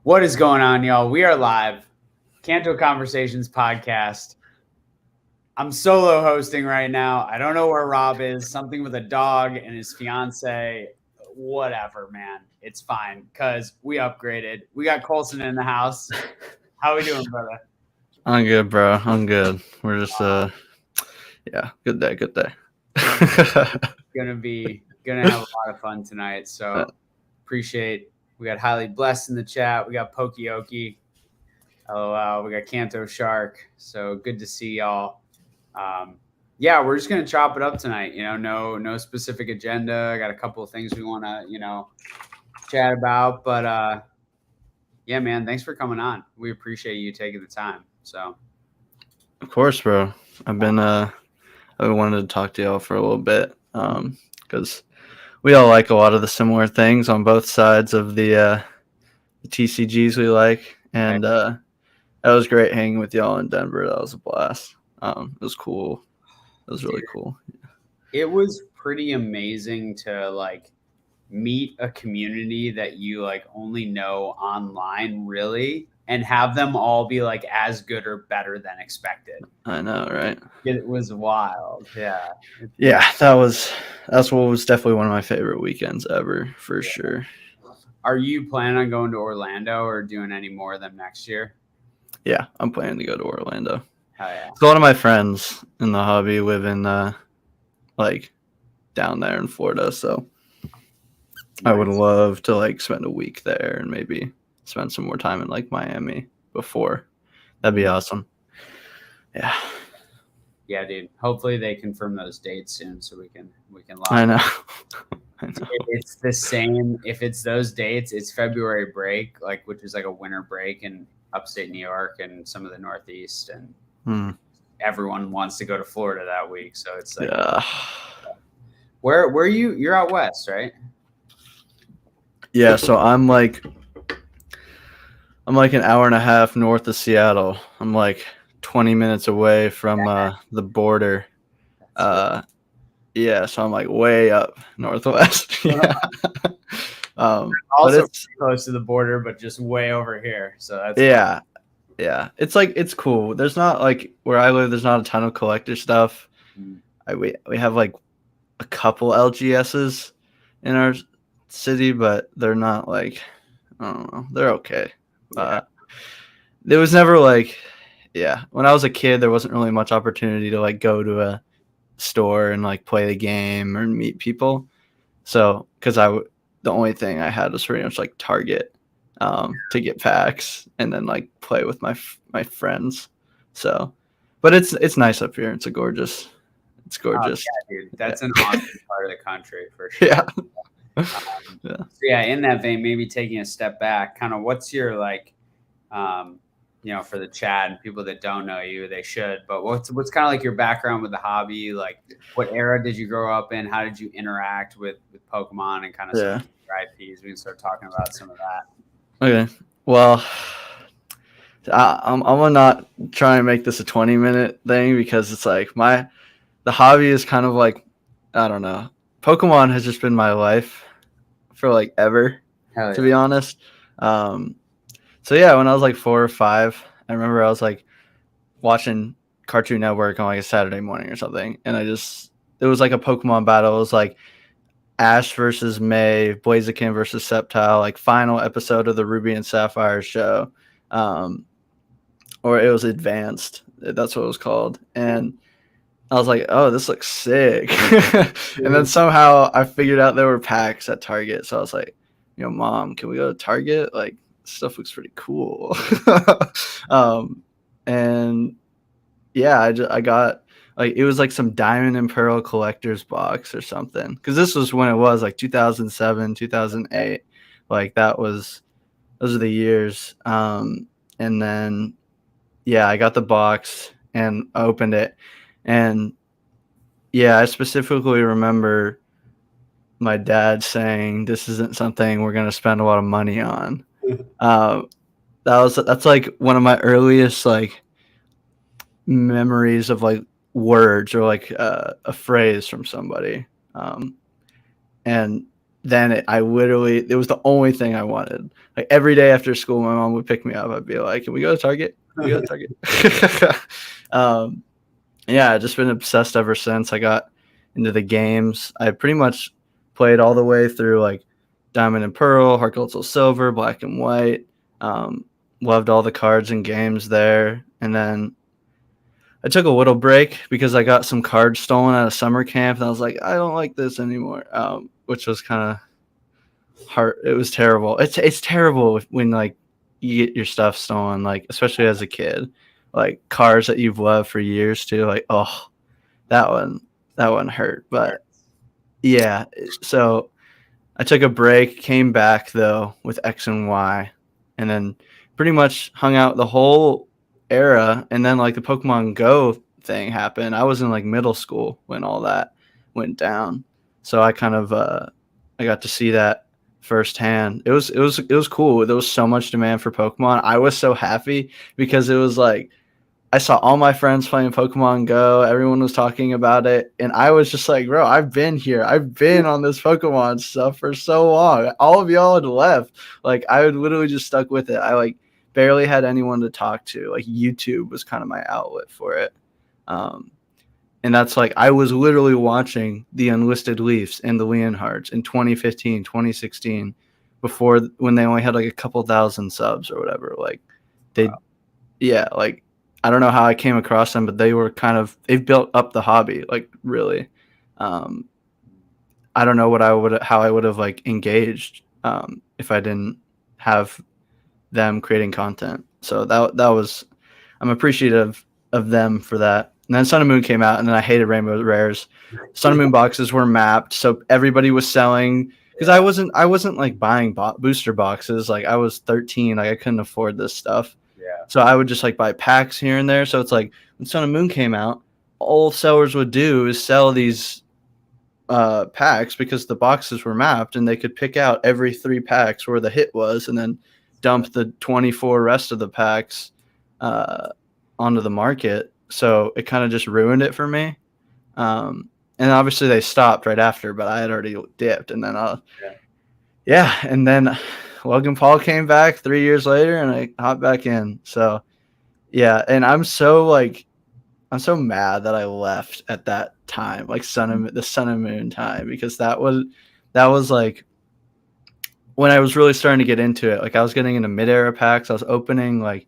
What is going on, y'all? We are live. Kanto Conversations Podcast. I'm solo hosting right now. I don't know where Rob is. Something with a dog and his fiance. Whatever, man. It's fine because we upgraded. We got Colson in the house. How we doing, brother? I'm good, bro. I'm good. We're just good day. Gonna have a lot of fun tonight. So appreciate. We got Highly Blessed in the chat. We got Pokioki. LOL. We got Kanto Shark. So good to see y'all. We're just gonna chop it up tonight. No specific agenda. I got a couple of things we want to chat about, but yeah, man, thanks for coming on. We appreciate you taking the time. So, of course, bro. I've been wanted to talk to y'all for a little bit because we all like a lot of the similar things on both sides of the TCGs we like, and that was great hanging with y'all in Denver. That was a blast. It was cool. It was really cool. It was pretty amazing to meet a community that you only know online, really, and have them all be as good or better than expected. I know, right? It was wild. Yeah. Yeah, that's what was definitely one of my favorite weekends ever, for sure. Are you planning on going to Orlando or doing any more of them next year? Yeah, I'm planning to go to Orlando. Hell yeah. So a lot of my friends in the hobby live in down there in Florida, so nice. I would love to spend a week there and maybe spend some more time in Miami before. That'd be awesome. Yeah. Yeah, dude. Hopefully they confirm those dates soon so we can lock. I know. It's the same. If it's those dates, it's February break, which is a winter break in upstate New York and some of the Northeast, and everyone wants to go to Florida that week. So it's where are you? You're out west, right? Yeah. So I'm an hour and a half north of Seattle. I'm 20 minutes away from the border. Yeah, so I'm way up northwest. Yeah. Also close to the border, but just way over here. So that's fun. Yeah. It's cool. There's not where I live. There's not a ton of collector stuff. We have a couple LGSs in our city, but they're not I don't know. They're okay. There was never when I was a kid, there wasn't really much opportunity to go to a store and play the game or meet people. So because the only thing I had was pretty much Target to get packs and then play with my friends. So, but it's nice up here. It's gorgeous. Oh, yeah, dude. That's an awesome part of the country for sure. Yeah. In that vein, maybe taking a step back, kind of what's your for the chat and people that don't know you, they should. But what's kind of your background with the hobby? What era did you grow up in? How did you interact with Pokemon and kind of some of your IPs? We can start talking about some of that. Okay. Well, I'm gonna not try and make this a 20-minute thing because it's the hobby is kind of I don't know. Pokemon has just been my life for ever, to be honest. So yeah, when I was 4 or 5, I remember I was watching Cartoon Network on a Saturday morning or something, and it was a Pokemon battle. It was Ash versus May, Blaziken versus Sceptile, final episode of the Ruby and Sapphire show, or it was Advanced. That's what it was called, and I was oh, this looks sick. And then somehow I figured out there were packs at Target, so I was Mom, can we go to Target? Stuff looks pretty cool. And yeah, I got it was some Diamond and Pearl collector's box or something, because this was when it was 2007 2008, those are the years. And then I got the box and I opened it, and I specifically remember my dad saying, this isn't something we're going to spend a lot of money on. That's one of my earliest memories of words or a phrase from somebody. And I literally, it was the only thing I wanted. Like every day after school, my mom would pick me up. I'd be like, "Can we go to Target? Can we go to Target?" Yeah, I've just been obsessed ever since I got into the games. I pretty much played all the way through like Diamond and Pearl, Heart Gold, Soul Silver, Black and White. Loved all the cards and games there, and then I took a little break because I got some cards stolen at a summer camp, and I was like, I don't like this anymore. Which was kind of hard. It was terrible. It's terrible when like you get your stuff stolen, like especially as a kid, like cars that you've loved for years too. Like, oh, that one hurt. But yeah, so I took a break, came back though with X and Y, and then pretty much hung out the whole era. And then like the Pokemon Go thing happened. I was in like middle school when all that went down, so I kind of I got to see that firsthand. It was cool. There was so much demand for Pokemon. I was so happy because it was like I saw all my friends playing Pokemon Go. Everyone was talking about it. And I was just like, bro, I've been here. I've been on this Pokemon stuff for so long. All of y'all had left. Like, I would literally just stuck with it. I, like, barely had anyone to talk to. Like, YouTube was kind of my outlet for it. And that's, like, I was literally watching the Unlisted Leafs and the Leonhards in 2015, 2016, before when they only had, like, a couple thousand subs or whatever. Like, yeah, like, I don't know how I came across them, but they've built up the hobby, like really. I don't know how I would have like engaged if I didn't have them creating content. So that was, I'm appreciative of them for that. And then Sun and Moon came out, and then I hated Rainbow Rares. Sun and Moon boxes were mapped, so everybody was selling because I wasn't like buying booster boxes. Like I was 13, like I couldn't afford this stuff. So I would just like buy packs here and there. So it's like when Sun and Moon came out, all sellers would do is sell these packs because the boxes were mapped, and they could pick out every 3 packs where the hit was and then dump the 24 rest of the packs onto the market. So it kind of just ruined it for me. And obviously they stopped right after, but I had already dipped. And then and then Logan Paul came back 3 years later, and I hopped back in. So, yeah, and I'm so mad that I left at that time, like the Sun and Moon time, because that was like when I was really starting to get into it. Like I was getting into mid-era packs. I was opening like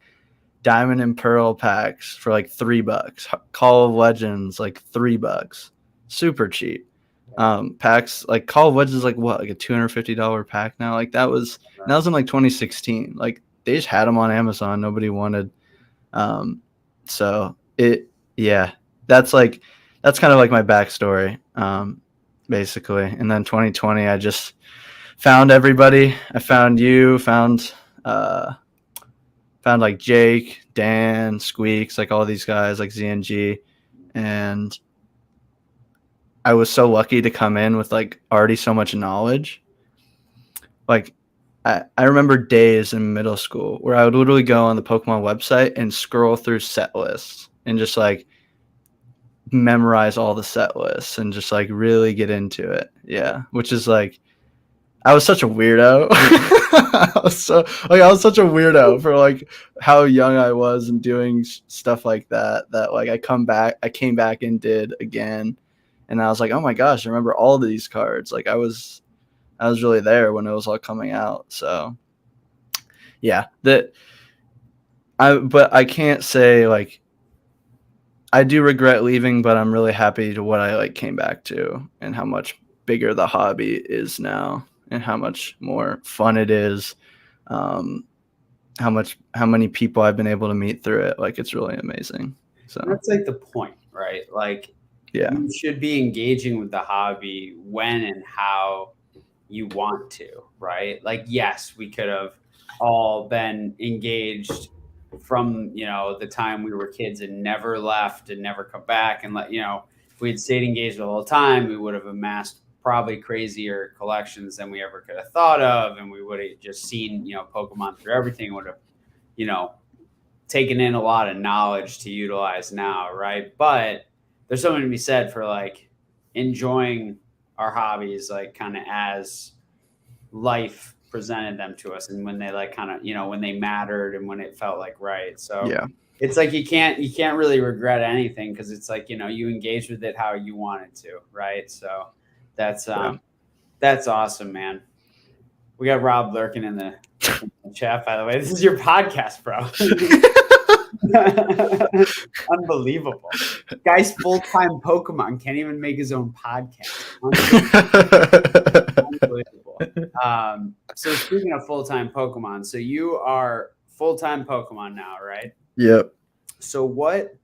Diamond and Pearl packs for like $3. Call of Legends like $3, super cheap. Packs like Call of Legends like what, like a $250 pack now. Like that was in like 2016. Like they just had them on Amazon. Nobody wanted. So that's kind of like my backstory, basically. And then 2020, I just found everybody. I found you, found like Jake, Dan, Squeaks, like all these guys, like ZNG, and I was so lucky to come in with like already so much knowledge. Like I remember days in middle school where I would literally go on the Pokemon website and scroll through set lists and just like memorize all the set lists and just like really get into it. Yeah. Which is like, I was such a weirdo. I was such a weirdo for like how young I was and doing stuff like that like I came back and did again. And I was like, oh my gosh, I remember all of these cards. Like I was really there when it was all coming out. So yeah, but I can't say like I do regret leaving, but I'm really happy to what I like came back to and how much bigger the hobby is now and how much more fun it is. How many people I've been able to meet through it. Like it's really amazing. So that's like the point, right? Like you should be engaging with the hobby when and how you want to, right? Like, yes, we could have all been engaged from, the time we were kids and never left and never come back. And if we had stayed engaged the whole time, we would have amassed probably crazier collections than we ever could have thought of. And we would have just seen, Pokemon through everything, would have, taken in a lot of knowledge to utilize now. Right. But there's something to be said for like enjoying our hobbies, like kind of as life presented them to us, and when they like kind of, when they mattered and when it felt like right. So Yeah. it's like you can't really regret anything, because it's like, you engage with it how you wanted to, right? So that's awesome, man. We got Rob lurking in the chat, by the way. This is your podcast, bro. Unbelievable. Guy's full-time Pokemon can't even make his own podcast. Unbelievable. So speaking of full-time Pokemon, so you are full-time Pokemon now, right? Yep. So what,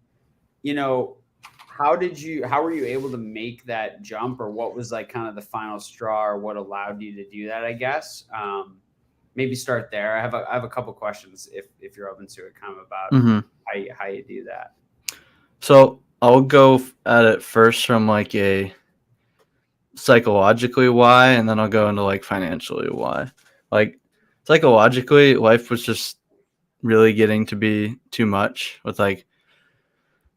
how were you able to make that jump, or what was like kind of the final straw, or what allowed you to do that, I guess? Maybe start there. I have a couple questions if you're open to it, kind of about how you do that. So I'll go at it first from like a psychologically why, and then I'll go into like financially why. Like psychologically, life was just really getting to be too much with like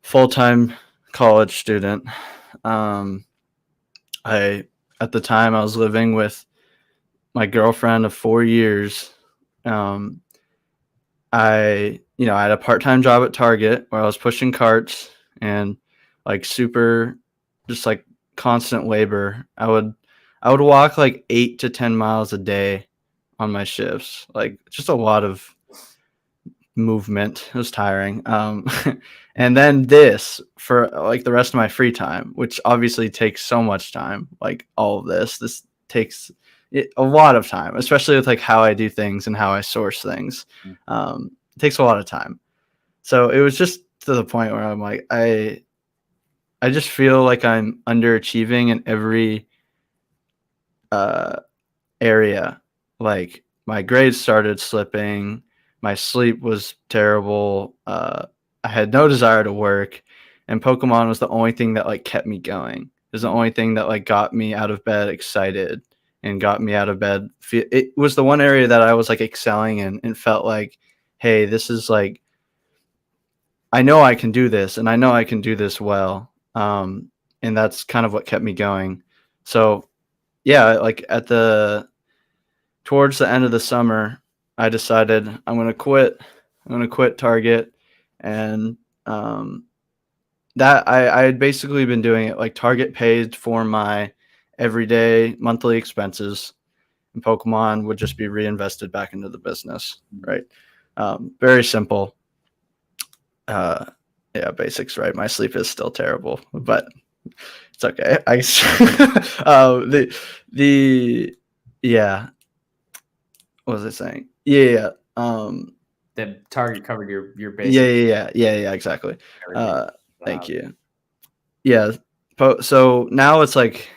full-time college student. At the time I was living with my girlfriend of 4 years. I had a part-time job at Target where I was pushing carts and like super just like constant labor. I would walk like 8 to 10 miles a day on my shifts, like just a lot of movement. It was tiring. And then this for like the rest of my free time, which obviously takes so much time. Like all of this takes a lot of time, especially with like how I do things and how I source things. It takes a lot of time. So it was just to the point where I'm like, I just feel like I'm underachieving in every area. Like my grades started slipping. My sleep was terrible. I had no desire to work, and Pokemon was the only thing that like kept me going. It was the only thing that like got me out of bed excited and got me out of bed. It was the one area that I was like excelling in and felt like, hey, this is like, I know I can do this, and I know I can do this well. And that's kind of what kept me going. So yeah, like towards the end of the summer, I decided I'm going to quit. I'm going to quit Target. And that I had basically been doing it like Target paid for my everyday monthly expenses, and Pokemon would just be reinvested back into the business, right? Very simple. Yeah, basics, right? My sleep is still terrible, but it's okay. Yeah. What was I saying? Yeah. The Target covered your basics. Yeah, exactly. Thank you. Yeah. So now it's like,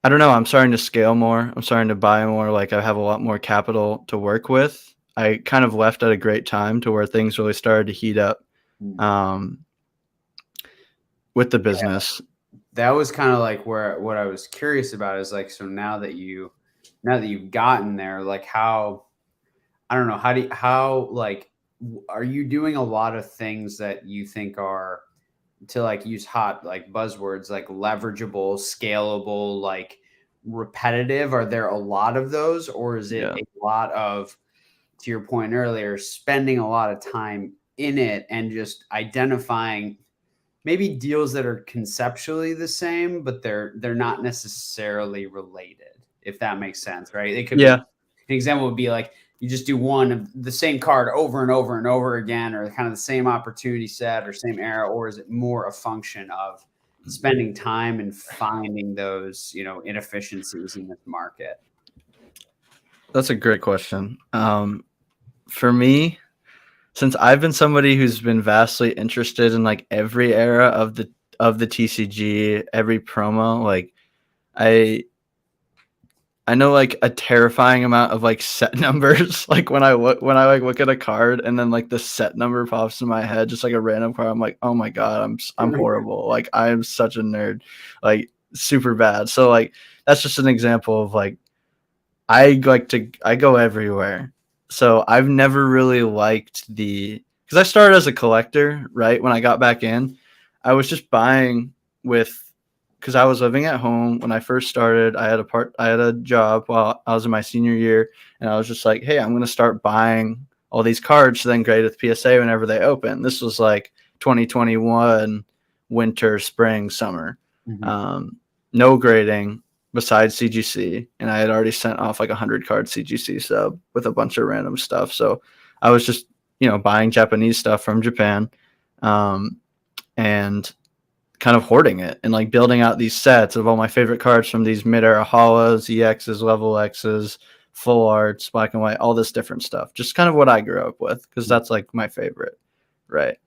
I don't know. I'm starting to scale more. I'm starting to buy more. Like I have a lot more capital to work with. I kind of left at a great time to where things really started to heat up with the business. Yeah. That was kind of like what I was curious about is like, so now that you've gotten there, like how, I don't know, how like, are you doing a lot of things that you think are, to like use hot like buzzwords, like leverageable, scalable, like repetitive? Are there a lot of those, or is it a lot of, to your point earlier, spending a lot of time in it and just identifying maybe deals that are conceptually the same, but they're not necessarily related, if that makes sense, right? It could be, an example would be like you just do one of the same card over and over and over again, or kind of the same opportunity set or same era, or is it more a function of spending time and finding those, inefficiencies in this market? That's a great question. For me, since I've been somebody who's been vastly interested in like every era of the TCG, every promo, like I know like a terrifying amount of like set numbers. Like when I look at a card and then like the set number pops in my head, just like a random card, I'm like, oh my God, I'm horrible. Like I am such a nerd, like super bad. So like that's just an example of like I go everywhere. So I've never really liked because I started as a collector, right? When I got back in, I was just buying with because I was living at home when I first started. I had a job while I was in my senior year, and I was just like, hey, I'm going to start buying all these cards to then grade with PSA whenever they open. This was like 2021 winter, spring, summer. No grading besides CGC, and I had already sent off like 100 card CGC sub with a bunch of random stuff. So I was just, buying Japanese stuff from Japan, and kind of hoarding it and like building out these sets of all my favorite cards from these mid-era holos, EXs, level X's, full arts, black and white, all this different stuff. Just kind of what I grew up with, because that's like my favorite, right?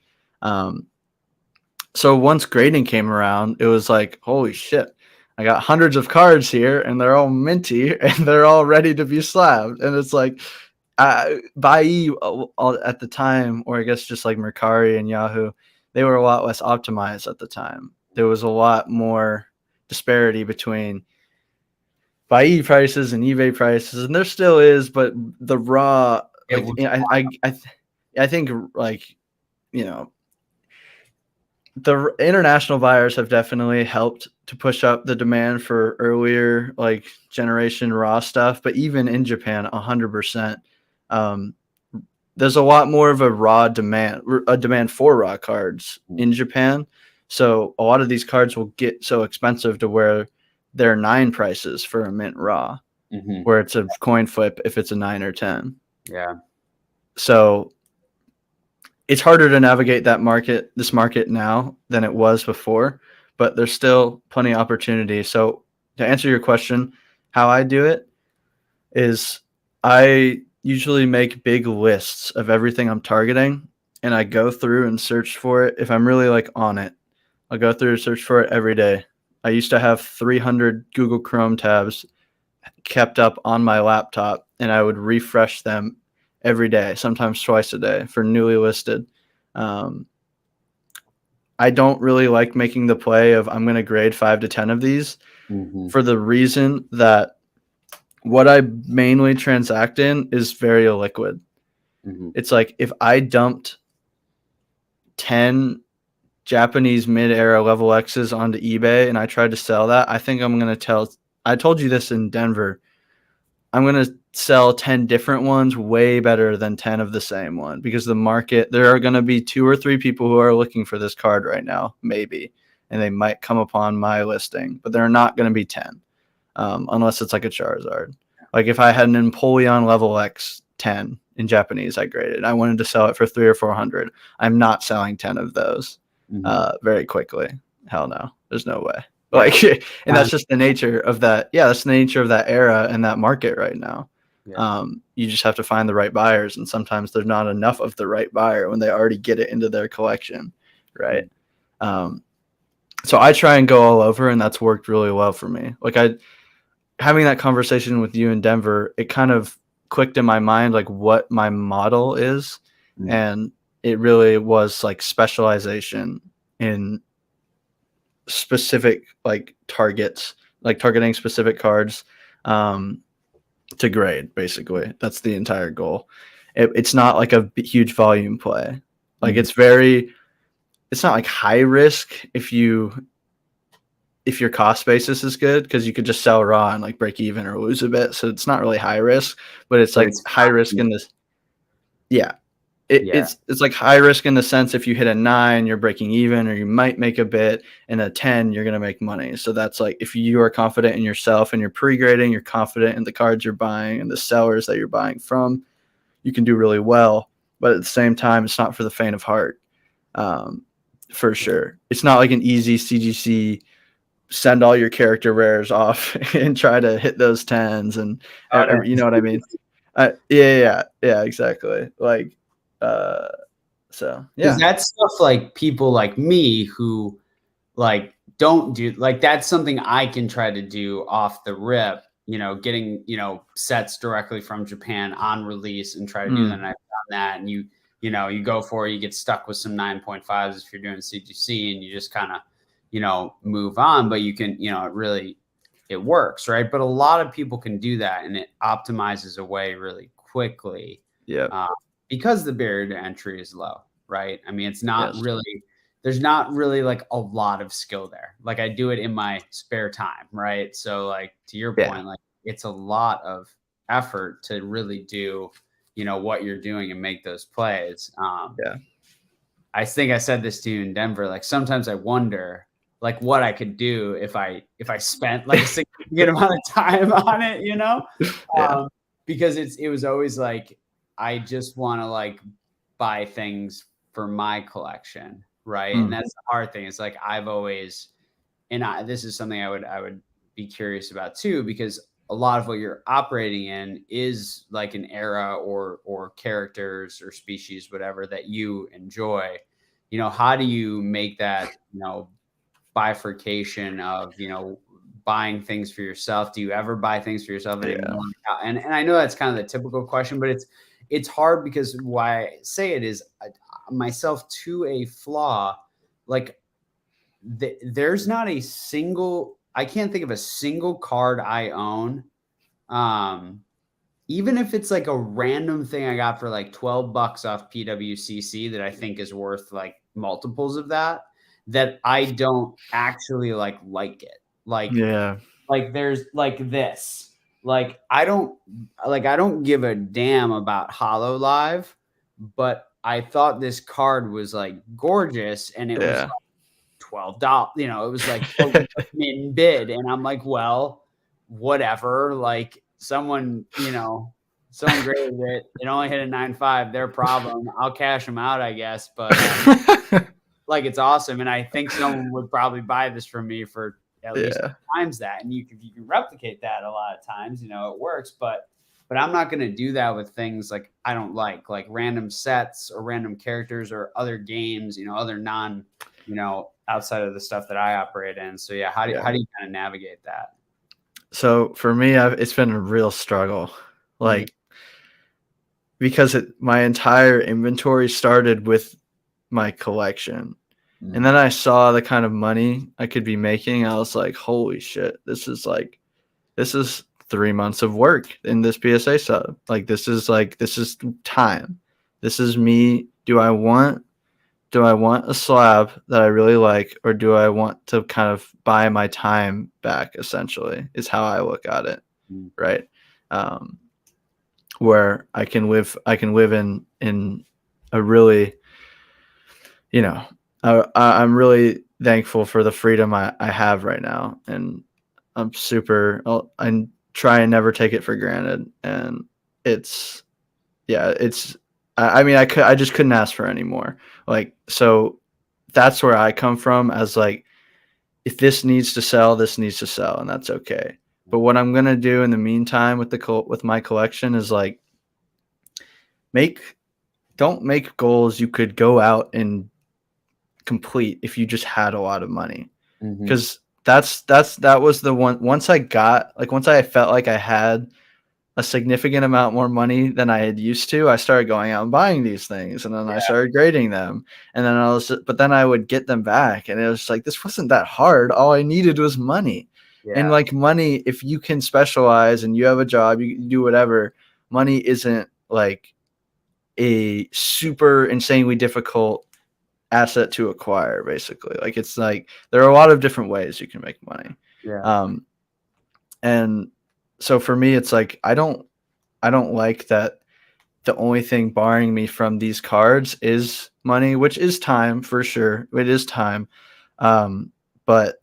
So once grading came around, it was like, holy shit, I got hundreds of cards here, and they're all minty, and they're all ready to be slabbed. And it's like, Bai at the time, or I guess just like Mercari and Yahoo, they were a lot less optimized at the time. There was a lot more disparity between Bai prices and eBay prices, and there still is, but the raw, I think like, the international buyers have definitely helped to push up the demand for earlier like generation raw stuff. But even in Japan, 100%, there's a lot more of a demand for raw cards in Japan. So a lot of these cards will get so expensive to where they're 9 prices for a mint raw, where it's a coin flip if it's a 9 or 10. Yeah. So it's harder to navigate this market now than it was before, but there's still plenty of opportunity. So to answer your question, how I do it is I usually make big lists of everything I'm targeting, and I go through and search for it. If I'm really like on it, I'll go through and search for it every day. I used to have 300 Google Chrome tabs kept up on my laptop, and I would refresh them every day, sometimes twice a day for newly listed. I don't really like making the play of I'm going to grade 5 to 10 of these for the reason that what I mainly transact in is very illiquid. It's like if I dumped 10 Japanese mid-era level X's onto eBay and I tried to sell that, I think I'm going to I told you this in Denver, I'm going to sell 10 different ones way better than 10 of the same one, because the market, there are going to be 2 or 3 people who are looking for this card right now, maybe, and they might come upon my listing, but there are not going to be 10 unless it's like a Charizard. Like if I had an Empoleon level X 10 in Japanese I graded, I wanted to sell it for 300 or 400. I'm not selling 10 of those very quickly. Hell no, there's no way. Like, and that's just the nature of that. Yeah, that's the nature of that era and that market right now. You just have to find the right buyers, and sometimes there's not enough of the right buyer when they already get it into their collection, right? So I try and go all over, and that's worked really well for me. Like having that conversation with you in Denver, it kind of clicked in my mind like what my model is, and it really was like specialization in specific like targets, like targeting specific cards to grade. Basically, that's the entire goal. It's not like a huge volume play. Like it's not like high risk if your cost basis is good, because you could just sell raw and like break even or lose a bit. So it's not really high risk, but it's like high risk in this. Yeah. It's like high risk in the sense if you hit a 9, you're breaking even, or you might make a bit, and a 10, you're going to make money. So that's like if you are confident in yourself and you're pre-grading, you're confident in the cards you're buying and the sellers that you're buying from, you can do really well. But at the same time, it's not for the faint of heart, for sure. It's not like an easy CGC, send all your character rares off and try to hit those 10s and you know what I mean? Yeah, exactly. Like, so yeah, that's stuff like people like me who like don't do, like that's something I can try to do off the rip, getting sets directly from Japan on release and try to do that. And I've done that, and you go for it, you get stuck with some 9.5s if you're doing CGC, and you just kind of move on. But you can it works, right? But a lot of people can do that, and it optimizes away really quickly. Yeah. Because the barrier to entry is low, right? I mean, it's not really there's not really like a lot of skill there. Like I do it in my spare time, right? So like to your point, like it's a lot of effort to really do, what you're doing and make those plays. I think I said this to you in Denver. Like sometimes I wonder like what I could do if I spent like a significant amount of time on it, because it was always like I just want to like buy things for my collection, right? And that's the hard thing. It's like I've always, this is something I would be curious about too, because a lot of what you're operating in is like an era or characters or species, whatever that you enjoy. How do you make that, bifurcation of, buying things for yourself? Do you ever buy things for yourself anymore? And I know that's kind of the typical question, but it's hard because why I say it is myself to a flaw. Like there's not a single, I can't think of a single card I own. Even if it's like a random thing I got for like $12 off PWCC that I think is worth like multiples of that I don't actually like it. Like there's like this, like I don't give a damn about Hollow Live, but I thought this card was like gorgeous and it was like $12. It was like a min bid, and I'm like, well, whatever. Like someone graded it. It only hit a 9.5. Their problem. I'll cash them out, I guess. But like it's awesome, and I think someone would probably buy this from me for at least times that. And you can replicate that a lot of times. It works, but I'm not going to do that with things like I don't like random sets or random characters or other games. Other non, outside of the stuff that I operate in. So how do you kind of navigate that? So for me, it's been a real struggle, like because my entire inventory started with my collection. And then I saw the kind of money I could be making. I was like, holy shit, this is 3 months of work in this PSA sub. Like, this is time. This is me. Do I want a slab that I really like, or do I want to kind of buy my time back, essentially, is how I look at it. Right. Where I can live in a really, I'm really thankful for the freedom I have right now. And I try and never take it for granted. And I just couldn't ask for any more. Like, so that's where I come from, as like, if this needs to sell, this needs to sell, and that's okay. But what I'm going to do in the meantime with my collection is like, don't make goals you could go out and complete if you just had a lot of money. Because that was the one. Once I felt like I had a significant amount more money than I had used to, I started going out and buying these things, and then I started grading them, and then but then I would get them back, and it was like, this wasn't that hard. All I needed was money. And like, money, if you can specialize and you have a job, you do whatever, money isn't like a super insanely difficult asset to acquire, basically. Like, it's like, there are a lot of different ways you can make money. And so for me, it's like, I don't like that the only thing barring me from these cards is money, which is time, for sure. It is time. But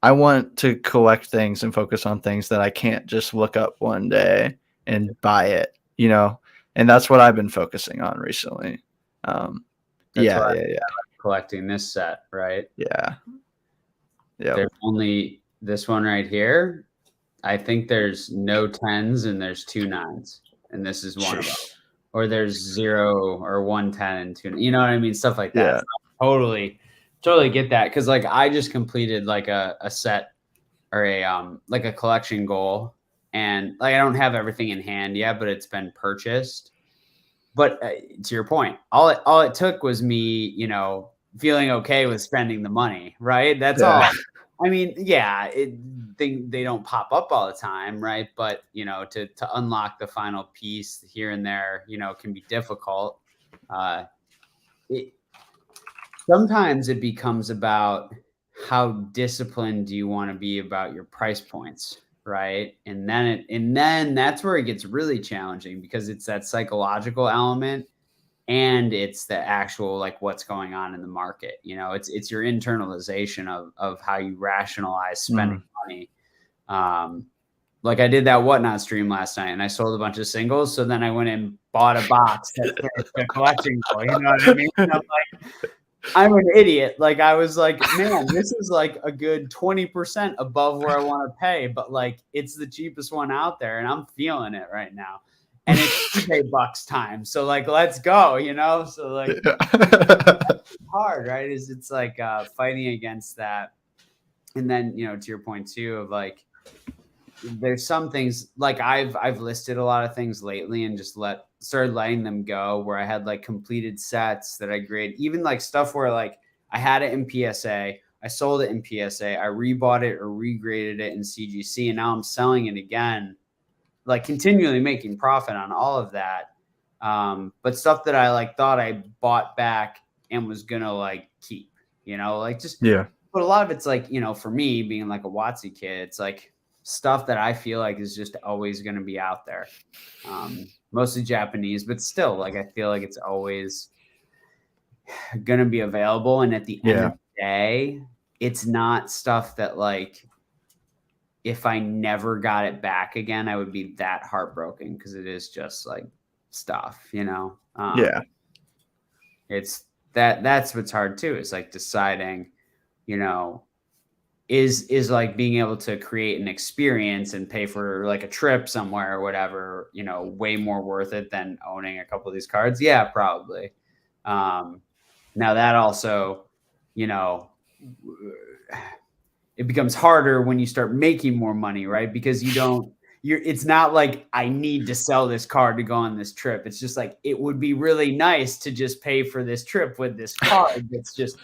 I want to collect things and focus on things that I can't just look up one day and buy it, and that's what I've been focusing on recently. Collecting this set, right? Yeah. There's only this one right here. I think there's no 10s and there's 2 9s, and this is one of them. Or there's 0 or 1 10 and 2. You know what I mean? Stuff like that. So totally get that, because like I just completed like a set or a like a collection goal, and like I don't have everything in hand yet, but it's been purchased. But to your point, all it took was me, feeling okay with spending the money, right? That's all. I mean, they don't pop up all the time, right? But to unlock the final piece here and there, can be difficult. sometimes it becomes about how disciplined do you want to be about your price points, right? And then that's where it gets really challenging, because it's that psychological element and it's the actual, like, what's going on in the market. It's your internalization of how you rationalize spending money. Like I did that Whatnot stream last night and I sold a bunch of singles. So then I went and bought a box that's a collection goal. You know what I mean? And I'm like, I'm an idiot. Like, I was like, man, this is like a good 20% above where I want to pay, but like it's the cheapest one out there and I'm feeling it right now. And it's $8 time. So like, let's go, So like it's hard, right? It's like fighting against that. And then, to your point too, of like, there's some things like I've listed a lot of things lately and just started letting them go, where I had like completed sets that I graded, even like stuff where like I had it in PSA, I sold it in PSA, I rebought it or regraded it in CGC, and now I'm selling it again, like continually making profit on all of that. But stuff that I like thought I bought back and was gonna like keep, like just But a lot of it's like, for me being like a WOTC kid, it's like stuff that I feel like is just always going to be out there. Mostly Japanese, but still, like, I feel like it's always going to be available. And at the end of the day, it's not stuff that, like, if I never got it back again, I would be that heartbroken, because it is just like stuff, it's that's what's hard too. It's like deciding, is like being able to create an experience and pay for like a trip somewhere or whatever, way more worth it than owning a couple of these cards? Yeah, probably. Now that also, it becomes harder when you start making more money, right? Because it's not like I need to sell this card to go on this trip. It's just like, it would be really nice to just pay for this trip with this card that's just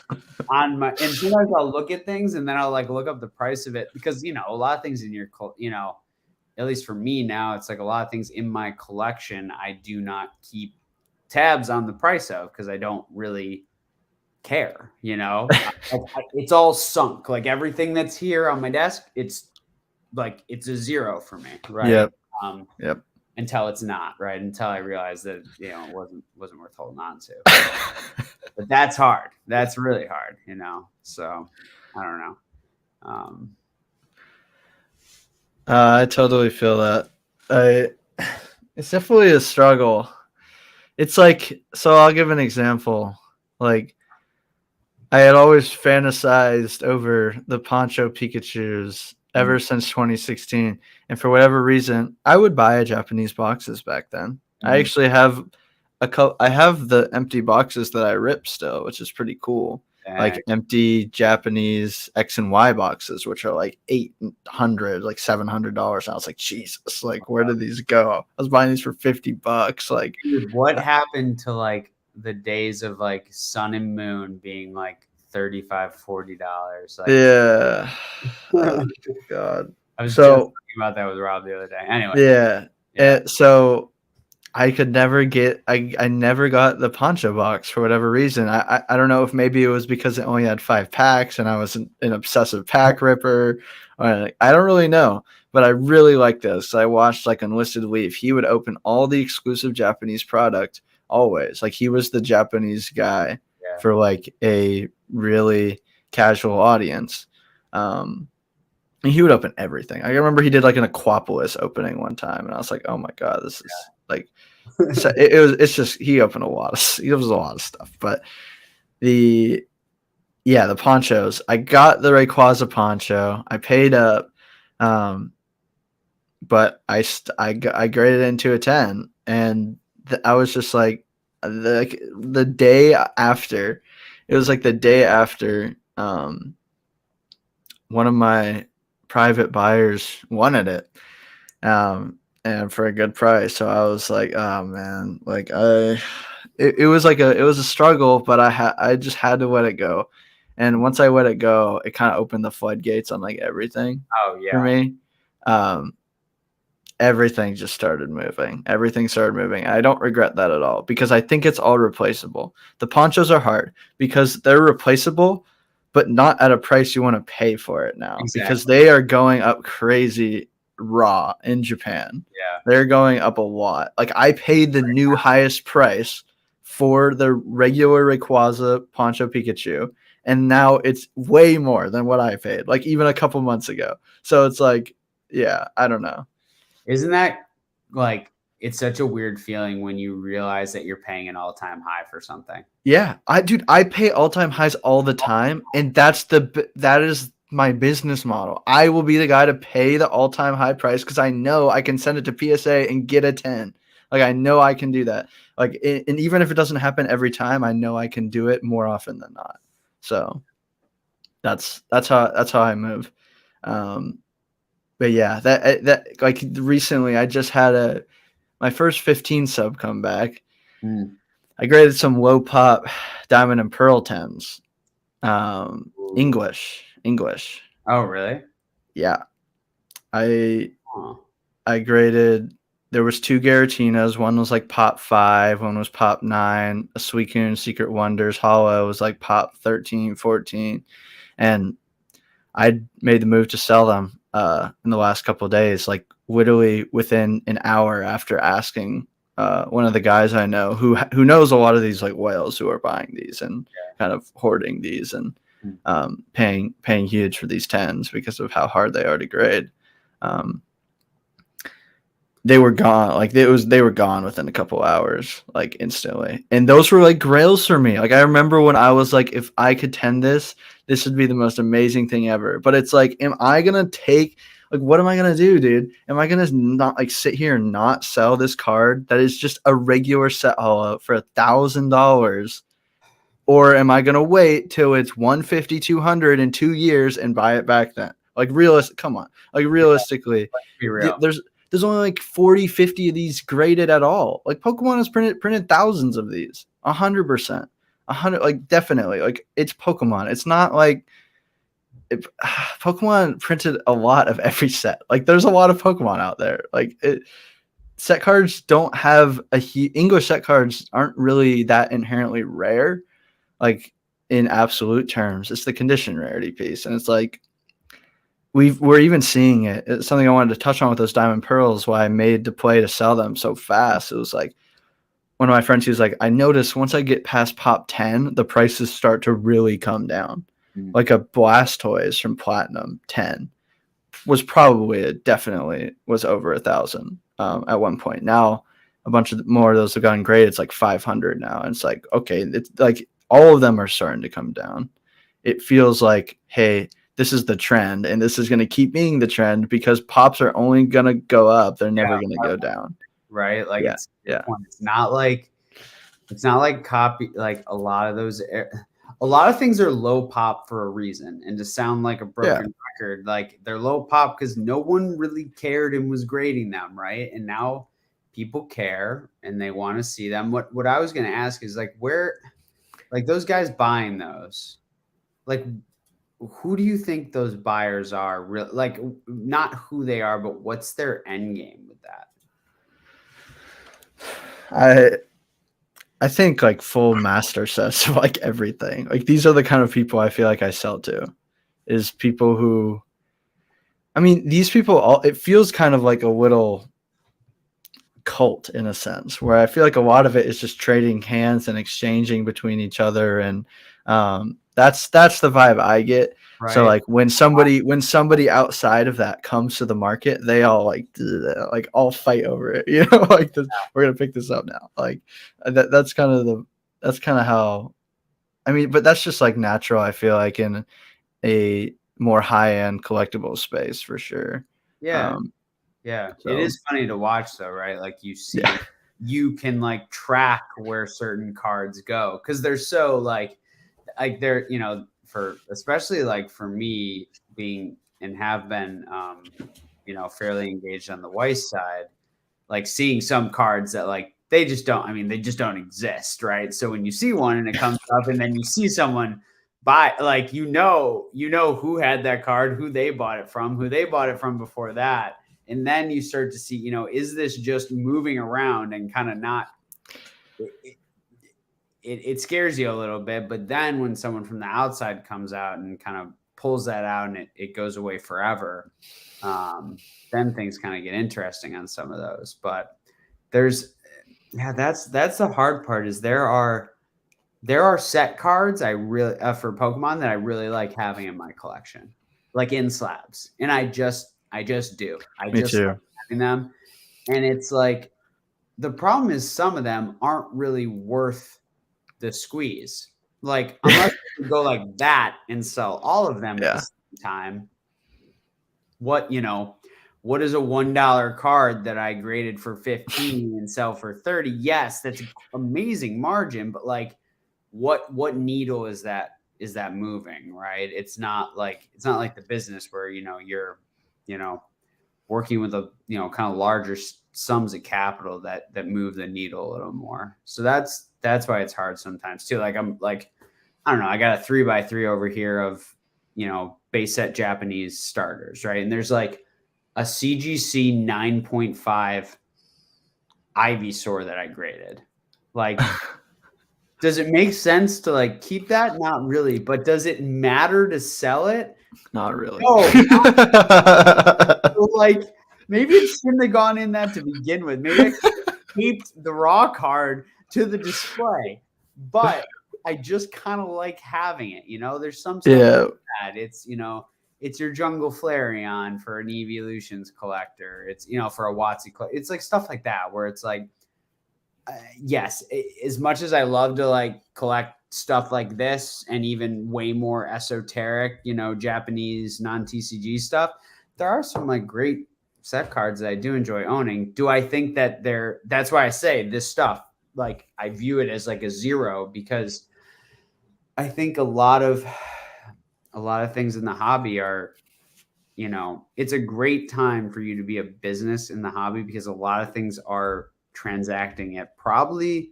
on my, and sometimes I'll look at things and then I'll like look up the price of it, because, a lot of things in your, at least for me now, it's like a lot of things in my collection, I do not keep tabs on the price of, because I don't really care, it's all sunk. Like everything that's here on my desk, it's like, it's a zero for me, right? Yep. Until it's not, right? Until I realize that, it wasn't worth holding on to. But that's hard. That's really hard, So I don't know. I totally feel that. It's definitely a struggle. It's like, so I'll give an example. Like, I had always fantasized over the Poncho Pikachus ever since 2016. And for whatever reason, I would buy Japanese boxes back then. I actually have I have the empty boxes that I rip still, which is pretty cool. Like empty Japanese X and Y boxes, which are like $800, like $700. And I was like, Jesus, like, where did these go? I was buying these for $50. Like, dude, what happened to like the days of like Sun and Moon being like $35-$40? Like, yeah. Oh, God. I was just talking about that with Rob the other day. Anyway. Yeah. So I could never get, I never got the Poncho box for whatever reason. I don't know if maybe it was because it only had 5 packs and I was an obsessive pack ripper. Or I don't really know, but I really like this. I watched like Unlisted Leaf. He would open all the exclusive Japanese product always. Like, he was the Japanese guy for like a really casual audience. And he would open everything. I remember he did like an Aquapolis opening one time, and I was like, oh my God, this is like, so it's just, he opened a lot of stuff. But the ponchos, I got the Rayquaza poncho, I paid up, but I graded it into a 10, and I was just like, the day after, it was like the day after, one of my private buyers wanted it, and for a good price. So I was like, oh man, like it was a struggle, but I just had to let it go. And once I let it go, it kind of opened the floodgates on like everything for me. everything just started moving. Everything started moving. I don't regret that at all because I think it's all replaceable. The ponchos are hard because they're replaceable, but not at a price you want to pay for it now because they are going up crazy raw in Japan. Yeah. They're going up a lot. Like I paid the new highest price for the regular Rayquaza Poncho Pikachu, and now it's way more than what I paid, like even a couple months ago. So it's like, yeah, I don't know. Isn't that like, it's such a weird feeling when you realize that you're paying an all-time high for something. Yeah, I pay all-time highs all the time, and that is my business model. I will be the guy to pay the all-time high price because I know I can send it to PSA and get a 10. Like I know I can do that. Like, and even if it doesn't happen every time, I know I can do it more often than not. So that's how I move. But yeah, that like recently I just had my first 15 sub come back. I graded some low pop diamond and pearl 10s. English. Oh, really? Yeah. I graded, there was 2 Garatinas. One was like pop 5, one was pop 9. A Suicune Secret Wonders Hollow was like pop 13, 14. And I made the move to sell them in the last couple of days, like literally within an hour after asking one of the guys I know who knows a lot of these like whales who are buying these and kind of hoarding these and paying huge for these 10s because of how hard they are to grade. They were gone. Like they were gone within a couple hours, like instantly. And those were like grails for me. Like I remember when I was like, if I could 10 this would be the most amazing thing ever. But it's like, am I gonna take, like, what am I gonna do, dude? Am I gonna not like sit here and not sell this card that is just a regular set hollow for $1,000? Or am I gonna wait till it's 150, 200 in 2 years and buy it back then? Like come on. Like realistically, be real. There's only like 40, 50 of these graded at all. Like Pokemon has printed thousands of these. 100%. 100, like definitely. Like it's Pokemon. It's not like Pokemon printed a lot of every set. Like there's a lot of Pokemon out there. Like set cards don't have English set cards aren't really that inherently rare. Like in absolute terms, it's the condition rarity piece. And it's like, we're even seeing it. It's something I wanted to touch on with those diamond pearls, why I made the play to sell them so fast. It was like one of my friends, he was like, I noticed once I get past pop 10, the prices start to really come down. Like a Blastoise from Platinum 10 was definitely was over 1,000 at one point. Now a bunch of more of those have gotten graded. It's like 500 now. And it's like, okay, it's like all of them are starting to come down. It feels like, hey, this is the trend, and this is going to keep being the trend because pops are only going to go up. They're never going to go down. Right. Like, it's not like copy, like a lot of those, a lot of things are low pop for a reason. And to sound like a broken record, like they're low pop because no one really cared and was grading them. Right. And now people care and they want to see them. What I was going to ask is like, where, like those guys buying those, like, who do you think those buyers are? Like, not who they are, but what's their end game with that? I think like full master sets of like everything. Like these are the kind of people I feel like I sell to, is people who, I mean, these people it feels kind of like a little cult in a sense, where I feel like a lot of it is just trading hands and exchanging between each other, and that's the vibe I get. Right. So like when somebody outside of that comes to the market, they all like all fight over it, you know, like we're gonna pick this up now. Like that's kind of how, I mean, but that's just like natural, I feel like, in a more high-end collectible space for sure. So. It is funny to watch though, right? Like you see, you can like track where certain cards go because they're so like they're, you know, for especially like for me being and have been you know, fairly engaged on the Weiss side, like seeing some cards that like they just don't exist, right? So when you see one and it comes up and then you see someone buy, like, you know who had that card, who they bought it from before that. And then you start to see, is this just moving around and kind of not, it scares you a little bit. But then when someone from the outside comes out and kind of pulls that out and it goes away forever, then things kind of get interesting on some of those. But that's the hard part is there are set cards I really for Pokemon that I really like having in my collection, like in slabs, and I just do. Me too. Like having them, and it's like the problem is some of them aren't really worth the squeeze. Like unless you go like that and sell all of them at the same time. What is a $1 card that I graded for 15 and sell for 30? Yes, that's an amazing margin, but like what needle is that moving, right? It's not like the business where you're working with a kind of larger sums of capital that move the needle a little more. So that's why it's hard sometimes too. Like I'm like, I don't know, I got a 3x3 over here of base set Japanese starters, right? And there's like a CGC 9.5 Ivysaur that I graded. Like does it make sense to like keep that? Not really. But does it matter to sell it? Not really. No. So like maybe it shouldn't have gone in that to begin with. Maybe I kept the raw card to the display. But I just kind of like having it. There's some stuff like that. It's it's your Jungle Flareon for an Evolutions collector. It's for a WOTC collector. It's like stuff like that where it's like. Yes, as much as I love to like collect stuff like this and even way more esoteric, Japanese non-TCG stuff, there are some like great set cards that I do enjoy owning. Do I think that that's why I say this stuff, like I view it as like a 0 because I think a lot of things in the hobby are, it's a great time for you to be a business in the hobby because a lot of things are transacting at probably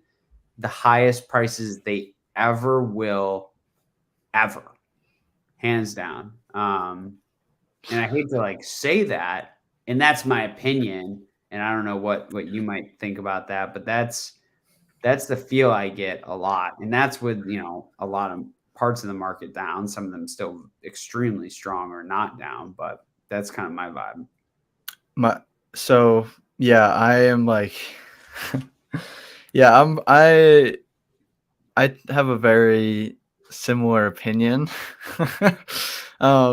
the highest prices they ever will, hands down. And I hate to like say that, and that's my opinion, and I don't know what you might think about that, but that's the feel I get a lot, and that's with a lot of parts of the market down, some of them still extremely strong or not down, but that's kind of my vibe. I am like I have a very similar opinion. I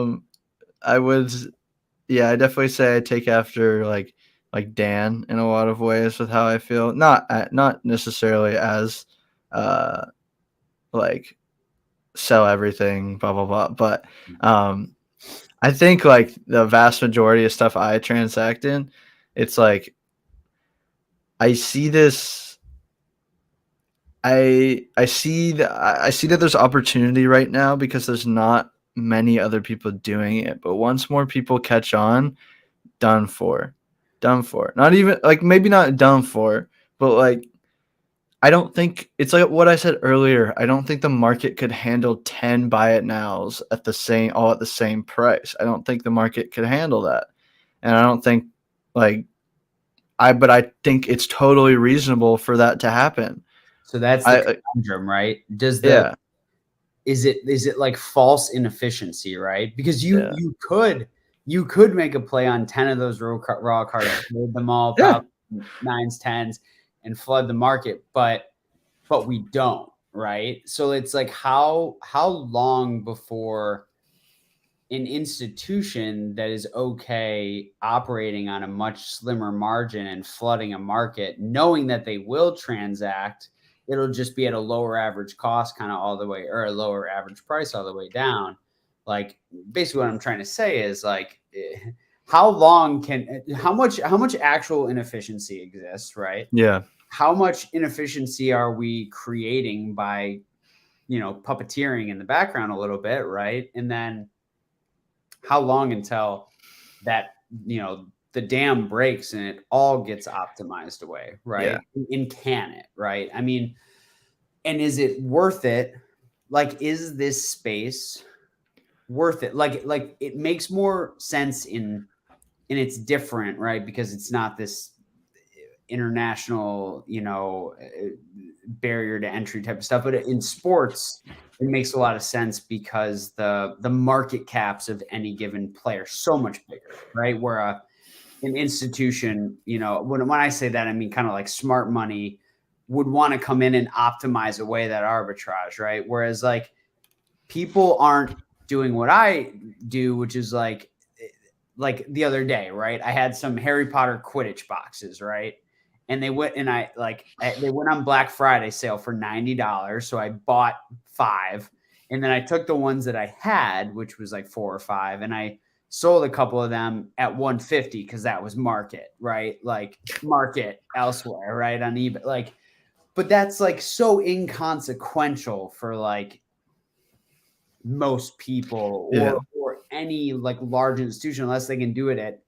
definitely say I take after like Dan in a lot of ways with how I feel. Not necessarily as like sell everything, blah blah blah. But I think like the vast majority of stuff I transact in, it's like I see this. I see that there's opportunity right now because there's not many other people doing it. But once more people catch on, done for. Not even like maybe not done for, but like I don't think it's like what I said earlier. I don't think the market could handle 10 buy it nows at the same price. I don't think the market could handle that, and I don't think but I think it's totally reasonable for that to happen. So that's the conundrum, right? Is it like false inefficiency, right? Because you could make a play on 10 of those raw cards, trade them all, probably 9s, 10s, and flood the market, but we don't, right? So it's like how long before an institution that is okay operating on a much slimmer margin and flooding a market, knowing that they will transact, it'll just be at a lower average cost kind of all the way, or a lower average price all the way down. Like basically what I'm trying to say is like, how much actual inefficiency exists, right? Yeah. How much inefficiency are we creating by, puppeteering in the background a little bit, right? And then how long until that, the dam breaks and it all gets optimized away, right? Yeah. And can it, right? I mean, and is it worth it? Like, is this space worth it? Like it makes more sense in and it's different, right? Because it's not this international, barrier to entry type of stuff. But in sports, it makes a lot of sense because the market caps of any given player so much bigger, right? Where an institution, when I say that, I mean kind of like smart money would want to come in and optimize away that arbitrage, right? Whereas like people aren't doing what I do, which is like the other day, right? I had some Harry Potter Quidditch boxes, right? And they went they went on Black Friday sale for $90. So I bought 5. And then I took the ones that I had, which was like 4 or 5, and I sold a couple of them at $150 because that was market, right? Like market elsewhere, right? On eBay. Like, but that's like so inconsequential for like most people or any like large institution, unless they can do it at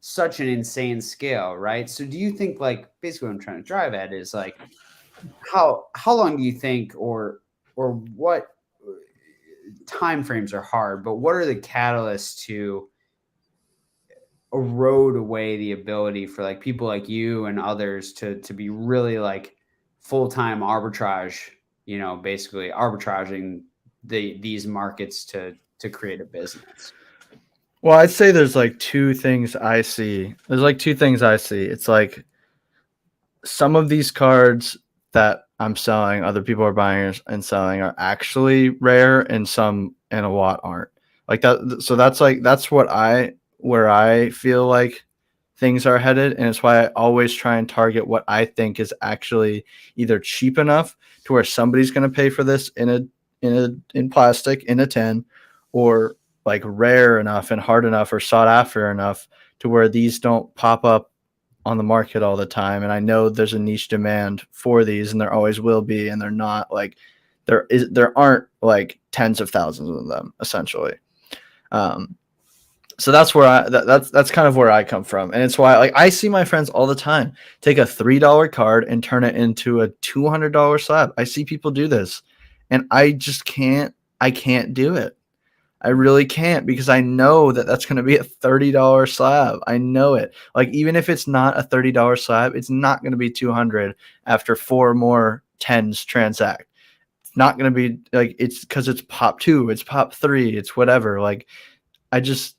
such an insane scale, right? So do you think, like, basically what I'm trying to drive at is like how long do you think, or what time frames are hard, but what are the catalysts to erode away the ability for like people like you and others to be really like full-time arbitrage, basically arbitraging these markets to create a business? Well, I'd say there's like two things I see. It's like some of these cards that I'm selling, other people are buying and selling, are actually rare, and some in a lot aren't. Like that. So that's where I feel like things are headed, and it's why I always try and target what I think is actually either cheap enough to where somebody's going to pay for this in plastic in a tin, or like rare enough and hard enough or sought after enough to where these don't pop up on the market all the time. And I know there's a niche demand for these, and there always will be, and they're not like there aren't like tens of thousands of them essentially. So that's where that's kind of where I come from. And it's why, like, I see my friends all the time take a $3 card and turn it into a $200 slab. I see people do this, and I just can't do it. I really can't, because I know that that's going to be a $30 slab. I know it. Like, even if it's not a $30 slab, it's not going to be 200 after 4 more 10s transact. It's not going to be like, it's because it's pop 2, it's pop 3, it's whatever. Like, I just,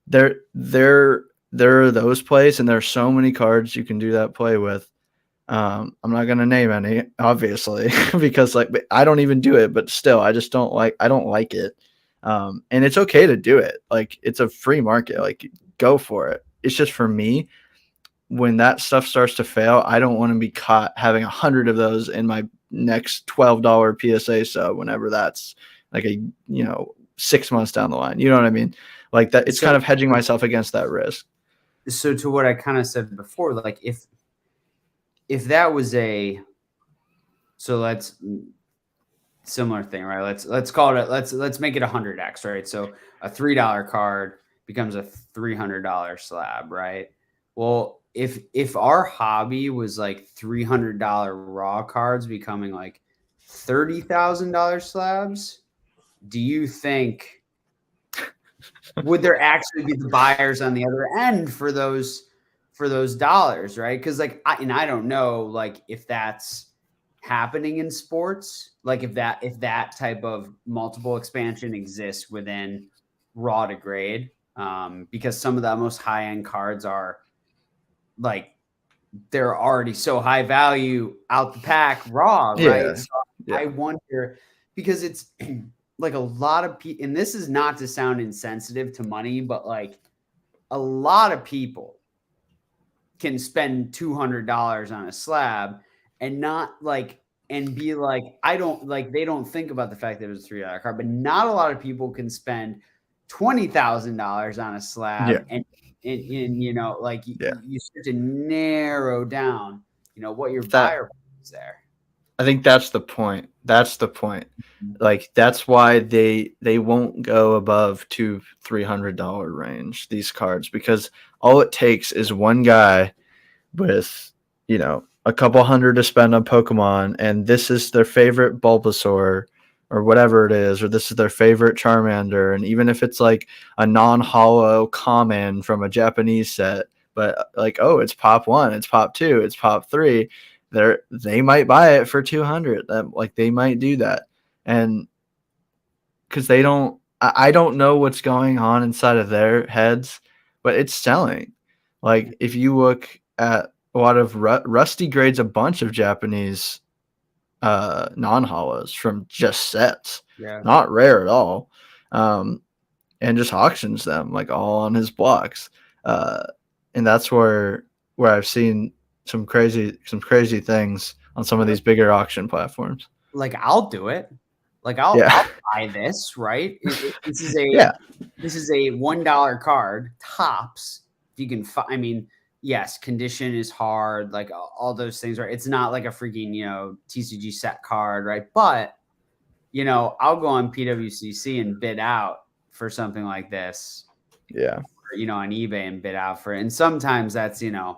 there are those plays, and there's so many cards you can do that play with. I'm not going to name any, obviously, because like I don't even do it, but still, I don't like it. And it's okay to do it. Like, it's a free market. Like, go for it. It's just, for me, when that stuff starts to fail, I don't want to be caught having 100 of those in my next $12 PSA sub whenever that's like 6 months down the line. You know what I mean? Like that, it's kind of hedging myself against that risk. So to what I kind of said before, like if that was similar thing, right? Let's call it let's make it 100x, right? So a $3 card becomes a $300 slab, right? Well, if our hobby was like $300 raw cards becoming like $30,000 slabs, do you think would there actually be the buyers on the other end for those dollars, right? Because like I don't know, like, if that's happening in sports, like if that type of multiple expansion exists within raw to grade, because some of the most high-end cards are like, they're already so high value out the pack raw, right? So I wonder, because it's like a lot of people, and this is not to sound insensitive to money, but like a lot of people can spend $200 on a slab and not like, and be like, they don't think about the fact that it was a $3 card, but not a lot of people can spend $20,000 on a slab. And you start to narrow down, what your buyer is there. I think that's the point. Like, that's why they won't go above $200-300 range, these cards, because all it takes is one guy with, a couple hundred to spend on Pokemon, and this is their favorite Bulbasaur, or whatever it is, or this is their favorite Charmander, and even if it's like a non-holo common from a Japanese set, but like, oh, it's pop 1, it's pop 2, it's pop 3, they might buy it for 200. Like they might do that, and because they don't, I don't know what's going on inside of their heads, but it's selling. Like if you look at a lot of Rusty grades a bunch of Japanese non-holos from just sets, not rare at all, and just auctions them like all on his blocks, and that's where I've seen some crazy things on some of these bigger auction platforms. Like I'll do it. Like I'll buy this, right? This is a this is a $1 card tops. If you can I mean, yes, condition is hard, like all those things, right? It's not like a freaking, TCG set card, right? But, I'll go on PWCC and bid out for something like this. Yeah. Or, on eBay and bid out for it. And sometimes that's, I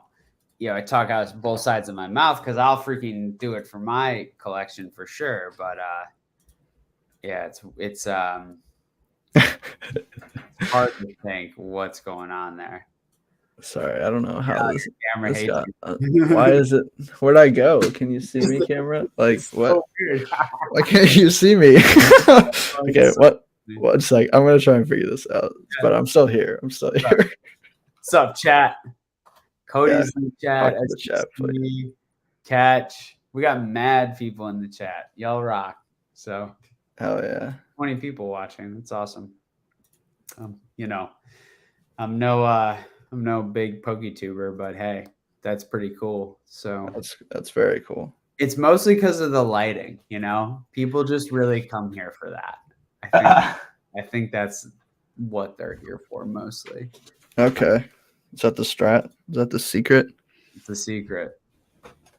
talk out both sides of my mouth because I'll freaking do it for my collection for sure. But, it's hard to think what's going on there. Sorry, I don't know how this camera hates why is it? Where'd I go? Can you see me, camera? Like what? Why can't you see me? Okay, what's like? I'm gonna try and figure this out, but I'm still here. What's up, chat? Cody's in the chat. The chat, please. Catch. We got mad people in the chat. Y'all rock. So hell yeah. 20 people watching. That's awesome. I'm no big PokeTuber, but hey, that's pretty cool. So that's very cool. It's mostly because of the lighting, People just really come here for that. I think that's what they're here for mostly. Okay. Is that the strat? Is that the secret? It's the secret.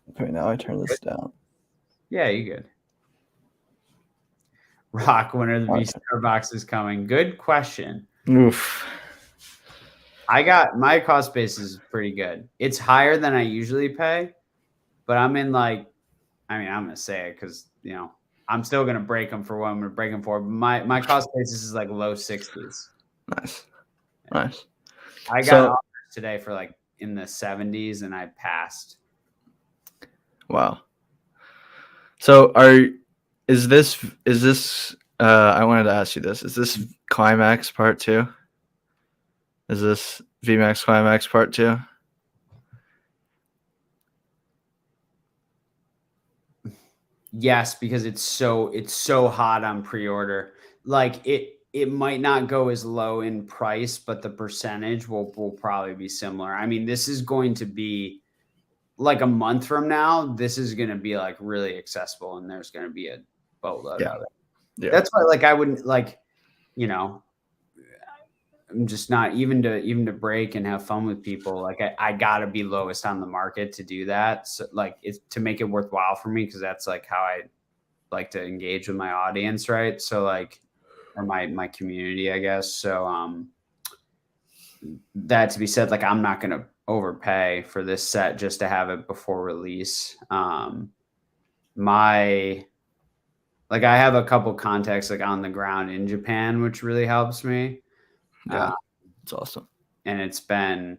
Okay, now I turn this down. Yeah, you good. Rock, when are the V-Star boxes coming? Good question. Oof. My cost base is pretty good. It's higher than I usually pay, but I'm in I'm going to say it because, I'm still going to break them for what I'm going to break them for. But my cost basis is like low 60s. Nice. Nice. I got offers today for like in the 70s and I passed. Wow. So is this I wanted to ask you this. Is this Climax Part 2? Is this VMAX Climax Part 2? Yes, because it's so hot on pre-order. Like it might not go as low in price, but the percentage will probably be similar. I mean, this is going to be like a month from now. This is going to be like really accessible, and there's going to be a boatload of it. Yeah. That's why, I wouldn't I'm just not even to break and have fun with people. Like I gotta be lowest on the market to do that. So it's to make it worthwhile for me. Cause that's like how I like to engage with my audience. Right. So or my community, I guess. So, that to be said, I'm not going to overpay for this set just to have it before release. I have a couple contacts on the ground in Japan, which really helps me. Yeah, it's awesome. And it's been,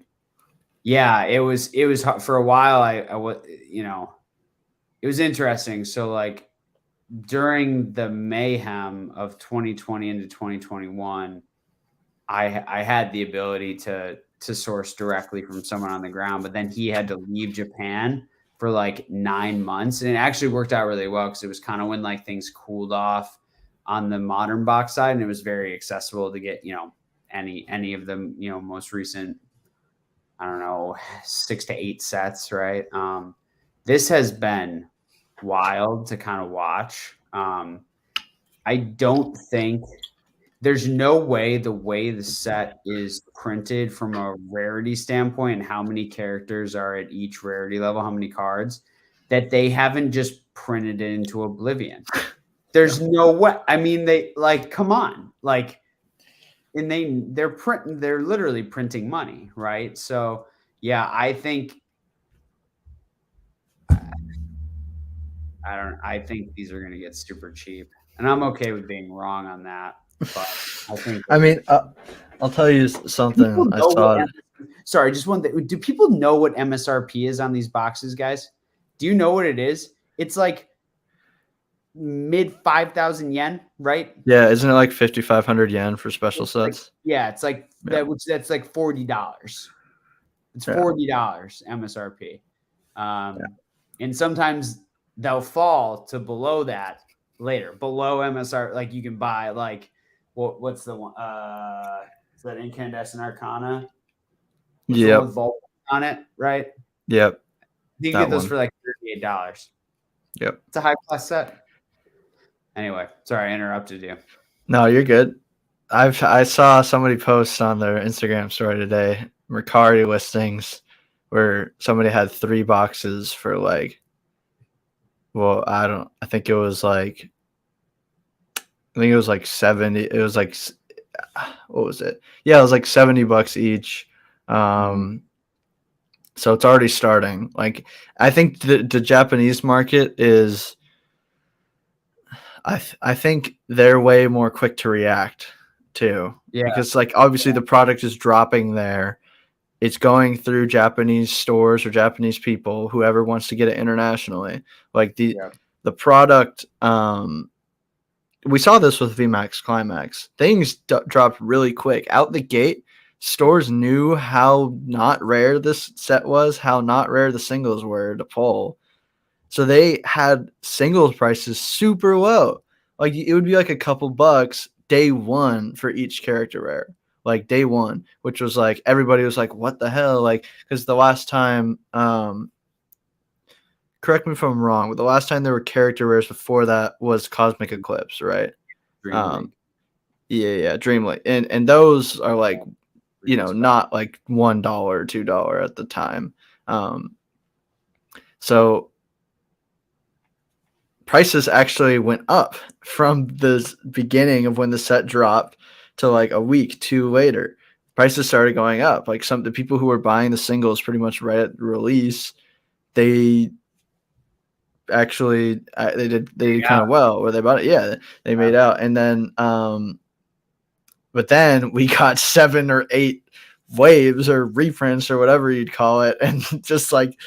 it was for a while. I was, it was interesting. So during the mayhem of 2020 into 2021, I had the ability to source directly from someone on the ground, but then he had to leave Japan for 9 months. And it actually worked out really well because it was kind of when things cooled off on the modern box side, and it was very accessible to get, any of the, most recent, I don't know, 6 to 8 sets. Right. This has been wild to kind of watch. I don't think there's no way the way the set is printed from a rarity standpoint and how many characters are at each rarity level, how many cards, that they haven't just printed it into oblivion. There's no way. I mean, they come on, and they're literally printing money. Right. So yeah, I think these are going to get super cheap. And I'm okay with being wrong on that. But I think I mean, I'll tell you something. I saw it. Sorry, just one thing. Do people know what MSRP is on these boxes, guys? Do you know what it is? It's like mid 5,000 yen, right? Yeah, isn't it like 5,500 yen for special sets? It's like that's like $40. It's $40 MSRP. And sometimes they'll fall to below that later, below MSR. Like you can buy like what's the one? Is that Incandescent Arcana? Yeah, with Volt on it, right? Yep. You can get those for like $38. Yep. It's a high class set. Anyway, sorry I interrupted you. No, you're good. I saw somebody post on their Instagram story today, Mercari listings, where somebody had 3 boxes for like, well, I think it was like 70. It was like, what was it? Yeah, it was like $70 each. So it's already starting. Like, I think the Japanese market is, I think they're way more quick to react too. Yeah. Because like obviously the product is dropping there. It's going through Japanese stores or Japanese people, whoever wants to get it internationally. Like the product, we saw this with VMAX Climax. Things dropped really quick. Out the gate, stores knew how not rare this set was, how not rare the singles were to pull. So they had singles prices super low. Like it would be like a couple bucks day one for each character rare. Like day one, which was like everybody was like, what the hell? Like, because the last time, correct me if I'm wrong, but the last time there were character rares before that was Cosmic Eclipse, right? Dream League, and those are like, not like $1 or $2 at the time. So prices actually went up from the beginning of when the set dropped to like a week, 2 later. Prices started going up. Like the people who were buying the singles pretty much right at release, they actually they did kind of well where they bought it. Yeah, they made out. And then but then we got 7 or 8 waves or reprints or whatever you'd call it, and just like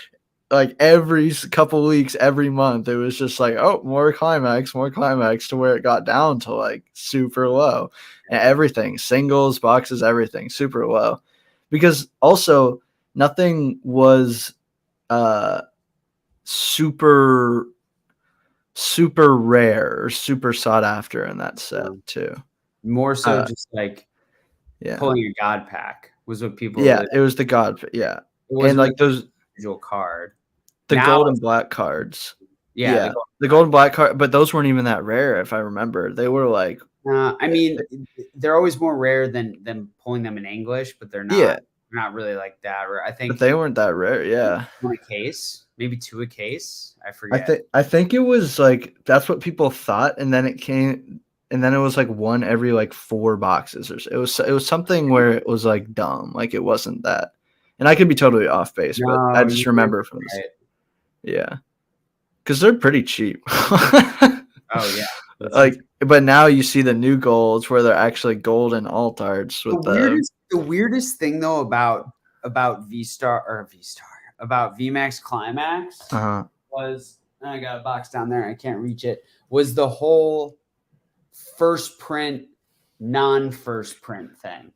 every couple weeks, every month, it was just like, oh, more climax, to where it got down to like super low. And everything, singles, boxes, everything, super low. Because also nothing was super rare or super sought after in that set too. More so just like pulling a god pack was what people it was the god, and like those individual card. The gold and black cards. Yeah. The gold and black card, but those weren't even that rare if I remember. They were like I mean, they're always more rare than pulling them in English, but they're not. Yeah. Not really like that rare. I think but they weren't that rare, yeah. 1 a case, maybe 2 a case. I forget. I think it was like that's what people thought, and then it was like 1 every like 4 boxes or so. It was something where it was like dumb. Like it wasn't that. And I could be totally off base, but I just remember from this. Right. Yeah. Because they're pretty cheap. Oh yeah. Like, but now you see the new golds where they're actually golden alt arts with the weirdest thing though about about VMAX Climax was, I got a box down there, I can't reach it, was the whole first print, non-first print thing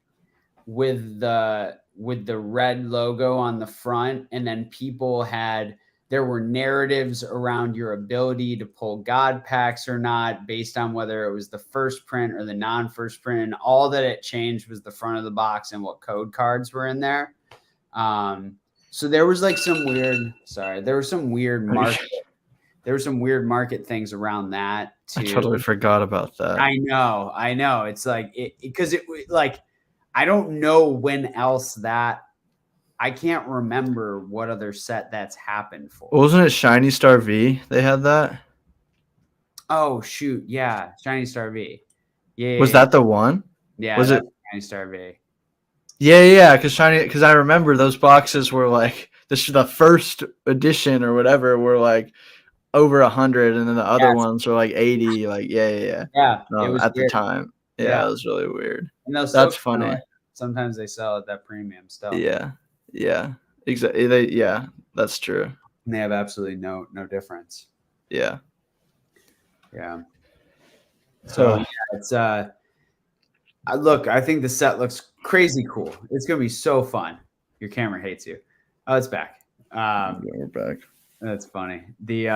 with the red logo on the front, and then there were narratives around your ability to pull god packs or not based on whether it was the first print or the non-first print. And all that it changed was the front of the box and what code cards were in there. So there was like some weird market things around that too. I totally forgot about that. I know. It's like because I don't know when else that. I can't remember what other set that's happened for. Wasn't it Shiny Star V? They had that. Oh shoot! Yeah, Shiny Star V. Yeah. Was that the one? Yeah. Was it Shiny Star V? Yeah. Because I remember those boxes were like the first edition or whatever were like over 100, and then the other Yeah, ones were like 80. Like, yeah. yeah, it was At the weird. time, Yeah. it was really weird. And they'll That's still kinda, funny. like, sometimes they sell at that premium still. Yeah, exactly. That's true. And they have absolutely no difference. Yeah. Yeah. So yeah, it's look, I think the set looks crazy cool. It's gonna be so fun. Your camera hates you. Oh, it's back. We're back. That's funny. The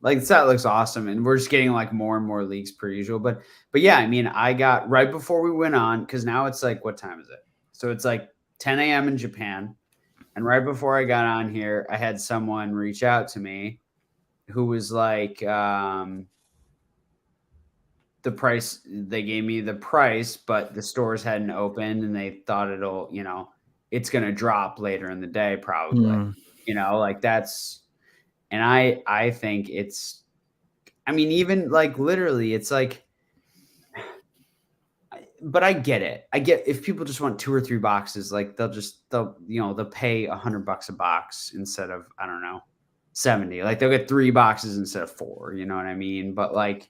like the set looks awesome, and we're just getting like more and more leaks per usual. But yeah, I mean, I got right before we went on, because now it's like, what time is it? So it's like 10 a.m. in Japan. And right before I got on here, I had someone reach out to me who was like, the price, they gave me the price, but the stores hadn't opened, and they thought it's going to drop later in the day, probably, like that's, and I think it's, I mean, even like literally it's like, but I get it. I get if people just want 2 or 3 boxes, like they'll pay $100 a box instead of, I don't know, 70. Like they'll get 3 boxes instead of 4. You know what I mean? But like,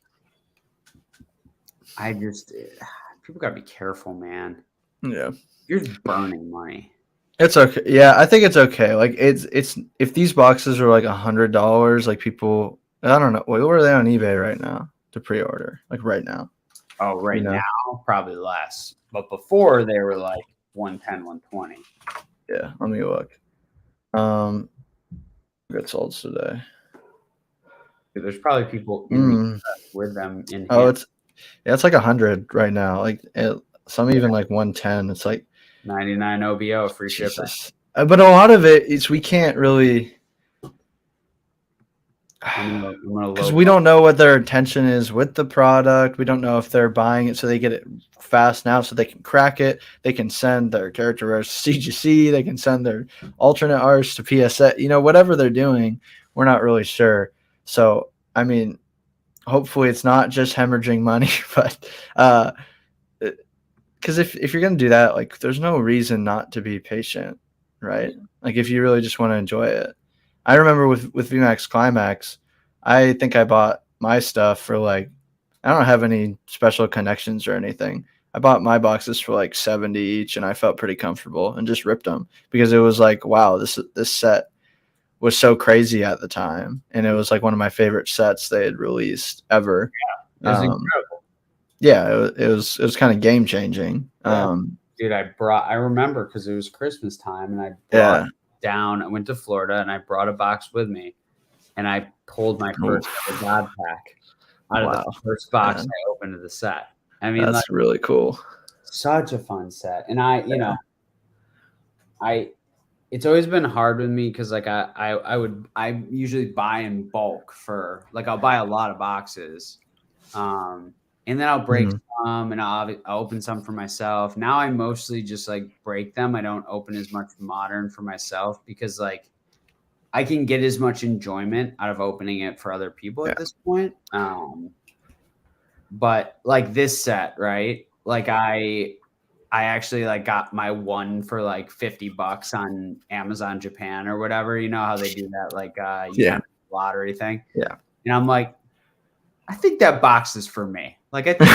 people gotta be careful, man. Yeah, you're just burning money. It's okay. Yeah, I think it's okay. Like it's if these boxes are like $100, like people, I don't know. Wait, what are they on eBay right now to pre-order? Like right now? Oh, right now, probably less. But before they were like 110, 120. Yeah, let me look. Got sold today. There's probably people with them in. Oh, it's like 100 right now. Like some even like 110. It's like 99 OBO free shipping. But a lot of it is we can't really, because we don't know what their intention is with the product. We don't know if they're buying it so they get it fast now so they can crack it. They can send their character arts to CGC. They can send their alternate arts to PSA. Whatever they're doing, we're not really sure. So, I mean, hopefully it's not just hemorrhaging money, but because if you're going to do that, like there's no reason not to be patient, right? Like if you really just want to enjoy it. I remember with VMAX Climax, I think I bought my stuff for like, I don't have any special connections or anything. I bought my boxes for like 70 each, and I felt pretty comfortable and just ripped them because it was like, wow, this set was so crazy at the time, and it was like one of my favorite sets they had released ever. Yeah, it was incredible. Yeah, it was kind of game changing. Yeah. Dude, I remember because it was Christmas time, and I brought down. I went to Florida, and I brought a box with me, and I pulled my first ever God pack out of the first box I opened of the set. I mean, that's really cool. Such a fun set, and it's always been hard with me because like I usually buy in bulk for like I'll buy a lot of boxes, and then I'll break some, and I'll open some for myself. Now I mostly just like break them. I don't open as much modern for myself because like I can get as much enjoyment out of opening it for other people at this point. But like this set, right? Like I actually like got my one for like $50 on Amazon Japan or whatever. You know how they do that like lottery thing. Yeah. And I'm like, I think that box is for me. Like I think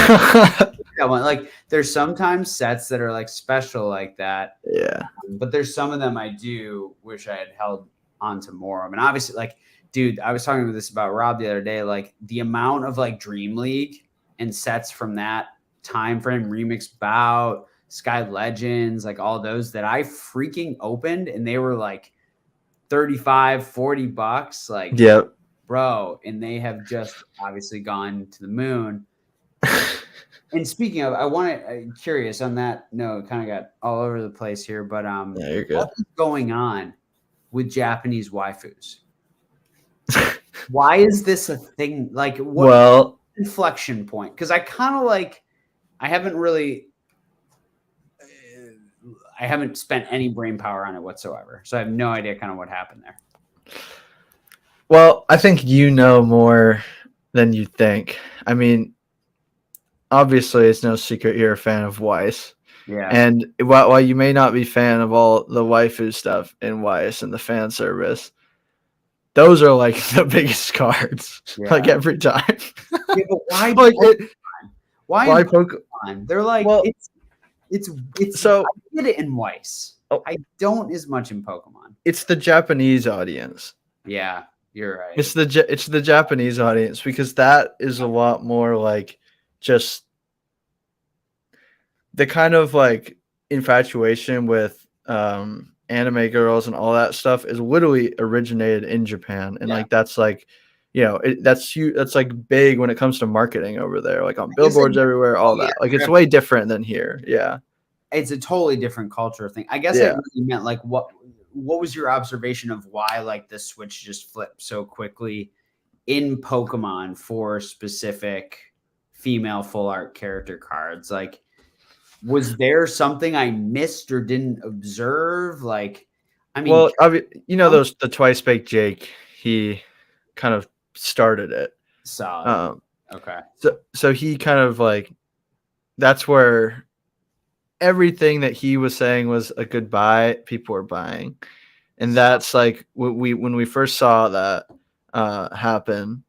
that one. Like there's sometimes sets that are like special like that. Yeah. But there's some of them I do wish I had held onto more of. And obviously, like, dude, I was talking about Rob the other day. Like the amount of like Dream League and sets from that time frame, Remix Bout, Sky Legends, like all those that I freaking opened, and they were like $35-$40. Like, yep. Bro, and they have just obviously gone to the moon. And speaking of, I'm curious on that note, kind of got all over the place here, but you're good. What's going on with Japanese waifus? Why is this a thing? Like, what inflection point? Because I kind of like, I haven't spent any brain power on it whatsoever, so I have no idea kind of what happened there. Well, I think you know more than you think. I mean, obviously, it's no secret you're a fan of Weiss. Yeah. And while you may not be a fan of all the waifu stuff in Weiss and the fan service, those are like the biggest cards, like every time. Yeah, but why? Like why Pokemon? They're like it's so. I get it in Weiss. I don't as much in Pokemon. It's the Japanese audience. Yeah, you're right. It's the Japanese audience because that is a lot more like just the kind of like infatuation with anime girls and all that stuff is literally originated in Japan, and like that's like, you know, that's like big when it comes to marketing over there, like on billboards everywhere, all that. Like it's way different than here. Yeah, it's a totally different culture thing. I guess I really meant like what was your observation of why like the switch just flipped so quickly in Pokemon for specific female full art character cards? Like, was there something I missed or didn't observe? Like, I mean, well, the Twice Baked Jake, he kind of started it. Okay. So he kind of like, that's where everything that he was saying was a good buy, people were buying. And that's like when we first saw that happen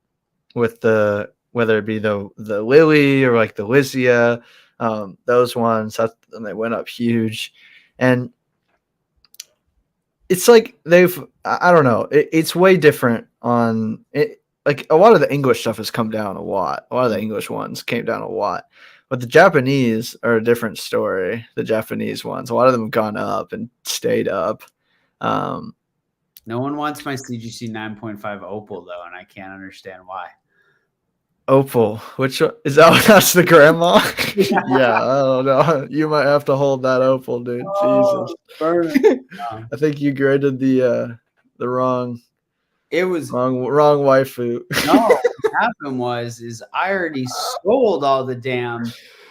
with whether it be the Lily or like the Lugia, those ones, and they went up huge. And it's like I don't know, it's way different on it. Like a lot of the English stuff has come down a lot. A lot of the English ones came down a lot. But the Japanese are a different story. The Japanese ones, a lot of them have gone up and stayed up. No one wants my CGC 9.5 Opal though, and I can't understand why. Opal, which is that's the grandma? Yeah, I don't know. You might have to hold that Opal, dude. Jesus, burn it. I think you graded the wrong. It was wrong waifu. No, what happened was I already sold all the damn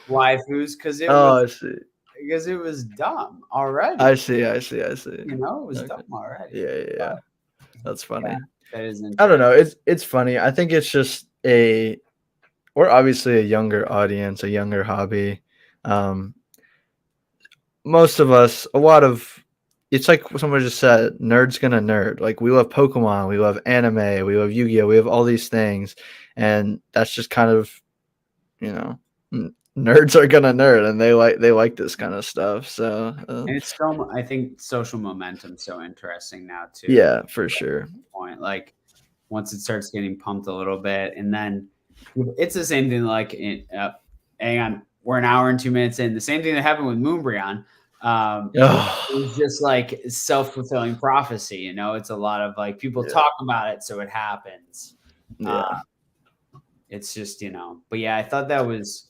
waifus because it was dumb already. I see. You know, it was dumb already. Yeah. That's funny. Yeah, that is I don't know. It's funny. I think it's just we're obviously a younger audience, a younger hobby. Most of us, it's like somebody just said, nerd's gonna nerd. Like we love Pokemon, we love anime, we love Yu-Gi-Oh, we have all these things, and that's just kind of, you know, nerds are gonna nerd, and they like this kind of stuff. So and it's so, I think social momentum's so interesting now too. Yeah, for sure. Point like once it starts getting pumped a little bit, and then it's the same thing. Like, hang on, we're an hour and 2 minutes in. The same thing that happened with Moonbreon. It's just like self-fulfilling prophecy, you know. It's a lot of like people talk about it, so it happens. It's just, you know. But yeah, I thought that was.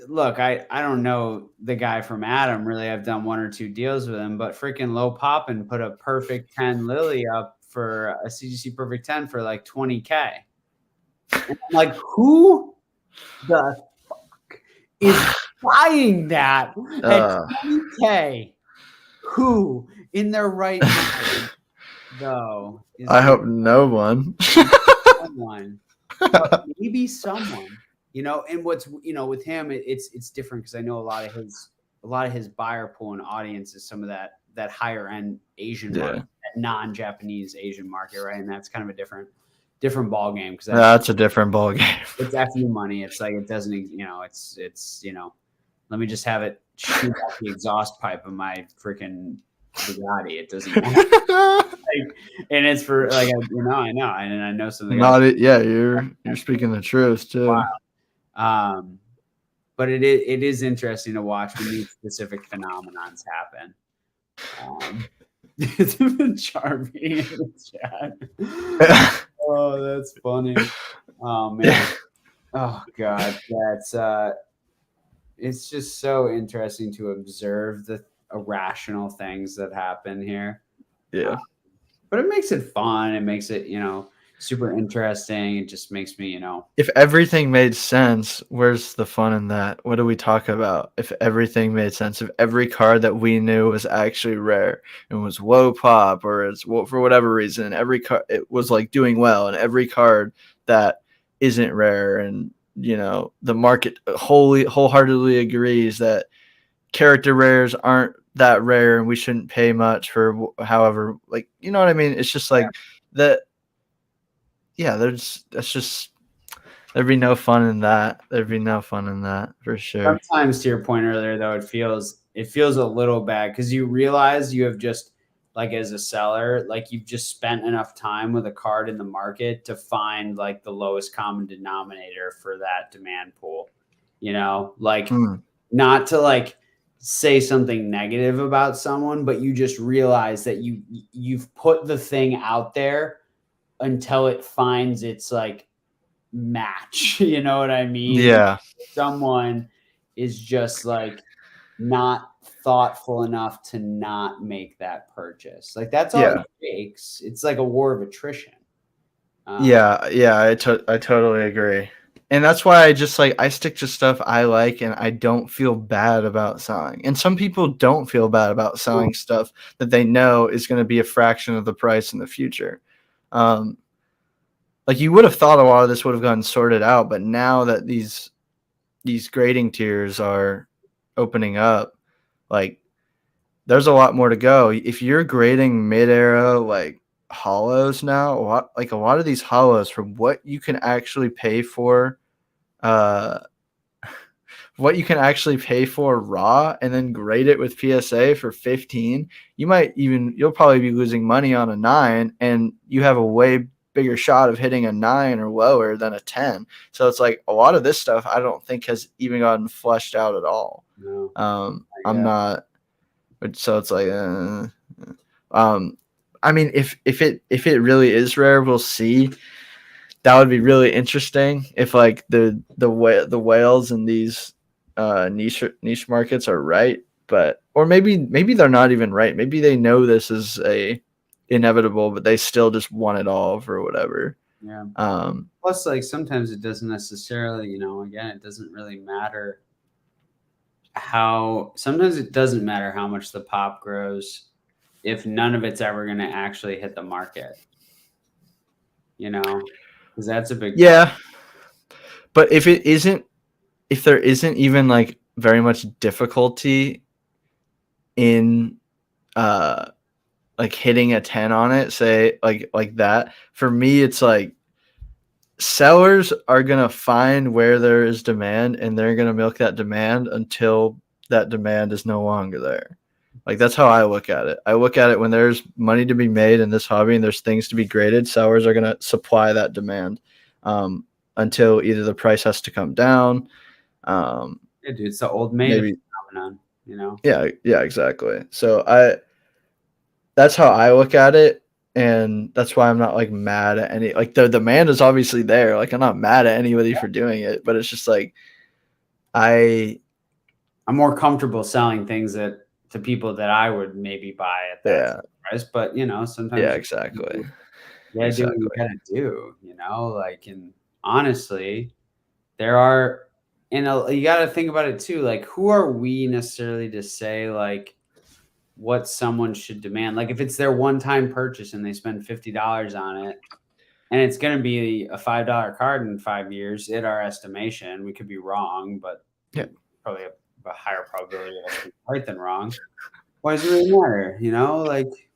Look, I don't know the guy from Adam. Really, I've done 1 or 2 deals with him, but freaking Low Poppin put a perfect 10 Lily up for a CGC perfect 10 for like 20K. And I'm like, who the fuck is buying that at 20K? Who in their right mind, though? I hope no one. Someone, but maybe someone, you know. And what's, you know, with him, it's different because I know a lot of his buyer pool and audience is some of that higher end Asian market, that non-Japanese Asian market, right? And that's kind of a different ball game because that's a different ball game. It's FU money. It's like it doesn't, you know, it's you know, let me just have it shoot off the exhaust pipe of my freaking Bugatti. It doesn't matter. And it's for like, you know, I know, and I know something. You're speaking the truth too. Wow. But it is interesting to watch when these specific phenomenons happen. It's been Charmy in the chat. Oh, that's funny. Oh man. Oh god, that's it's just so interesting to observe the irrational things that happen here. Yeah. But it makes it fun. It makes it, you know, super interesting. It just makes me, you know. If everything made sense, where's the fun in that? What do we talk about? If everything made sense, if every card that we knew was actually rare and was low pop, or for whatever reason, every card it was like doing well, and every card that isn't rare, and you know the market wholeheartedly agrees that character rares aren't that rare and we shouldn't pay much for however, like, you know what I mean? It's just like that. Yeah, there'd be no fun in that. There'd be no fun in that for sure. Sometimes, to your point earlier, though, it feels a little bad because you realize you have just, like, as a seller, like, you've just spent enough time with a card in the market to find like the lowest common denominator for that demand pool. Like, not to like say something negative about someone, but you just realize that you've put the thing out there until it finds its like match. You know what I mean? Yeah. Someone is just like not thoughtful enough to not make that purchase. Like, that's all it takes. It's like a war of attrition. I totally agree. And that's why I just like, I stick to stuff I like and I don't feel bad about selling. And some people don't feel bad about selling stuff that they know is going to be a fraction of the price in the future. Like, you would have thought a lot of this would have gotten sorted out, but now that these grading tiers are opening up, like, there's a lot more to go. If you're grading mid-era like hollows now, a lot of these hollows, for what you can actually pay for raw, and then grade it with PSA for 15, you'll probably be losing money on a 9, and you have a way bigger shot of hitting a 9 or lower than a 10. So it's like a lot of this stuff I don't think has even gotten fleshed out at all. No. I'm not. So it's like, I mean, if it really is rare, we'll see. That would be really interesting if like the whales in these niche markets are right, or maybe they're not even right. Maybe they know this is a inevitable, but they still just want it all for whatever. Yeah. Plus, like, sometimes it doesn't necessarily, again, it doesn't really matter sometimes it doesn't matter how much the pop grows if none of it's ever going to actually hit the market, because that's a big problem. But if there isn't even like very much difficulty in like hitting a 10 on it, say like that, for me it's like sellers are gonna find where there is demand and they're gonna milk that demand until that demand is no longer there. Like, that's how I look at it. I look at it when there's money to be made in this hobby and there's things to be graded, sellers are gonna supply that demand until either the price has to come down. Dude, it's the old maid phenomenon, Yeah, exactly. So that's how I look at it. And that's why I'm not like mad at any, like, the demand is obviously there. Like, I'm not mad at anybody for doing it, but it's just like, I'm more comfortable selling things to people that I would maybe buy at that price. But, sometimes. Exactly. Do what you gotta do, like, and honestly, there are, and you gotta think about it too. Like, who are we necessarily to say like what someone should demand? Like, if it's their one-time purchase and they spend $50 on it, and it's going to be a $5 card in 5 years, in our estimation, we could be wrong, but probably a higher probability of us being right than wrong. Why does it really matter? Like,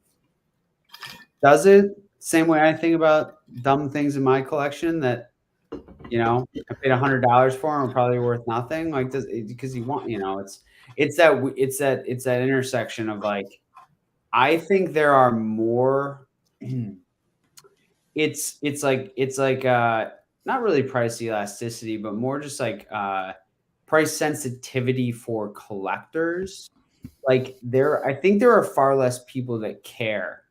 does it? Same way I think about dumb things in my collection that, I paid $100 for them, are probably worth nothing. Like, because you want, it's that intersection of like, I think there are more. It's like not really price elasticity, but more just like price sensitivity for collectors. Like, I think there are far less people that care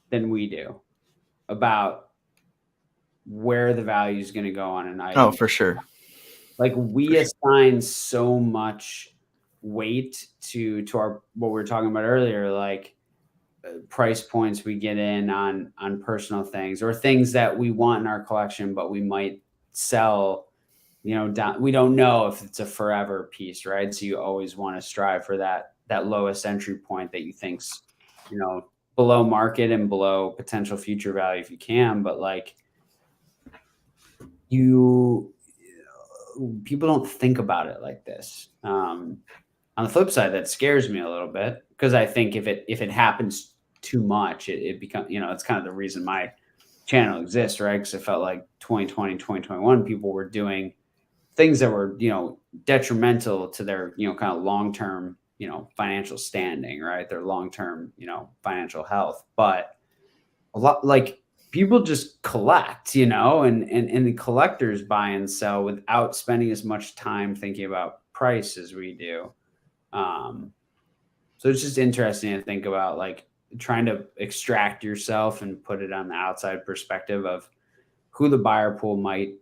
than we do about where the value is going to go on an item. Oh, for sure. Like, we assign so much weight to our, what we were talking about earlier, like price points we get in on personal things, or things that we want in our collection, but we might sell, down. We don't know if it's a forever piece, right? So you always want to strive for that lowest entry point that you think's, below market and below potential future value if you can. But like, people don't think about it like this. On the flip side, that scares me a little bit because I think if it happens too much, it becomes, it's kind of the reason my channel exists, right? Because I felt like 2020, 2021, people were doing things that were, detrimental to their, kind of long-term, financial standing, right? Their long-term, financial health. But a lot, like, people just collect, and the collectors buy and sell without spending as much time thinking about price as we do. So it's just interesting to think about, like, trying to extract yourself and put it on the outside perspective of who the buyer pool might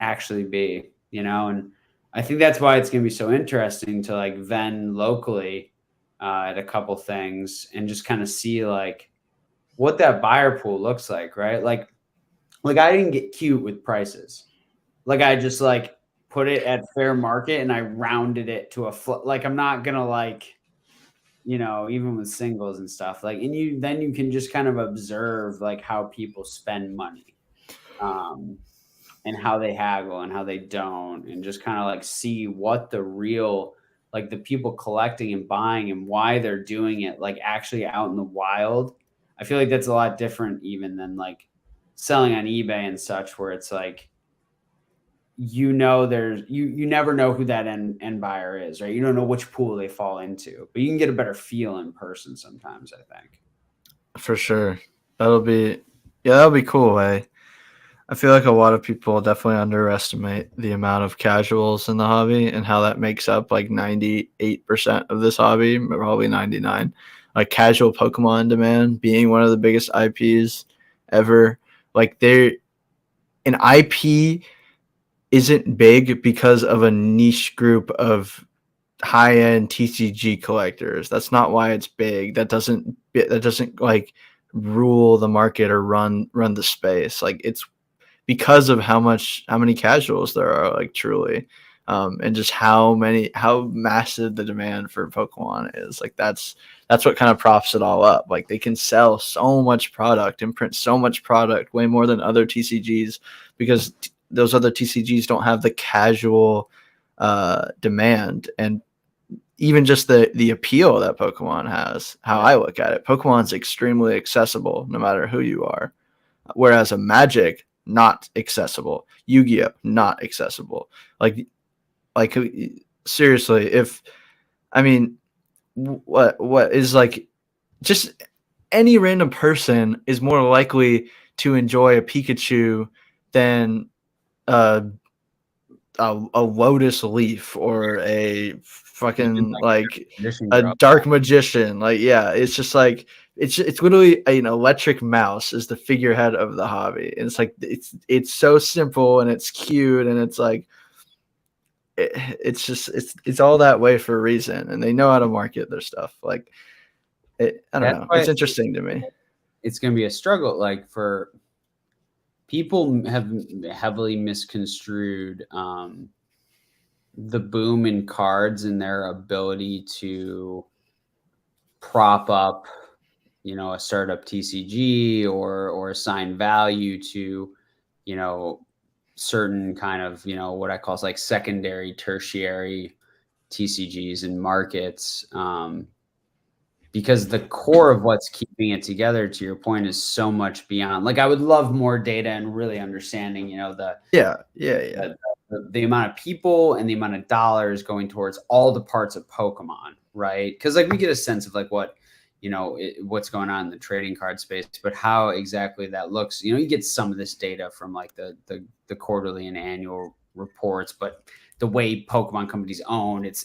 actually be, and I think that's why it's going to be so interesting to like ven locally at a couple things and just kind of see like what that buyer pool looks like, right? Like I didn't get cute with prices. Like I just like put it at fair market and I rounded it to like I'm not gonna like, even with singles and stuff, like, and then you can just kind of observe like how people spend money, and how they haggle and how they don't, and just kind of like see what the real, like the people collecting and buying and why they're doing it, like actually out in the wild. I feel like that's a lot different even than like selling on eBay and such, where it's like, there's you never know who that end buyer is, right? You don't know which pool they fall into, but you can get a better feel in person sometimes, I think. For sure. That'll be cool. I feel like a lot of people definitely underestimate the amount of casuals in the hobby and how that makes up like 98% of this hobby, probably 99. Like casual Pokemon demand being one of the biggest IPs ever. Like an IP isn't big because of a niche group of high-end TCG collectors. That's not why it's big. That doesn't like rule the market or run the space. Like it's because of how many casuals there are, like truly, and just how massive the demand for Pokemon is. Like that's what kind of props it all up. Like they can sell so much product and print so much product, way more than other TCGs, because those other TCGs don't have the casual demand. And even just the appeal that Pokemon has, how I look at it, Pokemon's extremely accessible no matter who you are, whereas a Magic, not accessible. Yu-Gi-Oh, not accessible. Like seriously, what is like, just any random person is more likely to enjoy a Pikachu than a Lotus Leaf or a fucking like a Dark Magician. Like, yeah, it's just like it's literally an electric mouse is the figurehead of the hobby. And it's like it's so simple and it's cute and it's like it's all that way for a reason, and they know how to market their stuff. Like I don't know. It's interesting to me. It's going to be a struggle. Like for people have heavily misconstrued the boom in cards and their ability to prop up, a startup TCG or assign value to, certain kind of, what I call like secondary, tertiary TCGs and markets. Because the core of what's keeping it together, to your point, is so much beyond. Like I would love more data and really understanding, the amount of people and the amount of dollars going towards all the parts of Pokemon, right? Because like we get a sense of like what, what's going on in the trading card space, but how exactly that looks. You get some of this data from like the quarterly and annual reports, but the way Pokemon companies own, it's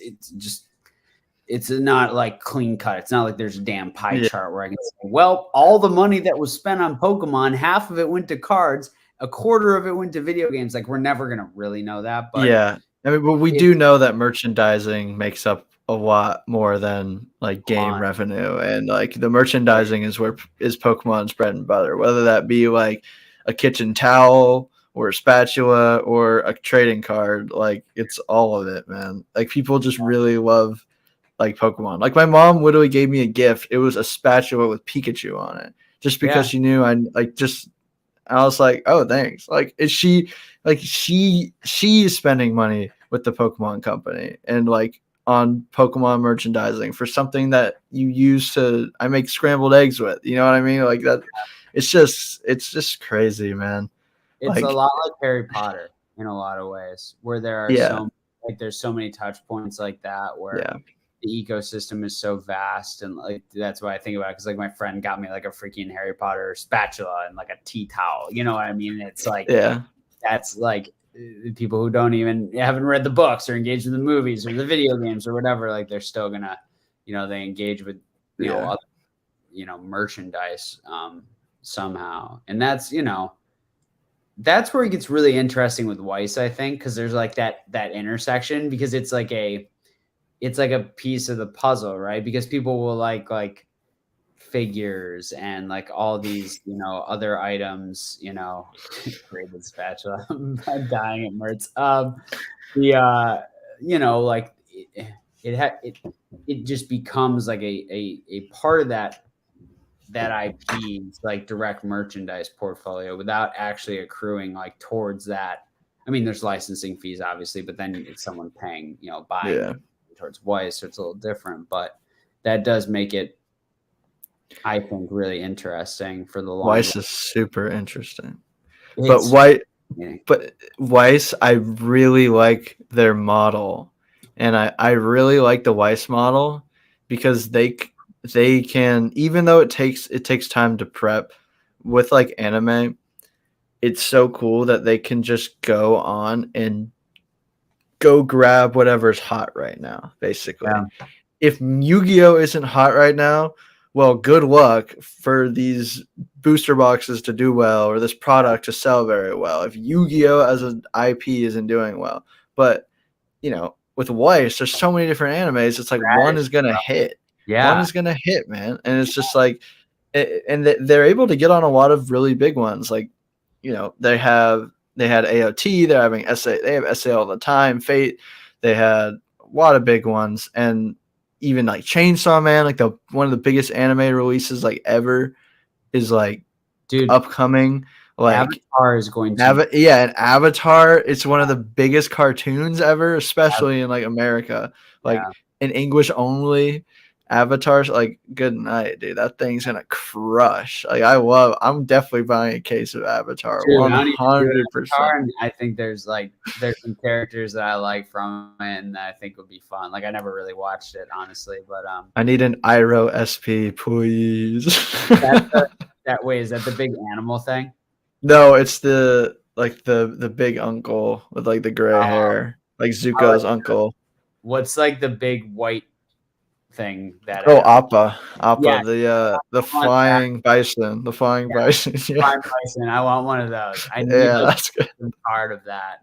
not like clean cut. It's not like there's a damn pie chart where I can say, well, all the money that was spent on Pokemon, half of it went to cards, a quarter of it went to video games. Like we're never going to really know that. But yeah, I mean, but we do know that merchandising makes up a lot more than like game revenue, and like the merchandising is Pokemon's bread and butter, whether that be like a kitchen towel or a spatula or a trading card. Like it's all of it, man. Like people just really love like Pokemon. Like my mom literally gave me a gift. It was a spatula with Pikachu on it, just because she knew I was like, oh, thanks. Like she is spending money with the Pokemon company, and like on Pokemon merchandising for something that you use to I make scrambled eggs with. You know what I mean? Like that. It's just crazy, man. It's Like, a lot like Harry Potter in a lot of ways, where there are there's so many touch points like that where the ecosystem is so vast, and like that's why I think about it, because like my friend got me like a freaking Harry Potter spatula and like a tea towel. You know what I mean? It's like that's like people who haven't read the books or engaged with the movies or the video games or whatever, like they're still gonna, they engage with other, merchandise somehow, and that's where it gets really interesting with Weiss, I think, because there's like that intersection, because it's like a piece of the puzzle, right? Because people will like figures and like all these, other items, created spatula. I'm dying at Mertz. Like it just becomes like a part of that IP's like direct merchandise portfolio without actually accruing like towards that. I mean, there's licensing fees obviously, but then it's someone paying, buying towards Weiss, so it's a little different, but that does make it, I think, really interesting for the long Weiss run. is super interesting. But Weiss, I really like their model, and I really like the Weiss model because they can, even though it takes time to prep with like anime, it's so cool that they can just go on and go grab whatever's hot right now, basically. If Yu-Gi-Oh isn't hot right now, well, good luck for these booster boxes to do well or this product to sell very well if Yu-Gi-Oh as an IP isn't doing well. But, with Weiss, there's so many different animes. It's like one is going to hit. Yeah. One is going to hit, man. And it's just like, and they're able to get on a lot of really big ones. Like, they had AOT, they're having SA, they have SA all the time, Fate, they had a lot of big ones, and even like Chainsaw Man, like one of the biggest anime releases like ever is like upcoming. Like Avatar is going to and Avatar, it's one of the biggest cartoons ever, especially in like America. Like in English only. Avatar's like, good night, dude. That thing's gonna crush. Like I'm definitely buying a case of Avatar. 100%. I think there's some characters that I like from it and that I think would be fun. Like I never really watched it, honestly, but I need an Iroh SP, please. That way, is that the big animal thing? No, it's the big uncle with like the gray hair, like Zuko's uncle. What's like the big white thing that Appa, the flying bison, bison. Yeah. Flying bison. I want one of those. I need that's good. Part of that.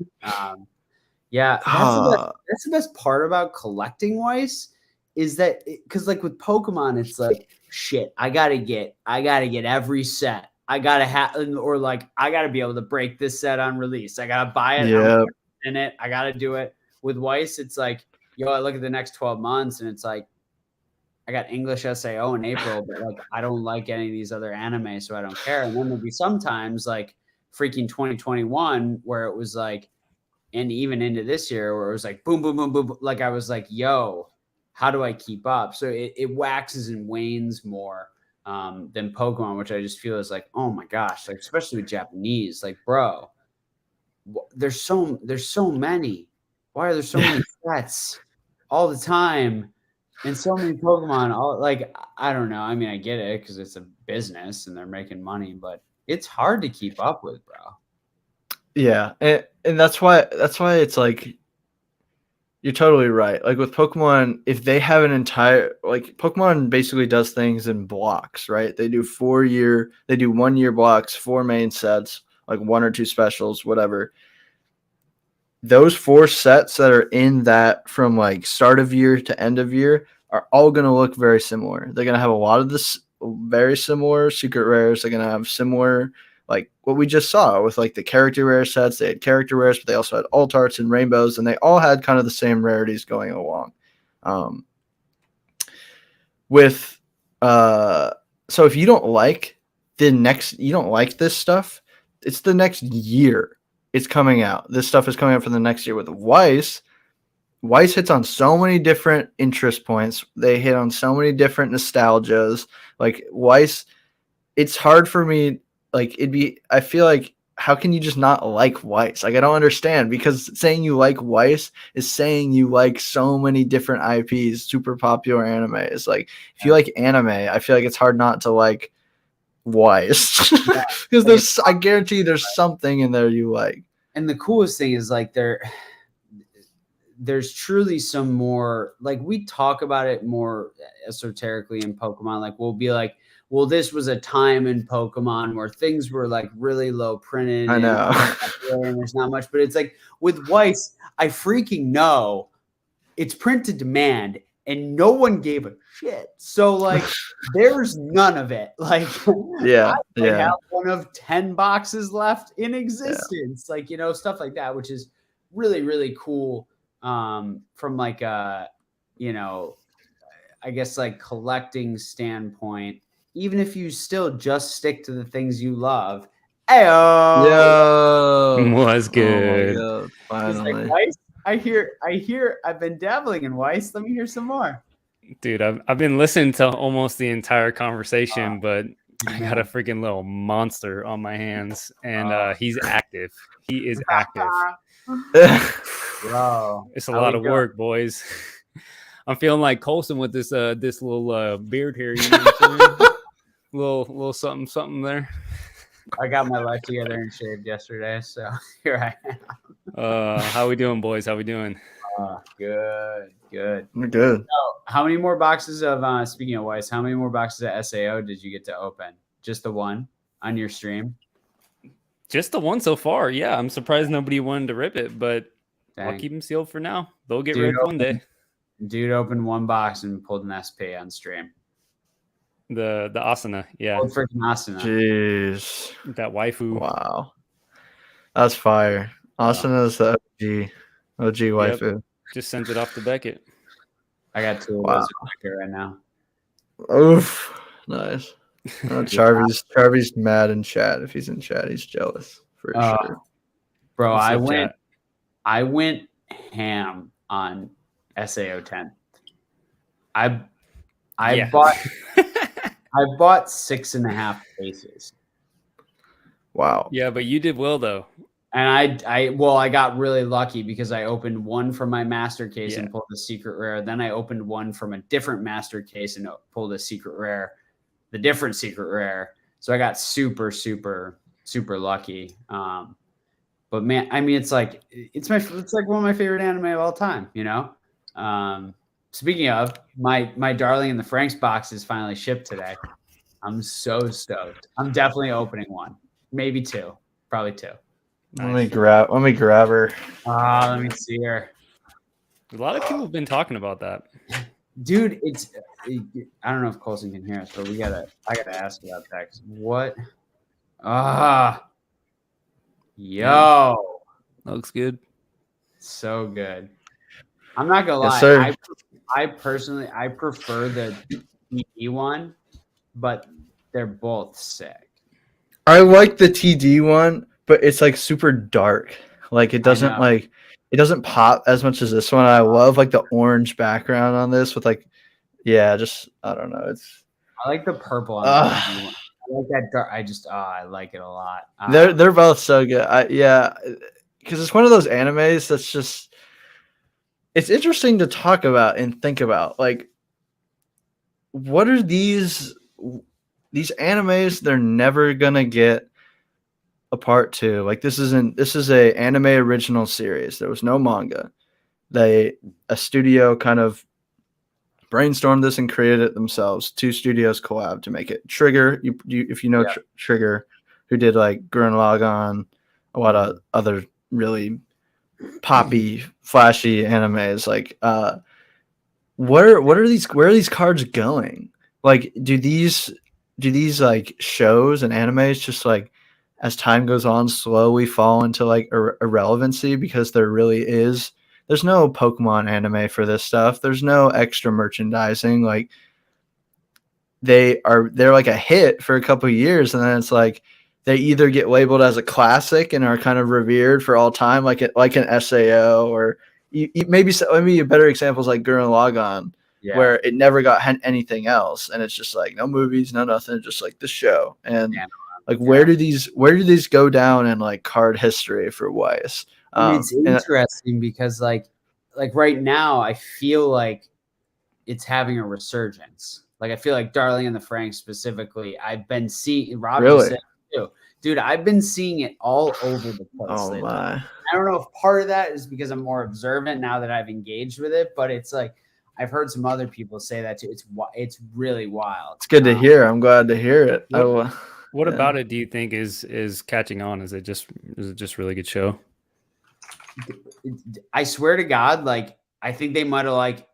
That's the best part about collecting Weiss is that because like with Pokemon, it's like shit. I gotta get every set. I gotta have, or like I gotta be able to break this set on release. I gotta buy it. In it. I gotta do it. With Weiss, it's like, I look at the next 12 months and it's like, I got English SAO in April, but like I don't like any of these other anime, so I don't care. And then there'll be sometimes like freaking 2021 where it was like, and even into this year where it was like boom, boom, boom, boom. Like I was like, yo, how do I keep up? So it waxes and wanes more than Pokemon, which I just feel is like, oh my gosh, like especially with Japanese, like bro, there's so many. Why are there so many sets all the time? And so many Pokemon, I don't know. I mean, I get it because it's a business and they're making money, but it's hard to keep up with, bro. Yeah, and that's why it's like you're totally right. Like with Pokemon, if they have an entire Pokemon basically does things in blocks, right? They do 1 year blocks, 4 main sets, like 1 or 2 specials, whatever. Those 4 sets that are in that from like start of year to end of year are all going to look very similar. They're going to have a lot of this very similar secret rares. They're going to have similar, like what we just saw with like the character rare sets. They had character rares, but they also had alt arts and rainbows, and they all had kind of the same rarities going along. So if you don't like this stuff, it's the next year. It's coming out. This stuff is coming out for the next year with Weiss. Weiss hits on so many different interest points. They hit on so many different nostalgias. Like Weiss, it's hard for me. Like I feel like, how can you just not like Weiss? Like, I don't understand, because saying you like Weiss is saying you like so many different IPs, super popular animes. Like, if you like anime, I feel like it's hard not to like Weiss, because I guarantee there's something in there you like. And the coolest thing is like there's truly some more, like, we talk about it more esoterically in Pokemon. Like, we'll be like, well, this was a time in Pokemon where things were like really low printed. I know. And there's not much, but it's like with Weiss, I freaking know it's print to demand and no one gave a shit. So like there's none of it. Like, yeah, I have one of 10 boxes left in existence. Like, you know, stuff like that, which is really, really cool. From like you know, I guess like collecting standpoint, even if you still just stick to the things you love. Ayo! Yo, was good. Oh finally. Like, Weiss, I hear I've been dabbling in Weiss. Let me hear some more. Dude, I've been listening to almost the entire conversation, but I got a freaking little monster on my hands, and he's active. He is active. Bro, it's a lot of work, boys. I'm feeling like Colson with this little beard here. You know what I'm saying? little something there. I got my life together and shaved yesterday, so here I am. How we doing, boys? How we doing? Good. We're good. So, how many more boxes of speaking of Weiss, how many more boxes of SAO did you get to open? Just the one on your stream? Just the one so far. Yeah, I'm surprised nobody wanted to rip it, but Dang. I'll keep them sealed for now. They'll get ripped one day. Dude opened one box and pulled an SP on stream. The Asuna, yeah. Old freaking Asuna. Jeez. That waifu. Wow. That's fire. Asuna's the OG waifu. Yep. Just sends it off to Beckett. I got 2 of those right now. Oof. Nice. Charvy's mad in chat. If he's in chat, he's jealous for sure. Bro, I went ham on SAO 10. I bought I bought 6.5 cases. Wow. Yeah, but you did well though. And I got really lucky because I opened one from my master case and pulled a secret rare. Then I opened one from a different master case and pulled a secret rare, the different secret rare. So I got super, super, super lucky. But man, I mean, it's like one of my favorite anime of all time, you know? Speaking of, my Darling in the Franks box is finally shipped today. I'm so stoked. I'm definitely opening one, maybe 2, probably 2. Nice. Let me grab her. Let me see her. A lot of people have been talking about that. Dude, I don't know if Colson can hear us, but I gotta ask about that. What? Yo. That looks good. So good. I'm not gonna lie. Yes, sir. I personally prefer the TD one, but they're both sick. I like the TD one, but it's like super dark. Like it doesn't pop as much as this one. I love like the orange background on this with like, just I don't know. I like the purple on the TD one. I like that dark. I like it a lot. They're both so good. Because it's one of those animes that's just, it's interesting to talk about and think about. Like, what are these animes? They're never gonna get a part 2. Like this is a anime original series. There was no manga. A studio kind of brainstormed this and created it themselves. 2 studios collabed to make it. Trigger, if you know Trigger, who did like Gurren Lagann, a lot of other really poppy, flashy animes. Like, where are these cards going? Like, do these like shows and animes just like, as time goes on, slowly fall into like irrelevancy because there's no Pokemon anime for this stuff. There's no extra merchandising. Like they're like a hit for a couple of years, and then it's like they either get labeled as a classic and are kind of revered for all time, like an SAO, or maybe a better example is like Gurren Lagann, where it never got anything else, and it's just like no movies, no nothing, just like the show. And like where do these go down in like card history for Weiss? It's interesting because like right now I feel like it's having a resurgence. Like I feel like Darling and the Franxx specifically, I've been seeing Rob too. Dude, I've been seeing it all over the place. Oh lately. my! I don't know if part of that is because I'm more observant now that I've engaged with it, but it's like I've heard some other people say that too. It's really wild. It's good to hear. I'm glad to hear it. What about it do you think is catching on? Is it just really good show? I swear to God, like I think they might have like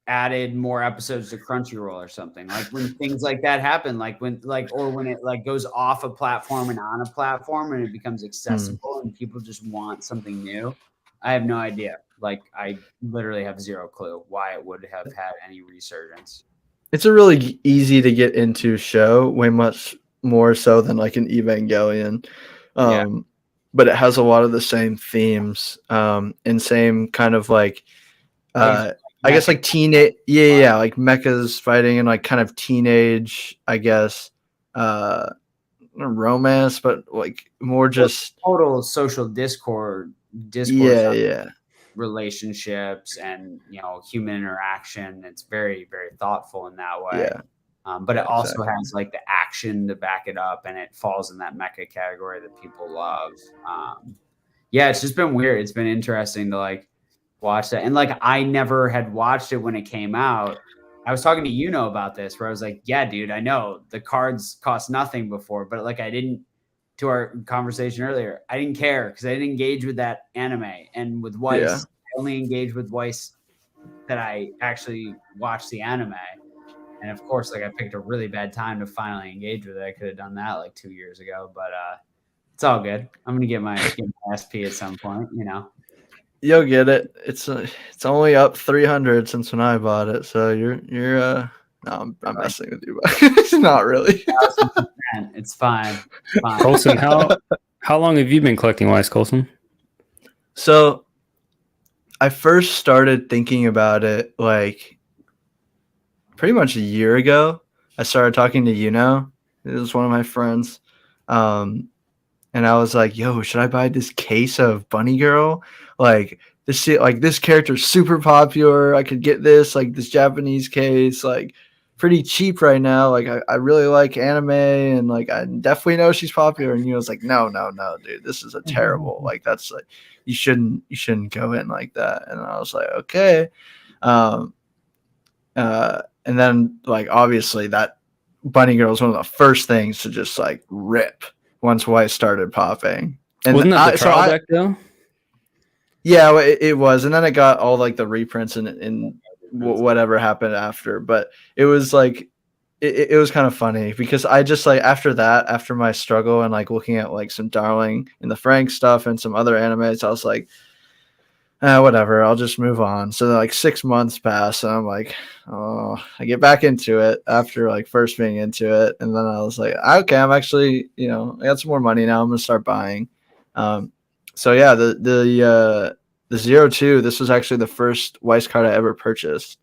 added more episodes to Crunchyroll or something. Like when things like that happen, like when it like goes off a platform and on a platform and it becomes accessible and people just want something new. I have no idea. Like I literally have zero clue why it would have had any resurgence. It's a really easy to get into show, way much more so than like an Evangelion. But it has a lot of the same themes and same kind of like I guess like teenage, like mechas fighting and like kind of teenage, I guess, romance, but like more just total social discourse. Relationships and human interaction. It's very, very thoughtful in that way. But it also has like the action to back it up, and it falls in that mecha category that people love. It's just been weird. It's been interesting to like watch that. And like I never had watched it when it came out. I was talking to about this, where I was like, yeah, dude, I know the cards cost nothing before, but like I didn't, to our conversation earlier, I didn't care because I didn't engage with that anime. And with Weiss, I only engaged with Weiss that I actually watched the anime. And of course, like I picked a really bad time to finally engage with it. I could have done that like 2 years ago, but it's all good. I'm gonna get my SP at some point, You'll get it. It's only up 300 since when I bought it. So you're no, I'm messing with you, but it's not really. It's fine. Colson, how long have you been collecting Weiss, Colson? So I first started thinking about it like pretty much a year ago. I started talking to It was one of my friends. And I was like, yo, should I buy this case of Bunny Girl? Like this character's super popular. I could get this Japanese case, like pretty cheap right now. Like I really like anime and like I definitely know she's popular. And was like, no, dude, this is a terrible. Like that's like you shouldn't go in like that. And I was like, okay. And then like obviously that Bunny Girl is one of the first things to just like rip once Weiss started popping. And wasn't that the trial deck though? Yeah, it was, and then it got all like the reprints and whatever happened after. But it was like it was kind of funny because I just like after my struggle and like looking at like some Darling and the Franxx stuff and some other animes, I was like, whatever, I'll just move on. So then, like 6 months pass, and I'm like, oh, I get back into it after like first being into it, and then I was like, okay, I'm actually I got some more money now. I'm gonna start buying. So yeah, the 02, this was actually the first Weiss card I ever purchased.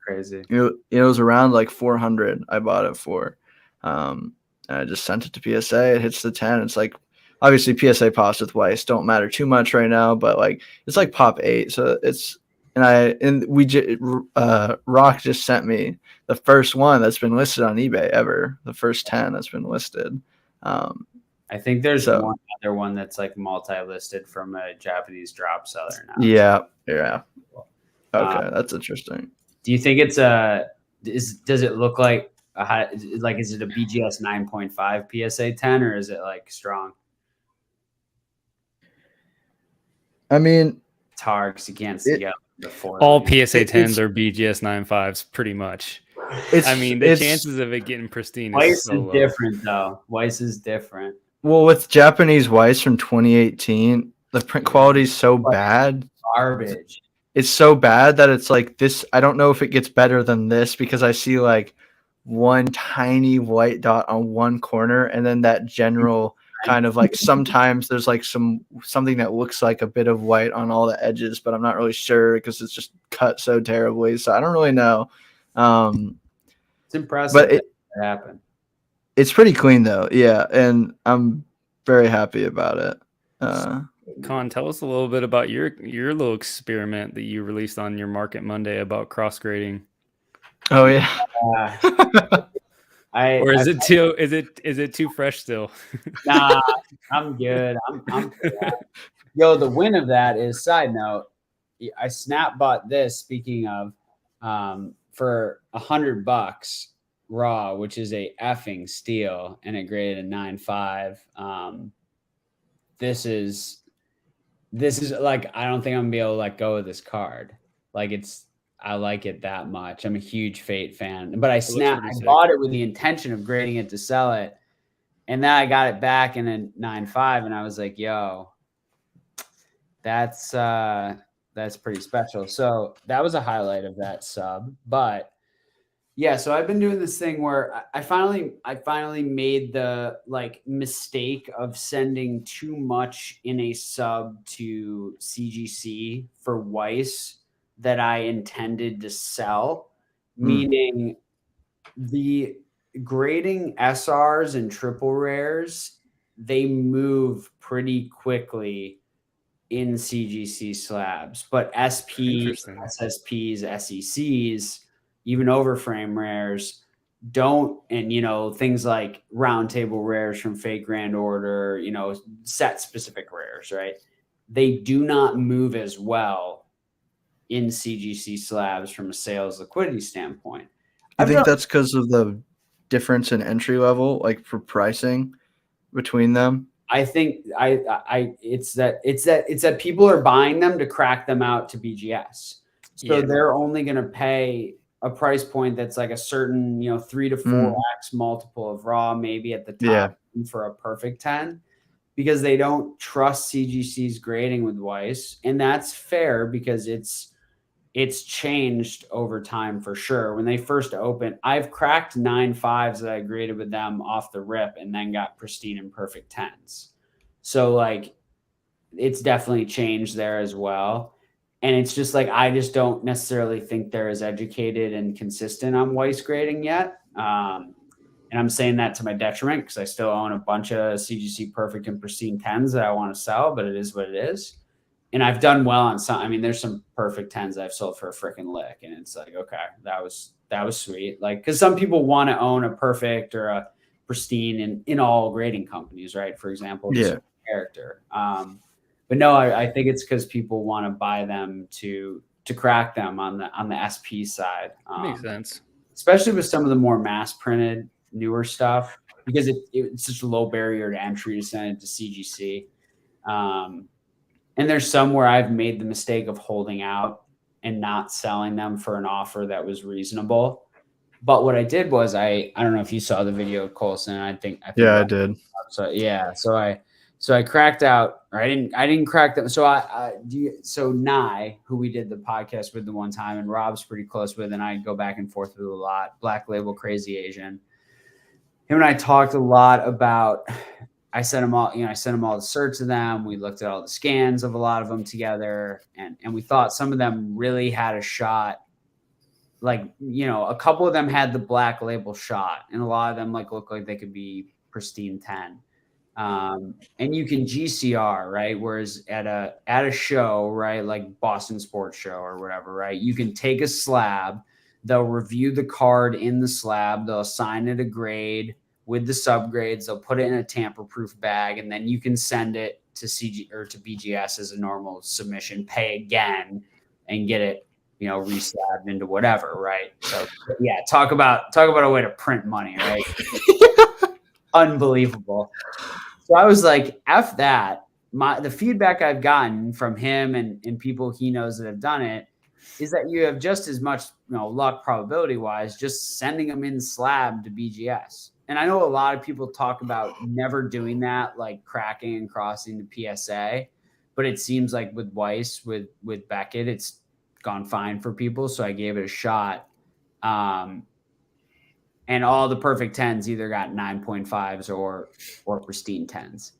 Crazy. It was around like 400 I bought it for. And I just sent it to PSA. It hits the 10. It's like obviously PSA pops with Weiss don't matter too much right now, but like it's like pop 8. So it's Rock just sent me the first one that's been listed on eBay ever. The first 10 that's been listed. I think there's one other one that's like multi-listed from a Japanese drop seller now. Yeah. Okay, that's interesting. Do you think does it look like is it a BGS 9.5 PSA 10 or is it like strong? I mean, it's hard because you can't see before. All PSA 10s are BGS 9.5s pretty much. The chances of it getting pristine Weiss is so low. Different though. Weiss is different. Well, with Japanese Weiss from 2018, the print quality is so bad. Garbage. It's so bad that it's like this. I don't know if it gets better than this because I see like one tiny white dot on one corner and then that general kind of like sometimes there's like something that looks like a bit of white on all the edges, but I'm not really sure because it's just cut so terribly. So I don't really know. It's impressive but that it happened. It's pretty clean though. Yeah. And I'm very happy about it. Con, tell us a little bit about your little experiment that you released on your Market Monday about cross grading. Oh yeah. Or is it too fresh still? Nah, I'm good. I'm Yo, the win of that is, side note, I snap bought this, speaking of, for $100 raw, which is a effing steal, and it graded a 9.5. This is like, I don't think I'm gonna be able to let go of this card. Like, I like it that much. I'm a huge Fate fan, but I bought it with the intention of grading it to sell it. And then I got it back in a 9.5, and I was like, yo, that's pretty special. So that was a highlight of that sub. But yeah, so I've been doing this thing where I finally made the like mistake of sending too much in a sub to CGC for Weiss that I intended to sell, meaning the grading SRs and triple rares, they move pretty quickly in CGC slabs, but SPs, SSPs, SECs, even overframe rares don't, and things like round table rares from Fate Grand Order, set specific rares, right? They do not move as well in CGC slabs from a sales liquidity standpoint. I think that's because of the difference in entry level, like for pricing between them. I think it's that people are buying them to crack them out to BGS. So they're only going to pay a price point that's like a certain, 3 to 4x multiple of raw, maybe at the top for a perfect 10, because they don't trust CGC's grading with Weiss. And that's fair because it's changed over time for sure. When they first opened, I've cracked 9.5s that I graded with them off the rip and then got pristine and perfect 10s. So like, it's definitely changed there as well. And it's just like, I just don't necessarily think they're as educated and consistent on Weiss grading yet. And I'm saying that to my detriment because I still own a bunch of CGC perfect and pristine 10s that I want to sell, but it is what it is. And I've done well on some. I mean, there's some perfect 10s I've sold for a freaking lick, and it's like, okay, that was sweet. Like, because some people want to own a perfect or a pristine in all grading companies, right? For example, character. But no, I think it's because people want to buy them to crack them on the SP side. Makes sense, especially with some of the more mass printed newer stuff, because it's such a low barrier to entry to send it to CGC. And there's some where I've made the mistake of holding out and not selling them for an offer that was reasonable. But what I did was I don't know if you saw the video of Colson. I think I did. So I cracked out, or I didn't crack them. So Nye, who we did the podcast with the one time, and Rob's pretty close with, and I go back and forth with a lot. Black Label Crazy Asian. Him and I talked a lot about. I sent them all the certs of them. We looked at all the scans of a lot of them together, and we thought some of them really had a shot. Like, a couple of them had the Black Label shot, and a lot of them looked like they could be pristine 10. And you can GCR, right? Whereas at a show, right, like Boston Sports Show or whatever, right, you can take a slab, they'll review the card in the slab, they'll assign it a grade with the subgrades, they'll put it in a tamper-proof bag, and then you can send it to CG or to BGS as a normal submission, pay again, and get it, reslabbed into whatever, right? So yeah, talk about a way to print money, right? Unbelievable. So I was like, F that. The feedback I've gotten from him and people he knows that have done it is that you have just as much, luck probability wise, just sending them in slab to BGS. And I know a lot of people talk about never doing that, like cracking and crossing to PSA, but it seems like with Weiss, with Beckett, it's gone fine for people. So I gave it a shot. and all the perfect 10s either got 9.5s or pristine 10s.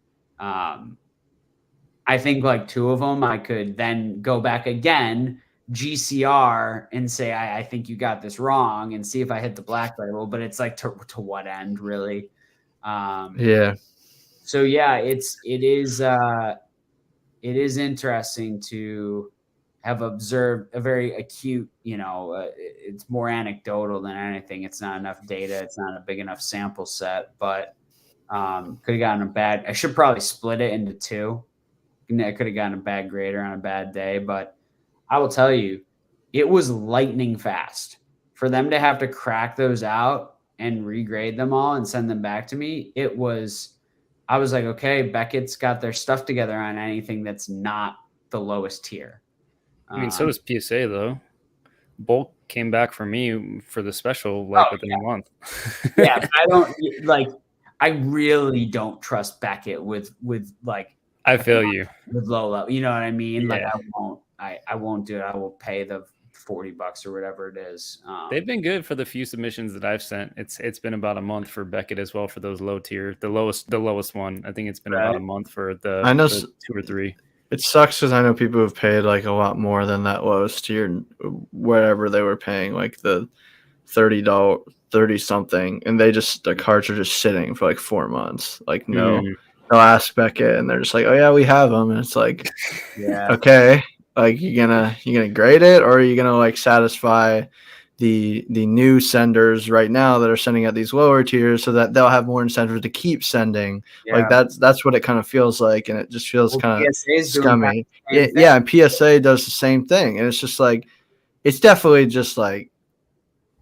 I think like 2 of them, I could then go back again, GCR, and say, I think you got this wrong, and see if I hit the black label. But it's like to what end, really? Yeah. So yeah, it is interesting to have observed a very acute, it's more anecdotal than anything. It's not enough data. It's not a big enough sample set, but could have gotten I should probably split it into 2. I could have gotten a bad grader on a bad day, but I will tell you, it was lightning fast for them to have to crack those out and regrade them all and send them back to me. I was like, okay, Beckett's got their stuff together on anything that's not the lowest tier. I mean, so does PSA though. Bulk came back for me for the special within a month. Yeah, I really don't trust Beckett with like. I feel you with low level. You know what I mean? Yeah. Like I won't do it. I will pay the $40 or whatever it is. They've been good for the few submissions that I've sent. It's been about a month for Beckett as well for those low tier, the lowest one. I think it's been about a month for the 2 or 3. It sucks because I know people who've paid like a lot more than that lowest tier, wherever they were paying like the $30 something, and the cards are just sitting for like 4 months. Like no. They'll ask Beckett, and they're just like, "Oh yeah, we have them." And it's like, yeah, okay, like you gonna grade it, or are you gonna like satisfy the new senders right now that are sending at these lower tiers, so that they'll have more incentive to keep sending? Yeah. Like that's what it kind of feels like, and it just feels kind of scummy. Yeah, and PSA does the same thing, and it's just like, it's definitely just like,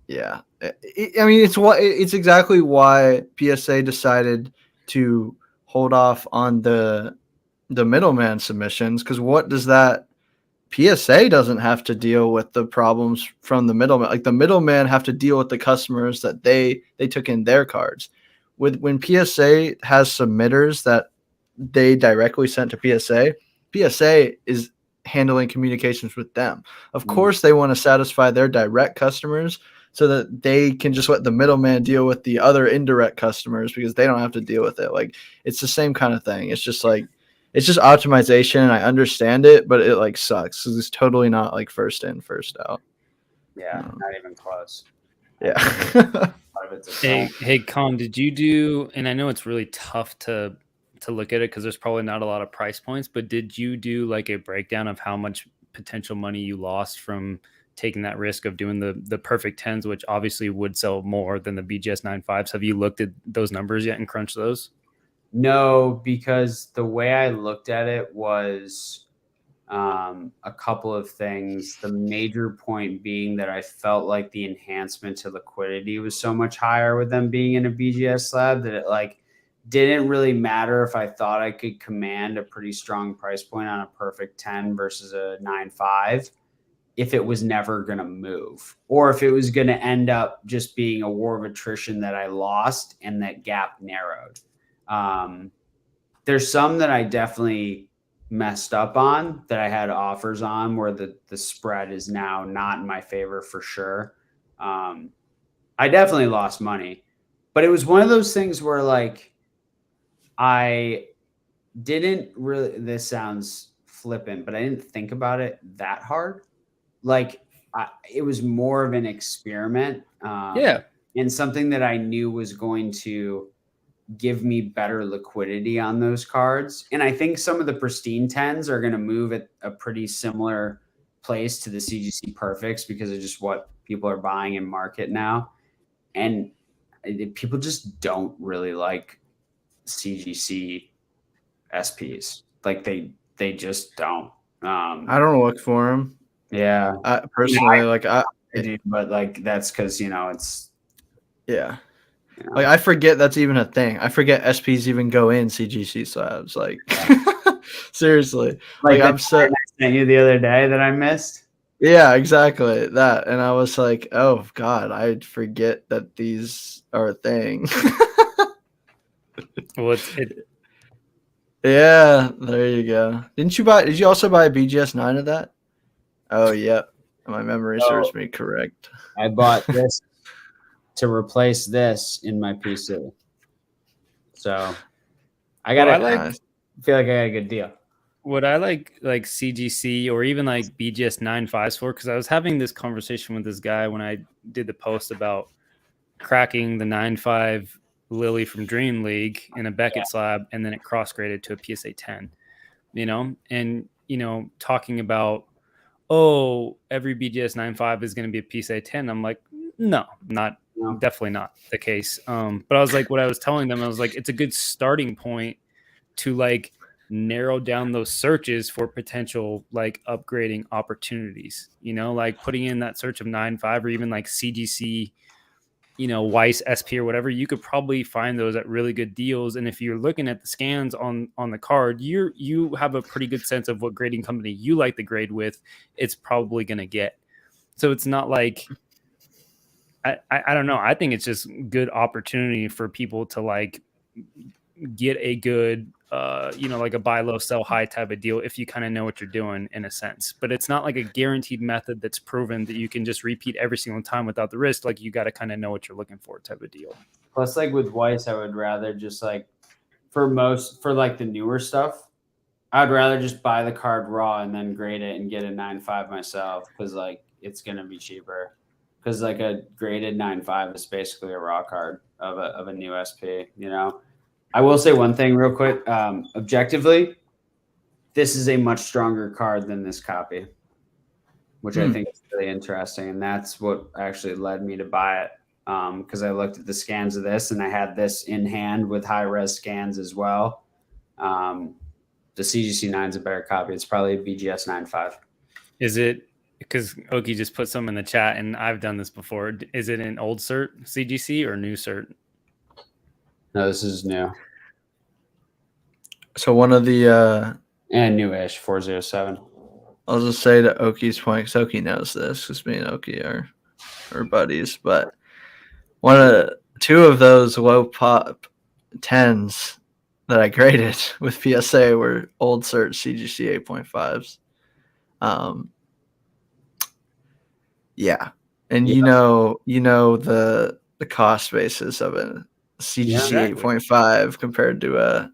yeah. I mean, it's exactly why PSA decided to hold off on the middleman submissions, because what does that PSA doesn't have to deal with the problems from the middleman. Like the middleman have to deal with the customers that they took in their cards. When PSA has submitters that they directly sent to PSA is handling communications with them. Of course, they want to satisfy their direct customers so that they can just let the middleman deal with the other indirect customers, because they don't have to deal with it. Like, it's the same kind of thing. It's just like, it's just optimization, and I understand it, but it like sucks because it's totally not like first in, first out. Yeah, not even close. Yeah. Hey, Con, did you do? And I know it's really tough to look at it because there's probably not a lot of price points, but did you do like a breakdown of how much potential money you lost from taking that risk of doing the perfect 10s, which obviously would sell more than the BGS 9.5s? Have you looked at those numbers yet and crunched those? No, because the way I looked at it was a couple of things. The major point being that I felt like the enhancement to liquidity was so much higher with them being in a BGS slab that it like didn't really matter if I thought I could command a pretty strong price point on a perfect 10 versus a 9.5 if it was never going to move, or if it was going to end up just being a war of attrition that I lost and that gap narrowed. There's some that I definitely messed up on that I had offers on where the spread is now not in my favor for sure. I definitely lost money, but it was one of those things where like I didn't really, this sounds flippant, but I didn't think about it that hard. Like it was more of an experiment. And something that I knew was going to give me better liquidity on those cards. And I think some of the pristine 10s are going to move at a pretty similar place to the CGC perfects because of just what people are buying in market now. And people just don't really like CGC SPs. Like they just don't. I don't look for them. Yeah. Personally, I do, but like that's because it's yeah. Like I forget that's even a thing. I forget SPs even go in CGC slabs. Like seriously. Like I'm so I sent you the other day that I missed. Yeah, exactly that. And I was like, oh God, I forget that these are a thing. Well, yeah, there you go. Did you also buy a BGS 9 of that? Oh yeah. My memory serves me correct. I bought this to replace this in my PC. So I Well, feel like I got a good deal. What I like CGC or even like BGS 9.5s for, because I was having this conversation with this guy when I did the post about cracking the 9.5 Lily from Dream League in a Beckett slab, and then it cross graded to a PSA 10, and talking about, oh, every BGS 9.5 is going to be a PSA 10. I'm like, no, definitely not the case. But I was like, what I was telling them, I was like, it's a good starting point to like narrow down those searches for potential like upgrading opportunities, like putting in that search of 9.5 or even like CGC, Weiss SP or whatever. You could probably find those at really good deals. And if you're looking at the scans on the card, you have a pretty good sense of what grading company you like the grade with, it's probably going to get. So it's not like, I don't know. I think it's just good opportunity for people to like get a good, like a buy low, sell high type of deal if you kind of know what you're doing in a sense. But it's not like a guaranteed method that's proven that you can just repeat every single time without the risk. Like you got to kind of know what you're looking for type of deal. Plus, like with Weiss, I would rather just like for like the newer stuff, I'd rather just buy the card raw and then grade it and get a 9.5 myself because like it's gonna be cheaper. Because like a graded 9.5 is basically a raw card of a new SP. I will say one thing real quick. Objectively, this is a much stronger card than this copy, which I think is really interesting. And that's what actually led me to buy it. Because I looked at the scans of this and I had this in hand with high res scans as well. The CGC 9 is a better copy. It's probably a BGS 9.5. Is it, because Oki just put some in the chat and I've done this before. Is it an old cert CGC or new cert? No, this is new. So one of the and newish 407. I'll just say to Oki's point, because Oki knows this, because me and Oki are buddies, but two of those low pop 10s that I graded with PSA were old cert CGC 8.5s. Yeah. And you know the cost basis of a CGC 8.5 compared to a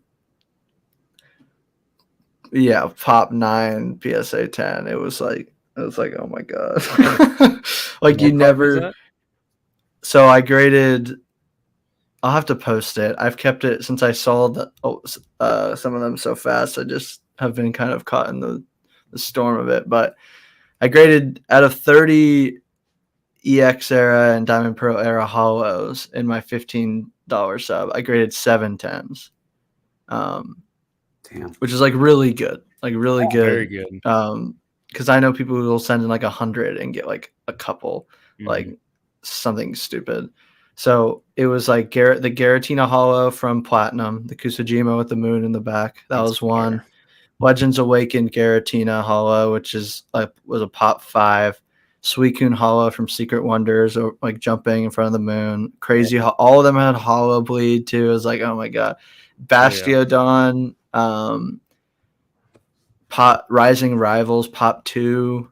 pop 9 PSA 10. It was like, oh my god. Like you never. So I graded, I'll have to post it. I've kept it since I saw some of them so fast. I just have been kind of caught in the storm of it. But I graded out of 30 EX era and Diamond Pearl era hollows in my $15 sub. I graded 7 10s. Damn. Which is like really good. Like really good. Very good. Because I know people who will send in like 100 and get like a couple, like something stupid. So it was like the Giratina hollow from Platinum, the Kusajima with the moon in the back. That was one. Fair. Legends Awakened Giratina hollow, which was a pop 5. Suicune hollow from Secret Wonders, or like jumping in front of the moon. Crazy. Yeah. All of them had hollow bleed too. It was like, oh my god. Bastiodon, Pop Rising Rivals, Pop 2,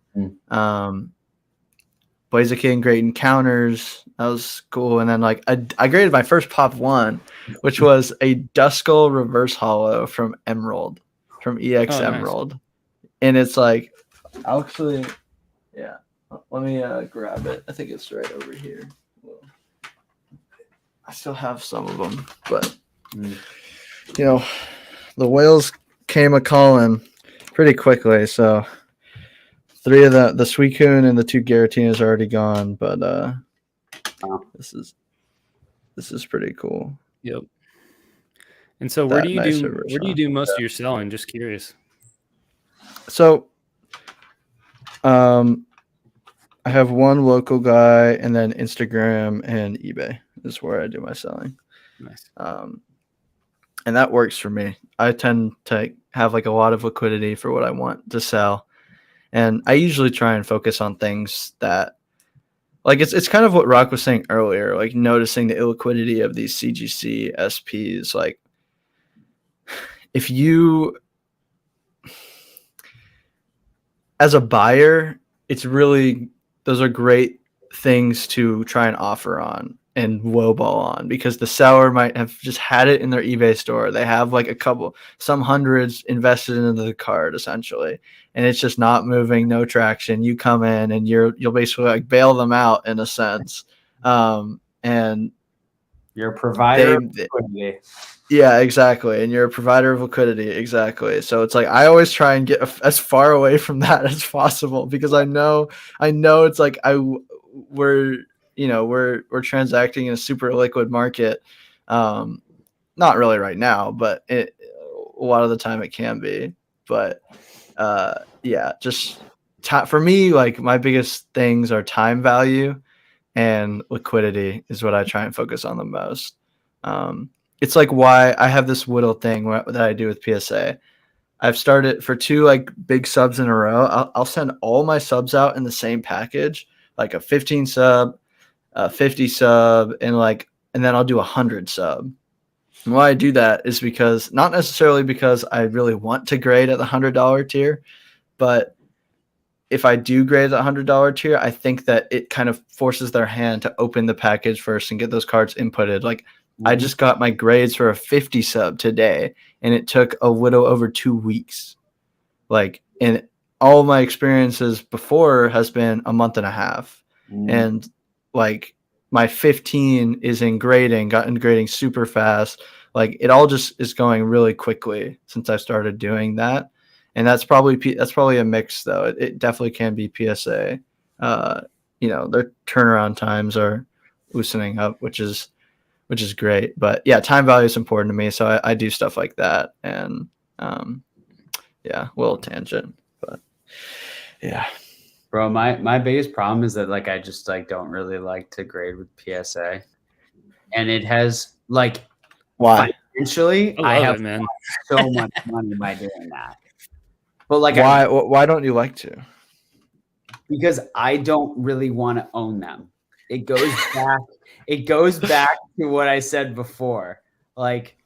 Blaziken Great Encounters. That was cool. And then like I graded my first Pop 1, which was a Duskull Reverse Hollow from Emerald, from EX Emerald. Nice. And it's like, actually, yeah. Let me grab it. I think it's right over here. I still have some of them, but the whales came a calling pretty quickly. So 3 of the Suicune and the 2 Giratinas are already gone, but this is pretty cool. Yep. And so where do you do most of your selling? Just curious. So I have one local guy, and then Instagram and eBay is where I do my selling. Nice. And that works for me. I tend to have like a lot of liquidity for what I want to sell. And I usually try and focus on things that, like, it's kind of what Rock was saying earlier, like noticing the illiquidity of these CGC SPs. Like, if you, as a buyer, it's really, those are great things to try and offer on. and lowball on, because the seller might have just had it in their eBay store. They have like some hundreds invested into the card essentially, and it's just not moving, no traction. You come in and you'll basically like bail them out in a sense. And you're a provider of liquidity. Yeah, exactly. And you're a provider of liquidity. Exactly. So it's like, I always try and get as far away from that as possible, because I know it's like, we're transacting in a super liquid market. Not really right now, but a lot of the time it can be. But yeah, just for me, like my biggest things are time value and liquidity is what I try and focus on the most. It's like why I have this whittle thing that I do with PSA. I've started for 2 like big subs in a row. I'll send all my subs out in the same package, like a 15 sub, a 50 sub, and then I'll do 100 sub. And why I do that is because, not necessarily because I really want to grade at the $100 tier, but if I do grade at the $100 tier, I think that it kind of forces their hand to open the package first and get those cards inputted. Like, I just got my grades for a 50 sub today, and it took a little over 2 weeks. Like, and all my experiences before has been a month and a half. And like my 15 is gotten grading super fast. Like, it all just is going really quickly since I started doing that. And that's probably a mix though. It definitely can be PSA. Their turnaround times are loosening up, which is great. But yeah, time value is important to me, so I do stuff like that. And yeah, a little tangent, but yeah. Bro, my biggest problem is that like I just like don't really like to grade with PSA, and it has like why financially I have so much money by doing that. But like, why don't you like to? Because I don't really want to own them. It goes back to what I said before. Like,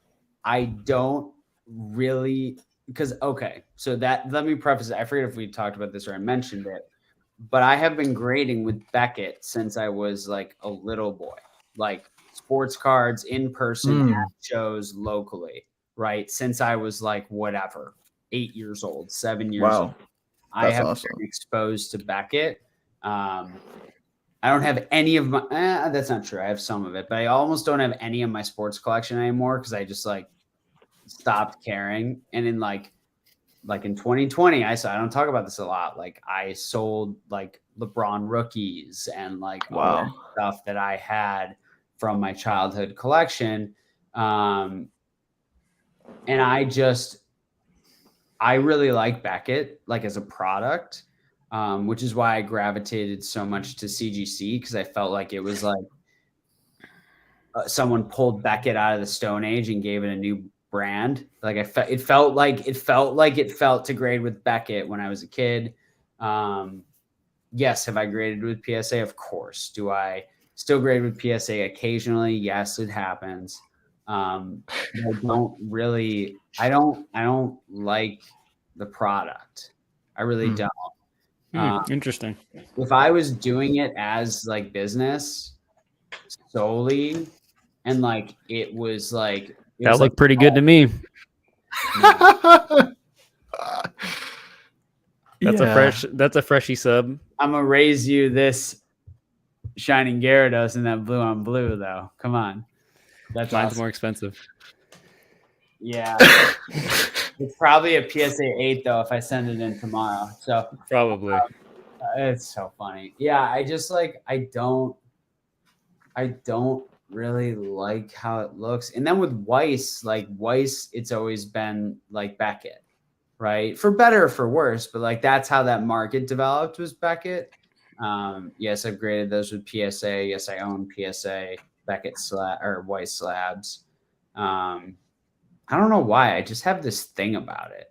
I don't really, because so that, let me preface it. I forget if we talked about this or I mentioned it, but I have been grading with Beckett since I was like a little boy, like sports cards in person at shows locally, right? Since I was like 8 years old, 7 years old. I have been exposed to Beckett. I don't have any of my, that's not true. I have some of it, but I almost don't have any of my sports collection anymore because I just like stopped caring. And in like in 2020, I don't talk about this a lot. Like, I sold like LeBron rookies and like stuff that I had from my childhood collection. And I really like Beckett, like as a product, which is why I gravitated so much to CGC, because I felt like it was like someone pulled Beckett out of the Stone Age and gave it a new brand. Like it felt to grade with Beckett when I was a kid. Yes, have I graded with PSA? Of course. Do I still grade with PSA occasionally? Yes, it happens. I don't like the product. I really don't. Interesting. If I was doing it as like business solely, and like it was like that looked pretty good to me. That's a freshie sub. I'm gonna raise you this Shining Gyarados and that blue on blue though. Come on. That's mine's more expensive. Yeah. It's probably a PSA 8 though if I send it in tomorrow. So probably. It's so funny. Yeah, I just like I don't really like how it looks. And then with Weiss, it's always been like Beckett, right? For better or for worse, but like that's how that market developed, was Beckett. Yes, I've graded those with PSA. Yes, I own PSA Beckett or Weiss slabs. I don't know why. I just have this thing about it.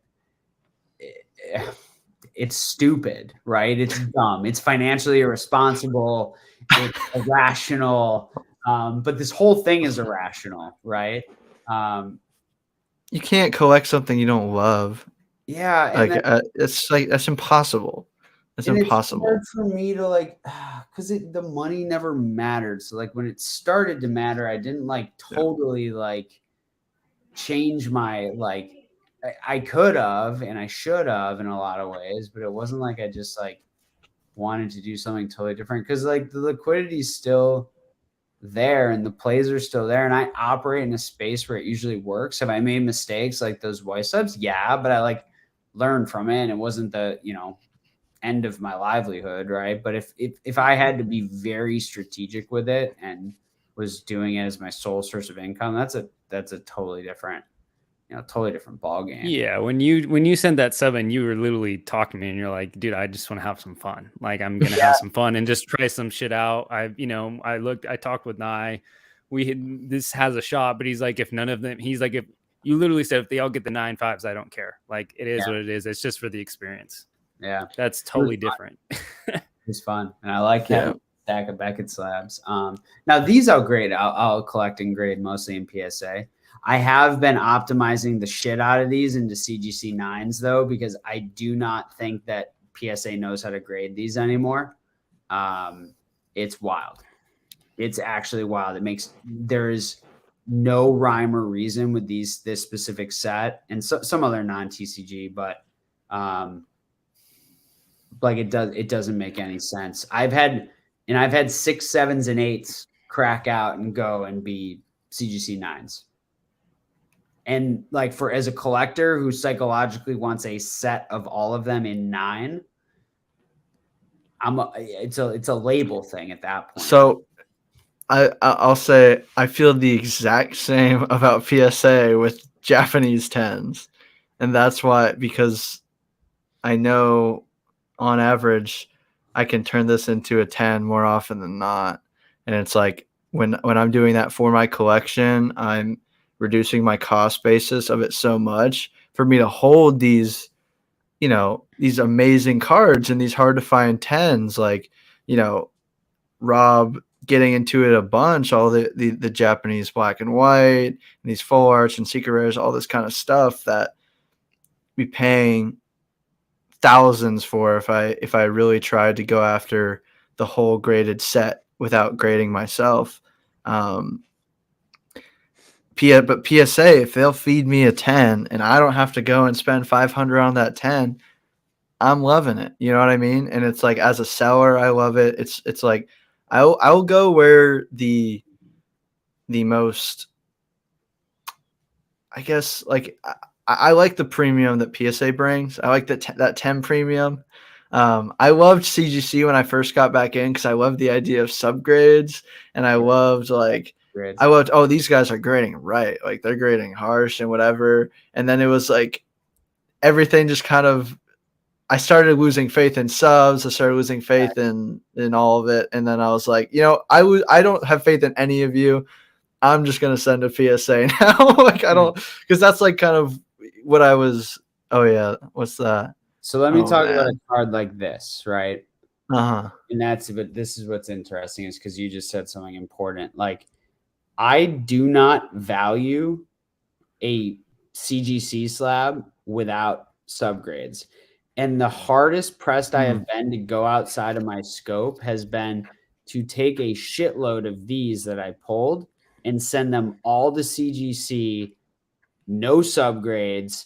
It's stupid, right? It's dumb. It's financially irresponsible. It's irrational. But this whole thing is irrational, right? You can't collect something you don't love. Yeah. It's like, that's impossible. It's impossible. It's hard for me to like, because the money never mattered. So like when it started to matter, I didn't like totally like change my like. I could have and I should have in a lot of ways, but it wasn't like I just like wanted to do something totally different because like the liquidity is still there and the plays are still there, and I operate in a space where it usually works. Have I made mistakes like those white subs? Yeah, but I like learned from it, and it wasn't the end of my livelihood, right? But if I had to be very strategic with it and was doing it as my sole source of income, that's a totally different ball game. Yeah, when you sent that sub and you were literally talking to me and you're like, dude, I just want to have some fun. Like I'm gonna have some fun and just try some shit out. I talked with Nye. This has a shot, but he's like, if none of them, he's like, if you literally said if they all get the 9.5s, I don't care. Like it is what it is. It's just for the experience. Yeah, that's totally different. It's fun, and I like having a stack of Beckett slabs. Now these I'll grade. I'll collect and grade mostly in PSA. I have been optimizing the shit out of these into CGC 9s though, because I do not think that PSA knows how to grade these anymore. It's wild. It's actually wild. There's no rhyme or reason with this specific set and some other non-TCG, but like it doesn't make any sense. I've had 6, 7s, and 8s crack out and go and be CGC 9s. And like as a collector who psychologically wants a set of all of them in 9, it's a label thing at that point. So I'll say I feel the exact same about PSA with Japanese 10s. And that's why, because I know on average I can turn this into a 10 more often than not. And it's like when I'm doing that for my collection, I'm reducing my cost basis of it so much for me to hold these amazing cards and these hard to find 10s, like, Rob getting into it a bunch, all the Japanese black and white and these full arts and secret rares, all this kind of stuff that be paying thousands for if I really tried to go after the whole graded set without grading myself. But PSA, if they'll feed me a 10 and I don't have to go and spend 500 on that 10, I'm loving it. You know what I mean? And it's like, as a seller, I love it. It's like I'll go where the most, I guess, like I like the premium that PSA brings. I like that 10 premium. I loved CGC when I first got back in because I loved the idea of subgrades, and I loved these guys are grading right, like they're grading harsh and whatever. And then it was like everything just kind of, I started losing faith in subs. I started losing faith in all of it, and then I was like, I don't have faith in any of you. I'm just gonna send a PSA now. Like I don't, because that's like kind of what I was. Oh yeah, what's that? So let me talk about a card like this, right? And but this is what's interesting is because you just said something important. Like, I do not value a CGC slab without subgrades. And the hardest pressed I have been to go outside of my scope has been to take a shitload of these that I pulled and send them all to CGC, no subgrades,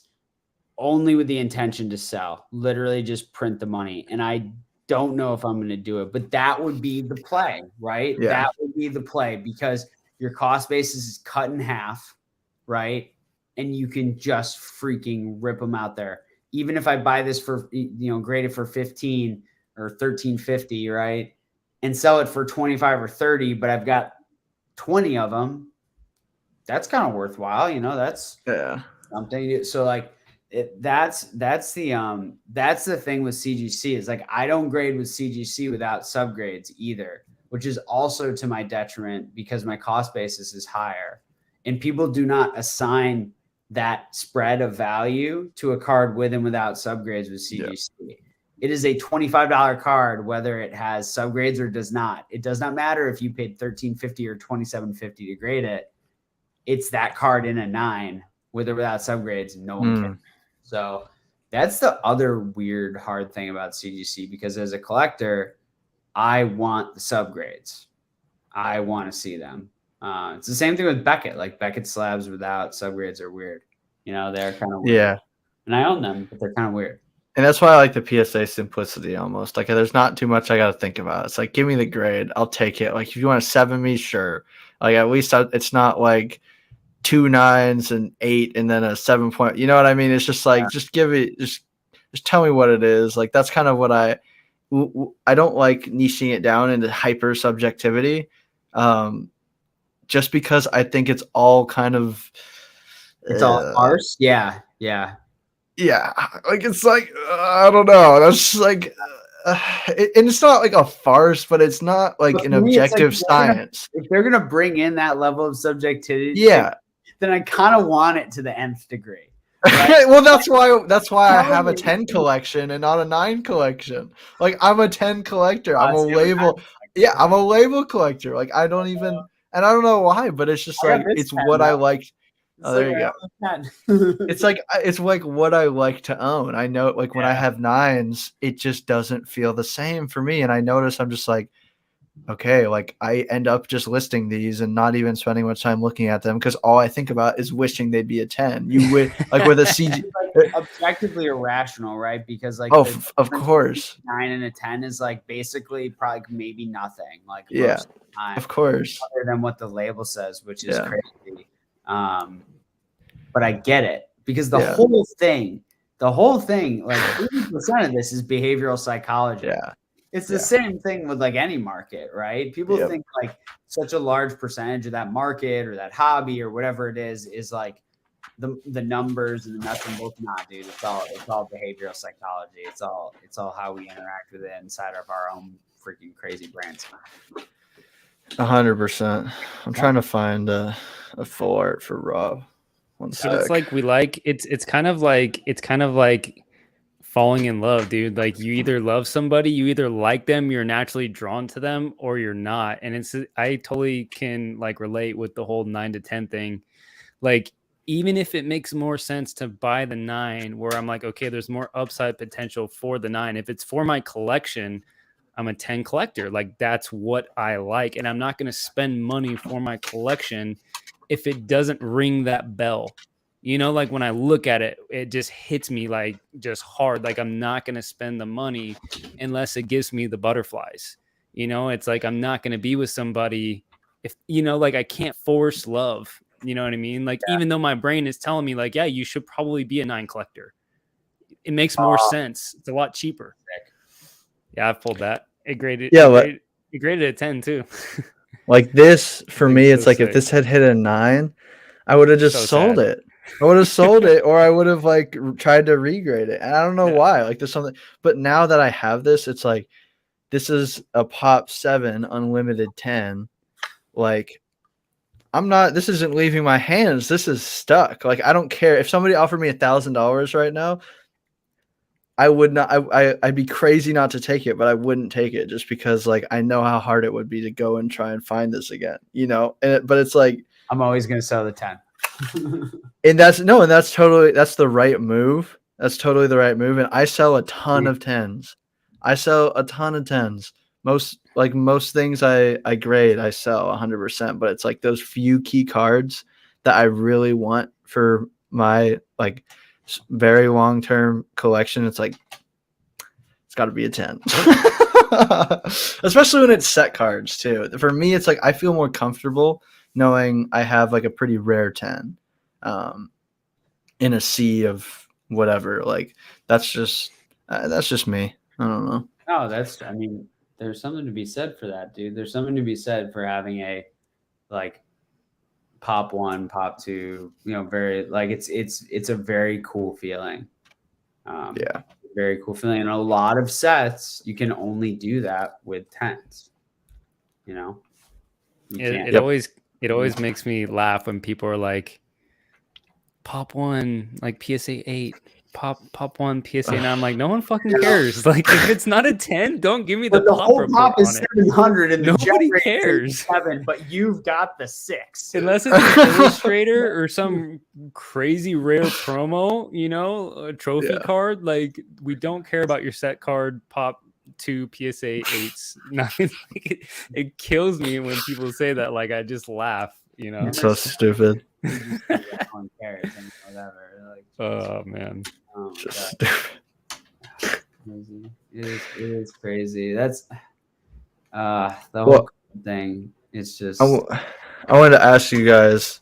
only with the intention to sell, literally just print the money. And I don't know if I'm going to do it, but that would be the play, right? Yeah. That would be the play because your cost basis is cut in half, right? And you can just freaking rip them out there. Even if I buy this for, graded for 15 or 13.50, right? And sell it for 25 or 30, but I've got 20 of them. That's kind of worthwhile. That's something. So like, that's the thing with CGC is like, I don't grade with CGC without subgrades either, which is also to my detriment because my cost basis is higher and people do not assign that spread of value to a card with and without subgrades with CGC. Yeah. It is a $25 card, whether it has subgrades or does not. It does not matter if you paid $13.50 or $27.50 to grade it. It's that card in a 9 with or without subgrades. No one can. So That's the other weird, hard thing about CGC, because as a collector, I want the subgrades. I want to see them. It's the same thing with Beckett. Like Beckett slabs without subgrades are weird. They're kind of weird. Yeah. And I own them, but they're kind of weird. And that's why I like the PSA simplicity almost. Like there's not too much I got to think about. It's like, give me the grade. I'll take it. Like if you want to 7 me, sure. Like at least it's not like 2 9s and 8 and then a 7 point. You know what I mean? It's just like, just give it, just tell me what it is. Like that's kind of what I don't like niching it down into hyper subjectivity. Just because I think it's all kind of, it's all farce. Yeah. Like it's like I don't know. That's like, and it's not like a farce, but it's not like an objective science. If they're gonna bring in that level of subjectivity, then I kind of want it to the nth degree. Right? Well, that's why I have a 10 collection and not a 9 collection. Like I'm a 10 collector. I'm a label. Yeah, I'm a label collector. Like I don't even, and I don't know why, but it's just like it's what I like. Oh, there you go. It's like what I like to own. I know, like when I have 9s, it just doesn't feel the same for me. And I notice I'm just like, okay, like I end up just listing these and not even spending much time looking at them because all I think about is wishing they'd be a 10. You would like with a CG, like objectively irrational, right? Because like of course, 9 and a 10 is like basically probably maybe nothing. Like most of the time, of course, other than what the label says, which is crazy. But I get it because the whole thing, like 80% of this is behavioral psychology. Yeah. It's the same thing with like any market, right? People think like such a large percentage of that market or that hobby or whatever it is like the numbers and the nuts and bolts. Nah, dude, it's all behavioral psychology. It's all how we interact with it inside of our own freaking crazy brains. 100%. I'm trying to find a full art for Rob. It's like it's kind of like falling in love, dude. Like you either love somebody, you either like them, you're naturally drawn to them, or you're not. And I totally can like relate with the whole 9 to 10 thing. Like even if it makes more sense to buy the 9, where I'm like, okay, there's more upside potential for the 9. If it's for my collection, I'm a 10 collector. Like that's what I like. And I'm not going to spend money for my collection if it doesn't ring that bell. Like when I look at it, it just hits me like just hard. Like I'm not going to spend the money unless it gives me the butterflies. It's like I'm not going to be with somebody if, like I can't force love. You know what I mean? Like even though my brain is telling me like, yeah, you should probably be a 9 collector. It makes more sense. It's a lot cheaper. Yeah, I've pulled that. It graded a 10 too. Like this for me, it's like sick. If this had hit a 9, I would have just sold it. I would have sold it, or I would have like tried to regrade it. And I don't know why. Like there's something, but now that I have this, it's like this is a pop 7 unlimited 10. Like this isn't leaving my hands. This is stuck. Like I don't care if somebody offered me $1,000 right now. I would not. I'd be crazy not to take it, but I wouldn't take it just because like I know how hard it would be to go and try and find this again. But it's like I'm always gonna sell the 10. And that's the right move. That's totally the right move. And I sell a ton of 10s. Most things I grade, I sell 100%. But it's like those few key cards that I really want for my like very long-term collection. It's like it's got to be a 10. Especially when it's set cards too. For me, it's like I feel more comfortable knowing I have like a pretty rare 10 in a sea of whatever. Like that's just me. I don't know. No, there's something to be said for that, dude. There's something to be said for having a like pop 1, pop 2, very like it's a very cool feeling. Very cool feeling. And a lot of sets you can only do that with 10s. It always makes me laugh when people are like, pop 1, like PSA 8, pop one PSA 9. I'm like, no one fucking cares. Like, if it's not a 10, don't give me the the pop whole report pop is on it. 700 and the Nobody jet cares. 7, but you've got the 6. Unless it's an illustrator or some crazy rare promo, you know, a trophy card. Like, we don't care about your set card pop 2 PSA 8s. Nothing. Like, it kills me when people say that. Like, I just laugh, you know. It's so stupid. No one cares and whatever. Like, oh man, just stupid. It is crazy. That's the whole thing. It's just. I wanted to ask you guys,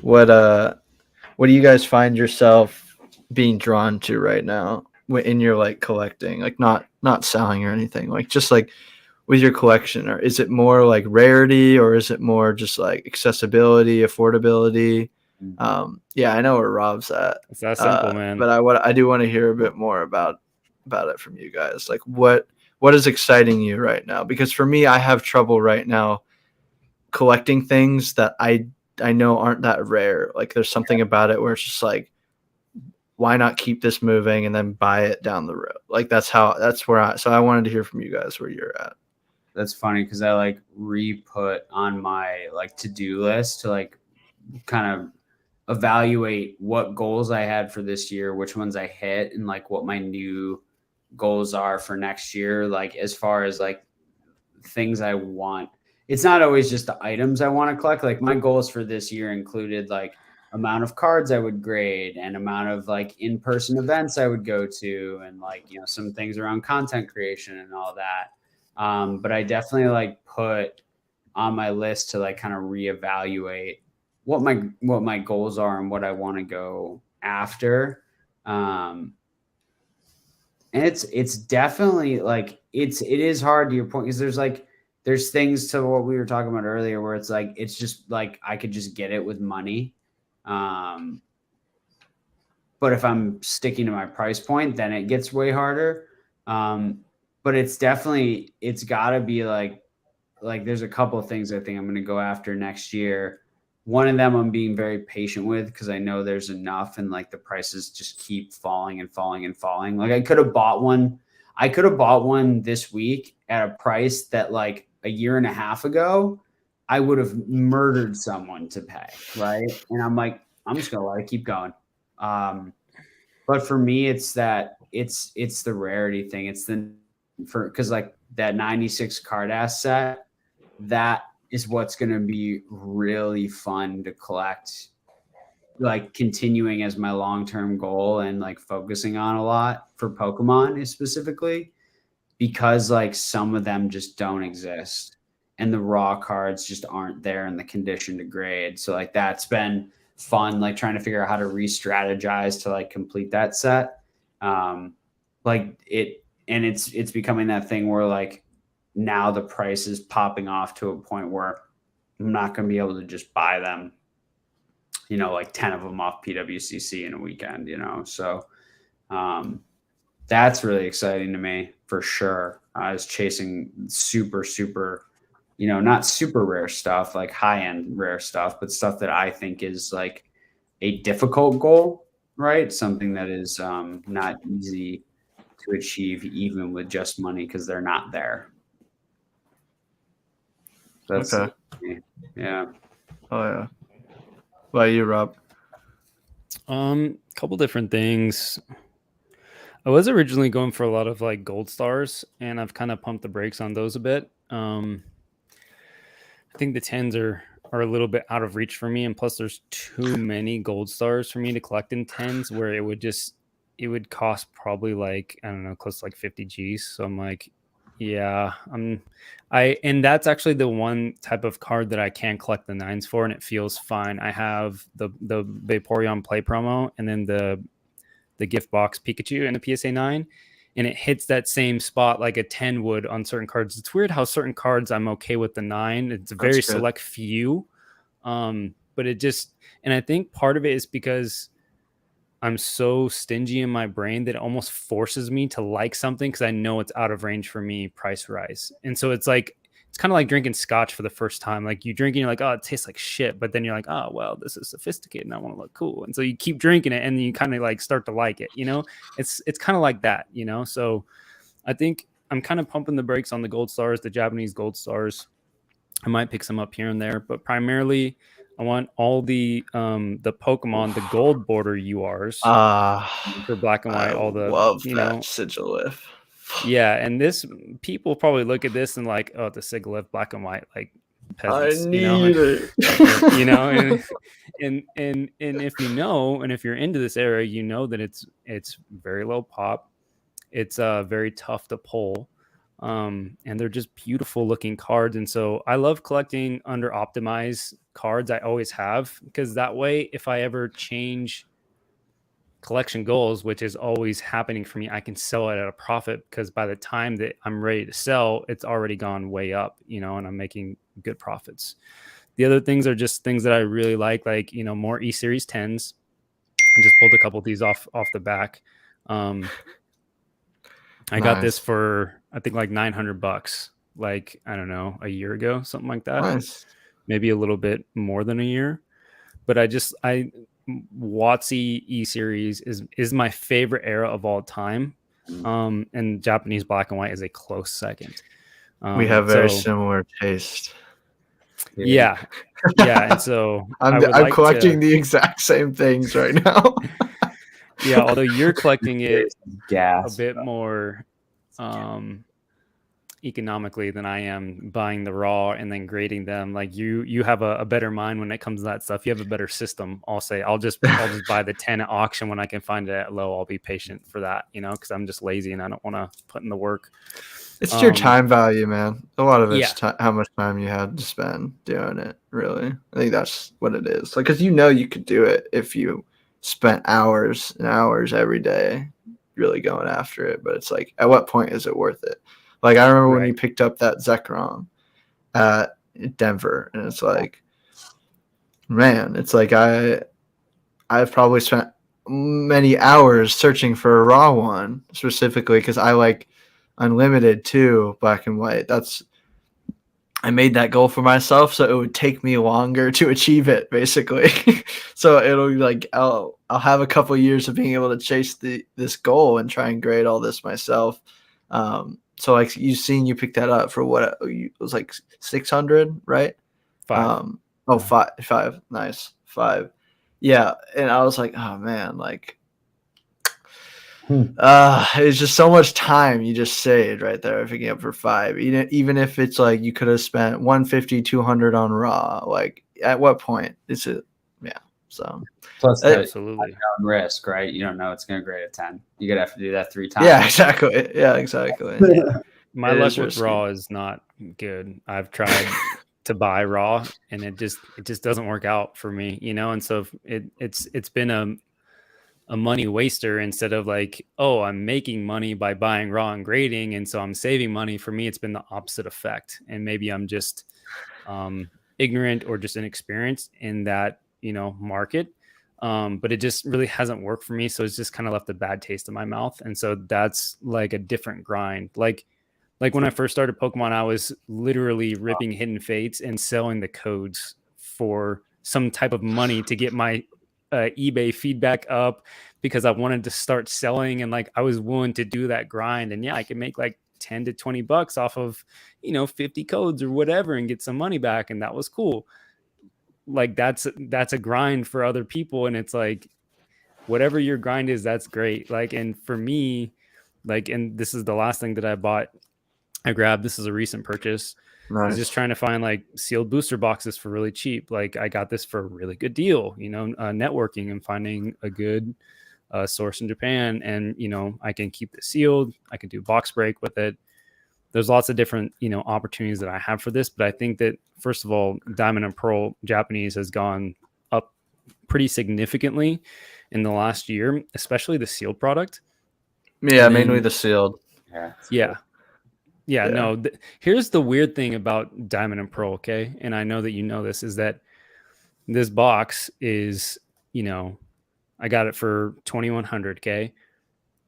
what do you guys find yourself being drawn to right now in your like collecting? Like not selling or anything. Like just like with your collection, or is it more like rarity, or is it more just like accessibility, affordability? Yeah, I know where Rob's at. It's that simple, man. But I do want to hear a bit more about it from you guys. Like what is exciting you right now? Because for me, I have trouble right now collecting things that I know aren't that rare. Like there's something about it where it's just like, why not keep this moving and then buy it down the road? Like that's where so I wanted to hear from you guys where you're at. That's funny because I like re-put on my like to-do list to like kind of evaluate what goals I had for this year, which ones I hit, and like what my new goals are for next year. Like as far as like things I want, it's not always just the items I want to collect. Like my goals for this year included like amount of cards I would grade and amount of like in-person events I would go to, and like, you know, some things around content creation and all that. But I definitely like put on my list to like kind of reevaluate what my goals are and what I want to go after. And it's definitely like, it is hard to your point, because there's things to what we were talking about earlier where it's like, it's just like, I could just get it with money. But if I'm sticking to my price point, then it gets way harder. But it's gotta be like there's a couple of things I think I'm going to go after next year. One of them I'm being very patient with because I know there's enough, and like the prices just keep falling and falling and falling. Like I could have bought one this week at a price that like a year and a half ago I would have murdered someone to pay, right? And I'm like, I'm just gonna let it keep going. But for me, it's the rarity thing. It's because like that 96 card ass set, that is what's going to be really fun to collect, like continuing as my long-term goal and like focusing on a lot for Pokemon specifically, because like some of them just don't exist and the raw cards just aren't there in the condition to grade. So like that's been fun, like trying to figure out how to re-strategize to like complete that set. It's becoming that thing where like now the price is popping off to a point where I'm not going to be able to just buy them, you know, like 10 of them off PWCC in a weekend, you know? So that's really exciting to me for sure. I was chasing super, super, you know, not super rare stuff, like high-end rare stuff, but stuff that I think is like a difficult goal, right? Something that is not easy to achieve even with just money because they're not there. That's okay. Yeah. Oh yeah. What about you, Rob? Couple different things. I was originally going for a lot of like gold stars, and I've kind of pumped the brakes on those a bit. I think the 10s are a little bit out of reach for me, and plus there's too many gold stars for me to collect in 10s, where it would cost probably like, I don't know, close to like 50 G's. So I'm like, yeah, and that's actually the one type of card that I can collect the 9s for, and it feels fine. I have the Vaporeon play promo, and then the gift box Pikachu and the PSA 9, and it hits that same spot like a 10 would on certain cards. It's weird how certain cards I'm okay with the 9. It's a very select few, but it just, and I think part of it is because I'm so stingy in my brain that it almost forces me to like something because I know it's out of range for me price rise. And so it's it's kind of like drinking scotch for the first time. Like you drink and you're like, oh, it tastes like shit. But then you're like, oh, well, this is sophisticated and I want to look cool. And so you keep drinking it and you kind of like start to like it, it's kind of like that, So I think I'm kind of pumping the brakes on the gold stars, the Japanese gold stars. I might pick some up here and there, but primarily I want all the Pokemon, the gold border URs for black and white, all the love that Sigilif. Yeah, and this people probably look at this and like, oh, the Sigilif black and white, like peasants, I need it. and if and if you're into this area, that it's very low pop, it's very tough to pull, and they're just beautiful looking cards. And so I love collecting under optimized cards. I always have, because that way, if I ever change collection goals, which is always happening for me, I can sell it at a profit, because by the time that I'm ready to sell, it's already gone way up, and I'm making good profits. The other things are just things that I really like more E-Series 10s. I just pulled a couple of these off the back. I got this for, I think, like $900, like, I don't know, a year ago, something like that. Nice. Maybe a little bit more than a year. But WOTC E-Series is my favorite era of all time. And Japanese black and white is a close second. We have very similar taste. Yeah. And so I'm collecting the exact same things right now. Yeah, although you're collecting it a bit more economically than I am buying the raw and then grading them. Like you have a better mind when it comes to that stuff. You have a better system. I'll say I'll just buy the 10 at auction when I can find it at low. I'll be patient for that, because I'm just lazy and I don't want to put in the work. It's your time value, man. A lot of it's how much time you had to spend doing it, really. I think that's what it is. Like, because you could do it if you spent hours and hours every day really going after it. But it's like, at what point is it worth it? Like, I remember when you picked up that Zekrom at Denver, and it's like, man, it's like I've probably spent many hours searching for a raw one, specifically because I like unlimited too, black and white. I made that goal for myself, so it would take me longer to achieve it, basically. So it'll be like I'll have a couple of years of being able to chase this goal and try and grade all this myself. So like you picked that up for what it was like 600, right? 5. Five. Nice. 5. Yeah. And I was like, oh man, like, it's just so much time you just saved right there picking up for 5. Even if it's like you could have spent 150, 200 on raw, like at what point is it? Yeah. So plus absolutely risk, right? You don't know it's going to grade a 10. You're going to have to do that 3 times. Yeah, exactly. My luck with raw is not good. I've tried to buy raw and it just doesn't work out for me, and so it's been a money waster instead of like, oh, I'm making money by buying raw and grading, and so I'm saving money. For me, it's been the opposite effect, and maybe I'm just ignorant or just inexperienced in that market, but it just really hasn't worked for me. So it's just kind of left a bad taste in my mouth, and so that's like a different grind. Like when I first started Pokemon, I was literally ripping Hidden Fates and selling the codes for some type of money to get my eBay feedback up, because I wanted to start selling, and like I was willing to do that grind, and I could make like $10 to $20 off of 50 codes or whatever and get some money back, and that was cool. Like that's a grind for other people, and it's like whatever your grind is, that's great. Like, and for me, like, and this is the last thing that I grabbed. This is a recent purchase. Nice. I was just trying to find like sealed booster boxes for really cheap. Like I got this for a really good deal, networking and finding a good source in Japan. And, I can keep it sealed. I can do box break with it. There's lots of different, opportunities that I have for this. But I think that, first of all, Diamond and Pearl Japanese has gone up pretty significantly in the last year, especially the sealed product. Yeah, mainly the sealed. Yeah, no. Here's the weird thing about Diamond and Pearl, okay? And I know that you know this, is that this box is, I got it for $2,100, okay?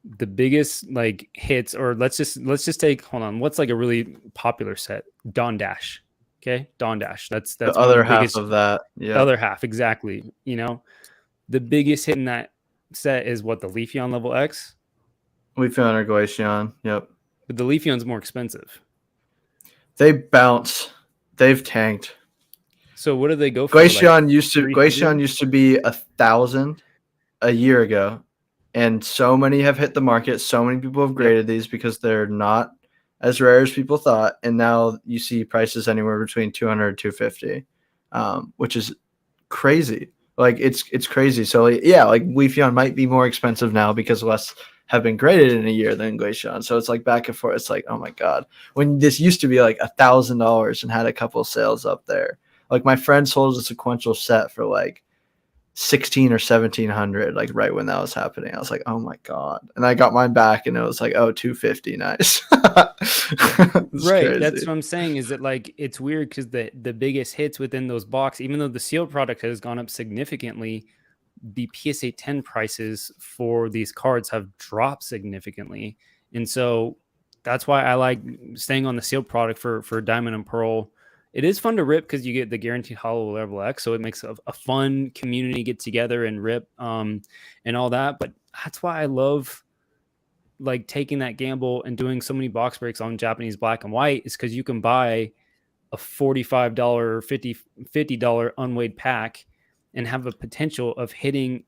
the biggest like hits, or let's just take, hold on, what's like a really popular set? Dawn Dash. Okay, Dawn Dash. That's The one of other the half biggest, of that. the Yeah. other half, exactly. You know, the biggest hit in that set is what, the Leafeon level X? We found our Glaceon. Yep. But the Leafeon's more expensive. They bounce. They've tanked. So what do they go for? Glaceon Like used to 300? be 1,000 a year ago, and so many have hit the market. So many people have graded these because they're not as rare as people thought, and now you see prices anywhere between 200 and 250, which is crazy. Like it's crazy. So yeah, like Leafeon might be more expensive now because less have been graded in a year than Glaceon. So it's like back and forth. It's like, oh my god, when this used to be like $1,000 and had a couple sales up there. Like my friend sold a sequential set for like 16 or 1700, like right when that was happening. I was like, oh my god. And I got mine back and it was like, oh, 250. Nice. Right. Crazy. That's what I'm saying, is that like it's weird because the biggest hits within those box, even though the sealed product has gone up significantly, the PSA 10 prices for these cards have dropped significantly. And so that's why I like staying on the sealed product for Diamond and Pearl. It is fun to rip because you get the guaranteed hollow level X, so it makes a fun community get together and rip and all that. But that's why I love like taking that gamble and doing so many box breaks on Japanese black and white, is because you can buy a $45, $50 unweighed pack and have a potential of hitting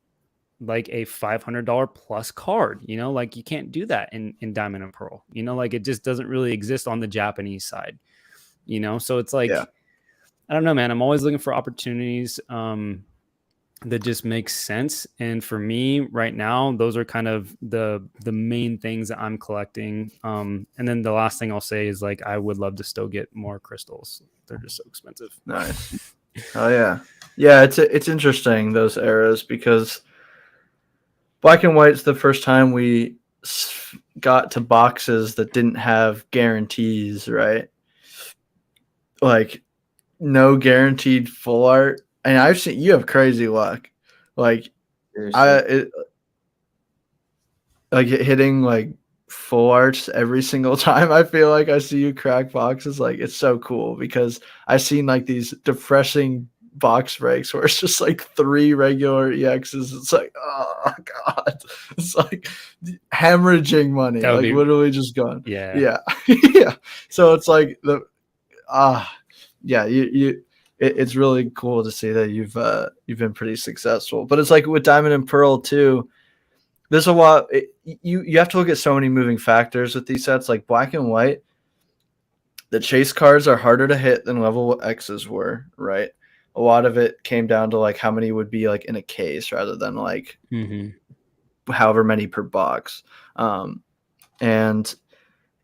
like a $500 plus card. You know, like you can't do that in Diamond and Pearl. You know, like it just doesn't really exist on the Japanese side. You know, so it's like, Yeah. I don't know, man. I'm always looking for opportunities that just makes sense. And for me right now, those are kind of the main things that I'm collecting. And then the last thing I'll say is like, I would love to still get more crystals. They're just so expensive. Nice. Oh yeah. Yeah, it's interesting, those eras, because black and white's the first time we got to boxes that didn't have guarantees, right? Like no guaranteed full art. And I've seen you have crazy luck. Like hitting like full arts every single time. I feel like I see you crack boxes. Like it's so cool because I've seen like these depressing box breaks where it's just like 3 regular EXs. It's like, oh god, it's like hemorrhaging money, like literally just gone. Yeah. Yeah. So it's like it's really cool to see that you've been pretty successful. But it's like with Diamond and Pearl too, there's a lot. You have to look at so many moving factors with these sets. Like black and white, the chase cards are harder to hit than level X's were, right? A lot of it came down to like how many would be like in a case rather than like however many per box. And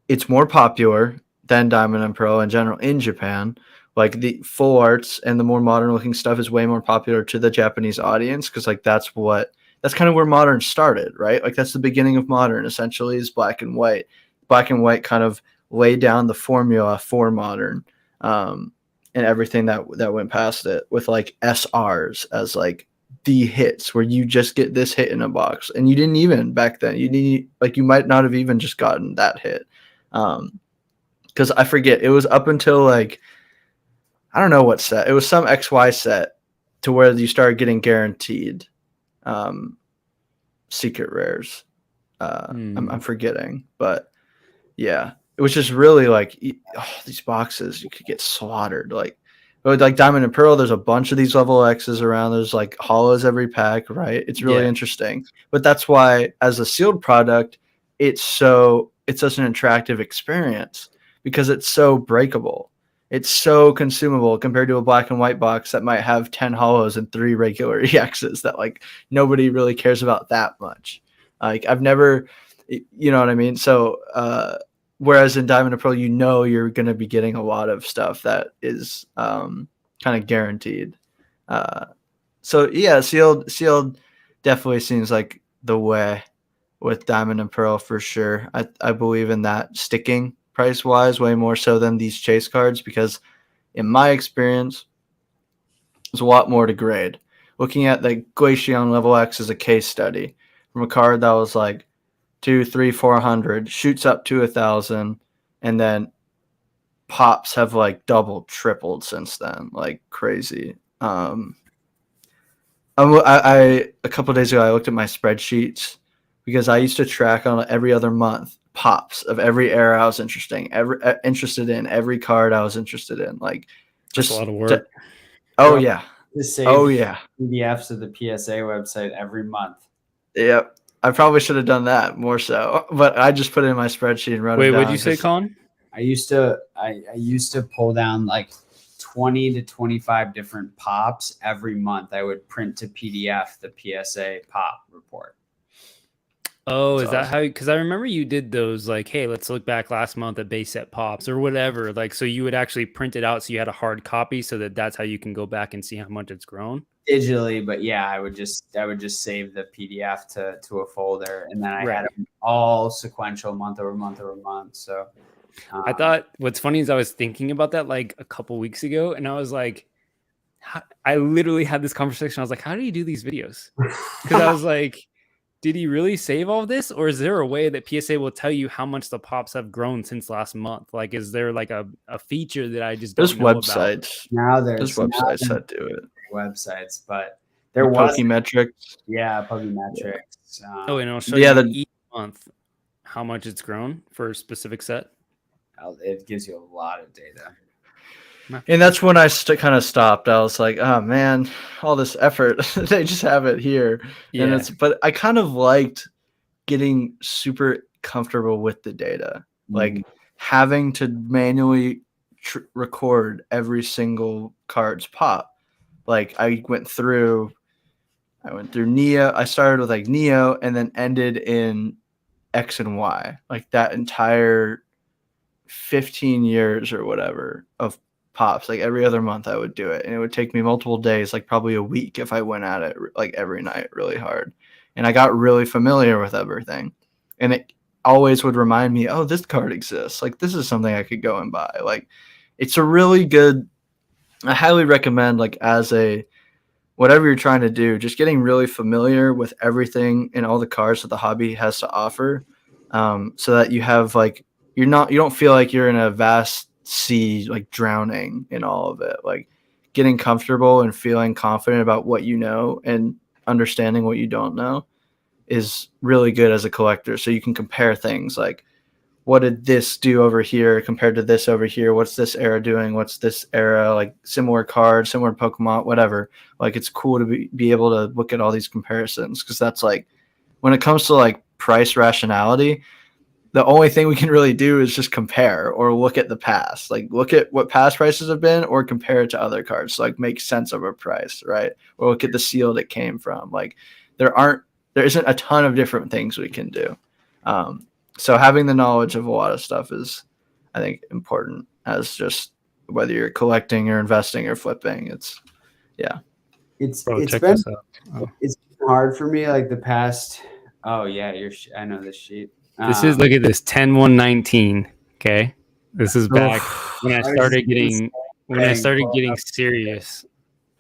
it's more popular than Diamond and Pearl in general in Japan. Like the full arts and the more modern looking stuff is way more popular to the Japanese audience because like that's kind of where modern started, right? Like that's the beginning of modern essentially is black and white. Black and white kind of laid down the formula for modern and everything that went past it with like SRs as like the hits where you just get this hit in a box. And you didn't even back then, you might not have even just gotten that hit. Because I forget, it was up until like, I don't know what set. It was some XY set to where you started getting guaranteed secret rares. I'm forgetting, but yeah, it was just really like these boxes you could get slaughtered. Like Diamond and Pearl, there's a bunch of these level X's around. There's like hollows every pack, right? It's really interesting. But that's why as a sealed product, it's such an attractive experience because it's so breakable. It's so consumable compared to a black and white box that might have 10 hollows and 3 regular EXs that like nobody really cares about that much. Like I've never, you know what I mean? So, whereas in Diamond and Pearl, you're going to be getting a lot of stuff that is kind of guaranteed. So yeah, sealed definitely seems like the way with Diamond and Pearl for sure. I believe in that sticking price wise way more so than these chase cards because in my experience there's a lot more to grade. Looking at the Glaceon level X as a case study from a card that was like 200, 300, 400, shoots up to 1,000, and then pops have like doubled, tripled since then, like crazy. I a couple of days ago I looked at my spreadsheets because I used to track on every other month pops of every era I was interested in, every card I was interested in, like just a lot of work. Yeah. Just save PDFs of the PSA website every month. Yep. I probably should have done that more so, but I just put it in my spreadsheet and wrote it down. Wait, what'd you say, Colin? I used to pull down like 20 to 25 different pops every month. I would print to PDF the PSA pop report. Oh, is that how? Because I remember you did those like, hey, let's look back last month at base set pops or whatever. Like, so you would actually print it out so you had a hard copy so that's how you can go back and see how much it's grown digitally. But yeah, I would just save the PDF to a folder, and then I had them all sequential month over month over month. So I thought what's funny is I was thinking about that like a couple weeks ago, and I was like, I literally had this conversation. I was like, how do you do these videos? Because I was like, did he really save all this, or is there a way that PSA will tell you how much the pops have grown since last month? Like, is there like a feature that I just don't know websites about? Now there's websites that do it. Websites, but there was Pokemetrics. Yeah, Pokemetrics. And it'll show you each month how much it's grown for a specific set. It gives you a lot of data. And that's when I kind of stopped. I was like, oh man, all this effort. They just have it here. Yeah. And but I kind of liked getting super comfortable with the data. Like having to manually record every single card's pop. Like I went through Neo. I started with like Neo and then ended in X and Y. Like that entire 15 years or whatever of pops. Like every other month I would do it, and it would take me multiple days, like probably a week if I went at it like every night really hard. And I got really familiar with everything, and it always would remind me, oh, this card exists, like this is something I could go and buy. Like it's a really good, I highly recommend, like as a whatever you're trying to do, just getting really familiar with everything and all the cards that the hobby has to offer, so that you have like you don't feel like you're in a vast sea, like drowning in all of it. Like getting comfortable and feeling confident about what you know and understanding what you don't know is really good as a collector. So you can compare things like, what did this do over here compared to this over here? What's this era doing? What's this era? Like similar cards, similar Pokemon, whatever. Like it's cool to be able to look at all these comparisons, because that's like when it comes to like price rationality, the only thing we can really do is just compare or look at the past, like look at what past prices have been or compare it to other cards. So like make sense of a price, right? Or look at the seal it came from. Like there isn't a ton of different things we can do. So having the knowledge of a lot of stuff is, I think, important as just whether you're collecting or investing or flipping. It's been hard for me like the past. Oh yeah, I know this sheet. This is, look at this, 10/1/19. Okay, this is back when I started getting serious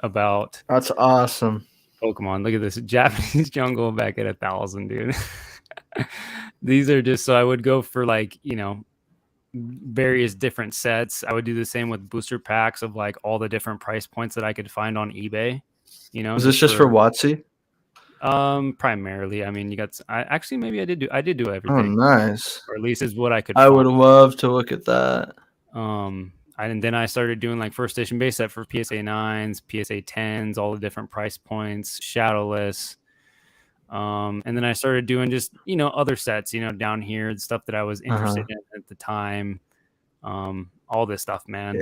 about. That's awesome. Pokemon. Look at this, Japanese jungle back at 1,000, dude. These are just, so I would go for like, various different sets. I would do the same with booster packs of like all the different price points that I could find on eBay. Is this just for WOTC? Primarily. I mean, maybe I did do everything. Oh, nice. Or at least is what I could. I would love to look at that. And then I started doing like first edition base set for PSA 9s, PSA 10s, all the different price points, Shadowless. And then I started doing just, other sets, down here, the stuff that I was interested in at the time. All this stuff, man,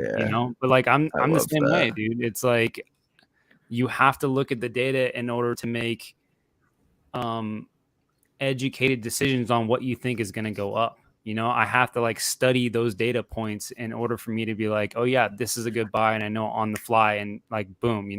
but like, I'm the same way, dude. It's like, you have to look at the data in order to make, educated decisions on what you think is going to go up. I have to like study those data points in order for me to be like, oh yeah, this is a good buy. And I know on the fly and like, boom,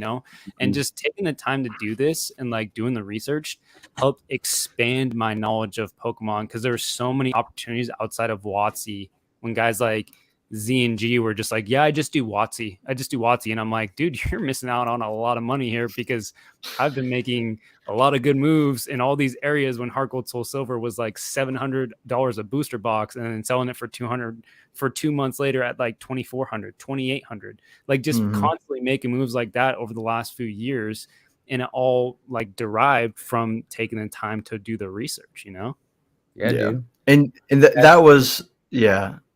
and just taking the time to do this and like doing the research helped expand my knowledge of Pokemon. Cause there were so many opportunities outside of WOTC when guys like Z and G were just like, yeah, I just do WOTC. And I'm like, dude, you're missing out on a lot of money here, because I've been making a lot of good moves in all these areas when Heart Gold Soul Silver was like $700 a booster box, and then selling it for $200 for 2 months later at like $2,400, $2,800. Like just constantly making moves like that over the last few years, and it all like derived from taking the time to do the research, you know? Yeah. Dude. And that was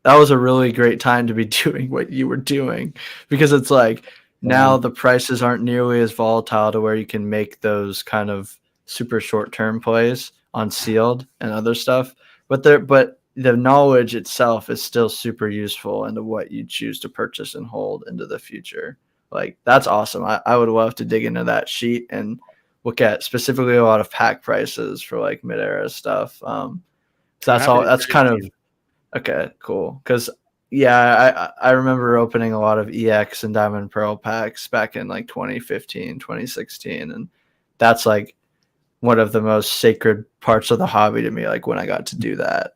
a really great time to be doing what you were doing, because it's like now the prices aren't nearly as volatile to where you can make those kind of super short-term plays on sealed and other stuff. But the knowledge itself is still super useful into what you choose to purchase and hold into the future. Like, that's awesome. I would love to dig into that sheet and look at specifically a lot of pack prices for like mid-era stuff. So that's kind of okay, cool. Because I remember opening a lot of EX and Diamond Pearl packs back in like 2015, 2016, and that's like one of the most sacred parts of the hobby to me. Like when I got to do that,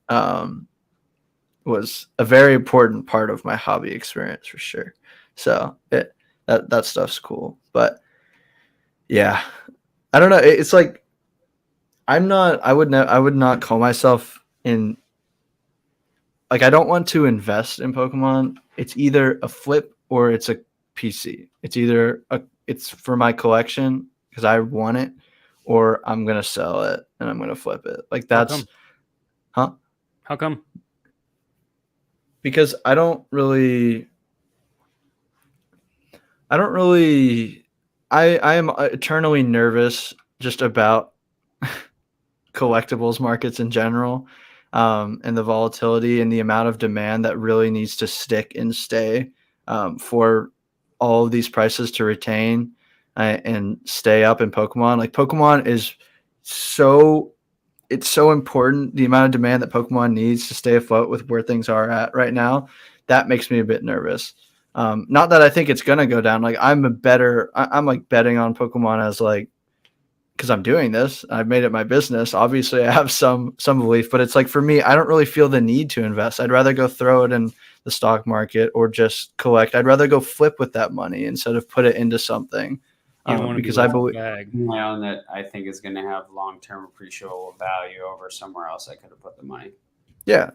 was a very important part of my hobby experience for sure. So that stuff's cool. But yeah, I don't know. It's like I would not call myself in. Like, I don't want to invest in Pokemon. It's either a flip or it's a PC. It's either it's for my collection because I want it, or I'm gonna sell it and I'm gonna flip it. Like that's, How come? Because I am eternally nervous just about collectibles markets in general. And the volatility and the amount of demand that really needs to stick and stay for all of these prices to retain and stay up in Pokemon. Like Pokemon is it's so important. The amount of demand that Pokemon needs to stay afloat with where things are at right now, that makes me a bit nervous. Not that I think it's going to go down. Like I'm like betting on Pokemon as like, because I'm doing this, I've made it my business. Obviously I have some belief, but it's like, for me, I don't really feel the need to invest. I'd rather go throw it in the stock market or just collect. I'd rather go flip with that money instead of put it into something. Because I believe my own that I think is going to have long-term appreciable value over somewhere else I could have put the money. Yeah.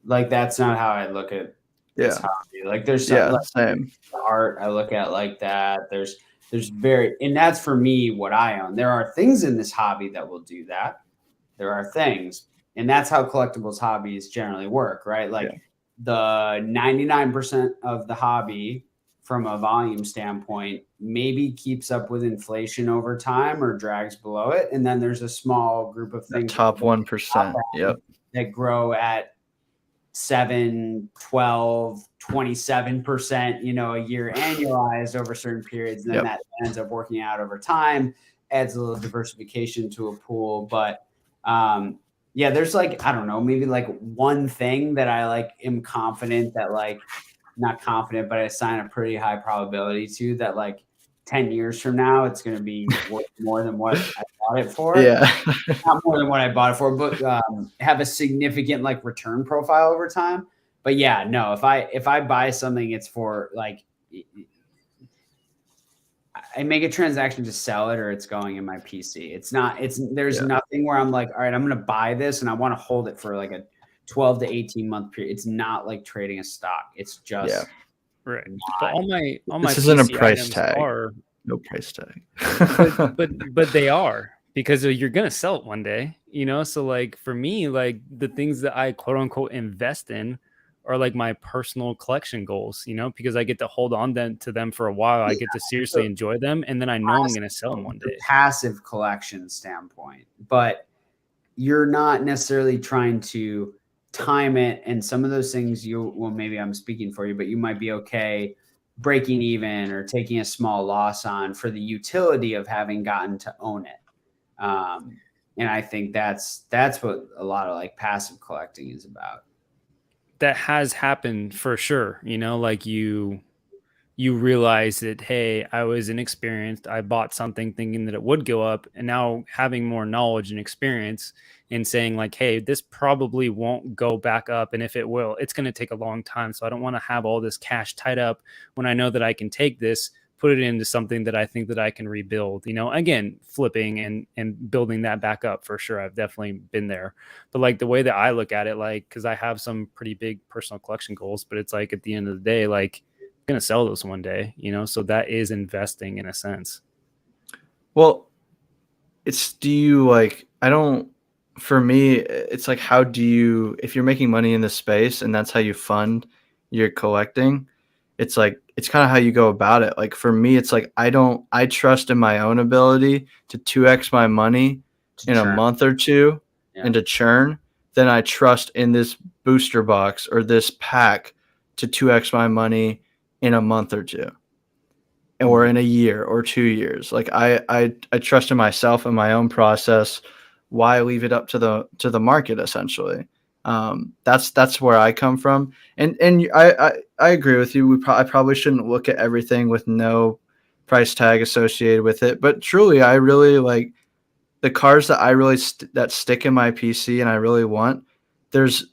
Like that's not how I look at this hobby. Like there's some like same art I look at like that. There's and that's for me what I own. There are things in this hobby that will do that. There are things, and that's how collectibles hobbies generally work, right? Like the 99% of the hobby from a volume standpoint maybe keeps up with inflation over time or drags below it. And then there's a small group of things, top 1%, that grow at 7, 12, 27%, a year annualized over certain periods. And then that ends up working out over time, adds a little diversification to a pool. But there's like, I don't know, maybe like one thing that I like am confident that like, not confident, but I assign a pretty high probability to that like 10 years from now, it's going to be worth more than what I bought it for. Yeah. Not more than what I bought it for, but have a significant like return profile over time. But yeah, no, if I buy something, it's for like, I make a transaction to sell it or it's going in my PC. There's nothing where I'm like, all right, I'm going to buy this and I want to hold it for like a 12 to 18 month period. It's not like trading a stock. It's just right. But all my this isn't PC a price tag. No price tag. but they are, because you're gonna sell it one day, so like for me, like the things that I quote unquote invest in are like my personal collection goals, because I get to hold on to them for a while. I get to seriously enjoy them, and then I know I'm gonna sell them one day. Passive collection standpoint, but you're not necessarily trying to time it, and some of those things maybe I'm speaking for you, but you might be okay breaking even or taking a small loss on for the utility of having gotten to own it. And I think that's what a lot of like passive collecting is about. That has happened for sure. Like you realize that, hey, I was inexperienced. I bought something thinking that it would go up, and now having more knowledge and experience and saying like, hey, this probably won't go back up. And if it will, it's going to take a long time. So I don't want to have all this cash tied up when I know that I can take this, put it into something that I think that I can rebuild, again, flipping and building that back up for sure. I've definitely been there. But like the way that I look at it, like, cause I have some pretty big personal collection goals, but it's like at the end of the day, like I'm going to sell those one day, so that is investing in a sense. Well, for me, it's like, how do you, if you're making money in this space and that's how you fund your collecting, it's like, it's kind of how you go about it. Like for me, it's like, I trust in my own ability to 2x my money in a month or two and to churn. Then I trust in this booster box or this pack to 2x my money in a month or two, or in a year or 2 years. Like I trust in myself and my own process. Why leave it up to the market essentially? That's where I come from. And I agree with you. I probably shouldn't look at everything with no price tag associated with it. But truly, I really like the cards that I really that stick in my PC and I really want. There's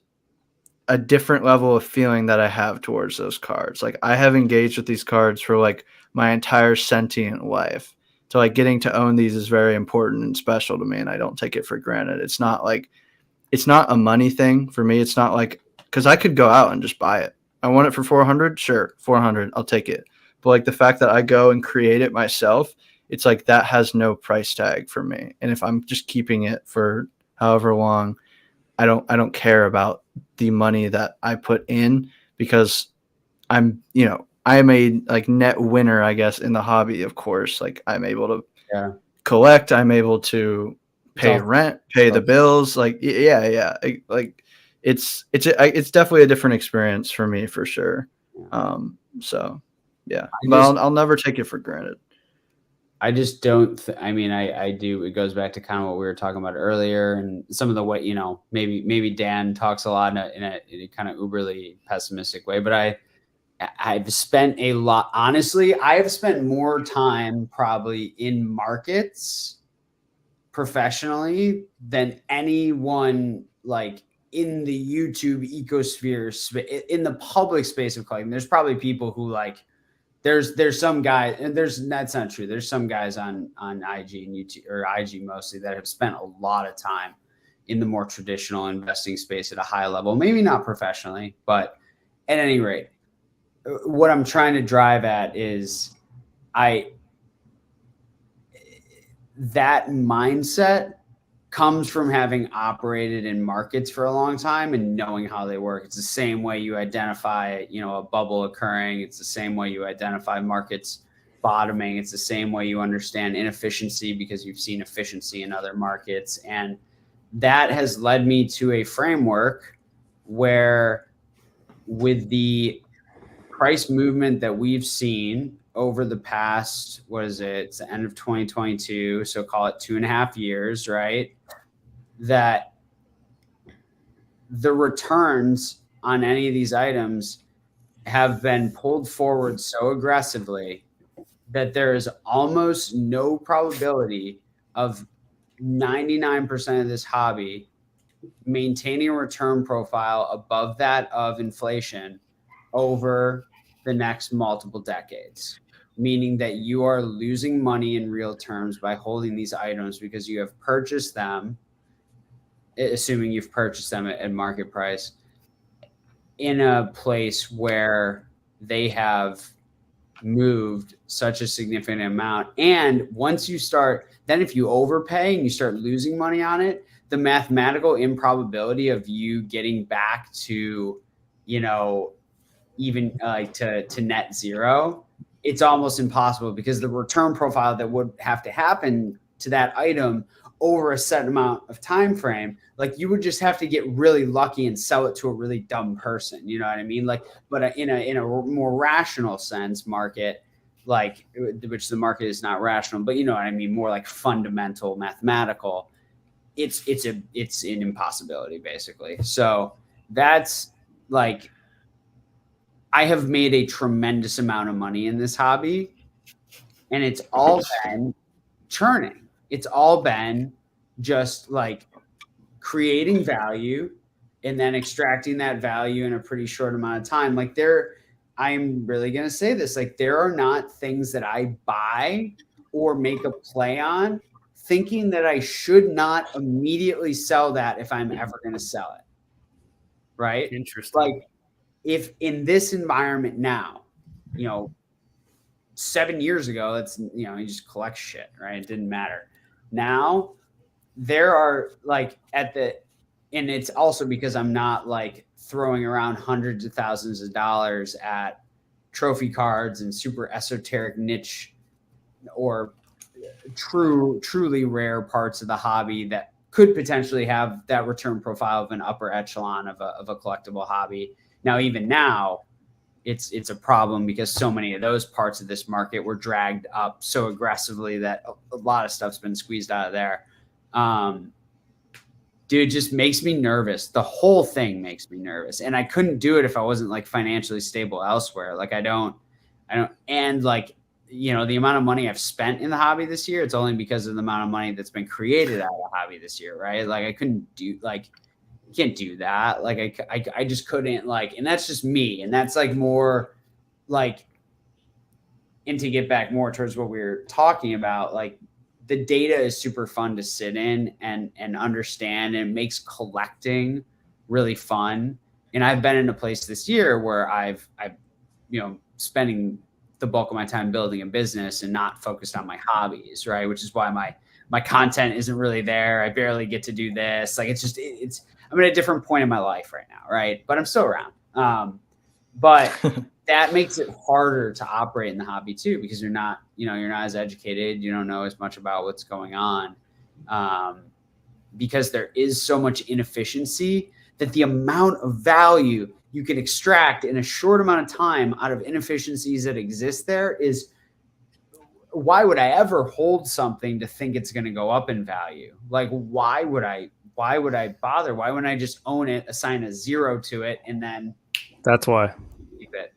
a different level of feeling that I have towards those cards. Like I have engaged with these cards for like my entire sentient life. So like getting to own these is very important and special to me, and I don't take it for granted. It's not a money thing for me. It's not like, because I could go out and just buy it. I want it for 400, sure, 400, I'll take it. But like the fact that I go and create it myself, it's like that has no price tag for me. And if I'm just keeping it for however long, I don't care about the money that I put in, because I am a like net winner, I guess, in the hobby. Of course, like I'm able to collect, I'm able to pay rent, pay the bills. Like, yeah. Like it's definitely a different experience for me for sure. So yeah, but I'll never take it for granted. I just don't. I do. It goes back to kind of what we were talking about earlier, and some of the way, maybe Dan talks a lot in a kind of uberly pessimistic way, but I've spent a lot. Honestly, I have spent more time probably in markets professionally than anyone like in the YouTube ecosphere, in the public space of collecting. There's probably people who like. There's some guys, and that's not true. There's some guys on IG and YouTube, or IG mostly, that have spent a lot of time in the more traditional investing space at a high level. Maybe not professionally, but at any rate, what I'm trying to drive at is that mindset comes from having operated in markets for a long time and knowing how they work. It's the same way you identify, a bubble occurring. It's the same way you identify markets bottoming. It's the same way you understand inefficiency, because you've seen efficiency in other markets. And that has led me to a framework where, with the price movement that we've seen over the past, it's the end of 2022, so call it 2.5 years, right? That the returns on any of these items have been pulled forward so aggressively that there is almost no probability of 99% of this hobby maintaining a return profile above that of inflation over the next multiple decades. Meaning that you are losing money in real terms by holding these items, because you have purchased them, assuming you've purchased them at market price, in a place where they have moved such a significant amount. And once you start, then if you overpay and you start losing money on it, the mathematical improbability of you getting back to, even like to net zero, it's almost impossible, because the return profile that would have to happen to that item over a set amount of time frame, like you would just have to get really lucky and sell it to a really dumb person. You know what I mean? Like, but in a more rational sense, market, like, which the market is not rational, but you know what I mean, more like fundamental mathematical, it's an impossibility basically. So that's like, I have made a tremendous amount of money in this hobby, and it's all been churning. It's all been just like creating value and then extracting that value in a pretty short amount of time. Like I'm really going to say this. Like, there are not things that I buy or make a play on thinking that I should not immediately sell that if I'm ever going to sell it. Right? Interesting. Like, if in this environment now, 7 years ago, that's, you just collect shit, right? It didn't matter. Now there are like and it's also because I'm not like throwing around hundreds of thousands of dollars at trophy cards and super esoteric niche or truly rare parts of the hobby that could potentially have that return profile of an upper echelon of a collectible hobby. Now, even now, it's a problem because so many of those parts of this market were dragged up so aggressively that a lot of stuff's been squeezed out of there. Dude, it just makes me nervous. The whole thing makes me nervous. And I couldn't do it if I wasn't like financially stable elsewhere. Like I don't, and like, the amount of money I've spent in the hobby this year, it's only because of the amount of money that's been created out of the hobby this year. Right. Like I couldn't do can't do that. Like I just couldn't and that's just me. And that's like more like, and to get back more towards what we were talking about, like the data is super fun to sit in and understand, and it makes collecting really fun. And I've been in a place this year where I've spending the bulk of my time building a business and not focused on my hobbies. Right. Which is why my content isn't really there. I barely get to do this. Like I'm at a different point in my life right now, right? But I'm still around. But that makes it harder to operate in the hobby too, because you're not as educated. You don't know as much about what's going on, because there is so much inefficiency that the amount of value you can extract in a short amount of time out of inefficiencies that exist there is, why would I ever hold something to think it's going to go up in value? Like, why would I bother? Why wouldn't I just own it, assign a 0 to it, and then that's why keep it?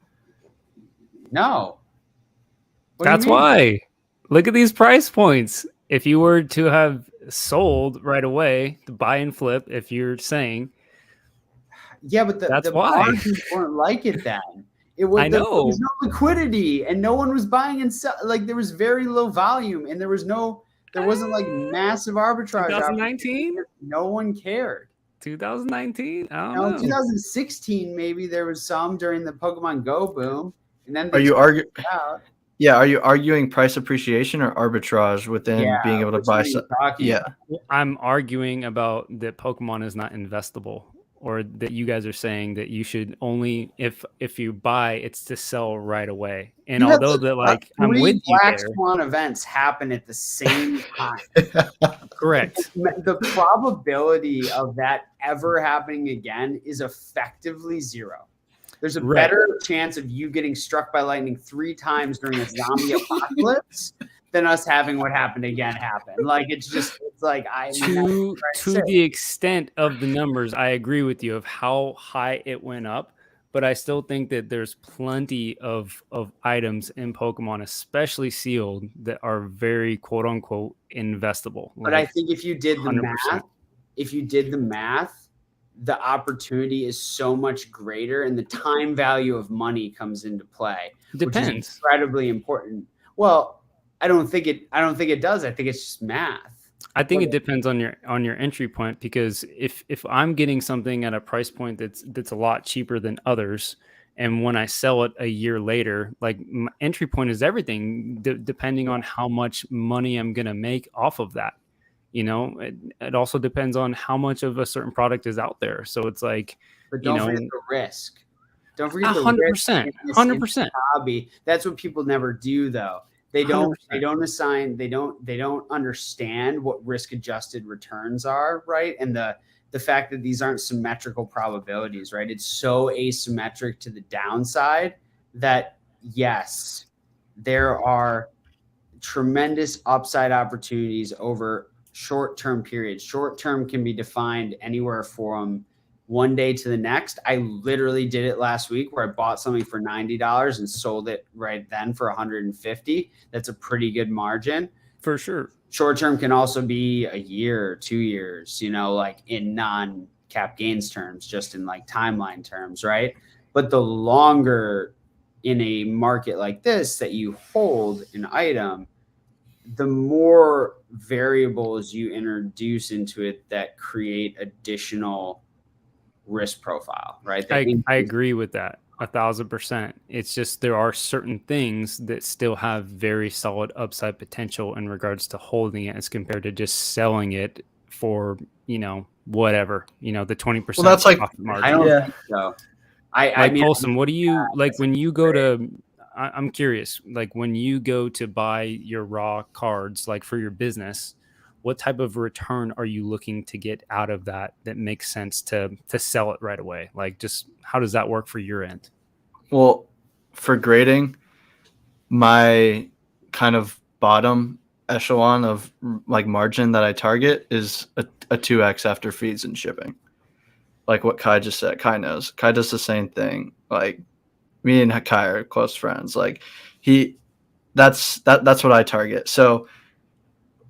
No. That's why. Look at these price points. If you were to have sold right away, to buy and flip, if you're saying. Yeah, but the margins weren't like it then. It was, I know. There was no liquidity and no one was buying and selling. Like there was very low volume and there wasn't like massive arbitrage. 2019? No one cared. 2019? I don't know. 2016 maybe there was some during the Pokemon Go boom. And then are you arguing? Yeah, are you arguing price appreciation or arbitrage within being able to buy stuff? Yeah, I'm arguing about that Pokemon is not investable, or that you guys are saying that you should only if you buy, it's to sell right away. And although I'm with you Black there, Swan events happen at the same time. Correct. The probability of that ever happening again is effectively 0. There's a better chance of you getting struck by lightning 3 times during a zombie apocalypse than us having what happened again happen. Like it's like to the extent of the numbers, I agree with you of how high it went up, but I still think that there's plenty of items in Pokemon, especially sealed, that are very quote unquote investable. But I think if you did the math, the opportunity is so much greater and the time value of money comes into play. Depends. Which is incredibly important. Well, I don't think it does. I think it's just math. I think it depends on your entry point, because if I'm getting something at a price point that's a lot cheaper than others, and when I sell it a year later, like my entry point is everything, depending on how much money I'm going to make off of that. It also depends on how much of a certain product is out there. So it's like, but don't forget the risk. Don't forget the 100%, 100% hobby. That's what people never do, though. They don't understand what risk adjusted returns are, right? And the fact that these aren't symmetrical probabilities, right? It's so asymmetric to the downside that yes, there are tremendous upside opportunities over short-term periods. Short-term can be defined anywhere from one day to the next. I literally did it last week where I bought something for $90 and sold it right then for $150. That's a pretty good margin. For sure. Short-term can also be a year, 2 years, like in non-cap gains terms, just in like timeline terms, right? But the longer in a market like this that you hold an item, the more variables you introduce into it that create additional risk profile, right? I agree with that 1,000%. It's just there are certain things that still have very solid upside potential in regards to holding it as compared to just selling it for, whatever, the 20% Well, that's like profit margin. I don't think so. I mean, Colson, what do you like when you go to? I'm curious. Like when you go to buy your raw cards, like for your business, what type of return are you looking to get out of that makes sense to sell it right away? Like, just how does that work for your end? Well, for grading, my kind of bottom echelon of like margin that I target is a 2x after fees and shipping. Like what Kai just said. Kai knows. Kai does the same thing. Like me and Kai are close friends. Like that's what I target. So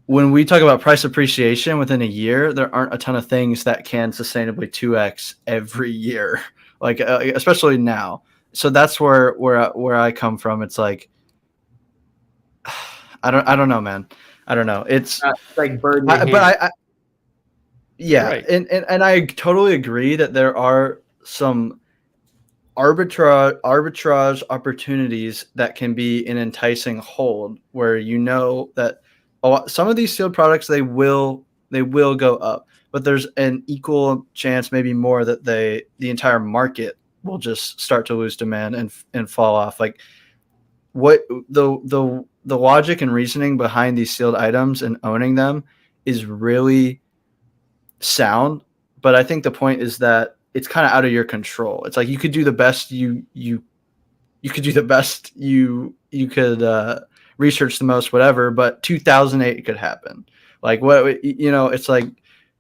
when we talk about price appreciation within a year, there aren't a ton of things that can sustainably 2x every year, like especially now. So that's where I come from. It's like I don't know, man. I don't know. It's like bird. Yeah, right. and I totally agree that there are some arbitrage opportunities that can be an enticing hold where that some of these sealed products they will go up, but there's an equal chance, maybe more, that the entire market will just start to lose demand and fall off. Like what the logic and reasoning behind these sealed items and owning them is really sound, but I think the point is that it's kind of out of your control. It's like you could do the best you could do the best you could research the most, whatever, but 2008 could happen. Like it's like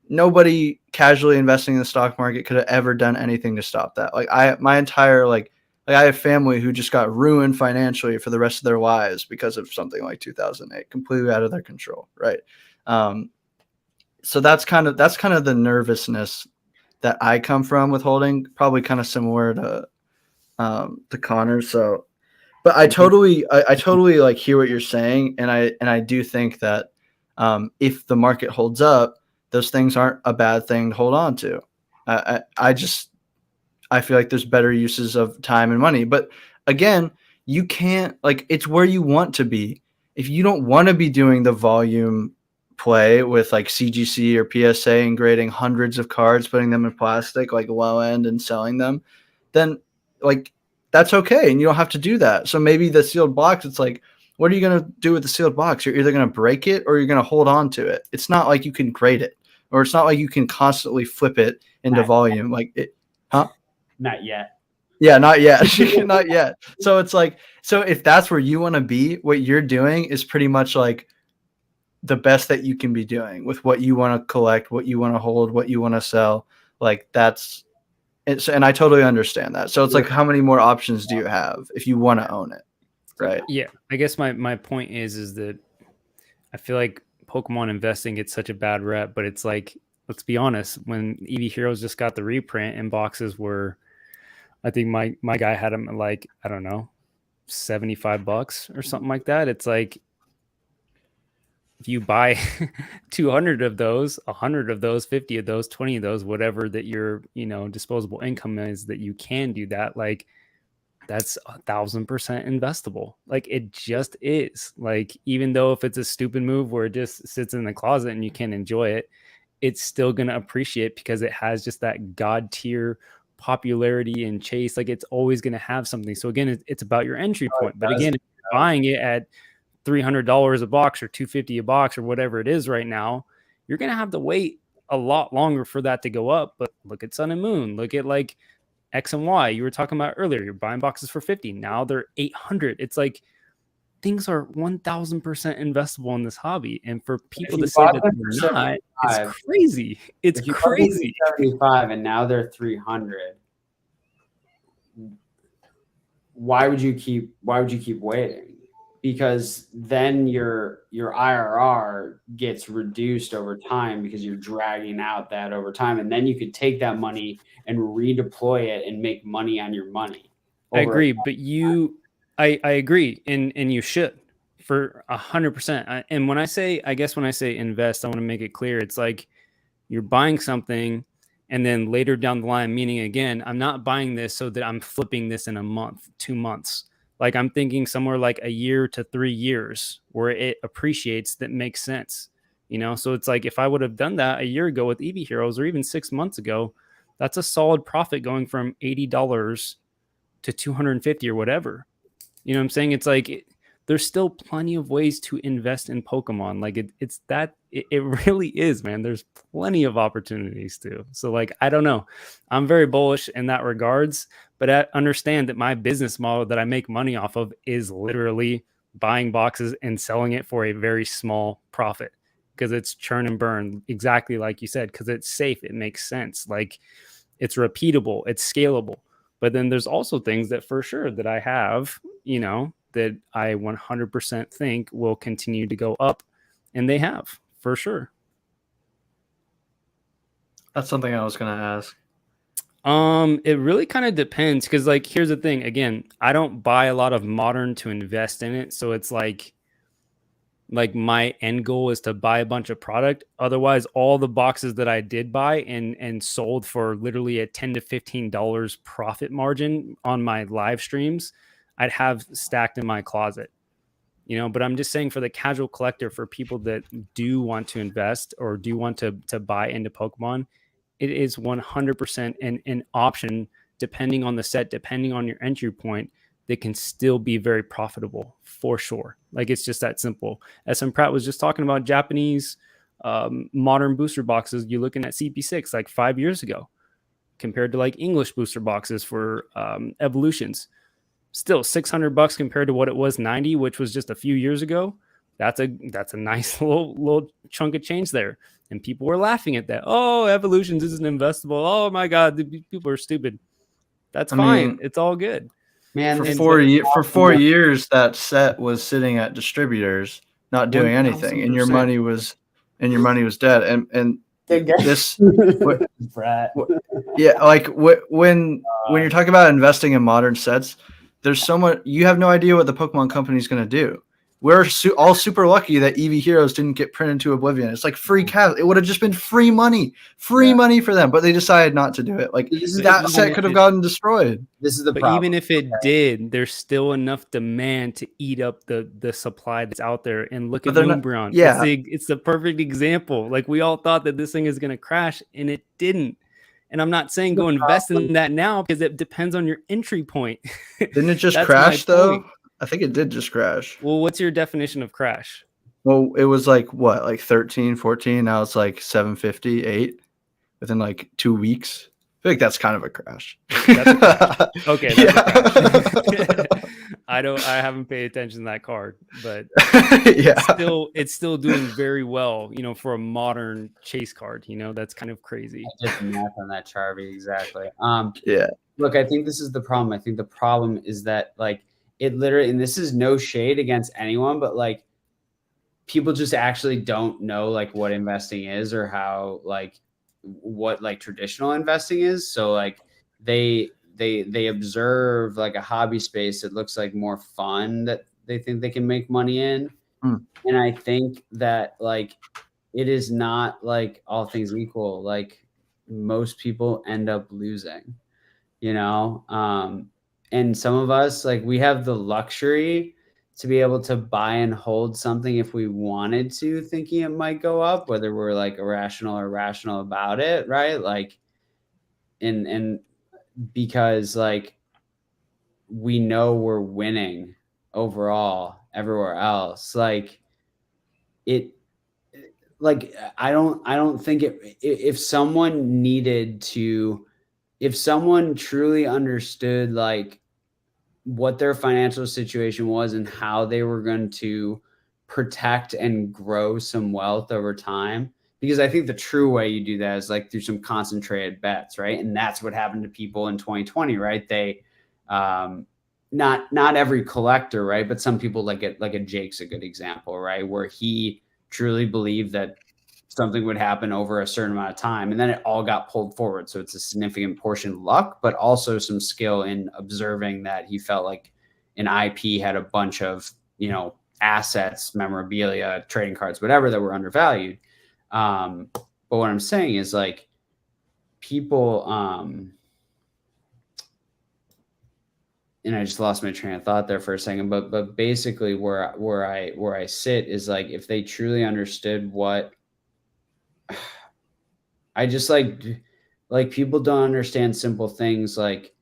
nobody casually investing in the stock market could have ever done anything to stop that. Like my entire I have family who just got ruined financially for the rest of their lives because of something like 2008, completely out of their control, right? So that's kind of the nervousness that I come from with holding, probably kind of similar to Connor. So, but I totally like hear what you're saying, and I do think that if the market holds up, those things aren't a bad thing to hold on to. I feel like there's better uses of time and money, but again, you can't, like, it's where you want to be. If you don't want to be doing the volume play with like CGC or PSA and grading hundreds of cards, putting them in plastic, like low end, and selling them, then like that's okay. And you don't have to do that. So maybe the sealed box, it's like, what are you going to do with the sealed box? You're either going to break it or you're going to hold on to it. It's not like you can grade it, or it's not like you can constantly flip it into volume. Like it, huh? Not yet. Yeah, not yet. Not yet. So it's like, so if that's where you want to be, what you're doing is pretty much like the best that you can be doing with what you want to collect, what you want to hold, what you want to sell. Like that's it's, and I totally understand that. So it's like, how many more options do you have if you want to own it? Right. Yeah. I guess my point is that I feel like Pokemon investing gets such a bad rep, but it's like, let's be honest, when Eevee Heroes just got the reprint and boxes were, I think my guy had them like, I don't know, $75 or something like that. It's like, if you buy 200 of those, 100 of those, 50 of those, 20 of those, whatever that your, disposable income is, that you can do that, like that's 1,000% investable. Like it just is. Like, even though if it's a stupid move where it just sits in the closet and you can't enjoy it, it's still going to appreciate because it has just that God tier popularity and chase. Like it's always going to have something. So again, it's about your entry point. But again, if you're buying it at $300 a box or $250 a box or whatever it is right now, you're going to have to wait a lot longer for that to go up. But look at Sun and Moon, look at like X and Y you were talking about earlier. You're buying boxes for 50. Now they're 800. It's like things are 1,000% investable in this hobby. And for people to say that they're not, it's crazy. It's crazy. 75 and now they're 300. Why would you keep waiting? Because then your IRR gets reduced over time because you're dragging out that over time. And then you could take that money and redeploy it and make money on your money. I agree, but I agree, and you should for 100%. And when I say invest, I want to make it clear. It's like you're buying something, and then later down the line, meaning again, I'm not buying this so that I'm flipping this in a month, 2 months. Like I'm thinking somewhere like a year to 3 years where it appreciates. That makes sense, So it's like if I would have done that a year ago with Eevee Heroes, or even 6 months ago, that's a solid profit going from $80 to 250 or whatever. You know what I'm saying? It's like there's still plenty of ways to invest in Pokemon. Like it really is, man. There's plenty of opportunities too. So like, I don't know. I'm very bullish in that regards, but I understand that my business model that I make money off of is literally buying boxes and selling it for a very small profit, because it's churn and burn, exactly like you said, because it's safe. It makes sense. Like it's repeatable, it's scalable. But then there's also things that for sure that I have, that I 100% think will continue to go up, and they have for sure. That's something I was going to ask. It really kind of depends, because like here's the thing. Again, I don't buy a lot of modern to invest in it, so it's like my end goal is to buy a bunch of product. Otherwise, all the boxes that I did buy and sold for literally a $10 to $15 profit margin on my live streams, I'd have stacked in my closet. But I'm just saying, for the casual collector, for people that do want to invest or do want to buy into Pokemon, it is 100% an option, depending on the set, depending on your entry point, that can still be very profitable for sure. Like it's just that simple. SM Pratt was just talking about Japanese modern booster boxes. You're looking at CP6 like 5 years ago compared to like English booster boxes for evolutions. Still $600 compared to what it was 90, which was just a few years ago. That's a nice little chunk of change there. And people were laughing at that. Oh, evolutions isn't investable. Oh my God, people are stupid. That's fine. It's all good. Man, for 4 years, that set was sitting at distributors, not doing anything, and your money was dead. And this, yeah, like when you're talking about investing in modern sets, there's so much. You have no idea what the Pokemon company is going to do. We're all super lucky that Eevee Heroes didn't get printed to oblivion. It's like free cash. It would have just been free money for them, but they decided not to do it. Like that set could have gotten destroyed. This is the problem. Even if it did, there's still enough demand to eat up the supply that's out there. And look at Moonbreon. Yeah, it's the perfect example. Like we all thought that this thing is going to crash, and it didn't. And I'm not saying go invest in that now, because it depends on your entry point. Didn't it just crash though? I think it did just crash. Well, what's your definition of crash? Well, it was like what, like 13, 14. Now it's like 750, 8 within like 2 weeks. I feel like that's kind of a crash. That's a crash. Okay. That's a crash. I haven't paid attention to that card, but yeah, it's still doing very well, for a modern chase card, that's kind of crazy. I did the math on that, Charvy. Exactly. Yeah. Look, I think this is the problem. I think the problem is that like, it literally, and this is no shade against anyone, but like people just actually don't know like what investing is, or how like what like traditional investing is. So like they observe like a hobby space that looks like more fun, that they think they can make money in. And I think that like it is not like all things equal. Like most people end up losing, and some of us, like, we have the luxury to be able to buy and hold something if we wanted to, thinking it might go up, whether we're like irrational or rational about it, right? Like, and because like we know we're winning overall everywhere else, like it, like I don't think if someone truly understood like what their financial situation was and how they were going to protect and grow some wealth over time, because I think the true way you do that is like through some concentrated bets, right? And that's what happened to people in 2020, right? They not every collector, right? But some people, like a Jake's a good example, right? Where he truly believed that something would happen over a certain amount of time, and then it all got pulled forward. So it's a significant portion luck, but also some skill in observing that he felt like an IP had a bunch of, assets, memorabilia, trading cards, whatever, that were undervalued. But what I'm saying is, like, people, and I just lost my train of thought there for a second, but basically where I sit is, like, if they truly understood what I just like people don't understand simple things like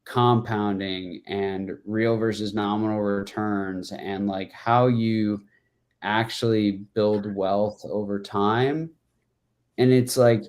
compounding and real versus nominal returns, and like how you actually build wealth over time. And it's like,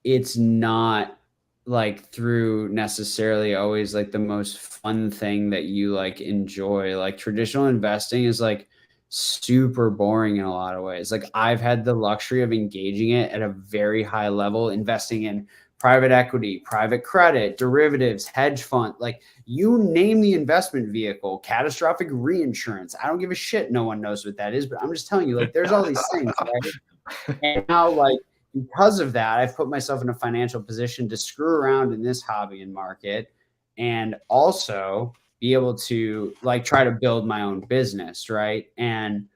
it's not like through necessarily always like the most fun thing that you like enjoy. Like, traditional investing is like super boring in a lot of ways. Like, I've had the luxury of engaging it at a very high level, investing in private equity, private credit, derivatives, hedge fund, like, you name the investment vehicle, catastrophic reinsurance. I don't give a shit. No one knows what that is, but I'm just telling you, like, there's all these things, right? And now, like, because of that, I've put myself in a financial position to screw around in this hobby and market, and also be able to like try to build my own business, right? And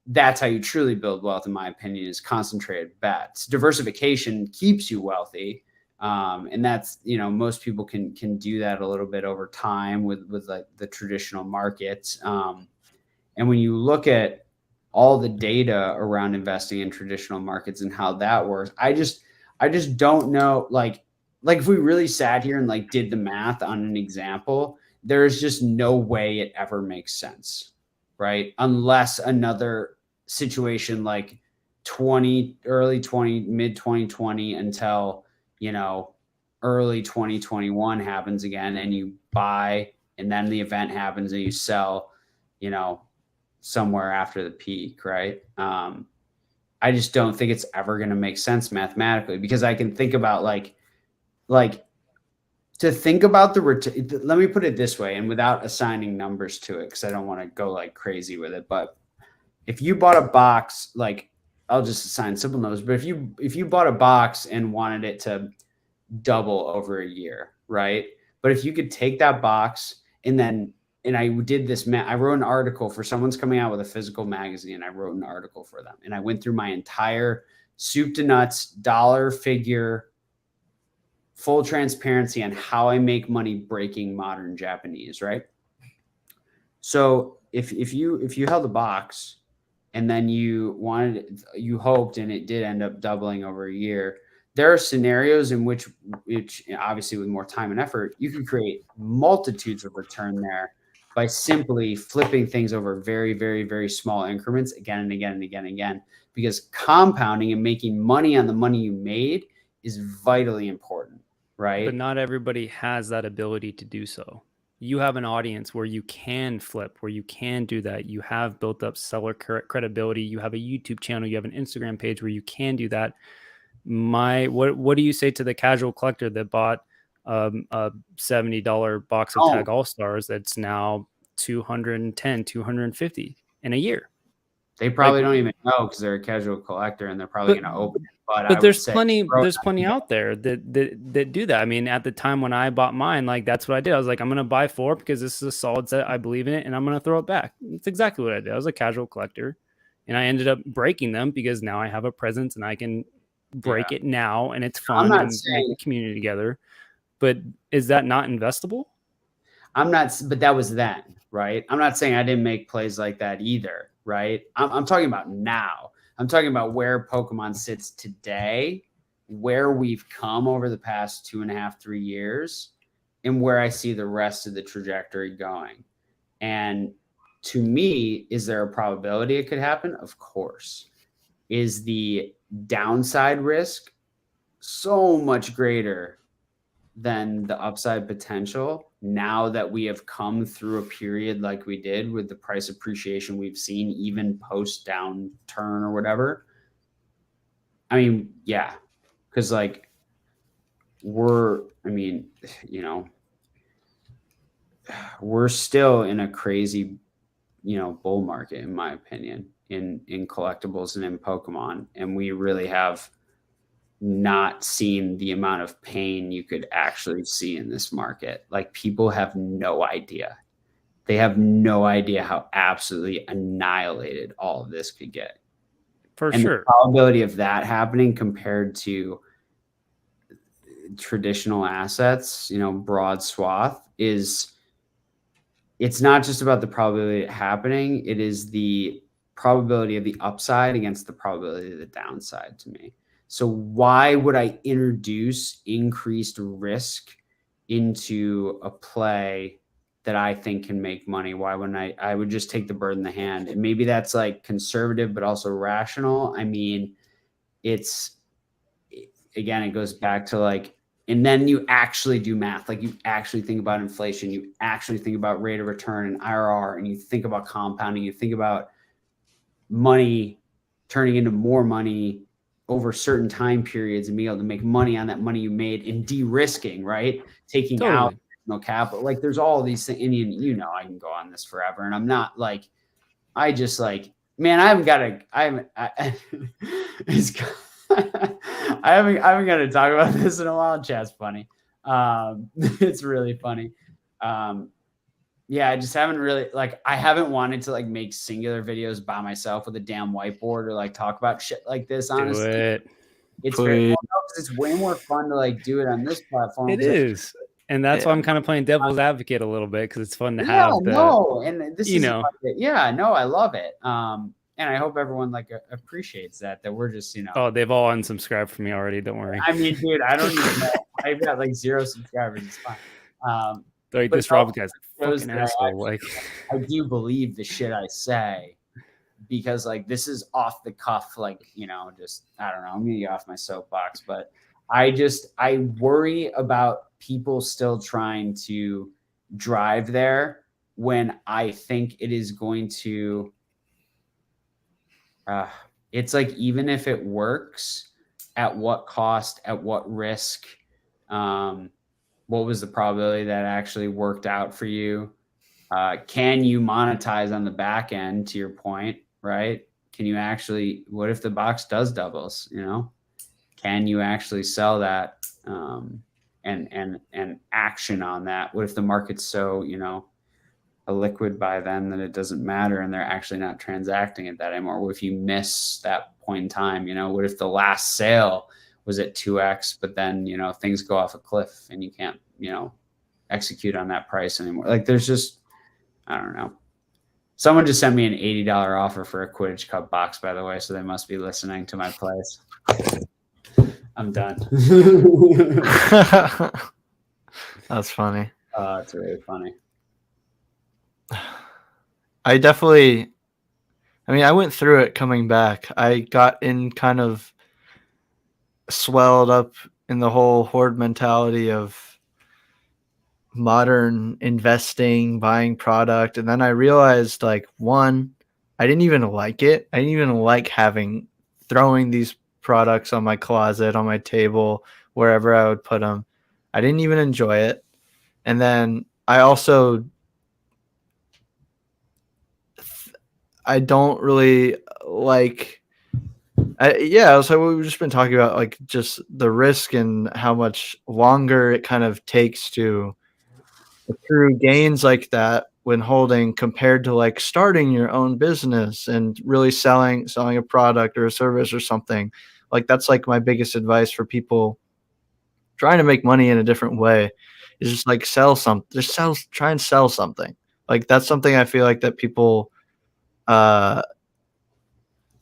that's how you truly build wealth, in my opinion, is concentrated bets. Diversification keeps you wealthy. And that's, most people can do that a little bit over time with like the traditional markets. And when you look at all the data around investing in traditional markets and how that works, I just don't know. Like if we really sat here and like did the math on an example, there's just no way it ever makes sense, right? Unless another situation like early 20, mid 2020 until, early 2021 happens again, and you buy, and then the event happens and you sell, somewhere after the peak, right? I just don't think it's ever going to make sense mathematically, because I can think about like to think about the return. Let me put it this way, and without assigning numbers to it, because I don't want to go like crazy with it. But if you bought a box, like, I'll just assign simple numbers, but if you bought a box and wanted it to double over a year, right? But if you could take that box and I did this, I wrote an article for someone's coming out with a physical magazine. I wrote an article for them, and I went through my entire soup to nuts, dollar figure, full transparency on how I make money breaking modern Japanese, right? So if you held a box and then you hoped, and it did end up doubling over a year, there are scenarios in which obviously with more time and effort, you can create multitudes of return there by simply flipping things over very, very, very small increments again and again and again and again, because compounding and making money on the money you made is vitally important, right? But not everybody has that ability to do so. You have an audience where you can flip, where you can do that. You have built up seller credibility. You have a YouTube channel. You have an Instagram page where you can do that. What do you say to the casual collector that bought a $70 box of Tag All-Stars that's now $210, $250 in a year? They probably don't even know, because they're a casual collector and they're probably going to open it. But there's plenty out there that do that. I mean, at the time when I bought mine, like, that's what I did. I was like, I'm going to buy 4 because this is a solid set. I believe in it, and I'm going to throw it back. That's exactly what I did. I was a casual collector, and I ended up breaking them because now I have a presence and I can break it now, and it's fun and make the community together. But is that not investable? But that was then, right? I'm not saying I didn't make plays like that either, right? I'm talking about now. I'm talking about where Pokemon sits today, where we've come over the past 2.5, 3 years, and where I see the rest of the trajectory going. And to me, is there a probability it could happen? Of course. Is the downside risk so much greater than the upside potential now that we have come through a period like we did with the price appreciation we've seen, even post downturn or whatever? I mean, yeah, because like we're still in a crazy, bull market, in my opinion. in collectibles and in Pokemon, and we really have not seen the amount of pain you could actually see in this market. Like, people have no idea. They have no idea how absolutely annihilated all of this could get. For and sure. The probability of that happening compared to traditional assets, broad swath, it's not just about the probability of it happening. It is the probability of the upside against the probability of the downside to me. So why would I introduce increased risk into a play that I think can make money? Why wouldn't I would just take the bird in the hand. And maybe that's like conservative, but also rational. I mean, again, it goes back to like, and then you actually do math. Like, you actually think about inflation. You actually think about rate of return and IRR, and you think about compounding. You think about money turning into more money over certain time periods and being able to make money on that money you made, and de-risking, right? Taking out no capital. Like, there's all these things, and I can go on this forever. And I'm not like, I just like, man, I haven't got to talk about this in a while. Chat's funny. It's really funny. Yeah, I just haven't really, like, I haven't wanted to like make singular videos by myself with a damn whiteboard or like talk about shit like this. Honestly, it's way more fun to like do it on this platform. It is. And that's why I'm kind of playing devil's advocate a little bit, because it's fun to have. And this is, I love it. And I hope everyone like appreciates that we're just, Oh, they've all unsubscribed from me already. Don't worry. I mean, dude, I don't even know. I've got like 0 subscribers. It's fine. Like, this Rob guy's a fucking asshole. I do believe the shit I say, because like, this is off the cuff. Like, just, I don't know. I'm gonna get off my soapbox, but I worry about people still trying to drive there when I think it is going to, it's like, even if it works, at what cost, at what risk, what was the probability that actually worked out for you? Can you monetize on the back end, to your point, right? Can you actually, what if the box does doubles, Can you actually sell that and action on that? What if the market's so, a liquid by then that it doesn't matter and they're actually not transacting at that anymore? What if you miss that point in time? What if the last sale was at 2x, but then, things go off a cliff and you can't, execute on that price anymore? Like, there's just, I don't know. Someone just sent me an $80 offer for a Quidditch Cup box, by the way, so they must be listening to my plays. I'm done. That's funny. It's really funny. I went through it coming back. I got in kind of swelled up in the whole horde mentality of modern investing, buying product. And then I realized, like, one, I didn't even like it. I didn't even like throwing these products on my closet, on my table, wherever I would put them. I didn't even enjoy it. And then I also, I don't really like, so we've just been talking about like just the risk and how much longer it kind of takes to accrue gains like that when holding, compared to like starting your own business and really selling a product or a service or something. Like, that's like my biggest advice for people trying to make money in a different way, is just like try and sell something. Like, that's something I feel like that people, I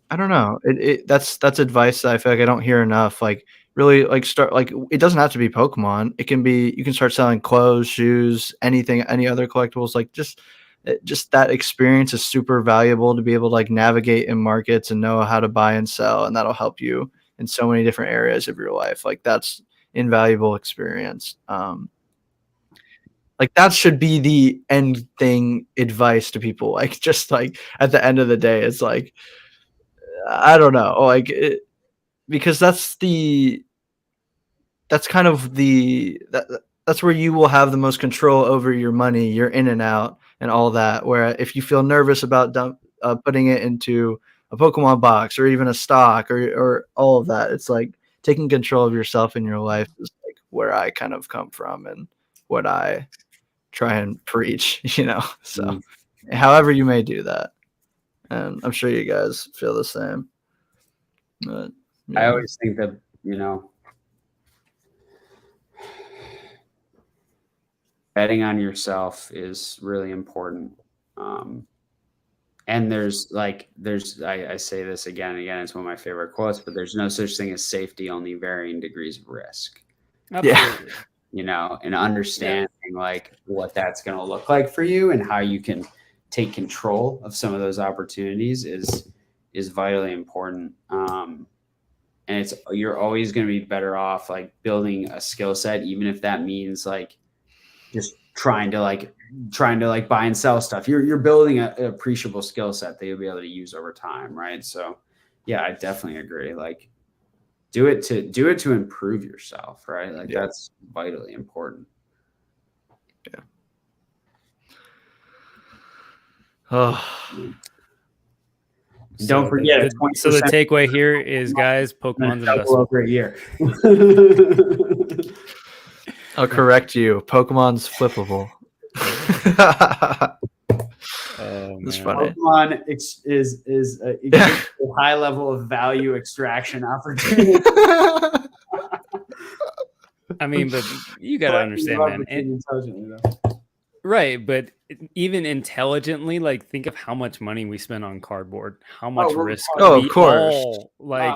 don't know. That's advice that I feel like I don't hear enough. Like, really, like, start, like, it doesn't have to be Pokemon. It can be, you can start selling clothes, shoes, anything, any other collectibles. Like, just that experience is super valuable to be able to like navigate in markets and know how to buy and sell, and that'll help you in so many different areas of your life. Like, that's invaluable experience. Like, that should be the end thing advice to people. Like, just like at the end of the day, it's like, I don't know, like, because that's kind of that's where you will have the most control over your money, your in and out and all that. Where if you feel nervous about putting it into a Pokemon box or even a stock or all of that. It's like taking control of yourself in your life is like where I kind of come from and what I try and preach, So however you may do that. And I'm sure you guys feel the same. But, I always think that, betting on yourself is really important. And I say this again and again, it's one of my favorite quotes, but there's no such thing as safety, only varying degrees of risk. Absolutely. And understanding like what that's going to look like for you and how you can take control of some of those opportunities is vitally important. And you're always going to be better off like building a skill set, even if that means like just trying to buy and sell stuff. You're building an appreciable skill set that you'll be able to use over time, right? So yeah, I definitely agree. Like do it to improve yourself, right? Like that's vitally important. Yeah. Oh. Don't forget. So the takeaway here is, guys, Pokemon's investment over a year. I'll correct you. Pokemon's flippable. That's funny. Pokemon is a high level of value extraction opportunity. I mean, but you got to understand, man. Right, but even intelligently, like think of how much money we spend on cardboard, how much risk. Of course.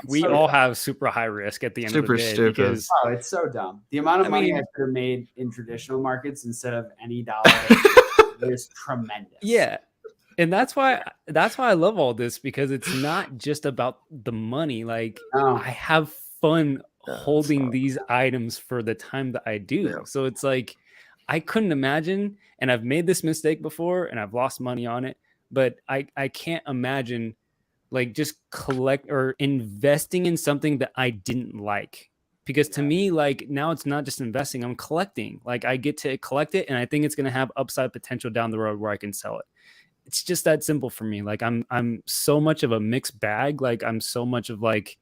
We all have super high risk at the end of the day. Stupid. Because, it's so dumb. The amount of money I could have made in traditional markets instead of any dollar is tremendous. Yeah. And that's why I love all this, because it's not just about the money. Like I have fun holding these items for the time that I do. Yeah. So it's like I couldn't imagine, and I've made this mistake before and I've lost money on it, but I can't imagine like just collect or investing in something that I didn't like. Because to me, like now it's not just investing, I'm collecting. Like I get to collect it and I think it's going to have upside potential down the road where I can sell it. It's just that simple for me. Like I'm so much of a mixed bag. Like I'm so much of like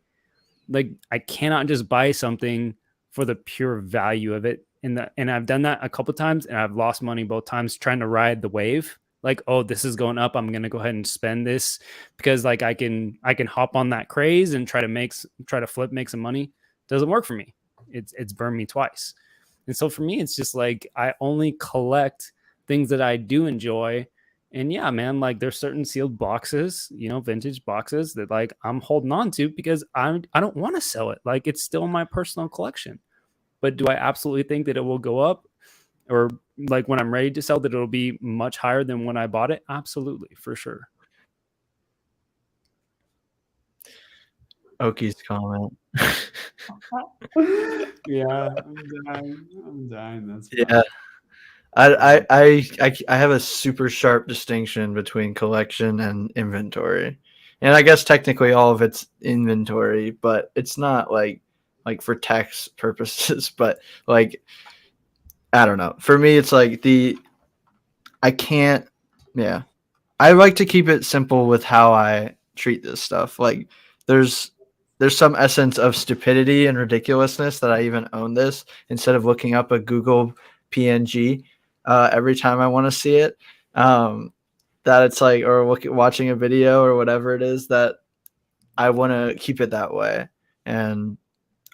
I cannot just buy something for the pure value of it. And I've done that a couple times and I've lost money both times trying to ride the wave. Like, oh, this is going up, I'm going to go ahead and spend this because like I can hop on that craze and try to make some money. Doesn't work for me. It's burned me twice. And so for me, it's just like I only collect things that I do enjoy. And yeah, man, like there's certain sealed boxes, vintage boxes that like I'm holding on to because I don't want to sell it. Like it's still my personal collection. But do I absolutely think that it will go up, or like when I'm ready to sell that it'll be much higher than when I bought it? Absolutely, for sure. Oki's comment. Yeah, I'm dying. That's fine. Yeah. I have a super sharp distinction between collection and inventory. And I guess technically all of it's inventory, but it's not like for tax purposes, but like I don't know. For me it's like I like to keep it simple with how I treat this stuff. Like there's some essence of stupidity and ridiculousness that I even own this instead of looking up a Google PNG every time I want to see it. That it's like, or watching a video or whatever it is, that I want to keep it that way. And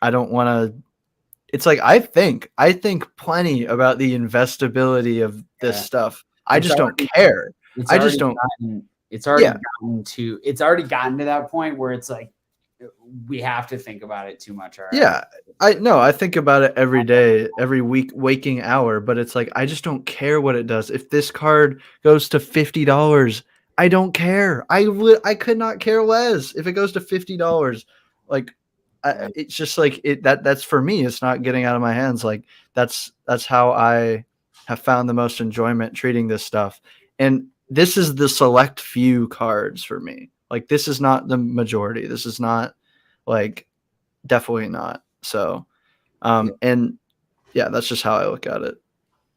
I don't want to, it's like, I think plenty about the investability of this stuff. I just don't care. It's already gotten to that point where it's like, we have to think about it too much. Yeah. I think about it every day, every week, waking hour, but it's like, I just don't care what it does. If this card goes to $50, I don't care. I could not care less if it goes to $50. Like, it's just like that's for me. It's not getting out of my hands. Like that's how I have found the most enjoyment treating this stuff. And this is the select few cards for me. Like this is not the majority. This is not like, definitely not. So, and yeah, that's just how I look at it.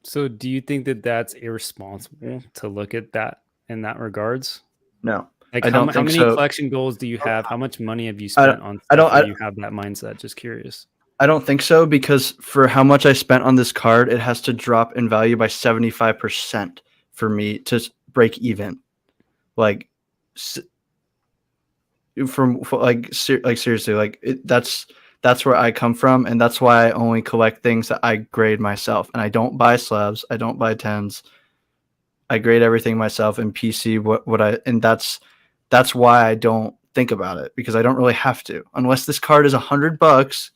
So do you think that that's irresponsible to look at that in that regards? No, Like I don't how think many so. collection goals do you have? How much money have you spent on stuff where you have that mindset? Just curious. I don't think so, because for how much I spent on this card, it has to drop in value by 75% for me to break even. Like, seriously, like that's where I come from, and that's why I only collect things that I grade myself, and I don't buy slabs, I don't buy 10s. I grade everything myself in PC. And that's why I don't think about it, because I don't really have to, unless this card is $100.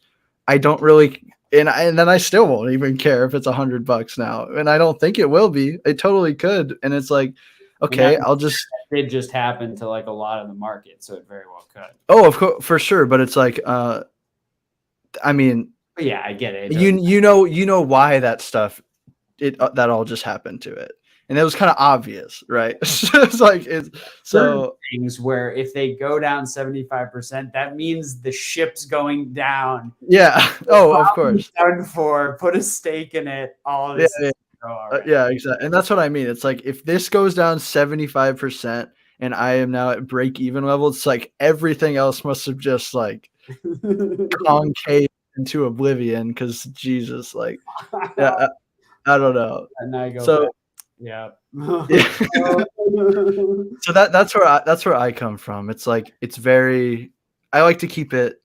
I don't really, and then I still won't even care if it's $100 now, and I don't think it will be. It totally could, and it's like, okay, I'll just. It just happened to like a lot of the market, so it very well could. Oh, of course, for sure, but it's like, I mean, but yeah, I get it. You know why that stuff, that all just happened to it. And it was kind of obvious, right? It's like so things where if they go down 75%, that means the ship's going down. Yeah. Oh, of course. Done for. Put a stake in it. All this. Yeah, exactly. And that's what I mean. It's like, if this goes down 75% and I am now at break even level, it's like everything else must have just like concaved into oblivion, because Jesus, like, yeah, I don't know. And I go so. Back. Yeah. So that's where I come from. It's like, I like to keep it.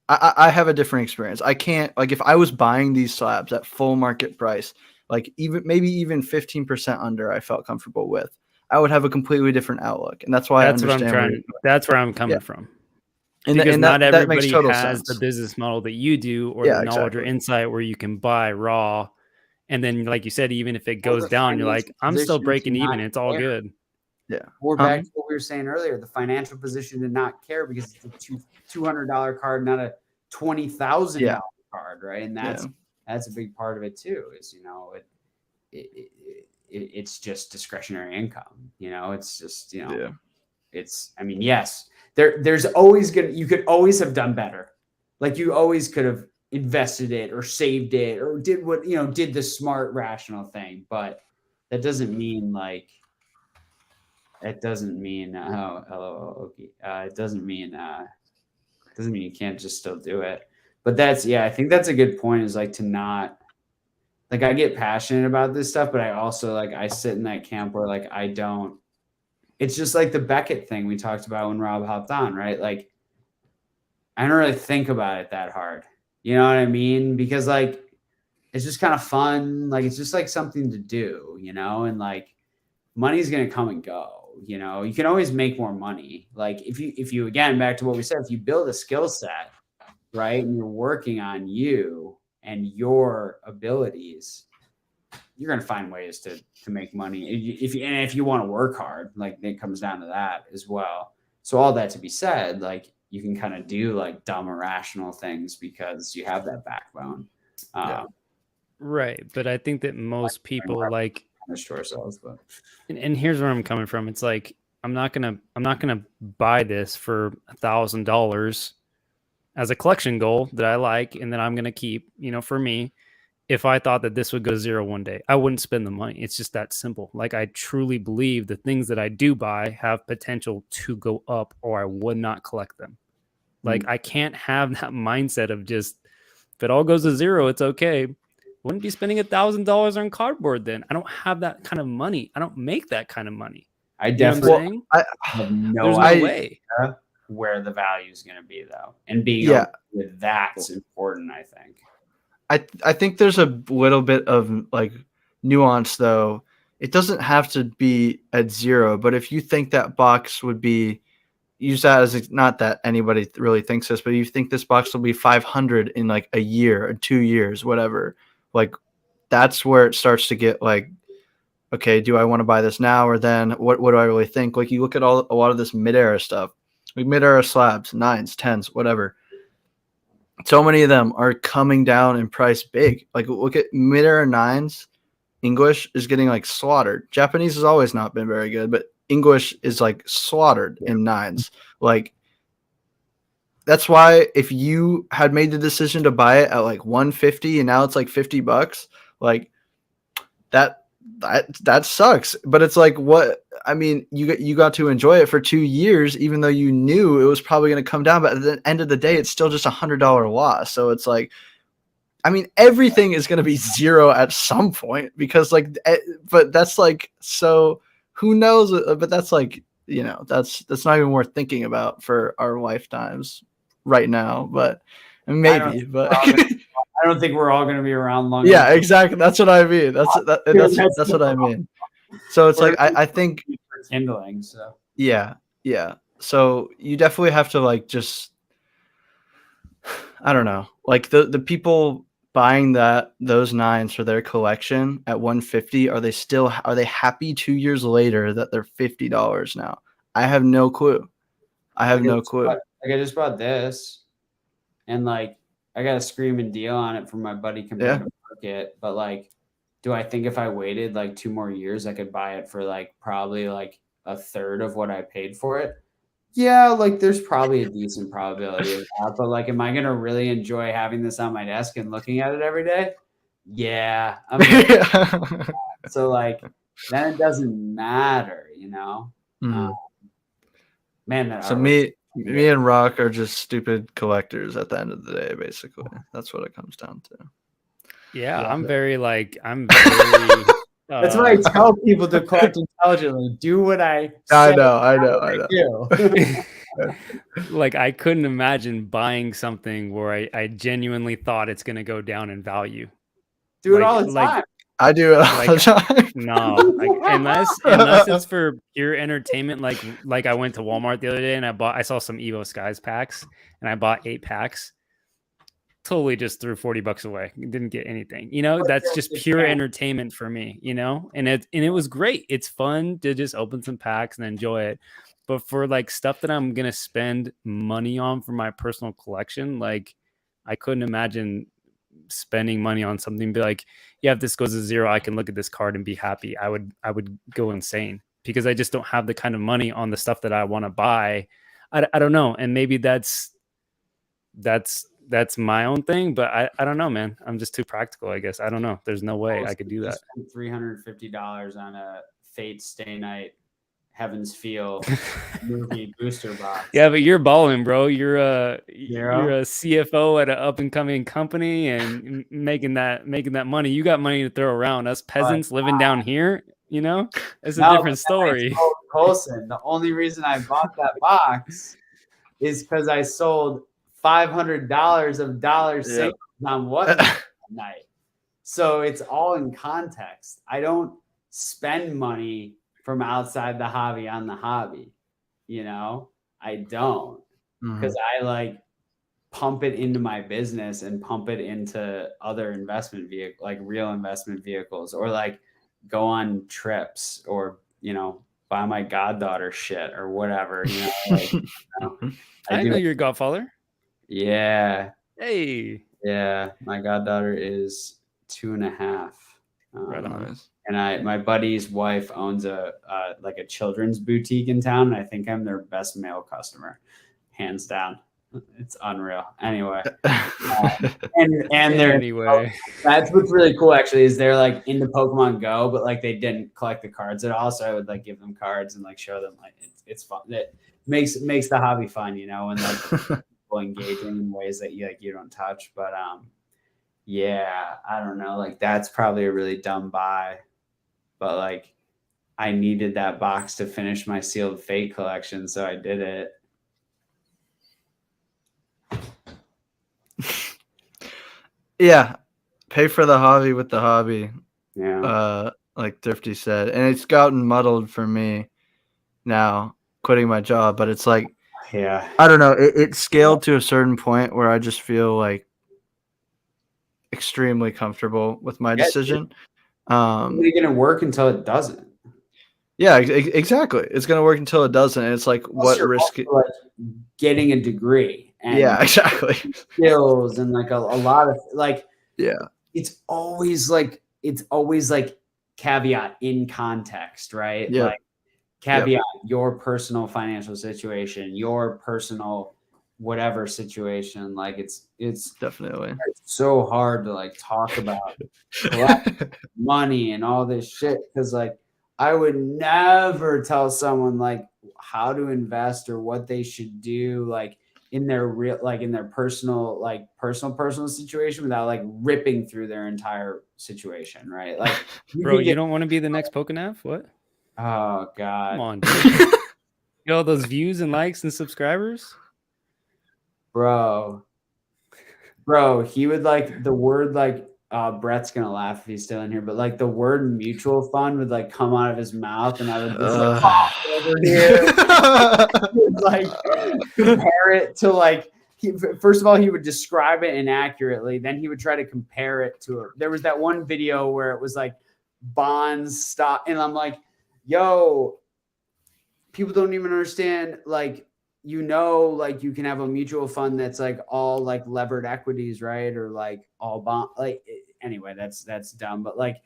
I have a different experience. I can't, like, if I was buying these slabs at full market price, like maybe even 15% under, I felt comfortable with, I would have a completely different outlook. And that's why that's where I'm coming from. Because not everybody has the business model that you do, or the knowledge or insight where you can buy raw. And then, like you said, even if it goes down, you're like, I'm still breaking even. It's all good. Yeah. We're back to what we were saying earlier. The financial position to not care, because it's a $200 card, not a $20,000 card, right? And that's a big part of it too. Is, it's just discretionary income. It's just it's. I mean, yes, there's always you could always have done better. Like, you always could have invested it or saved it or did did the smart, rational thing, but that doesn't mean it doesn't mean you can't just still do it. But I think that's a good point, is like to not, like, I get passionate about this stuff, but I also, like, I sit in that camp where, like, it's just like the Beckett thing we talked about when Rob hopped on, right? Like, I don't really think about it that hard. You know what I mean? Because, like, it's just kind of fun. Like, it's just like something to do, and like, money's going to come and go, you can always make more money. Like, if you, again, back to what we said, if you build a skill set, right, and you're working on you and your abilities, you're going to find ways to make money. If you want to work hard, like, it comes down to that as well. So all that to be said, like, you can kind of do like dumb, irrational things because you have that backbone. Right. But I think that most people like ourselves, but and here's where I'm coming from. It's like, I'm not gonna buy this for $1,000 as a collection goal that I like, and then I'm gonna keep, for me, if I thought that this would go to zero one day, I wouldn't spend the money. It's just that simple. Like, I truly believe the things that I do buy have potential to go up, or I would not collect them. Like, I can't have that mindset of just, if it all goes to zero, it's okay. Wouldn't be spending $1,000 on cardboard then. I don't have that kind of money. I don't make that kind of money. I definitely have no way where the value is going to be, though. And being okay with that's important, I think. I think there's a little bit of like nuance, though. It doesn't have to be at zero, but if you think that box would be, use that as, not that anybody really thinks this, but you think this box will be 500 in like a year or 2 years, whatever, like, that's where it starts to get like, okay, do I want to buy this now or then? What do I really think? Like, you look at a lot of this mid-era stuff, like mid-era slabs, 9s, 10s, whatever. So many of them are coming down in price big. Like, look at mid-era 9s. English is getting like slaughtered. Japanese has always not been very good, but English is like slaughtered in 9s. Like, that's why if you had made the decision to buy it at like $150 and now it's like $50, like that sucks. But it's like, what? I mean, you got to enjoy it for 2 years, even though you knew it was probably going to come down. But at the end of the day, it's still just $100 loss. So it's like, I mean, everything is going to be zero at some point because but that's like, so who knows? But that's like, that's not even worth thinking about for our lifetimes right now. But maybe, I don't think we're all going to be around long. Yeah, exactly. That's what I mean. That's what I mean. So it's like I think kindling. So yeah. So you definitely have to like just I don't know, like the people buying those 9s for their collection at 150. Are they happy 2 years later that they're $50 now? I have no clue. I just bought this, and like I got a screaming deal on it from my buddy compared to market. But like, do I think if I waited like 2 more years, I could buy it for like probably like a third of what I paid for it? Yeah, like there's probably a decent probability of that. But like, am I gonna really enjoy having this on my desk and looking at it every day? Yeah. So like, then it doesn't matter, Man, so me and Rock are just stupid collectors at the end of the day, basically. That's what it comes down to. Yeah, I'm very. That's what I tell people to collect intelligently. Do what I say. I know. Like, I couldn't imagine buying something where I genuinely thought it's going to go down in value. Do it all the time. I do it all the time. No, unless it's for pure entertainment. Like I went to Walmart the other day and I saw some Evo Skies packs and I bought 8 packs. Totally just threw $40 away. Didn't get anything. That's just pure entertainment for me. And it was great. It's fun to just open some packs and enjoy it. But for like stuff that I'm gonna spend money on for my personal collection, like I couldn't imagine spending money on something. Be like, yeah, if this goes to 0, I can look at this card and be happy. I would go insane because I just don't have the kind of money on the stuff that I want to buy. I don't know, and maybe that's my own thing, but I don't know, man. I'm just too practical, I guess. I don't know. There's no way I could do that. $350 on a Fate Stay Night Heaven's Feel movie booster box. Yeah, but you're balling, bro. You're a CFO at an up and coming company and making that money. You got money to throw around. Us peasants living down here, it's a different story. Colson, the only reason I bought that box is because I sold $500 of dollar savings on what night. So it's all in context. I don't spend money from outside the hobby on the hobby. I don't, because I like pump it into my business and pump it into other investment vehicles, like real investment vehicles, or like go on trips, or buy my goddaughter shit or whatever. I know you're a godfather. Yeah. Hey. Yeah, my goddaughter is 2.5. Right on. And my buddy's wife owns a children's boutique in town, and I think I'm their best male customer, hands down. It's unreal. Anyway, that's what's really cool. Actually, is they're like into Pokemon Go, but like they didn't collect the cards at all. So I would like give them cards and like show them like it's fun. It makes the hobby fun, and like people engaging in ways that you don't touch. But yeah, I don't know. Like that's probably a really dumb buy. But like, I needed that box to finish my Sealed Fate collection, so I did it. Yeah, pay for the hobby with the hobby. Yeah. Like Thrifty said, and it's gotten muddled for me now, quitting my job. But it's like, yeah, I don't know. It scaled to a certain point where I just feel like extremely comfortable with my decision. It's going to work until it doesn't. Yeah, exactly. It's going to work until it doesn't. And it's like, what risk? Like getting a degree. And yeah, exactly. Skills and like a lot of like. Yeah. It's always like caveat in context, right? Yeah. Like caveat your personal financial situation, your personal whatever situation. Like it's definitely so hard to like talk about money and all this shit, because like I would never tell someone like how to invest or what they should do, like in their personal situation without like ripping through their entire situation, right? Like, bro, you don't want to be the next Pokenav? What? Oh God. Come on, dude. Get all those views and likes and subscribers? Bro, he would like the word like Brett's gonna laugh if he's still in here, but like the word mutual fund would like come out of his mouth, and I would just like pop over here. Would, like compare it to like first of all, he would describe it inaccurately. Then he would try to compare it to it. There was that one video where it was like bonds stock, and I'm like, yo, people don't even understand like. Like you can have a mutual fund that's like all like levered equities, right? Or like all bond, like anyway, that's dumb. But like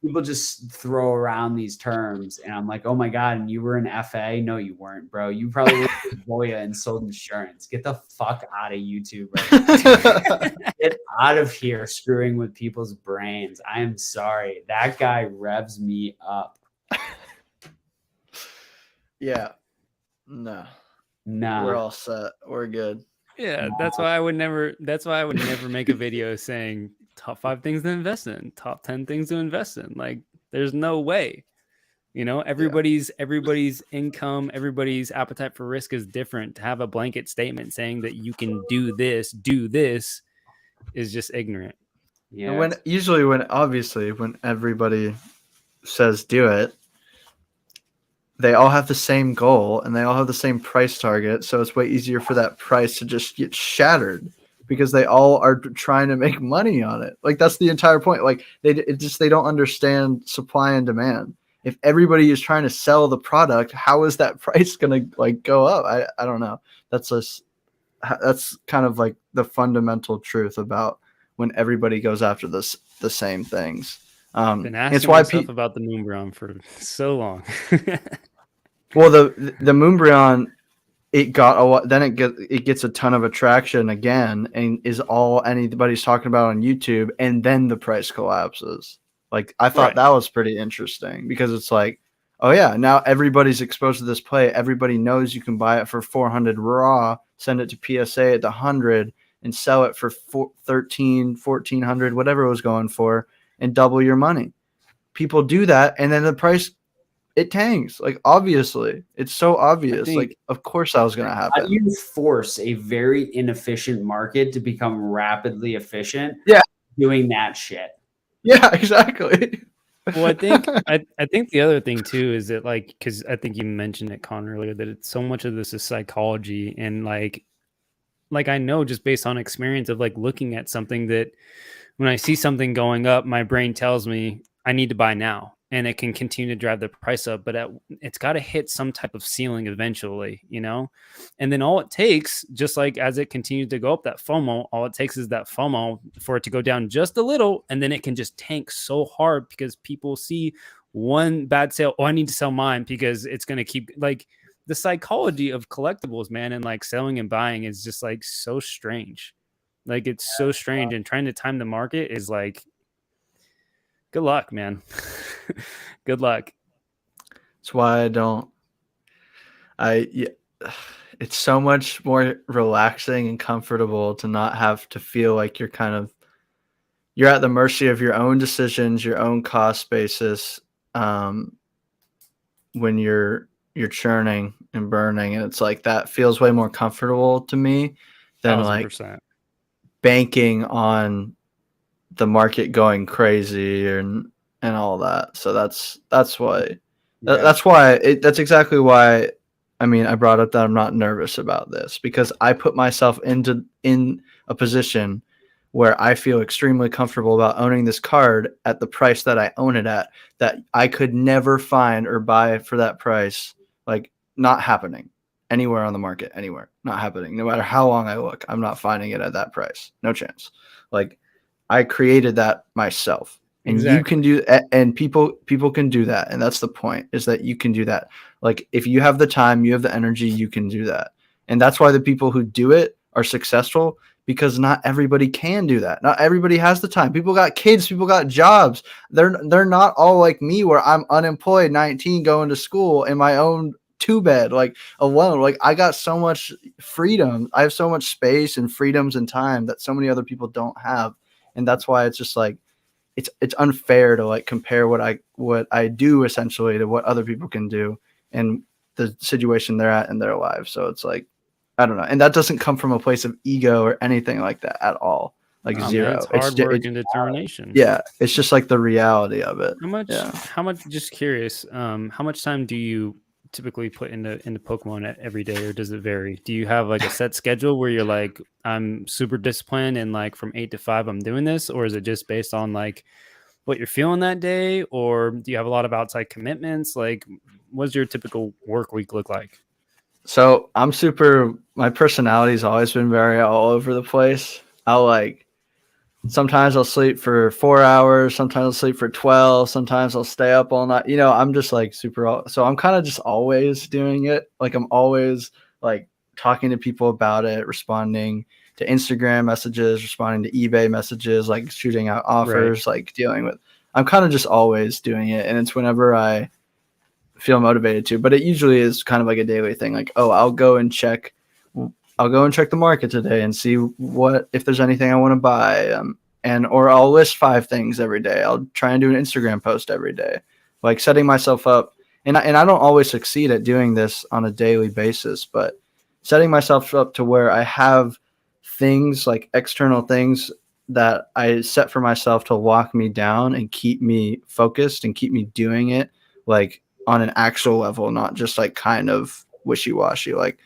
people just throw around these terms, and I'm like, oh my God, and you were an FA? No, you weren't, bro. You probably were Boya and sold insurance. Get the fuck out of YouTube, right? Get out of here, screwing with people's brains. I am sorry. That guy revs me up. Yeah. No. Nah. We're all set. We're good. Yeah, that's why I would never make a video saying top 5 things to invest in, top 10 things to invest in. Like, there's no way. You know, everybody's income, everybody's appetite for risk is different. To have a blanket statement saying that you can do this is just ignorant. Yeah. And when everybody says do it, they all have the same goal and they all have the same price target. So it's way easier for that price to just get shattered because they all are trying to make money on it. Like, that's the entire point. Like, they don't understand supply and demand. If everybody is trying to sell the product, how is that price going to like go up? I don't know. That's kind of like the fundamental truth about when everybody goes after the same things. Been asking myself about the Moonbreon for so long. Well, the Moonbreon, it got a lot. Then it gets a ton of attraction again, and is all anybody's talking about on YouTube. And then the price collapses. Like, I thought that was pretty interesting because it's like, oh yeah, now everybody's exposed to this play. Everybody knows you can buy it for 400 raw, send it to PSA at the 100, and sell it for 1,400, whatever it was going for, and double your money. People do that, and then the price, it tanks. Like, obviously, it's so obvious. Like, of course that was going to happen. How do you force a very inefficient market to become rapidly efficient? Yeah, doing that shit. Yeah, exactly. Well, I think the other thing too is that, like, because I think you mentioned it, Con, earlier, that it's so much of this is psychology, and like I know just based on experience of like looking at something that when I see something going up, my brain tells me I need to buy now, and it can continue to drive the price up, but it's got to hit some type of ceiling eventually, you know? And then all it takes, just like as it continues to go up, that FOMO, all it takes is that FOMO for it to go down just a little, and then it can just tank so hard because people see one bad sale. Oh, I need to sell mine because it's going to keep, like, the psychology of collectibles, man, and like selling and buying is just like so strange. Like, it's so strange, and trying to time the market is like, good luck, man. Good luck. That's why it's so much more relaxing and comfortable to not have to feel like you're at the mercy of your own decisions, your own cost basis, when you're churning and burning. And it's like, that feels way more comfortable to me than 1,000%. like banking on the market going crazy and all that. So that's why that's exactly why. I mean, I brought up that I'm not nervous about this because I put myself in a position where I feel extremely comfortable about owning this card at the price that I own it at, that I could never find or buy for that price. Like, not happening anywhere on the market, anywhere, not happening. No matter how long I look, I'm not finding it at that price. No chance. Like, I created that myself, and exactly. You can do, and people can do that. And that's the point, is that you can do that. Like, if you have the time, you have the energy, you can do that. And that's why the people who do it are successful, because not everybody can do that. Not everybody has the time. People got kids, people got jobs. They're not all like me where I'm unemployed, 19, going to school in my own 2-bed, like alone. Like I got so much freedom. I have so much space and freedoms and time that so many other people don't have. And that's why it's just like it's unfair to like compare what I do essentially to what other people can do and the situation they're at in their lives. So it's like, I don't know. And that doesn't come from a place of ego or anything like that at all. Like zero. Man, it's hard work and determination. Yeah. It's just like the reality of it. How much, just curious, how much time do you typically put into Pokemon every day, or does it vary? Do you have like a set schedule where you're like, I'm super disciplined and like from 8 to 5 I'm doing this, or is it just based on like what you're feeling that day, or do you have a lot of outside commitments? Like, what does your typical work week look like? So my personality's always been very all over the place. Sometimes I'll sleep for 4 hours. Sometimes I'll sleep for 12. Sometimes I'll stay up all night. I'm just like so I'm kind of just always doing it. Like I'm always like talking to people about it, responding to Instagram messages, responding to eBay messages, like shooting out offers, like dealing with, I'm kind of just always doing it. And it's whenever I feel motivated to, but it usually is kind of like a daily thing. Like, oh, I'll go and check the market today and see if there's anything I want to buy. Or I'll list 5 things every day. I'll try and do an Instagram post every day, like setting myself up. And I don't always succeed at doing this on a daily basis, but setting myself up to where I have things like external things that I set for myself to lock me down and keep me focused and keep me doing it like on an actual level, not just like kind of wishy-washy. Like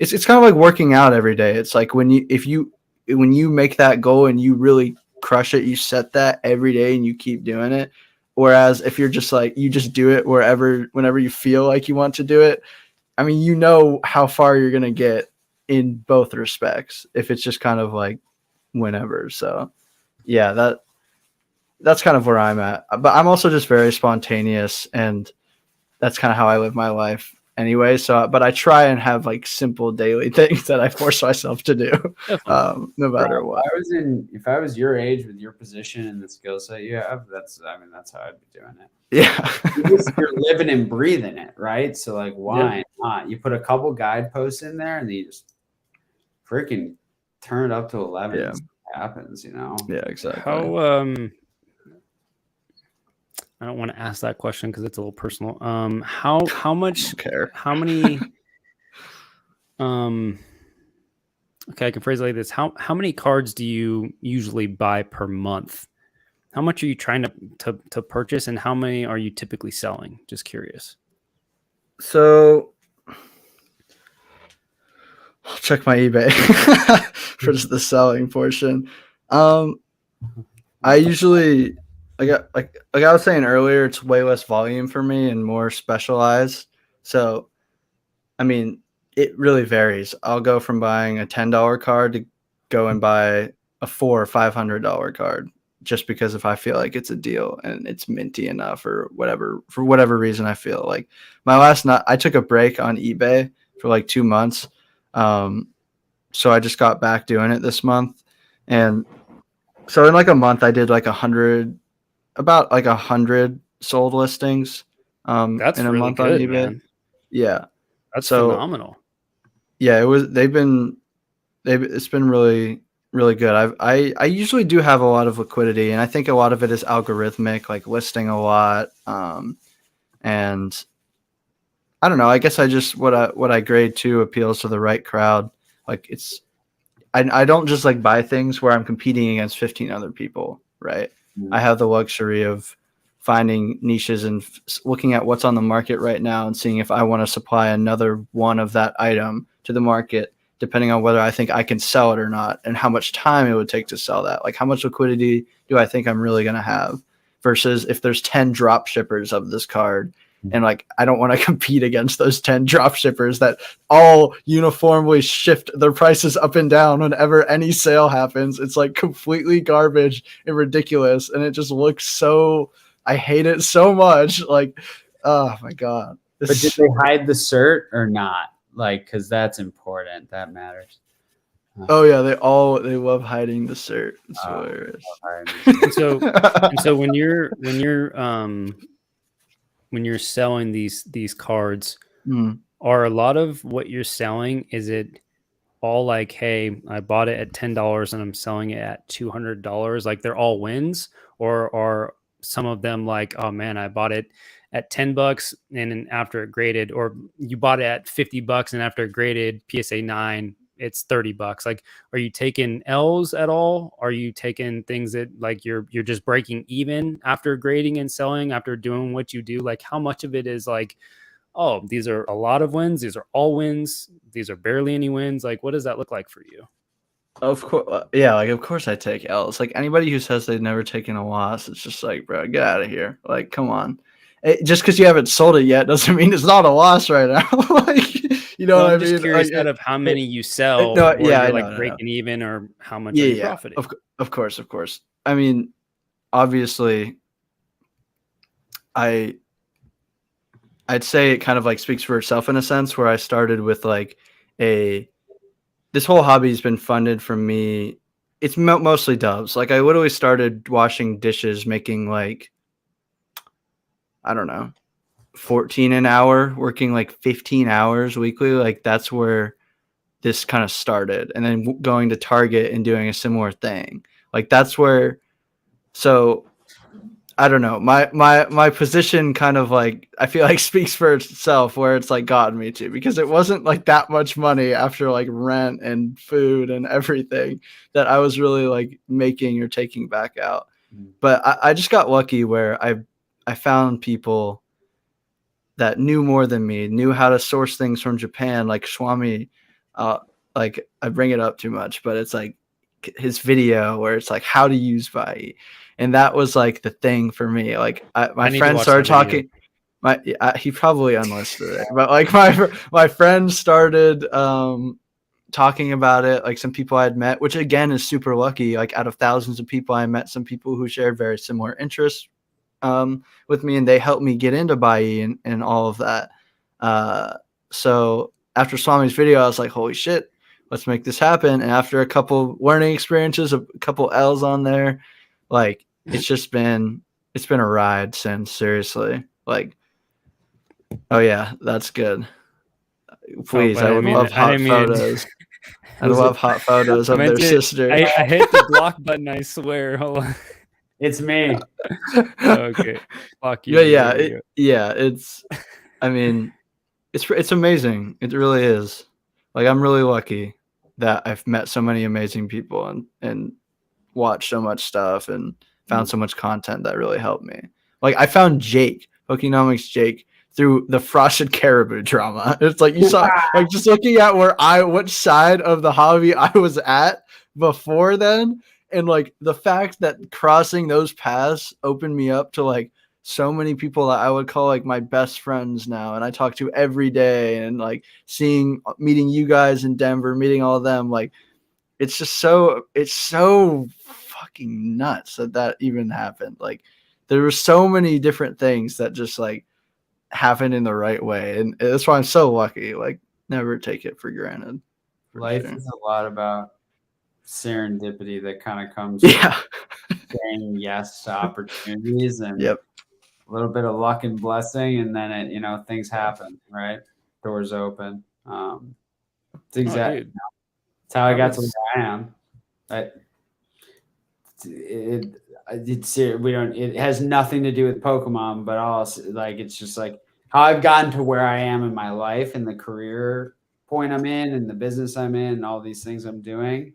it's kind of like working out every day. It's like when you make that goal and you really crush it, you set that every day and you keep doing it. Whereas if you're just like, you just do it whenever you feel like you want to do it, I mean, you know how far you're going to get in both respects if it's just kind of like whenever. So yeah, that's kind of where I'm at. But I'm also just very spontaneous, and that's kind of how I live my life anyway. So, but I try and have like simple daily things that I force myself to do, no matter what. If I was your age with your position and the skill set you have, that's how I'd be doing it. Yeah. You're living and breathing it, right? So like, why not? You put a couple guideposts in there and then you just freaking turn it up to 11. Yeah. And it happens, Yeah, exactly. I don't want to ask that question because it's a little personal. How much? Care. How many? Okay, I can phrase it like this: How many cards do you usually buy per month? How much are you trying to purchase, and how many are you typically selling? Just curious. So I'll check my eBay for just the selling portion. I usually, like I was saying earlier, it's way less volume for me and more specialized. So, I mean, it really varies. I'll go from buying a $10 card to go and buy a $400 or $500 card, just because if I feel like it's a deal and it's minty enough or whatever, for whatever reason I feel like. I took a break on eBay for like 2 months. So I just got back doing it this month. And so in like a month, I did like about 100 sold listings That's in a really month good, on eBay. man. Yeah. That's phenomenal. Yeah, it's been really, really good. I usually do have a lot of liquidity, and I think a lot of it is algorithmic, like listing a lot. And I don't know, I guess I just, what I grade to appeals to the right crowd. Like I don't just like buy things where I'm competing against 15 other people, right? Mm-hmm. I have the luxury of finding niches and looking at what's on the market right now and seeing if I want to supply another one of that item to the market, depending on whether I think I can sell it or not and how much time it would take to sell that. Like how much liquidity do I think I'm really going to have versus if there's 10 drop shippers of this card. And like, I don't want to compete against those 10 drop shippers that all uniformly shift their prices up and down whenever any sale happens. It's like completely garbage and ridiculous. And it just looks I hate it so much. Like, oh my God. But did they hide the cert or not? Like, cause that's important. That matters. Oh yeah, they love hiding the cert. It's hilarious. And so when you're selling these cards, are a lot of what you're selling, is it all like, hey, I bought it at $10 and I'm selling it at $200? Like they're all wins, or are some of them like, oh man, I bought it at $10 and then after it graded, or you bought it at $50 and after it graded PSA 9, it's $30? Like, are you taking L's at all? Are you taking things that like you're just breaking even after grading and selling, after doing what you do? Like, how much of it is like, oh, these are a lot of wins, these are all wins, these are barely any wins? Like, what does that look like for you? Of course, yeah. Like, of course, I take L's. Like anybody who says they've never taken a loss, it's just like, bro, get out of here. Like, come on. Just because you haven't sold it yet doesn't mean it's not a loss right now. Like, you know what I mean? Just curious like, out of how many you sell, breaking even, or how much are you profiting? Of course. I mean, obviously, I'd say it kind of like speaks for itself in a sense, where I started with like this whole hobby has been funded from me. It's mostly dubs. Like I literally started washing dishes, making like, I don't know, 14 an hour, working like 15 hours weekly. Like that's where this kind of started. And then going to Target and doing a similar thing. Like that's where, so I don't know. My position kind of like, I feel like speaks for itself, where it's like gotten me to, because it wasn't like that much money after like rent and food and everything that I was really like making or taking back out. But I just got lucky where I found people that knew more than me, knew how to source things from Japan, like Swami. Like I bring it up too much, but it's like his video where it's like how to use Vai. And that was like the thing for me. Like my friend started talking. He probably unlisted it, but like my friend started talking about it. Like some people I had met, which again is super lucky. Like out of thousands of people, I met some people who shared very similar interests with me, and they helped me get into Bai and all of that. So after Swami's video, I was like, holy shit, let's make this happen. And after a couple learning experiences, a couple L's on there, like it's been a ride since. Seriously. Like, oh yeah, that's good. Please, I would love hot photos. I love hot photos of their sister. I hit the block button, I swear. Hold on. It's me. Okay. Fuck you. Yeah. It's, I mean, it's amazing. It really is. Like, I'm really lucky that I've met so many amazing people and watched so much stuff and found so much content that really helped me. Like, I found Pokenomics Jake, through the Frosted Caribou drama. It's like you saw, like just looking at which side of the hobby I was at before then. And like the fact that crossing those paths opened me up to like so many people that I would call like my best friends now. And I talk to every day, and like meeting you guys in Denver, meeting all of them. Like it's so fucking nuts that even happened. Like there were so many different things that just like happened in the right way. And that's why I'm so lucky. Like never take it for granted. Life is a lot about serendipity that kind of comes saying yes to opportunities and a little bit of luck and blessing, and then it, things happen, right? Doors open. It's exactly it's how I got to where I am. It has nothing to do with Pokemon, but also like it's just like how I've gotten to where I am in my life and the career point I'm in and the business I'm in and all these things I'm doing.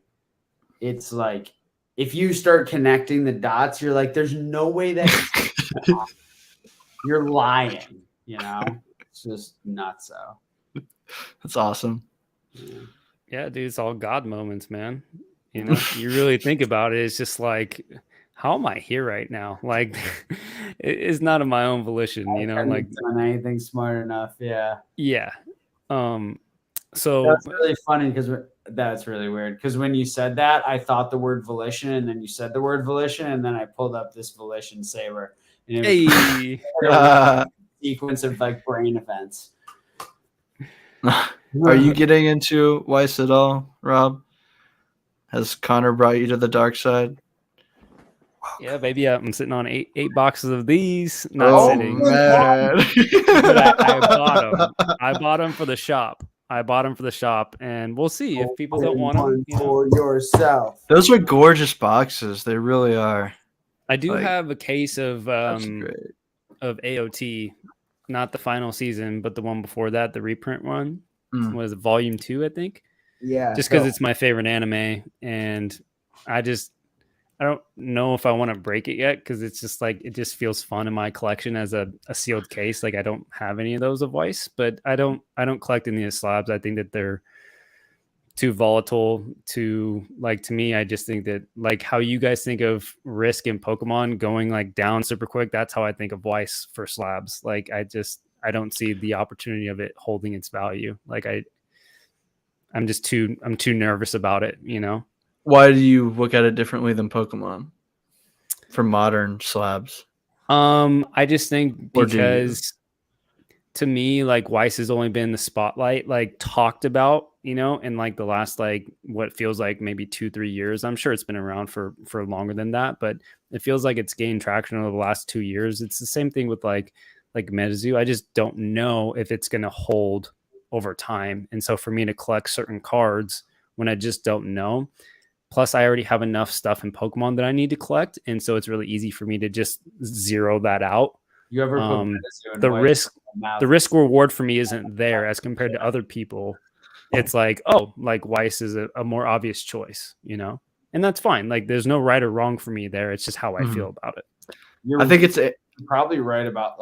It's like if you start connecting the dots, you're like, there's no way that you're lying, It's just nuts. So that's awesome. Yeah, dude, it's all God moments, man. You really think about it, it's just like, how am I here right now? Like it's not of my own volition, like done anything smart enough. Yeah. So that's really funny because that's really weird. Because when you said that, I thought the word volition, and then you said the word volition, and then I pulled up this volition saver. And it was a sequence of like brain events. Are you getting into Weiss at all, Rob? Has Connor brought you to the dark side? Yeah, baby, I'm sitting on eight boxes of these. Not sitting, man. but I bought them. I bought them for the shop. And we'll see if people don't want them. For yourself. Those are gorgeous boxes. They really are. I do have a case of great. of AOT, not the final season, but the one before that, the reprint one. Was volume 2, I think. Yeah. Just because it's my favorite anime, and I don't know if I want to break it yet, because it's just like it just feels fun in my collection as a sealed case. Like I don't have any of those of Weiss, but I don't collect any of the slabs. I think that they're too volatile to me. I just think that like how you guys think of risk in Pokemon going like down super quick, that's how I think of Weiss for slabs. Like I don't see the opportunity of it holding its value. Like I'm too nervous about it, you know? Why do you look at it differently than Pokemon for modern slabs? I just think because to me, like Weiss has only been the spotlight, like talked about, you know, in like the last, like what feels like maybe 2-3 years. I'm sure it's been around for longer than that, but it feels like it's gained traction over the last 2 years. It's the same thing with like Metazoo. I just don't know if it's going to hold over time. And so for me to collect certain cards when I just don't know, plus I already have enough stuff in Pokemon that I need to collect. And so it's really easy for me to just zero that out. You ever put the risk reward for me isn't there as compared to other people. It's like, oh, like Weiss is a more obvious choice, you know, and that's fine. Like there's no right or wrong for me there. It's just how I feel about it. I think it's probably right about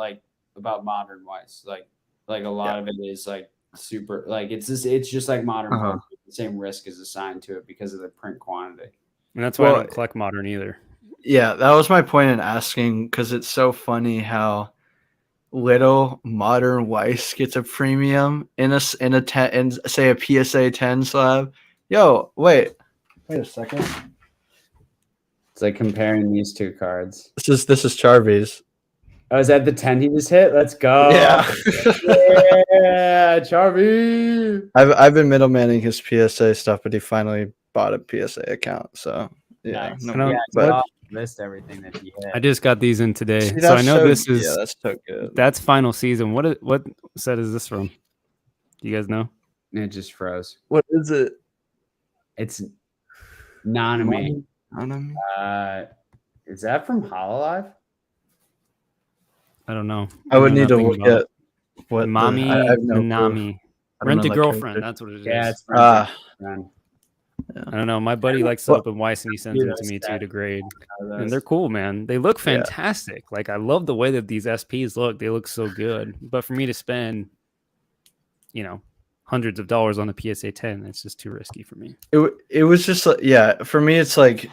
modern Weiss. Like a lot of it is like super, like it's just like modern Pokemon. The same risk is assigned to it because of the print quantity. And that's why I don't collect modern either. Yeah, that was my point in asking, because it's so funny how little modern Weiss gets a premium in a say a PSA 10 slab. Yo, wait a second. It's like comparing these two cards. This is Charvies. Oh, is that the 10 he just hit? Let's go. Yeah. Yeah, Charvy. I've been middlemaning his PSA stuff, but he finally bought a PSA account. So yeah. Nice. Missed everything that he hit. I just got these in today. So I know this is that's so good. That's final season. What set is this from? Do you guys know? It just froze. What is it? It's Nanami. Is that from Hololive? I don't know. I would need to look at what Mommy Nanami. Rent a girlfriend. That's what it is. Yeah, it's friend. I don't know. My buddy likes to open Weiss and he sends them to me too to grade. And they're cool, man. They look fantastic. Yeah. Like I love the way that these SPs look. They look so good. But for me to spend, you know, hundreds of dollars on a PSA 10, it's just too risky for me. It was just like, for me it's like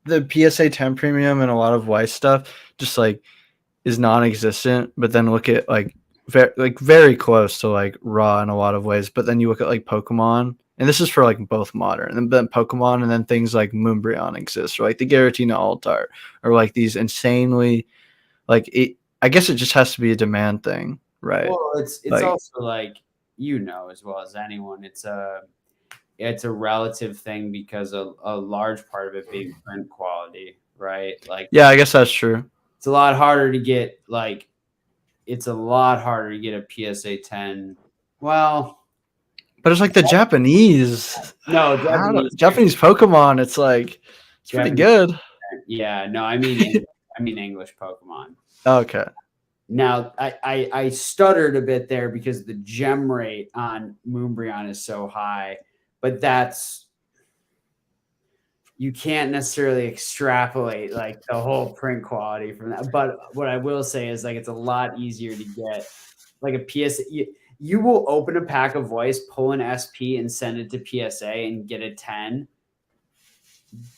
the PSA 10 premium and a lot of Weiss stuff just like is non-existent, but then look at like very close to like raw in a lot of ways. But then you look at like Pokemon, and this is for like both modern and then Pokemon, and then things like Moonbreon exist, or like the Giratina Altart, or like these insanely like I guess it just has to be a demand thing, right? Well, it's like, also like, you know, as well as anyone, it's a relative thing because a large part of it being print quality, right? Like, yeah, I guess that's true. It's a lot harder to get a PSA 10. Well, but it's like the Japanese. No, Japanese Pokemon. It's like it's pretty good. Yeah, no, I mean English Pokemon. Okay. Now I stuttered a bit there because the gem rate on Moonbreon is so high, but you can't necessarily extrapolate like the whole print quality from that. But what I will say is like it's a lot easier to get like a PSA. You will open a pack of Weiss, pull an SP, and send it to PSA and get a 10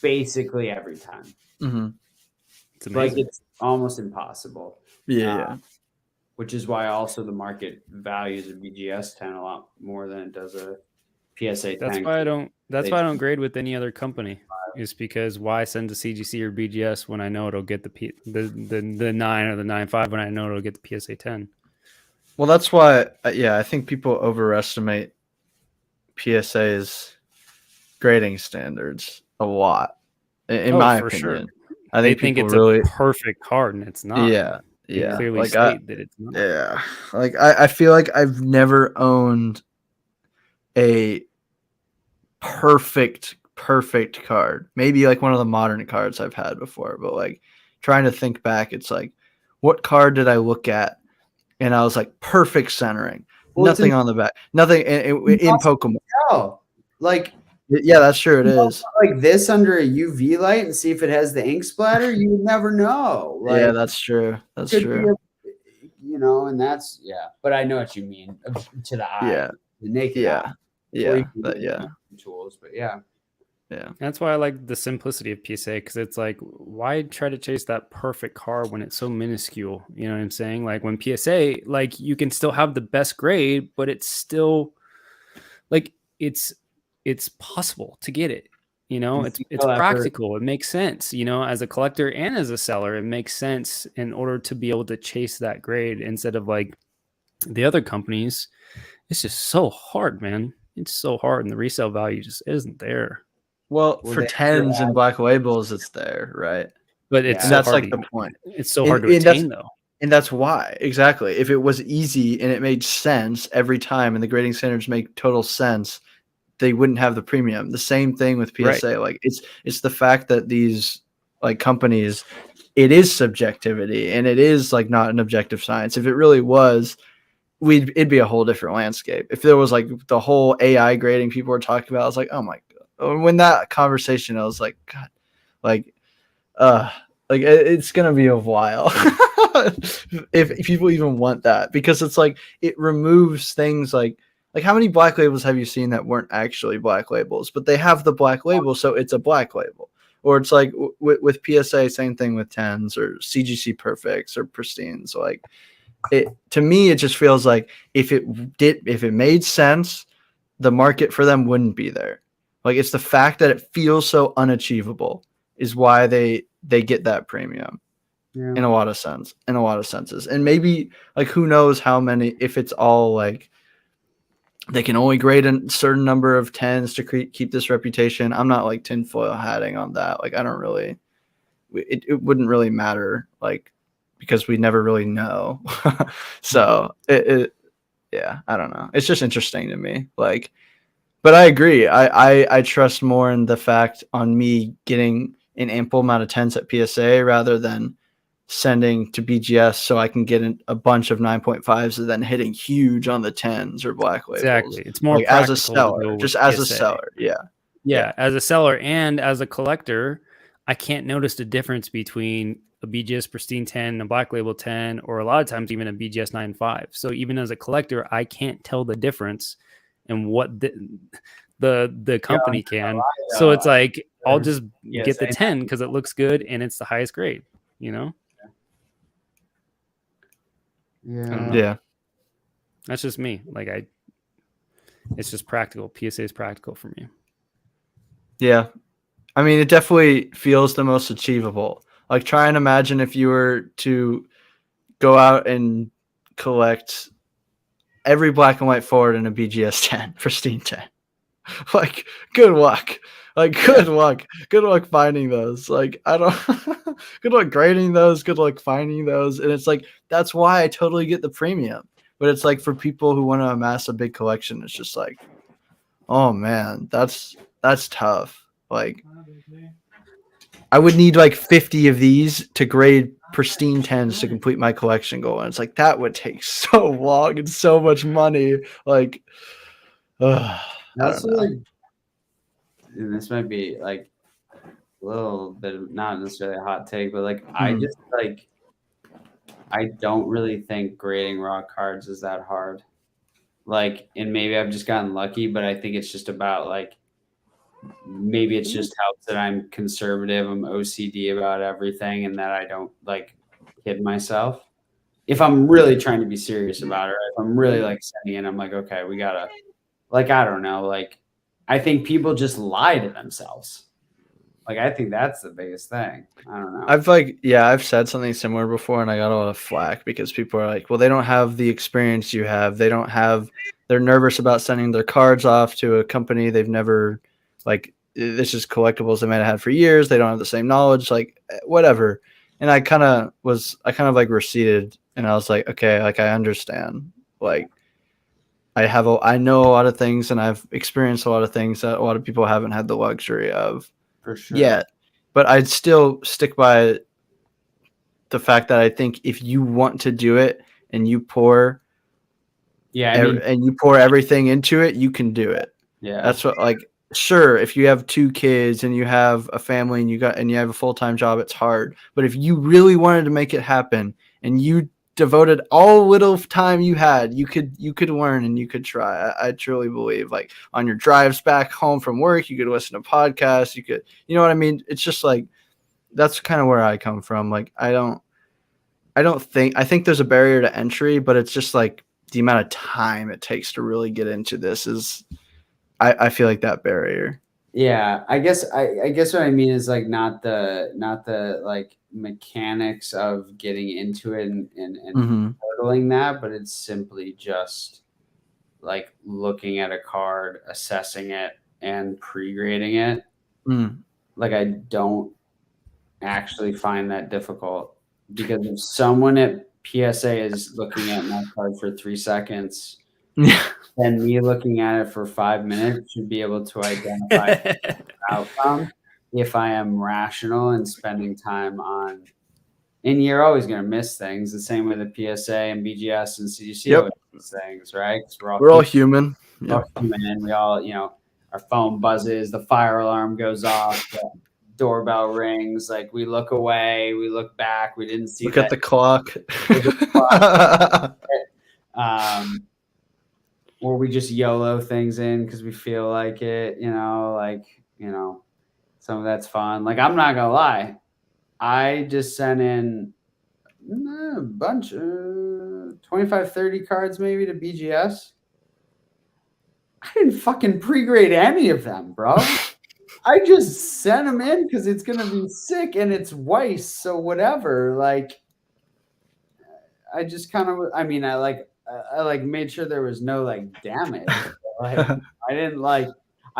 basically every time. Mm-hmm. It's amazing. Like it's almost impossible. Yeah. Which is why also the market values a BGS 10 a lot more than it does a PSA 10. That's why I don't grade with any other company. Is because why send to CGC or BGS when I know it'll get the 9 or the 9.5 when I know it'll get the PSA 10. Well, that's why I think people overestimate PSA's grading standards a lot, in my opinion. Sure. I they think it's really a perfect card, and it's not. Yeah. They clearly like state that it's not. Yeah. Like I feel like I've never owned a perfect card. Maybe like one of the modern cards I've had before, but like trying to think back, it's like, what card did I look at and I was like, perfect centering, nothing on the back, nothing in Pokemon. Oh, like, yeah, that's true. It is like this under a UV light and see if it has the ink splatter. You would never know. Like, yeah, that's true. That's true. And that's But I know what you mean to the eye. Yeah, the naked eye. Tools, but yeah. That's why I like the simplicity of PSA, because it's like, why try to chase that perfect card when it's so minuscule? You know what I'm saying? Like when PSA, like you can still have the best grade, but it's still like it's possible to get it. It's practical. It makes sense. As a collector and as a seller, it makes sense in order to be able to chase that grade instead of like the other companies. It's just so hard, man. It's so hard, and the resale value just isn't there. Well, for tens and black labels, it's there, right? But it's that's like the point. It's so hard to attain, though. And that's why, exactly. If it was easy and it made sense every time, and the grading standards make total sense, they wouldn't have the premium. The same thing with PSA. Right. Like it's the fact that these like companies, it is subjectivity, and it is like not an objective science. If it really was, it'd be a whole different landscape. If there was like the whole AI grading people were talking about, I was like, oh my god. When that conversation, I was like, God, like it's gonna be a while if people even want that, because it's like it removes things like how many black labels have you seen that weren't actually black labels, but they have the black label, so it's a black label? Or it's like with PSA, same thing with tens or CGC perfects or pristines. Like to me, it just feels like if it made sense, the market for them wouldn't be there. Like it's the fact that it feels so unachievable is why they get that premium in a lot of senses. And maybe like, who knows how many, if it's all like they can only grade a certain number of tens to keep this reputation. I'm not like tinfoil hatting on that. Like I don't really, it wouldn't really matter, like, because we never really know. So I don't know. It's just interesting to me. Like, but I agree. I trust more in the fact on me getting an ample amount of tens at PSA rather than sending to BGS so I can get a bunch of 9.5s and then hitting huge on the tens or black labels. Exactly. It's more like as a seller, just as a seller. Yeah. As a seller and as a collector, I can't notice the difference between a BGS Pristine 10 and a Black Label 10, or a lot of times even a BGS 9.5. So even as a collector, I can't tell the difference in what the company can. So it's like, I'll just get the 10 because it looks good and it's the highest grade, Yeah. That's just me. Like it's just practical. PSA is practical for me. Yeah. I mean, it definitely feels the most achievable. Like, try and imagine if you were to go out and collect every black and white forward in a BGS 10, Pristine 10. Like, good luck. Like, good luck. Good luck finding those. Like, I don't good luck grading those. Good luck finding those. And it's like, that's why I totally get the premium. But it's like, for people who want to amass a big collection, it's just like, oh man, that's tough. Like, I would need like 50 of these to grade pristine 10s to complete my collection goal. And it's like, that would take so long and so much money. Like, that's like, and this might be like a little bit of, not necessarily a hot take, but like, I just like, I don't really think grading raw cards is that hard. Like, and maybe I've just gotten lucky, but I think it's just about like, maybe it's just helps that I'm conservative, I'm OCD about everything, and that I don't like kid myself. If I'm really trying to be serious about it, or if I'm really like sending in, I'm like, okay, we gotta, like, I don't know, like, I think people just lie to themselves. Like, I think that's the biggest thing. I don't know. I've said something similar before, and I got a lot of flack because people are like, well, they don't have the experience you have. They're nervous about sending their cards off to a company they've never like this is collectibles they might have had for years. They don't have the same knowledge, like whatever. And I kind of like receded, and I was like, okay, like I understand. Like I know a lot of things, and I've experienced a lot of things that a lot of people haven't had the luxury of For sure. yet. But I'd still stick by the fact that I think if you want to do it and you pour and you pour everything into it, you can do it. Yeah. That's what, like, sure, if you have 2 kids and you have a family and you have a full-time job, it's hard. But if you really wanted to make it happen and you devoted all little time you had, you could learn and you could try. I truly believe, like, on your drives back home from work, you could listen to podcasts, you could, you know what I mean? It's just like, that's kind of where I come from. Like, I think there's a barrier to entry, but it's just like the amount of time it takes to really get into this is, I feel like that barrier. Yeah, I guess what I mean is like not the like mechanics of getting into it and hurdling that, but it's simply just like looking at a card, assessing it, and pre-grading it. Like, I don't actually find that difficult, because if someone at PSA is looking at my card for 3 seconds, and me looking at it for 5 minutes should be able to identify the outcome if I am rational and spending time on. And you're always going to miss things, the same way the PSA and BGS and CGC always miss things, right? We're all human. We're all human, and we all, our phone buzzes, the fire alarm goes off, the doorbell rings, like we look away, we look back, we didn't see. Look at the clock. Or we just YOLO things in because we feel like it, some of that's fun. Like, I'm not gonna lie, I just sent in a bunch of 25, 30 cards maybe to BGS. I didn't fucking pre-grade any of them, bro. I just sent them in because it's gonna be sick and it's Weiss, so whatever. Like, I just kind of, I made sure there was no like damage. Like, I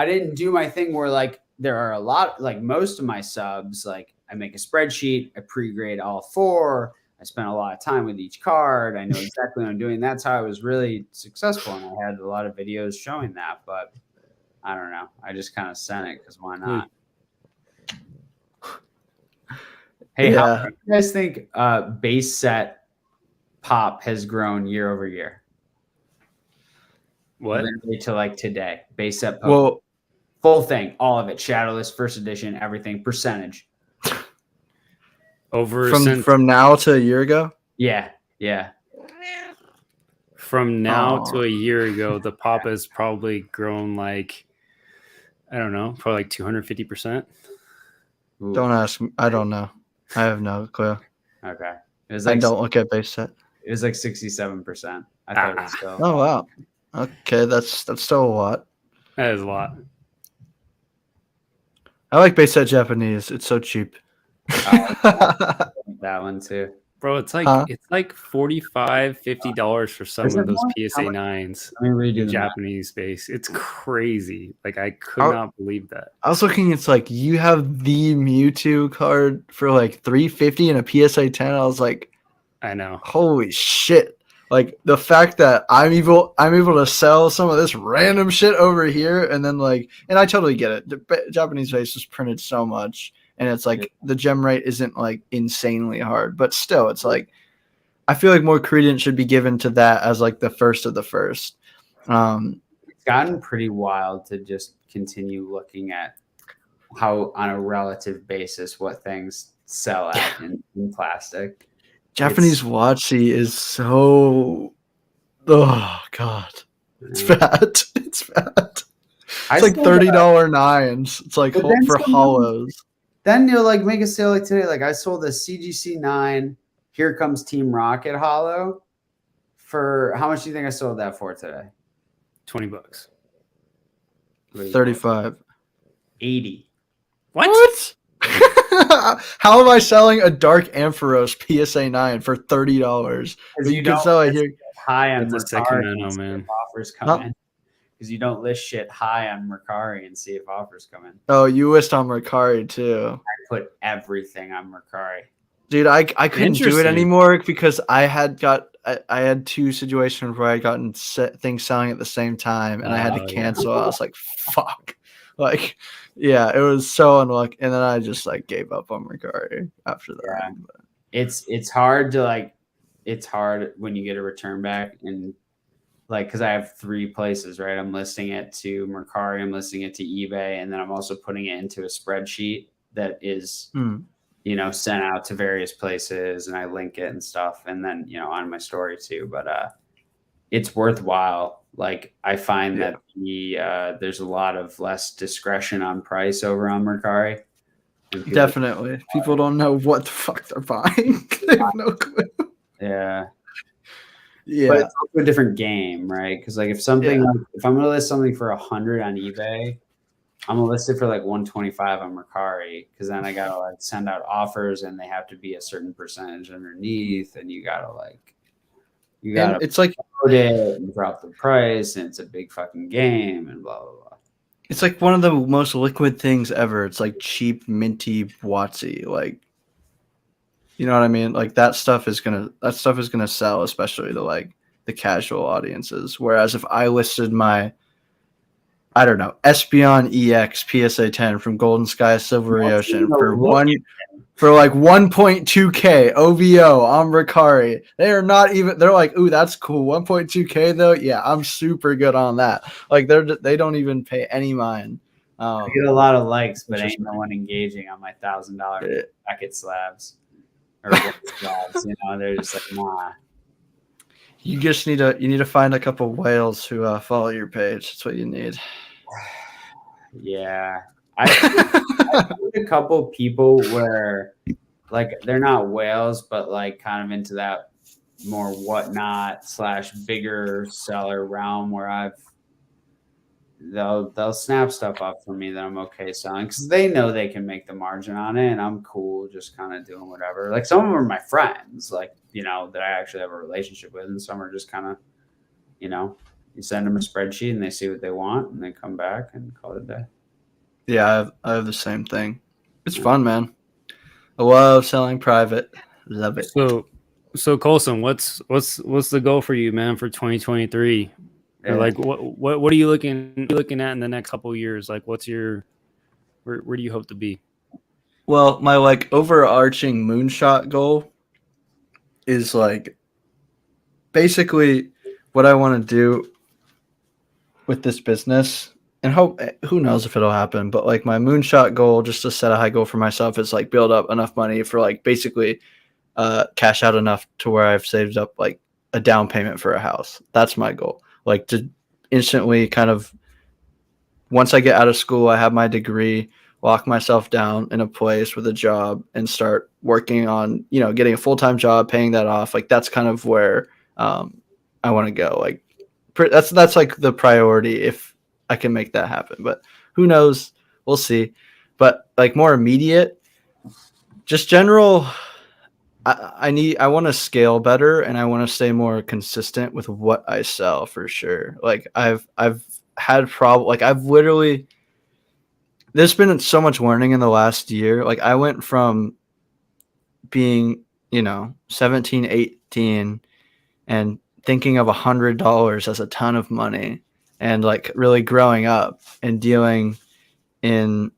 didn't do my thing where like there are a lot, like most of my subs, like I make a spreadsheet, I pre-grade all 4. I spent a lot of time with each card. I know exactly what I'm doing. That's how I was really successful, and I had a lot of videos showing that. But I don't know. I just kind of sent it because why not? Hey, how do you guys think base set pop has grown year over year? What? Literally to like today. Base set pop. Well, full thing, all of it. Shadowless, first edition, everything. Percentage. From now to a year ago? Yeah. From now to a year ago, the pop has probably grown like, I don't know, probably like 250%. Don't ask me. I don't know. I have no clue. Okay. It was like, I don't look at base set. It was like 67%. I thought it was still. Oh, wow. Okay, that's still a lot. That is a lot. I like base set Japanese. It's so cheap. That one too. Bro, it's like $45-$50 for some of those PSA 9s in Japanese space. It's crazy. Like, I could not believe that. I was looking, it's like you have the Mewtwo card for like $350 and a PSA 10. I was like, I know. Holy shit. Like, the fact that I'm able to sell some of this random shit over here, and then like, and I totally get it. The Japanese base is printed so much. And it's like the gem rate isn't like insanely hard, but still, it's like I feel like more credence should be given to that as like the first of the first. It's gotten pretty wild to just continue looking at how, on a relative basis, what things sell at in plastic. Japanese WOTC is so, oh god, it's bad. It's bad. It's like $30 9s. It's like for hollows. Then you'll like make a sale like today. Like, I sold a CGC 9. Here Comes Team Rocket hollow for how much do you think I sold that for today? $20. 35. 80. What? How am I selling a Dark Ampharos PSA 9 for $30? You can sell it here. High on the Sacramento, man. Offers coming. because you don't list shit high on Mercari and see if offers come in. Oh, you list on Mercari too. I put everything on Mercari. Dude, I couldn't do it anymore because I had 2 situations where I gotten things selling at the same time and I had to cancel. I was like, fuck. Like, yeah, it was so unlucky. And then I just like gave up on Mercari after that. Yeah. It's hard to it's hard when you get a return back and because I have 3 places, right? I'm listing it to Mercari, I'm listing it to eBay, and then I'm also putting it into a spreadsheet that is sent out to various places, and I link it and stuff, and then on my story too. But it's worthwhile. Like I find that there's a lot of less discretion on price over on Mercari. Definitely, people don't know what the fuck they're buying. They have no clue. Yeah. Yeah, but it's also a different game, right? Because if I'm gonna list something for 100 on eBay, I'm gonna list it for 125 on Mercari, because then I gotta send out offers and they have to be a certain percentage underneath, and you gotta it's like put it and drop the price, and it's a big fucking game and blah blah blah. It's like one of the most liquid things ever. It's like cheap, minty WOTC, you know what I mean? That stuff is gonna sell, especially to the casual audiences. Whereas if I listed my, I don't know, Espeon EX PSA 10 from Golden Sky Silvery Ocean for 1.2K OVO on Mercari, they're like, ooh, that's cool. 1.2K though, yeah, I'm super good on that. They don't even pay any mind. I get a lot of likes, but ain't no one engaging on my $1,000 packet slabs. Or slabs, they're just nah. You just need to find a couple whales who follow your page. That's what you need. Yeah, I found a couple people where they're not whales, but kind of into that more whatnot / bigger seller realm where they'll snap stuff up for me that I'm okay selling, because they know they can make the margin on it, and I'm cool just kind of doing whatever. Some of them are my friends, that I actually have a relationship with, and some are just kind of, you send them a spreadsheet and they see what they want and they come back and call it a day. Yeah, I have the same thing. It's fun, man. I love selling private. Love it. So Colson, what's the goal for you, man, for 2023? Or what are you looking at in the next couple of years? What's your where do you hope to be? Well, my overarching moonshot goal is basically what I want to do with this business, and who knows if it'll happen, but my moonshot goal, just to set a high goal for myself, is build up enough money for basically cash out enough to where I've saved up a down payment for a house. That's my goal. To instantly kind of, once I get out of school, I have my degree, lock myself down in a place with a job and start working on, getting a full-time job, paying that off. That's kind of where I want to go. That's the priority if I can make that happen. But who knows? We'll see. But more immediate, just general, I want to scale better, and I want to stay more consistent with what I sell for sure. I've had I've literally, there's been so much learning in the last year. I went from being, 17, 18 and thinking of $100 as a ton of money, and really growing up and dealing in,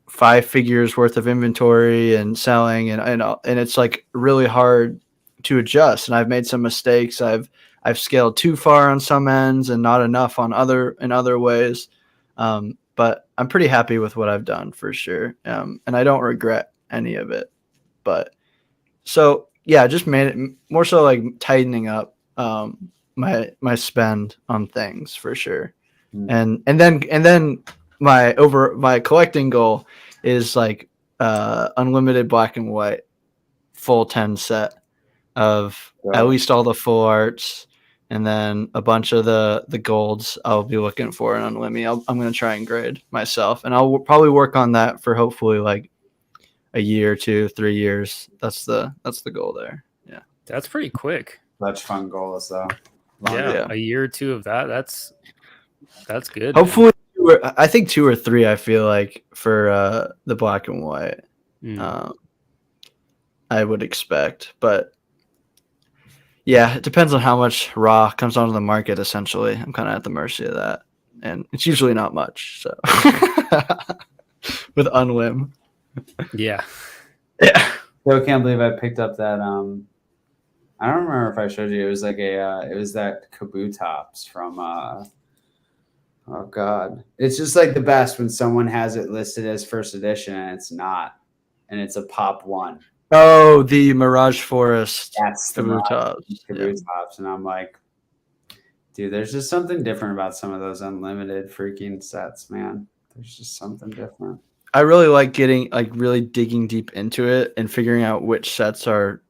5 figures worth of inventory and selling, and it's really hard to adjust. And I've made some mistakes. I've scaled too far on some ends and not enough in other ways. But I'm pretty happy with what I've done for sure. And I don't regret any of it. But so yeah, just made it more so tightening up my spend on things for sure. And then my collecting goal is unlimited black and white full 10 set of at least all the full arts, and then a bunch of the golds I'll be looking for in unlimited. I'm going to try and grade myself, and I'll probably work on that for hopefully a year, 2, 3 years. That's the goal there. Yeah, that's pretty quick. Such fun goals though. Yeah, a year or two of that. That's good. Hopefully, I think 2 or 3. I feel like for the black and white, I would expect, but yeah, it depends on how much raw comes onto the market. Essentially, I'm kind of at the mercy of that, and it's usually not much. So with Unlim, yeah. Still can't believe I picked up that. I don't remember if I showed you. It was like it was that Kabutops from. Oh God, it's just like the best when someone has it listed as first edition and it's not, and it's a pop 1. Oh, the Mirage Forest. That's the Kabutops. Kabutops, and I'm like, dude, there's just something different about some of those unlimited freaking sets, man. There's just something different. I really like really digging deep into it and figuring out which sets are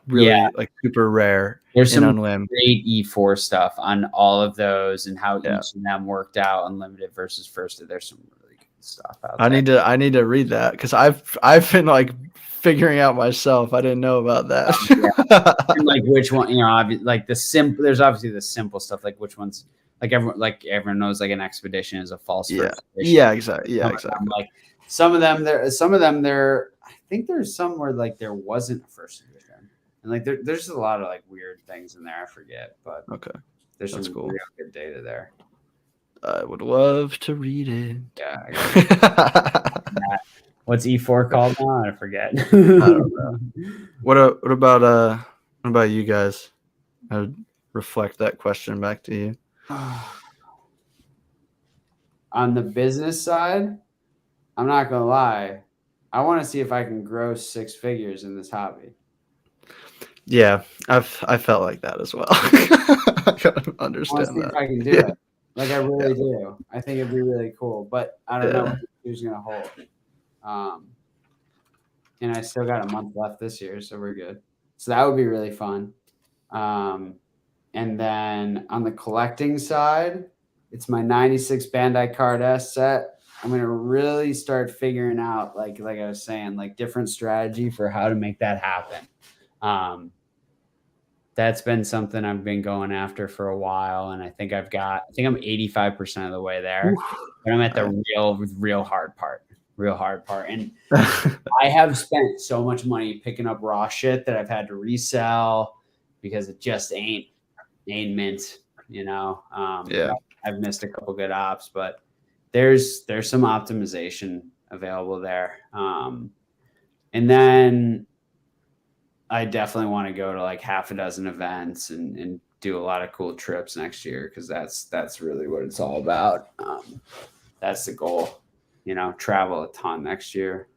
really like super rare. There's some great E4 stuff on all of those and how each of them worked out, unlimited versus first. There's some really good stuff out there. I need to read that because I've been like figuring out myself. I didn't know about that. And like which one, like there's obviously the simple stuff, like which ones, like everyone knows, like an expedition is a false first edition. Yeah, exactly. Yeah, exactly. Like some of them there. I think there's some where like there wasn't a first edition, and like there's a lot of like weird things in there. I forget, but there's some real good data there. I would love to read it. Yeah. What's E4 called now? I forget. I don't know. What about you guys? I would reflect that question back to you. On the business side, I'm not gonna lie. I want to see if I can gross 6 figures in this hobby. Yeah, I felt like that as well. I gotta understand that. If I can do it. Like I really do. I think it'd be really cool, but I don't know who's gonna hold. And I still got a month left this year, so we're good. So that would be really fun. And then on the collecting side, it's my 96 Bandai Card S set. I'm going to really start figuring out, like I was saying, like different strategy for how to make that happen. That's been something I've been going after for a while. And I think I'm 85% of the way there. But I'm at the real hard part. And I have spent so much money picking up raw shit that I've had to resell because it just ain't mint, I've missed a couple good ops, but there's some optimization available there. And then I definitely want to go to like half a dozen events and do a lot of cool trips next year, because that's really what it's all about. That's the goal. Travel a ton next year.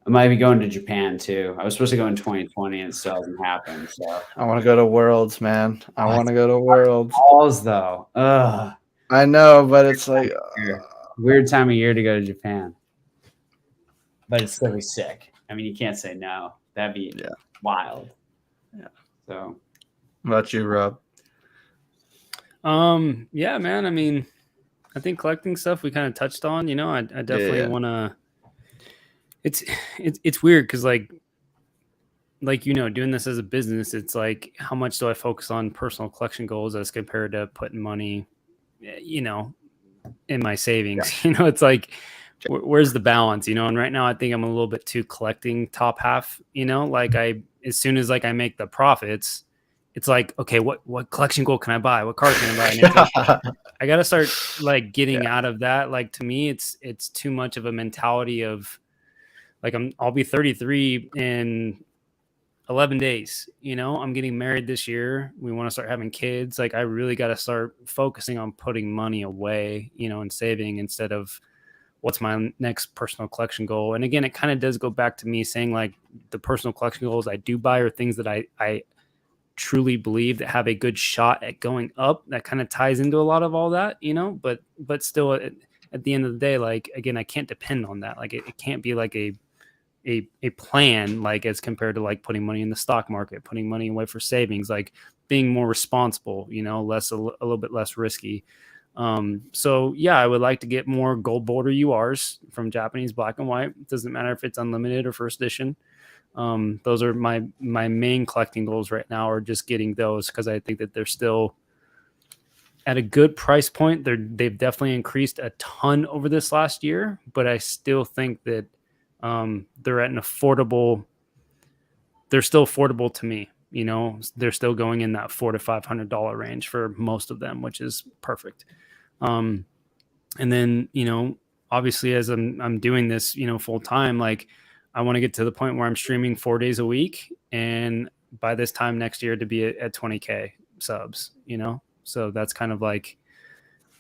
I might be going to Japan too. I was supposed to go in 2020 and it still hasn't happened. So I want to go to Worlds, man. I want to go to Worlds. Balls though. Ugh. I know, but it's like weird time of year to go to Japan. But it's still be sick. I mean, you can't say no. That'd be wild. Yeah. So what about you, Rob? Yeah, man. I mean, I think collecting stuff we kind of touched on, I definitely want to. It's weird because like doing this as a business, it's like, how much do I focus on personal collection goals as compared to putting money, in my savings? It's like, where's the balance? And right now I think I'm a little bit too collecting top half. Like as soon as like I make the profits, it's like, okay, what collection goal can I buy? What card can I buy? And it's like, I got to start like getting out of that. Like, to me, it's too much of a mentality of like, I'll be 33 in 11 days. I'm getting married this year. We want to start having kids. Like, I really got to start focusing on putting money away, and saving instead of what's my next personal collection goal. And again, it kind of does go back to me saying like the personal collection goals I do buy are things that I truly believe that have a good shot at going up. That kind of ties into a lot of all that, but still at the end of the day, like, again, I can't depend on that. Like it can't be like a plan, like as compared to like putting money in the stock market, putting money away for savings, like being more responsible, a little bit less risky. So yeah, I would like to get more gold border URs from Japanese black and white. It doesn't matter if it's unlimited or first edition. Those are my main collecting goals right now, are just getting those, because I think that they're still, at a good price point. They've definitely increased a ton over this last year, but I still think that they're at an affordable. They're still affordable to me. You know, they're still going in that $400 to $500 range for most of them, which is perfect. And then, you know, obviously as I'm doing this, you know, full time, like I want to get to the point where I'm streaming 4 days a week, and by this time next year to be at 20K subs, you know? So that's kind of like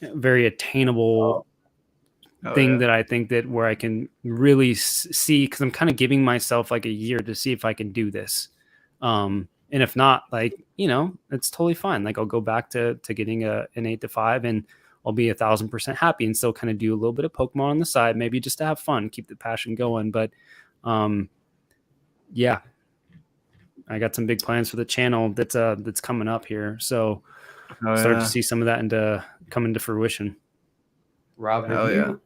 a very attainable thing that I think that where I can really see, because I'm kind of giving myself like a year to see if I can do this. And if not, like, you know, it's totally fine. Like I'll go back to getting an 8 to 5, and I'll be 1,000% happy and still kind of do a little bit of Pokemon on the side, maybe just to have fun, keep the passion going. But yeah, I got some big plans for the channel that's coming up here. So start to see some of that come into fruition. Rob, have you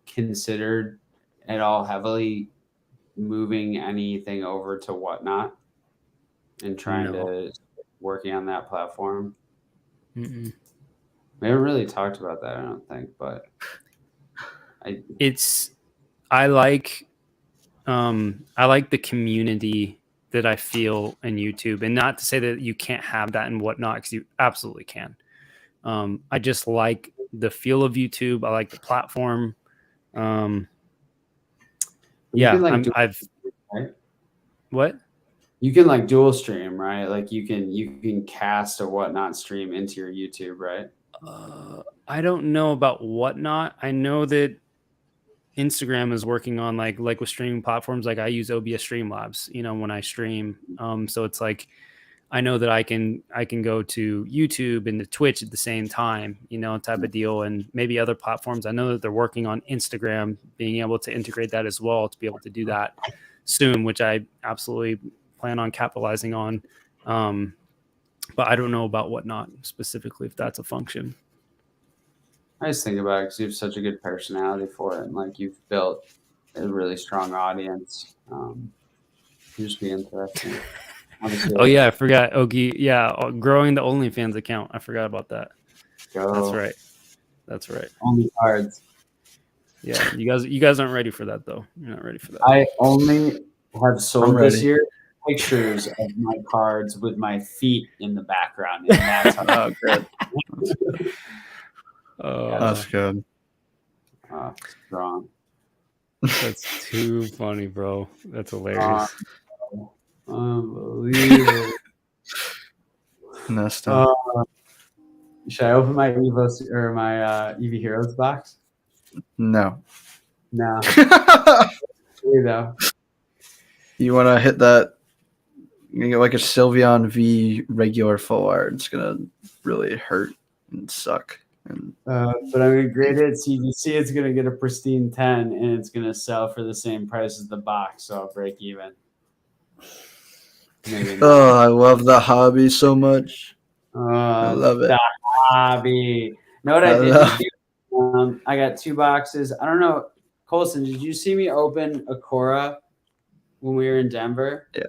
considered at all heavily moving anything over to Whatnot and trying to working on that platform? Mm-mm. We haven't really talked about that, I don't think, but I like the community that I feel in YouTube, and not to say that you can't have that and Whatnot, because you absolutely can. I just like the feel of YouTube. I like the platform. What? You can like dual stream, right? Like you can cast a Whatnot stream into your YouTube, right? I don't know about Whatnot. I know that Instagram is working on like with streaming platforms. Like I use OBS Streamlabs, you know, when I stream. So it's like I know that I can go to YouTube and to Twitch at the same time, you know, type of deal, and maybe other platforms. I know that they're working on Instagram, being able to integrate that as well, to be able to do that soon, which I absolutely plan on capitalizing on. But I don't know about Whatnot specifically, if that's a function. I just think about it because you have such a good personality for it, and like you've built a really strong audience. Just be interesting. Oh yeah, I forgot. Ogie, yeah, growing the OnlyFans account. I forgot about that. That's right. Only cards. Yeah, you guys aren't ready for that though. You're not ready for that. I only have sold this year pictures of my cards with my feet in the background. And that's how good. That's good. Strong. That's too funny, bro. That's hilarious. Unbelievable. Messed up. Should I open my Eevee or my Eevee Heroes box? No. You know. You want to hit that? You get like a Sylveon V regular full art. It's gonna really hurt and suck. But I'm gonna grade it CVC. It's gonna get a pristine 10, and it's gonna sell for the same price as the box, so I'll break even. I love the hobby so much. I love it. The hobby. Know what I did? I got 2 boxes. I don't know, Colson. Did you see me open a Cora when we were in Denver? Yeah,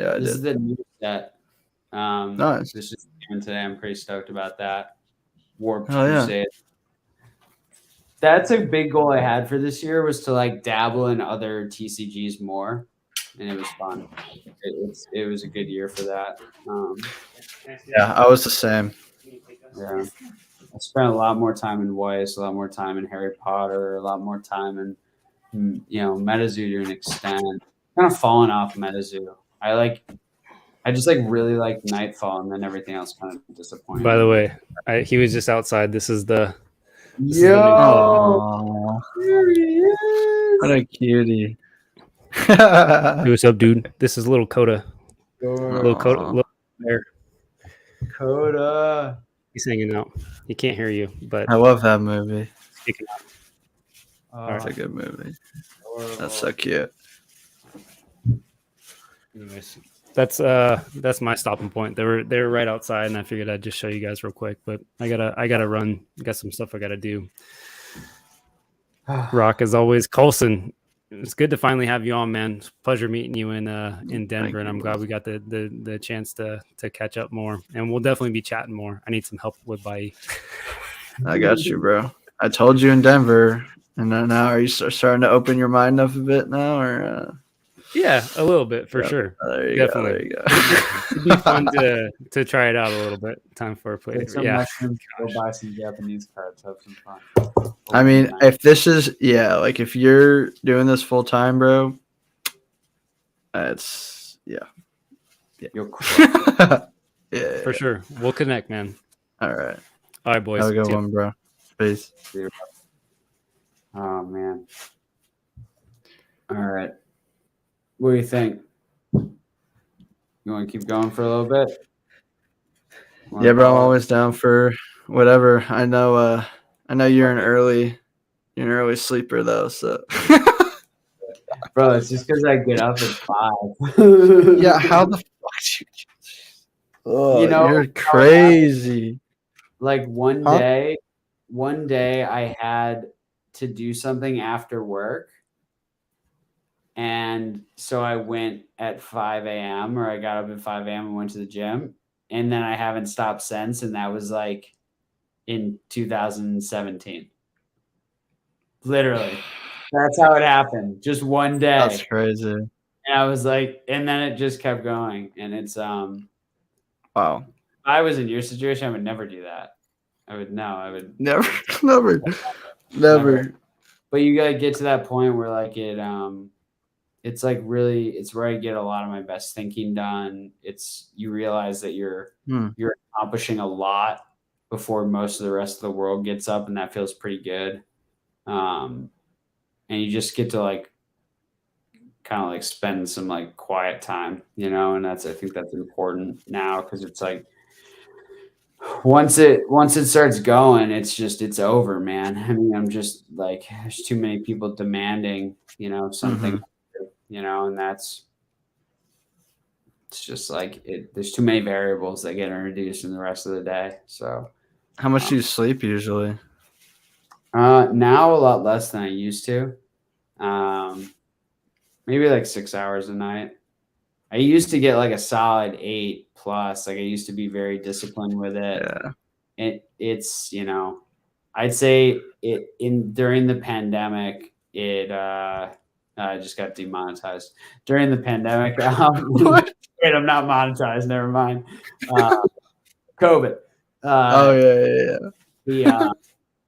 I did. This is the new set. Nice. This just came in today. I'm pretty stoked about that. Warp Tuesday. Yeah. That's a big goal I had for this year, was to like dabble in other TCGs more, and it was fun. It was a good year for that. Yeah, I was the same. Yeah, I spent a lot more time in Weiss, a lot more time in Harry Potter, a lot more time in MetaZoo to an extent. Kind of fallen off MetaZoo. I just really like Nightfall, and then everything else kind of disappointed. By the way, he was just outside. This is the Yo, there he is. What a cutie. Hey, what's up, dude? This is little Coda. Little Coda. He's hanging out. He can't hear you, but I love that movie. It's a good movie. That's so cute. Anyways, that's my stopping point. They were right outside, and I figured I'd just show you guys real quick. But I gotta run. Got some stuff I gotta do. Rock as always. Colson, it's good to finally have you on, man. It's a pleasure meeting you in Denver, and I'm glad we got the chance to catch up more. And we'll definitely be chatting more. I need some help with Bai. I got you, bro. I told you in Denver, and now are you starting to open your mind up a bit now, or? Yeah, a little bit for sure. Definitely. Go. It'd be fun to try it out a little bit. Time for a play. Yeah. Go buy some Japanese cards. Have some fun. I mean, if this is like if you're doing this full time, bro, it's You'll yeah, for sure. We'll connect, man. All right, boys. Have a good one, bro. Peace. Oh man. All right. What do you think? You want to keep going for a little bit? Yeah, bro. I'm always down for whatever. I know you're an early sleeper though, so. Bro, it's just because I get up at 5. Yeah, how the fuck do you? Oh, you're crazy. Like one day I had to do something after work. And so I went at 5 a.m. or I got up at 5 a.m. and went to the gym. And then I haven't stopped since. And that was like in 2017. Literally. That's how it happened. Just one day. That's crazy. And I was like, and then it just kept going. And it's wow. If I was in your situation, I would never do that. I would never. But you gotta get to that point where like it's like really, it's where I get a lot of my best thinking done. It's you realize that you're accomplishing a lot before most of the rest of the world gets up, and that feels pretty good. And you just get to like kind of like spend some like quiet time, and I think that's important now because it's like once it starts going, it's over, man. I mean, I'm just like there's too many people demanding, something. And it's just like there's too many variables that get introduced in the rest of the day. So how much do you sleep usually? Now a lot less than I used to. Maybe like 6 hours a night. I used to get like a solid 8+. Like I used to be very disciplined with it. Yeah. It's I'd say during the pandemic, I just got demonetized during the pandemic. Wait, I'm not monetized. Never mind. COVID. Yeah.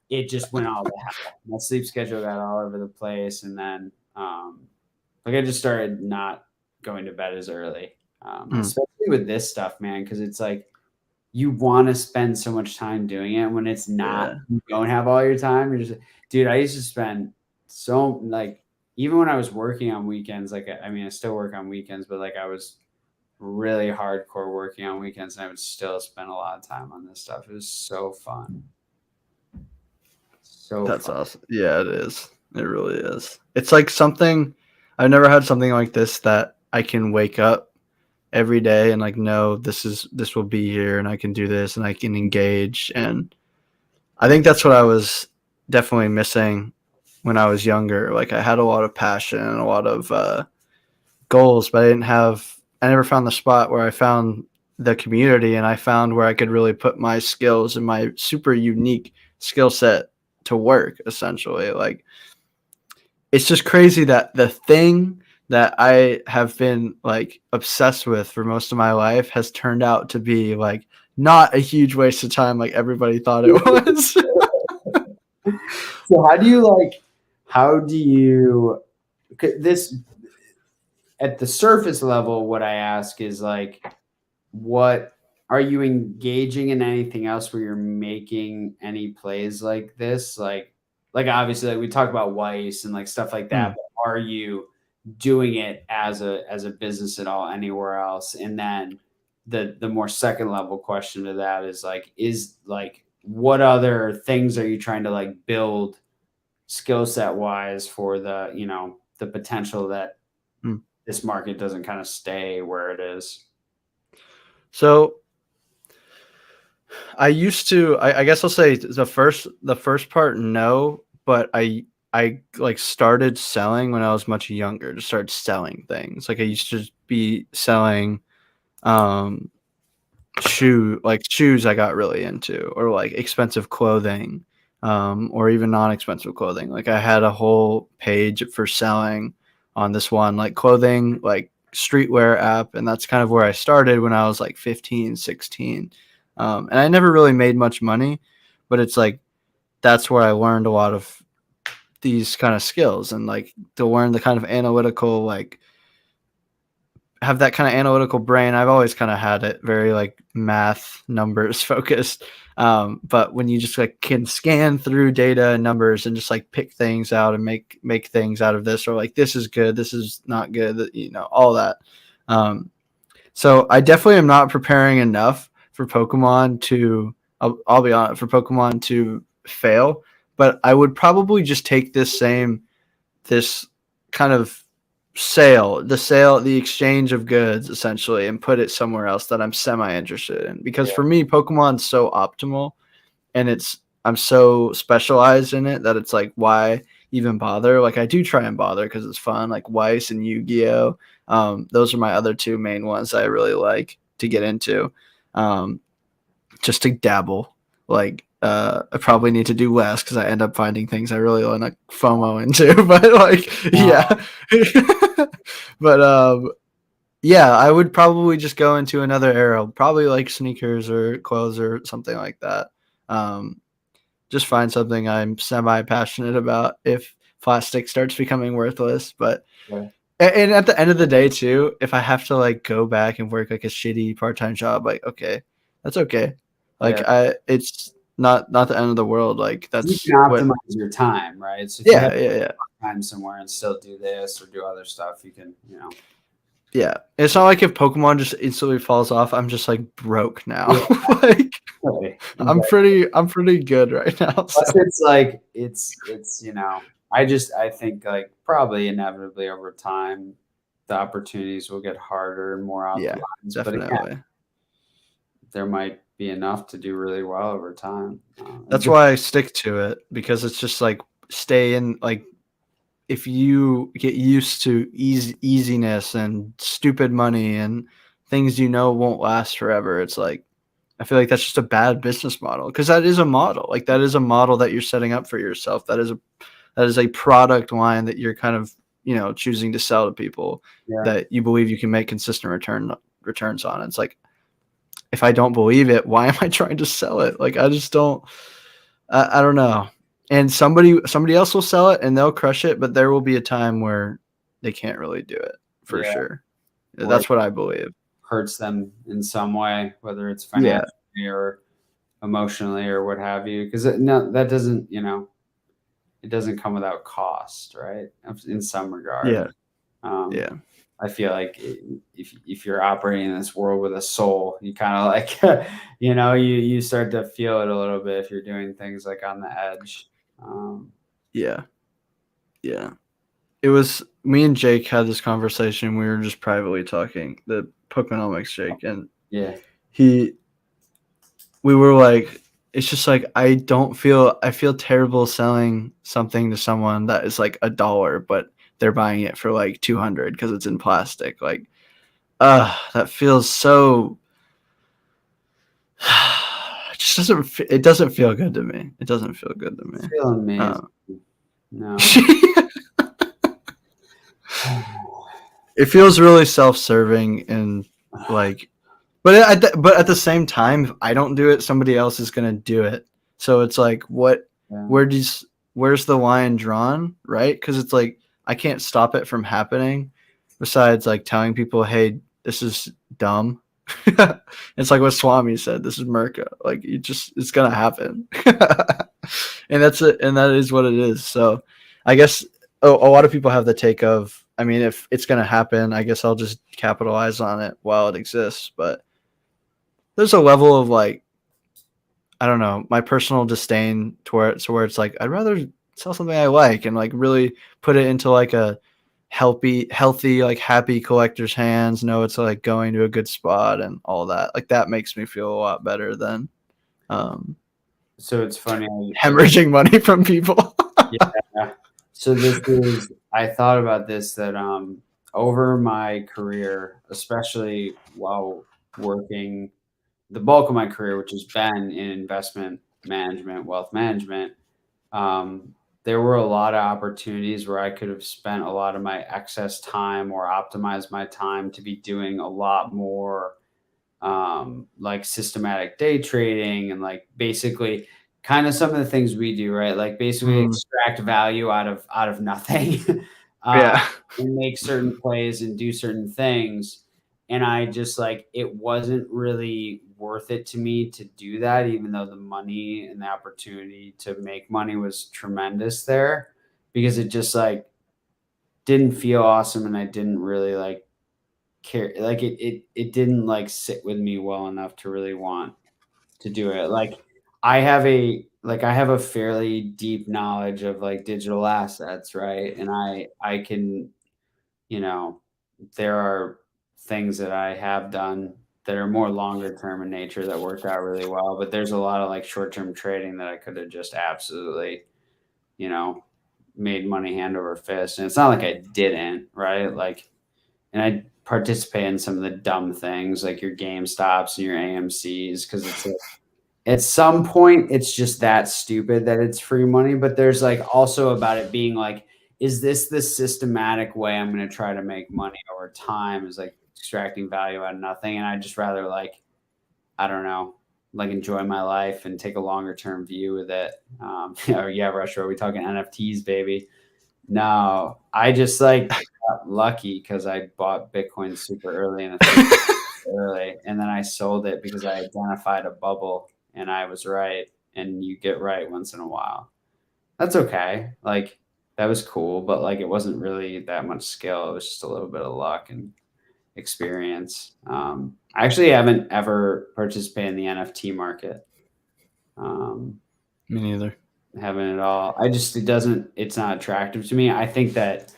It just went all to hell. My sleep schedule got all over the place, and then like I just started not going to bed as early, especially with this stuff, man. Because it's like you want to spend so much time doing it when it's not. Yeah. You don't have all your time. You're just, dude. I used to spend so like. Even when I was working on weekends, like, I mean, I still work on weekends, but like I was really hardcore working on weekends and I would still spend a lot of time on this stuff. It was so fun. That's fun. Awesome. Yeah, it is. It really is. It's like something I've never had something like this that I can wake up every day and like, know this will be here and I can do this and I can engage. And I think that's what I was definitely missing when I was younger. Like I had a lot of passion and a lot of goals, but I never found the spot where I found the community and I found where I could really put my skills and my super unique skill set to work, essentially. Like it's just crazy that the thing that I have been like obsessed with for most of my life has turned out to be like not a huge waste of time like everybody thought it was. So how do you this at the surface level? What I ask is like, what are you engaging in anything else where you're making any plays like this? Like obviously like we talk about Weiss and like stuff like that, but are you doing it as a business at all anywhere else? And then the more second level question to that is what other things are you trying to like build skill set wise for the potential that this market doesn't kind of stay where it is? So I used to, I guess I'll say the first part, no, but I I like started selling when I was much younger. Just started selling things. Like I used to be selling shoes I got really into, or like expensive clothing, or even non-expensive clothing. Like I had a whole page for selling on this one like clothing, like streetwear app, and that's kind of where I started when I was like 15, 16. And I never really made much money, but it's like that's where I learned a lot of these kind of skills, and like to learn the kind of analytical, like have that kind of analytical brain. I've always kind of had it very like math numbers focused. But when you just like can scan through data and numbers and just like pick things out and make things out of this, or like this is good, this is not good, you know, all that. So I definitely am not preparing enough for Pokemon to, I'll be honest, for Pokemon to fail, but I would probably just take this kind of the exchange of goods essentially, and put it somewhere else that I'm semi-interested in. Because for me, Pokemon's so optimal, and I'm so specialized in it that it's like, why even bother? Like I do try and bother because it's fun, like Weiss and Yu-Gi-Oh! Those are my other two main ones I really like to get into, just to dabble. Like I probably need to do less because I end up finding things I really want to FOMO into. But like, yeah. But yeah, I would probably just go into another era, probably like sneakers or clothes or something like that. Just find something I'm semi-passionate about if plastic starts becoming worthless. But and at the end of the day too, if I have to like go back and work like a shitty part-time job, like okay, that's okay. Like it's not the end of the world. Like that's, you can optimize your time, right? So if you have time somewhere and still do this or do other stuff, you can, you know. Yeah, it's not like if Pokemon just instantly falls off, I'm just like broke now. Like I'm pretty good right now. So. Plus it's like it's you know, I think like probably inevitably over time the opportunities will get harder and more optimized. Yeah, definitely. But again, there might be enough to do really well over time. That's why I stick to it, because it's just like stay in, like if you get used to easiness and stupid money and things you know won't last forever, it's like I feel like that's just a bad business model, because that is a model. Like that is a model that you're setting up for yourself. That is a product line that you're kind of, you know, choosing to sell to people that you believe you can make consistent returns on. It's like, if I don't believe it, why am I trying to sell it? Like I just don't. I don't know. And somebody else will sell it and they'll crush it, but there will be a time where they can't really do it for sure. That's what I believe. Hurts them in some way, whether it's financially or emotionally or what have you. Because that doesn't, you know, it doesn't come without cost, right? In some regard. Yeah. I feel like if you're operating in this world with a soul, you kind of like, you know, you start to feel it a little bit if you're doing things like on the edge. Yeah. It was me and Jake had this conversation. We were just privately talking, the Pokenomics Jake, and we were like, it's just like I feel terrible selling something to someone that is like $1, but they're buying it for like 200 because it's in plastic. Like, that feels so. It doesn't feel good to me. It doesn't feel good to me. I feel amazing. No. It feels really self-serving and like, but at the same time, if I don't do it, somebody else is gonna do it. So it's like, where's the line drawn, right? Because it's like I can't stop it from happening. Besides, like telling people, "Hey, this is dumb." It's like what Swami said. This is Merca. Like it's gonna happen, and that's it. And that is what it is. So, I guess a lot of people have the take of, I mean, if it's gonna happen, I guess I'll just capitalize on it while it exists. But there's a level of like, I don't know, my personal disdain where it's like I'd rather sell something I like and like really put it into like a healthy, like happy collector's hands, know it's like going to a good spot and all that. Like that makes me feel a lot better than so it's funny hemorrhaging money from people. Yeah. So I thought about this, that over my career, especially while working the bulk of my career, which has been in investment management, wealth management, there were a lot of opportunities where I could have spent a lot of my excess time or optimized my time to be doing a lot more like systematic day trading and like basically kind of some of the things we do, right? Like basically extract value out of nothing, Yeah. and make certain plays and do certain things. And I just like, it wasn't really worth it to me to do that, even though the money and the opportunity to make money was tremendous there, because it just like didn't feel awesome. And I didn't really like care, like it didn't like sit with me well enough to really want to do it. Like I have a fairly deep knowledge of like digital assets, right? And I can, you know, there are things that I have done that are more longer term in nature that worked out really well, but there's a lot of like short term trading that I could have just absolutely, you know, made money hand over fist. And it's not like I didn't, right? Like, and I participate in some of the dumb things like your GameStops and your AMCs, because it's like, at some point it's just that stupid that it's free money. But there's like also about it being like, is this the systematic way I'm going to try to make money over time, is like extracting value out of nothing? And I just rather like, I don't know, like enjoy my life and take a longer term view with it. Yeah, Russia, are we talking NFTs, baby? No, I just like got lucky because I bought Bitcoin super early and early, and then I sold it because I identified a bubble and I was right. And you get right once in a while. That's okay. Like that was cool, but like it wasn't really that much skill. It was just a little bit of luck and experience. I actually haven't ever participated in the NFT market. Me neither. Haven't at all. It's not attractive to me. I think that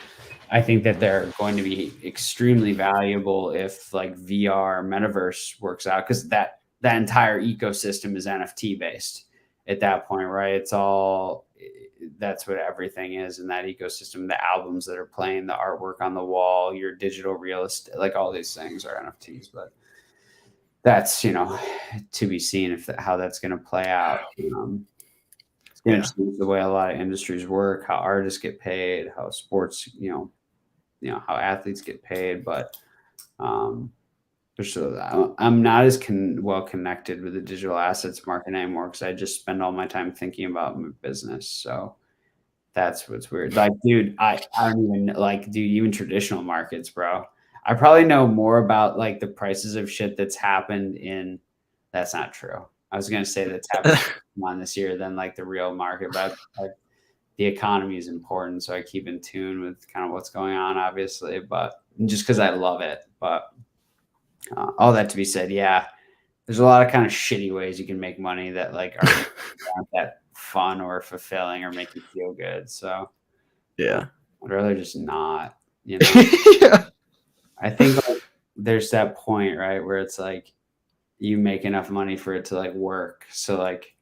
they're going to be extremely valuable if like VR metaverse works out, because that entire ecosystem is NFT based at that point, right? It's all, that's what everything is in that ecosystem. The albums that are playing, the artwork on the wall, your digital real estate, like all these things are NFTs. But that's, to be seen how that's going to play out. It's going to change the way a lot of industries work, how artists get paid, how sports, how athletes get paid. But I'm not as well connected with the digital assets market anymore, because I just spend all my time thinking about my business. So that's what's weird. Like, dude, I don't even like, dude, even traditional markets, bro. I probably know more about like the prices of shit that's happened in. That's not true. I was gonna say that's happened on this year than like the real market, but the economy is important, so I keep in tune with kind of what's going on, obviously, but just because I love it. But all that to be said, yeah, there's a lot of kind of shitty ways you can make money that like aren't that fun or fulfilling or make you feel good. So yeah, I'd rather just not. Yeah. I think like, there's that point, right, where it's like you make enough money for it to like work. So like,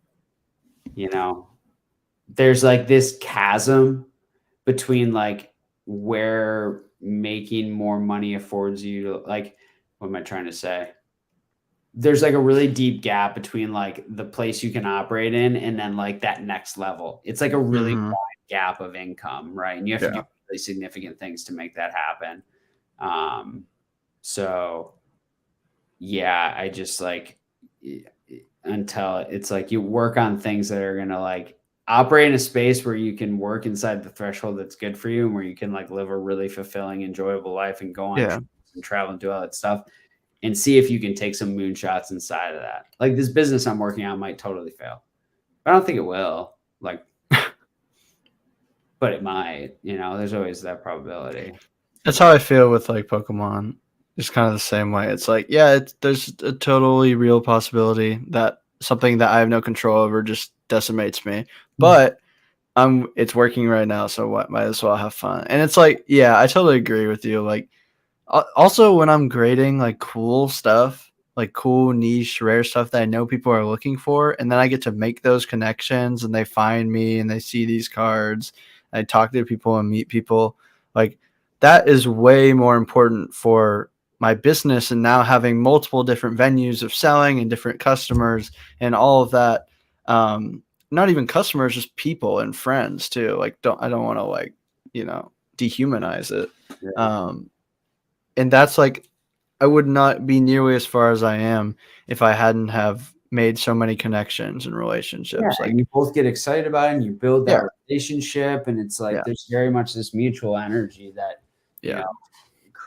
there's like this chasm between like where making more money affords you to like, what am I trying to say? There's like a really deep gap between like the place you can operate in and then like that next level. It's like a really wide gap of income, right? And you have to do really significant things to make that happen. So yeah, I just like, until it's like you work on things that are going to like operate in a space where you can work inside the threshold that's good for you, and where you can like live a really fulfilling, enjoyable life and go on and travel and do all that stuff, and see if you can take some moonshots inside of that. Like this business I'm working on might totally fail. I don't think it will. Like, but it might, there's always that probability. That's how I feel with like Pokemon. It's kind of the same way. It's like, yeah, there's a totally real possibility that something that I have no control over just decimates me. But it's working right now, so what? Might as well have fun. And it's like, yeah, I totally agree with you. Like, also when I'm grading like cool stuff, like cool niche rare stuff that I know people are looking for, and then I get to make those connections, and they find me and they see these cards, I talk to people and meet people. Like that is way more important for my business, and now having multiple different venues of selling and different customers and all of that. Not even customers, just people and friends too. Like I don't want to like, dehumanize it. Yeah. And that's like, I would not be nearly as far as I am if I hadn't have made so many connections and relationships. Yeah, like and you both get excited about it and you build that Yeah. relationship, and it's like there's very much this mutual energy that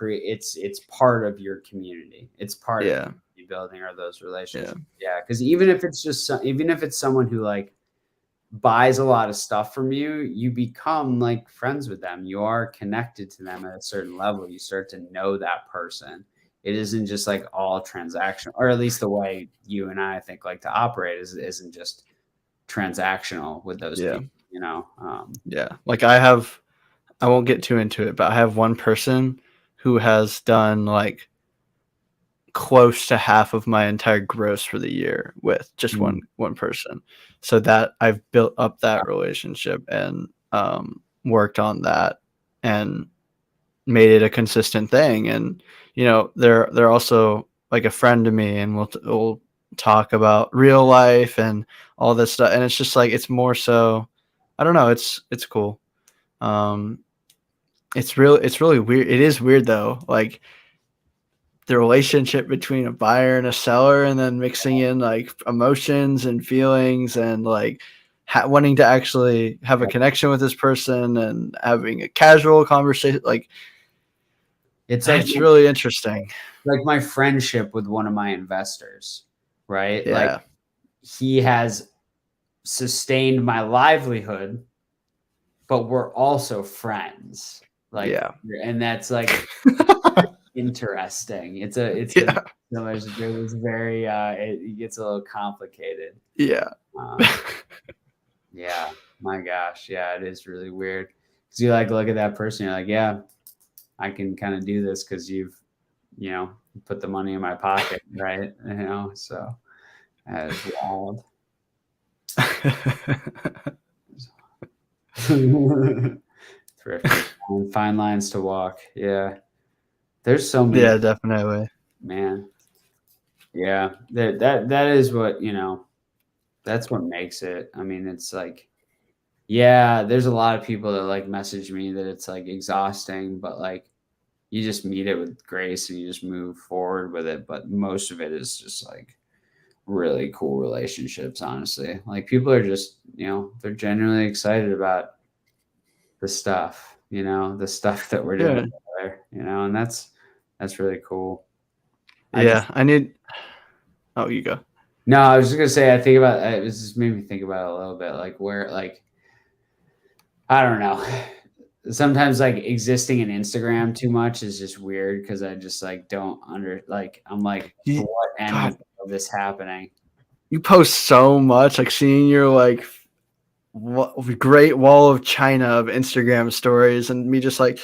it's part of your community. It's part of you building or those relationships. Yeah, because even if it's someone who like buys a lot of stuff from you, you become like friends with them. You are connected to them at a certain level. You start to know that person. It isn't just like all transactional, or at least the way you and I think like to operate isn't just transactional with those people, Like I won't get too into it, but I have one person who has done like close to half of my entire gross for the year with just one person. So that I've built up that relationship and worked on that and made it a consistent thing. And they're also like a friend to me, and we'll talk about real life and all this stuff. And it's just like, it's more so, I don't know, it's cool. It's really weird. It is weird though, like the relationship between a buyer and a seller, and then mixing in like emotions and feelings and like wanting to actually have a connection with this person and having a casual conversation. Like it's really interesting. Like my friendship with one of my investors, right? Yeah. Like he has sustained my livelihood, but we're also friends. Like, and that's like interesting. It's very, it gets a little complicated. Yeah. Yeah. My gosh. Yeah. It is really weird. Cause you like look at that person, you're like, yeah, I can kind of do this because you've, put the money in my pocket, right? So that is wild. Terrific. Fine lines to walk. Yeah. There's so many. Yeah, definitely. Man. Yeah. That is what, that's what makes it. I mean, it's like, there's a lot of people that like message me that it's like exhausting, but like you just meet it with grace and you just move forward with it. But most of it is just like really cool relationships, honestly. Like people are just, they're genuinely excited about the stuff, the stuff that we're doing together, and that's really cool. Oh, you go. No, I was just gonna say, I think about it. It just made me think about it a little bit, like where, like, I don't know. Sometimes like existing in Instagram too much is just weird because I just like don't I'm like, what end of this happening? You post so much, like seeing your like great wall of China of Instagram stories, and me just like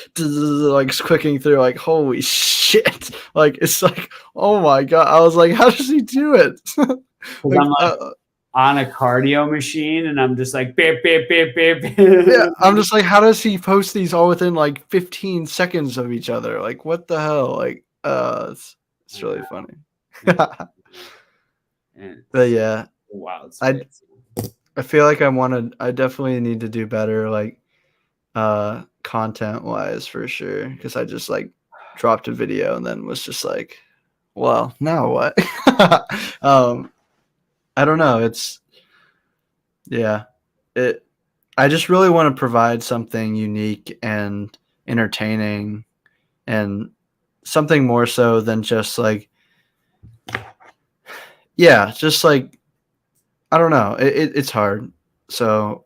clicking through, like holy shit! Like it's like, oh my god! I was like, how does he do it? Like, I'm like on a cardio machine, and I'm just like, beep, beep, beep, beep. Yeah, I'm just like, how does he post these all within like 15 seconds of each other? Like, what the hell? Like, it's really funny. But yeah, wow, I feel like I definitely need to do better, like, content wise for sure. Cause I just like dropped a video and then was just like, well, now what? I don't know. I just really want to provide something unique and entertaining and something more so than just like, just like, I don't know. It's hard. So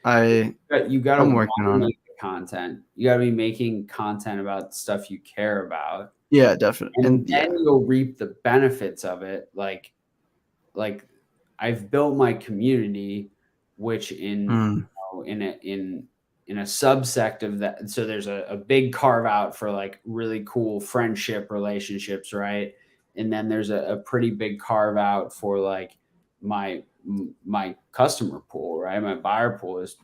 I'm working on it. Content. You got to be making content about stuff you care about. Yeah, definitely. And then you'll reap the benefits of it. Like I've built my community, which in a subsect of that. So there's a big carve out for like really cool friendship relationships, right? And then there's a pretty big carve out for like my customer pool, right? My buyer pool is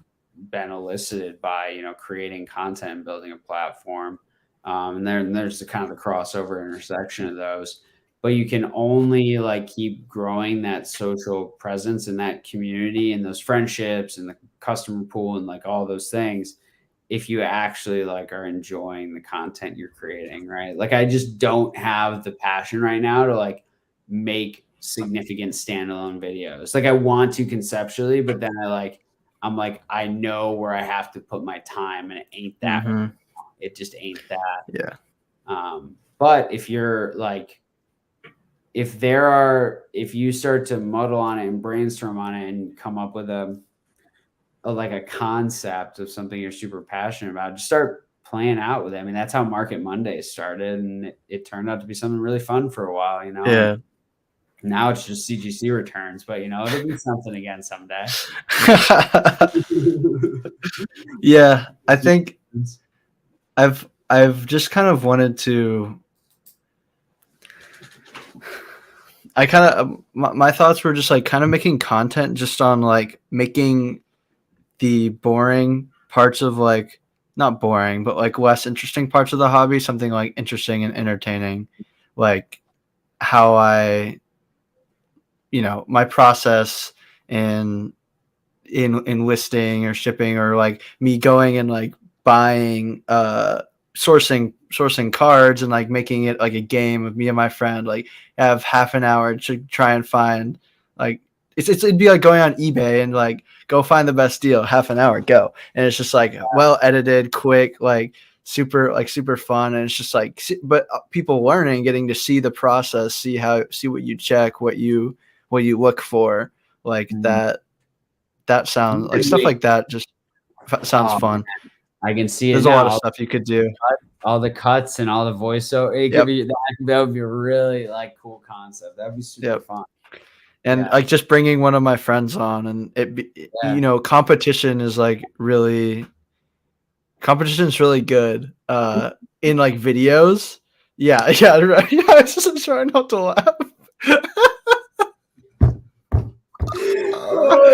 been elicited by, creating content and building a platform. And then there's the kind of the crossover intersection of those. But you can only like keep growing that social presence and that community and those friendships and the customer pool and like all those things if you actually like are enjoying the content you're creating, right? Like I just don't have the passion right now to like make significant standalone videos. Like I want to conceptually, but then I'm like, I know where I have to put my time and it ain't that. Mhm. It just ain't that. Yeah. But if you're like, if you start to muddle on it and brainstorm on it and come up with a concept of something you're super passionate about, just start playing out with it. I mean, that's how Market Mondays started, and it turned out to be something really fun for a while, Yeah. Now it's just CGC returns, but it'll be something again someday. Yeah, I think I've just kind of wanted to. I kind of my thoughts were just like kind of making content just on like making the boring parts of like not boring but like less interesting parts of the hobby something like interesting and entertaining, like how I my process in listing or shipping, or like me going and like buying sourcing cards and like making it like a game of me and my friend, like have half an hour to try and find like it'd be like going on eBay and like go find the best deal, half an hour, go. And it's just like well edited, quick, like super fun. And it's just like, but people learning, getting to see the process, see what you check, what you look for, like that sounds like stuff like that just sounds fun. Man. I can see there's a lot of stuff you could do, all the cuts and all the voiceover. That would be a really like cool concept. That'd be super fun. And like just bringing one of my friends on, and competition is really good in like videos. Yeah, right. Yeah, I was just trying not to laugh.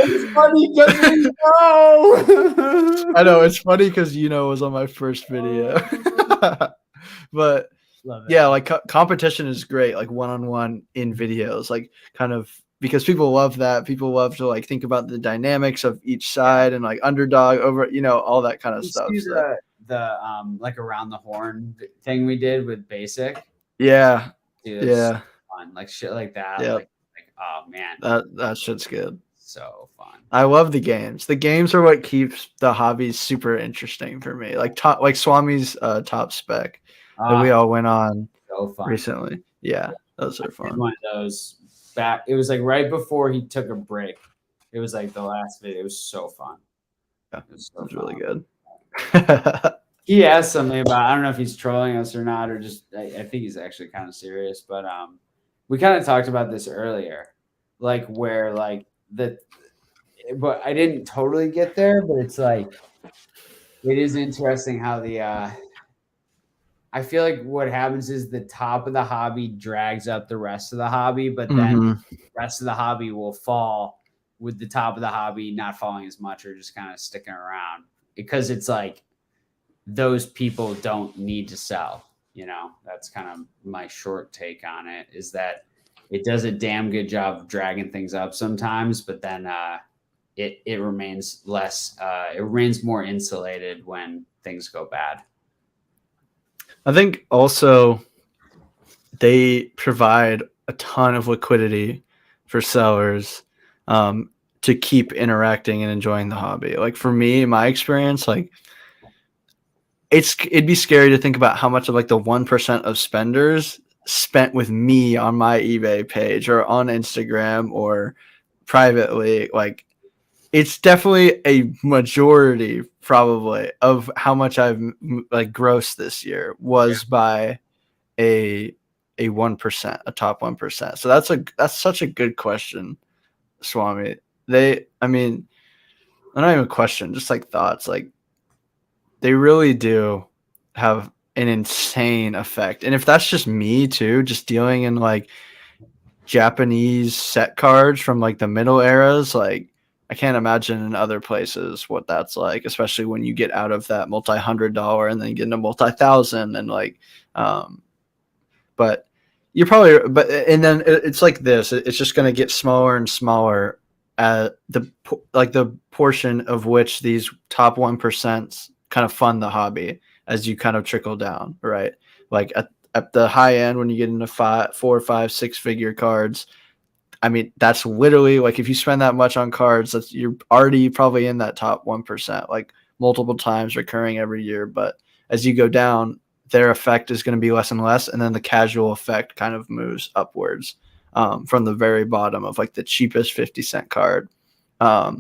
It's funny because I know it's funny because it was on my first video. But yeah, like competition is great, like one-on-one in videos, like kind of because people love that. People love to like think about the dynamics of each side and like underdog over, all that kind of stuff. The like around the horn thing we did with basic. Yeah. Dude, so fun. Like shit like that. Yep. Like oh man. That shit's good. So fun. I love the games. The games are what keeps the hobby super interesting for me. Like Swami's top spec that we all went on recently. Yeah, those are fun. One of those back. It was like right before he took a break. It was like the last video. It was so fun. Yeah, it was really good. He asked something about, I don't know if he's trolling us or not, or just I think he's actually kind of serious. But we kind of talked about this earlier, like where like but I didn't totally get there. But it's like it is interesting how I feel like what happens is the top of the hobby drags up the rest of the hobby, but then the rest of the hobby will fall with the top of the hobby not falling as much or just kind of sticking around, because it's like those people don't need to sell. That's kind of my short take on it, is that it does a damn good job of dragging things up sometimes, but then it remains less, it remains more insulated when things go bad. I think also they provide a ton of liquidity for sellers to keep interacting and enjoying the hobby. Like for me, in my experience, like it'd be scary to think about how much of like the 1% of spenders spent with me on my eBay page or on Instagram or privately. Like it's definitely a majority probably of how much I've like grossed this year was by a 1%, a top 1%. So that's such a good question, Swami. Not even a question, just like thoughts. Like they really do have an insane effect. And if that's just me too, just dealing in like Japanese set cards from like the middle eras, like I can't imagine in other places what that's like, especially when you get out of that multi-$100 and then you get into multi-thousand and like, but you're probably, and then it's like this, it's just going to get smaller and smaller at the portion of which these top 1% kind of fund the hobby as you kind of trickle down, right? Like at the high end, when you get into 4, 5, 6-figure cards, I mean, that's literally like if you spend that much on cards, you're already probably in that top 1%, like multiple times recurring every year. But as you go down, their effect is going to be less and less. And then the casual effect kind of moves upwards from the very bottom of like the cheapest 50-cent card. How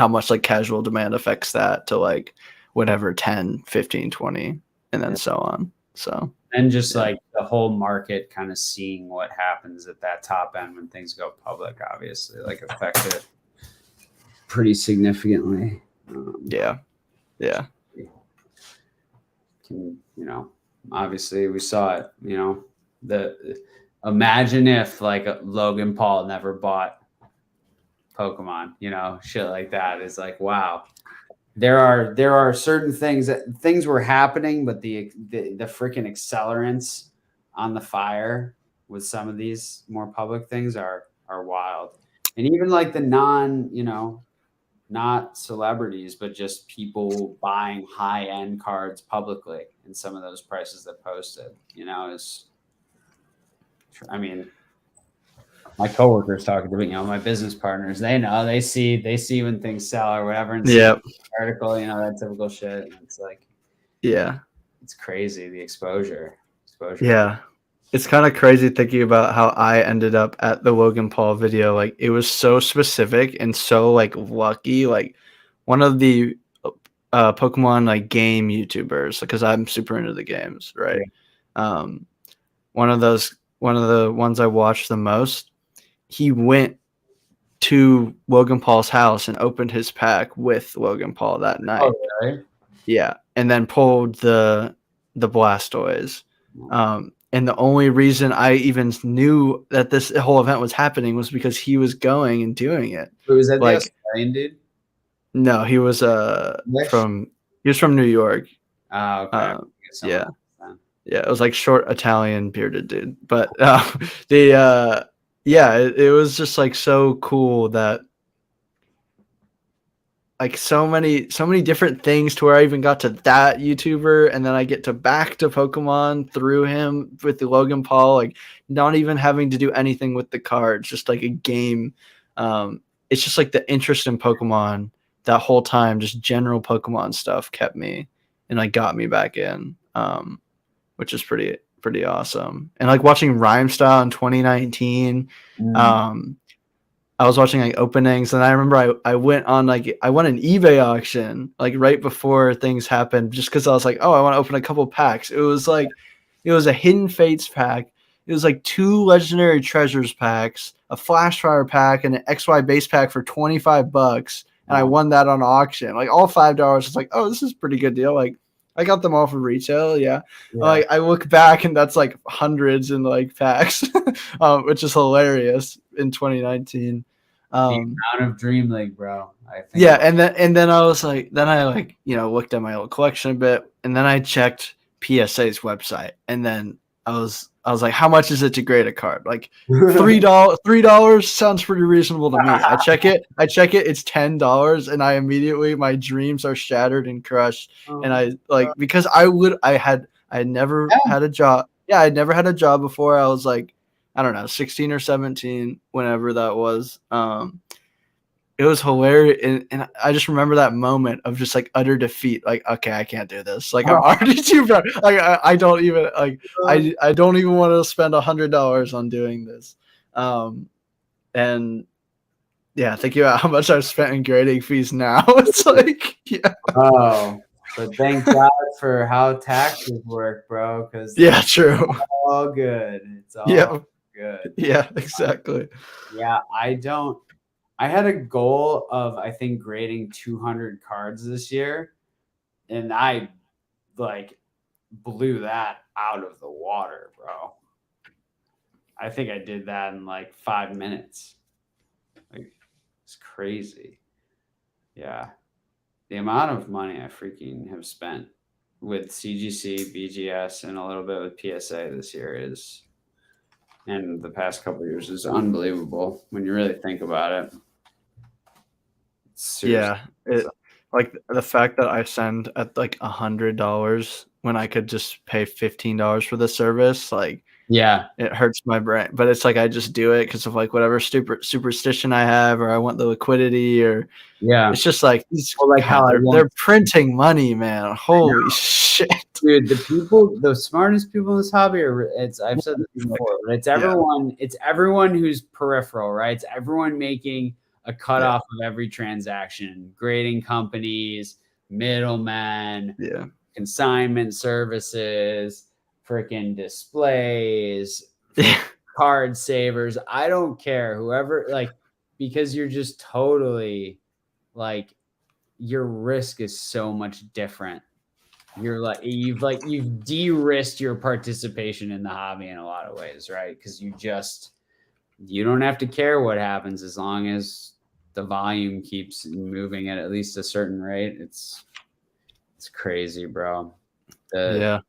much like casual demand affects that to like whatever 10, 15, 20, and then so on. So. And just like the whole market kind of seeing what happens at that top end when things go public, obviously, like affect it pretty significantly. Yeah. Obviously we saw it, imagine if like Logan Paul never bought Pokemon, shit like that is like, wow. There are certain things were happening, but the freaking accelerants on the fire with some of these more public things are wild. And even like the not celebrities, but just people buying high-end cards publicly and some of those prices that posted, my coworkers talking to me, my business partners, they see when things sell or whatever. And article, that typical shit. And it's like, it's crazy. The exposure. Yeah. It's kind of crazy thinking about how I ended up at the Logan Paul video. Like it was so specific and so like lucky, like one of the Pokemon like game YouTubers, because I'm super into the games. Right. Yeah. One of the ones I watched the most, he went to Logan Paul's house and opened his pack with Logan Paul that night. Oh, really? Yeah. And then pulled the Blastoise. And the only reason I even knew that this whole event was happening was because he was going and doing it. Wait, was that like, the Australian dude? No, he was from New York. Oh, okay. Yeah. Yeah, it was like short Italian bearded dude. But it was just like so cool that like so many different things to where I even got to that YouTuber, and then I get to back to Pokemon through him with the Logan Paul, like not even having to do anything with the cards, just like a game. It's just like the interest in Pokemon that whole time, just general Pokemon stuff kept me and like got me back in, which is pretty awesome. And like watching Rhyme Style in 2019, I was watching like openings, and I remember I went on an eBay auction like right before things happened, just because I was like, oh, I want to open a couple packs. It was a Hidden Fates pack. It was like 2 Legendary Treasures packs, a Flash Fire pack, and an XY base pack for $25, and I won that on auction. Like all $5. It's like, oh, this is a pretty good deal. Like I got them all for retail. Yeah. Like I look back and that's like hundreds in like packs, which is hilarious in 2019. The amount of Dream League, bro. I think. Yeah, and then I was like, looked at my old collection a bit, and then I checked PSA's website, and then I was like, how much is it to grade a card? Like $3 sounds pretty reasonable to me. I check it, it's $10, and I immediately, my dreams are shattered and crushed. And I like, because I had never had a job. Yeah, I'd never had a job before. I was like, I don't know, 16 or 17, whenever that was. It was hilarious. And I just remember that moment of just like utter defeat. Like, okay, I can't do this. Like I'm already too bad. Like I don't even I don't even want to spend $100 on doing this. And yeah, thinking about how much I've spent in grading fees now. It's like, yeah. Oh, but thank God for how taxes work, bro. Because true. It's all good. It's all good. Yeah, exactly. Yeah, I had a goal of, I think, grading 200 cards this year, and I like blew that out of the water, bro. I think I did that in like 5 minutes. Like It's crazy. Yeah. The amount of money I freaking have spent with CGC, BGS, and a little bit with PSA this year and the past couple of years is unbelievable when you really think about it. Seriously. Yeah. Like the fact that I send at like $100 when I could just pay $15 for the service, like, yeah, it hurts my brain. But it's like I just do it because of like whatever stupid superstition I have, or I want the liquidity, or it's just like they're printing money, man. Holy shit, dude! The smartest people in this hobby are. I've said this before, but it's everyone. Yeah. It's everyone who's peripheral, right? It's everyone making a cutoff of every transaction, grading companies, middlemen, consignment services, freaking displays, card savers. I don't care, whoever, like, because you're just totally like, your risk is so much different. You're like, you've de-risked your participation in the hobby in a lot of ways, right? Because you don't have to care what happens as long as the volume keeps moving at least a certain rate. It's crazy, bro. The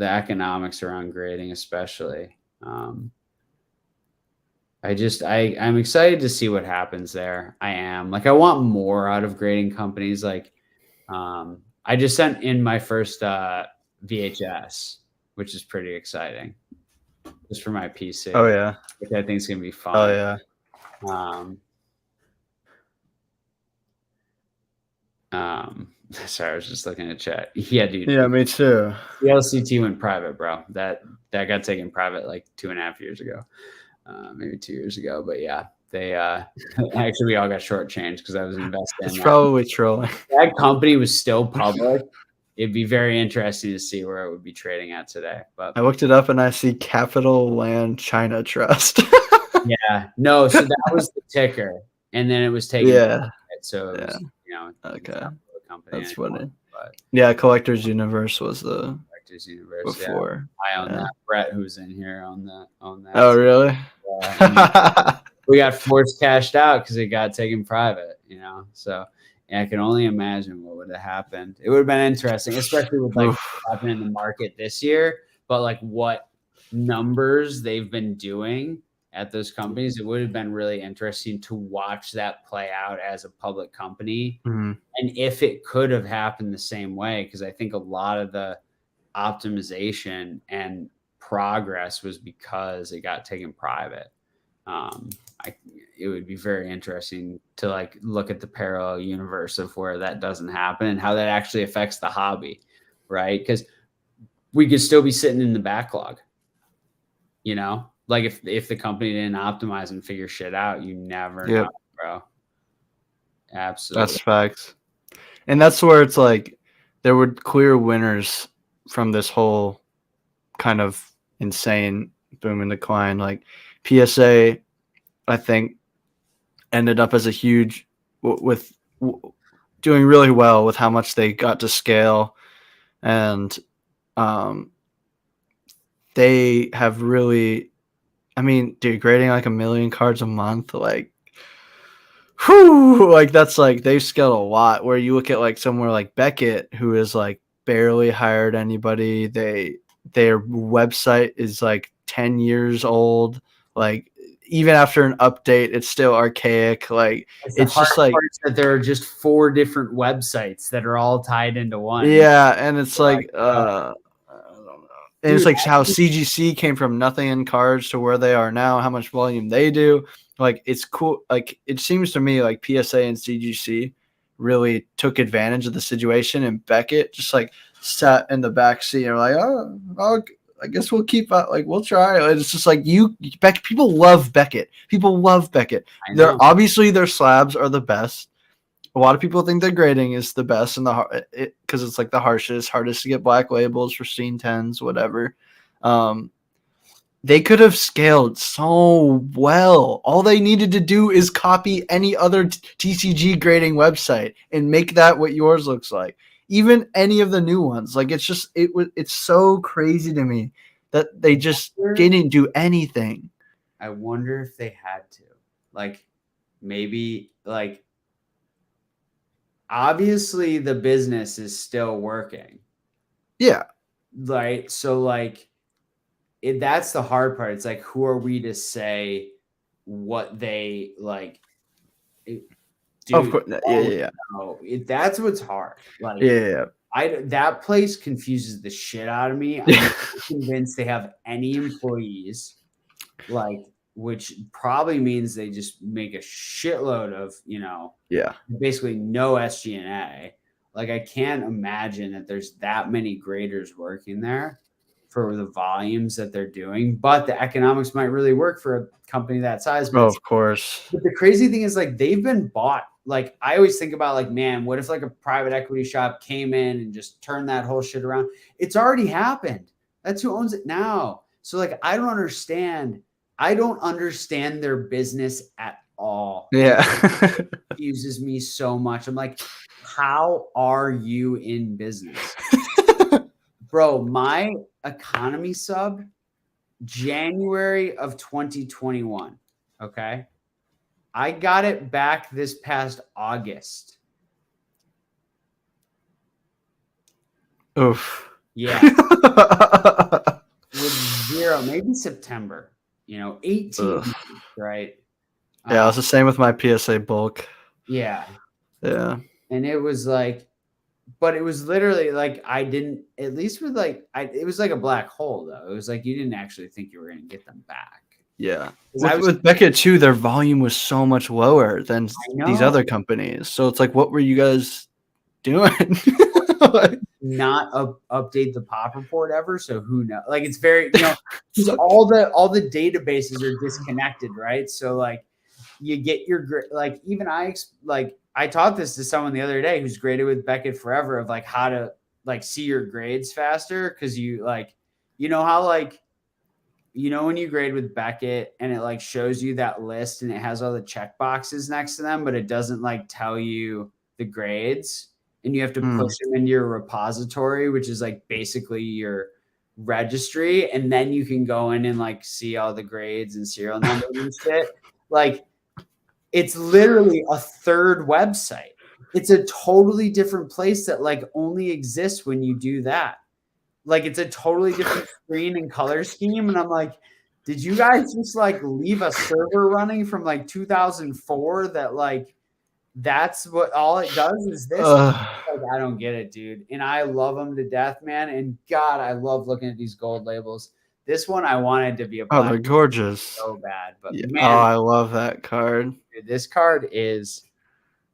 economics around grading, especially. I'm excited to see what happens there. I am. Like, I want more out of grading companies. Like, I just sent in my first VHS, which is pretty exciting. Just for my PC. Oh yeah. Which I think is gonna be fun. Oh yeah. Sorry, I was just looking at chat. Yeah, dude. Yeah, me too. The LCT went private, bro. That got taken private like 2.5 years ago, maybe 2 years ago. But yeah, they actually we all got shortchanged because I was investing. It's probably trolling. That company was still public. It'd be very interesting to see where it would be trading at today. But I looked it up and I see Capital Land China Trust. Yeah, no. So that was the ticker, and then it was taken. Yeah. So it was, okay. Company that's funny. But Collectors Universe was the Collectors Universe before. Yeah. I own that. Brett, who's in here, on that. Oh, really? We got forced cashed out because it got taken private. So I can only imagine what would have happened. It would have been interesting, especially with like what's happening in the market this year. But like what numbers they've been doing at those companies, it would have been really interesting to watch that play out as a public company. Mm-hmm. And if it could have happened the same way, because I think a lot of the optimization and progress was because it got taken private. It would be very interesting to like look at the parallel universe of where that doesn't happen and how that actually affects the hobby, right? Because we could still be sitting in the backlog, like if the company didn't optimize and figure shit out, you never know, bro. Absolutely. That's facts. And that's where it's like there were clear winners from this whole kind of insane boom and decline. Like PSA, I think, ended up as a huge doing really well with how much they got to scale. And they have really, dude, grading like 1 million cards a month, like, whew, like that's like they've scaled a lot. Where you look at like somewhere like Beckett, who is like barely hired anybody. Their website is like 10 years old. Like even after an update, it's still archaic. Like it's just like that there are just 4 different websites that are all tied into one. Yeah, and it's like I don't know. And it's like how CGC came from nothing in cards to where they are now, how much volume they do. Like it's cool. Like it seems to me like PSA and CGC really took advantage of the situation, and Beckett just like sat in the back seat and like, oh, I guess we'll keep like we'll try. It's just like people love Beckett. People love Beckett. They're obviously their slabs are the best. A lot of people think their grading is the best and because it's like the hardest to get black labels for scene 10s, whatever. They could have scaled so well. All they needed to do is copy any other TCG grading website and make that what yours looks like. Even any of the new ones. Like it's so crazy to me that they just didn't do anything. I wonder if they had to. Like maybe like obviously the business is still working. Yeah. Right. So like that's the hard part. It's like, who are we to say what they like do? Of course. Yeah. That's what's hard. Like, Yeah. That place confuses the shit out of me. I'm not convinced they have any employees, like, which probably means they just make a shitload of, basically no SG&A. Like, I can't imagine that there's that many graders working there for the volumes that they're doing, but the economics might really work for a company that size. But of course. But the crazy thing is, like, they've been bought. Like, I always think about, like, man, what if like a private equity shop came in and just turned that whole shit around? It's already happened. That's who owns it now. So like, I don't understand their business at all. Yeah. It confuses me so much. I'm like, how are you in business? Bro, my economy sub, January of 2021. Okay. I got it back this past August. Oof. Yeah. With 0, maybe September, 18 months, right? Yeah, it's the same with my PSA bulk. Yeah. Yeah. And it was like, but it was literally like, at least with like, it was like a black hole though. It was like, you didn't actually think you were going to get them back. Yeah. With Beckett too, their volume was so much lower than these other companies. So it's like, what were you guys doing? Not update the pop report ever. So who knows? Like, it's very, because all the databases are disconnected, right? So like, you get your like, even I taught this to someone the other day who's graded with Beckett forever, of like how to like see your grades faster, because you like, how like, when you grade with Beckett and it like shows you that list and it has all the check boxes next to them, but it doesn't like tell you the grades, and you have to push them into your repository, which is like basically your registry. And then you can go in and like see all the grades and serial numbers and shit. Like, it's literally a third website. It's a totally different place that like only exists when you do that. Like, it's a totally different screen and color scheme. And I'm like, did you guys just like leave a server running from like 2004 that like, that's what all it does is this? Like, I don't get it, dude. And I love them to death, man. And God, I love looking at these gold labels. This one I wanted to be a black. Oh, they're gorgeous. So bad. But yeah. Man, I love that card. Dude, this card is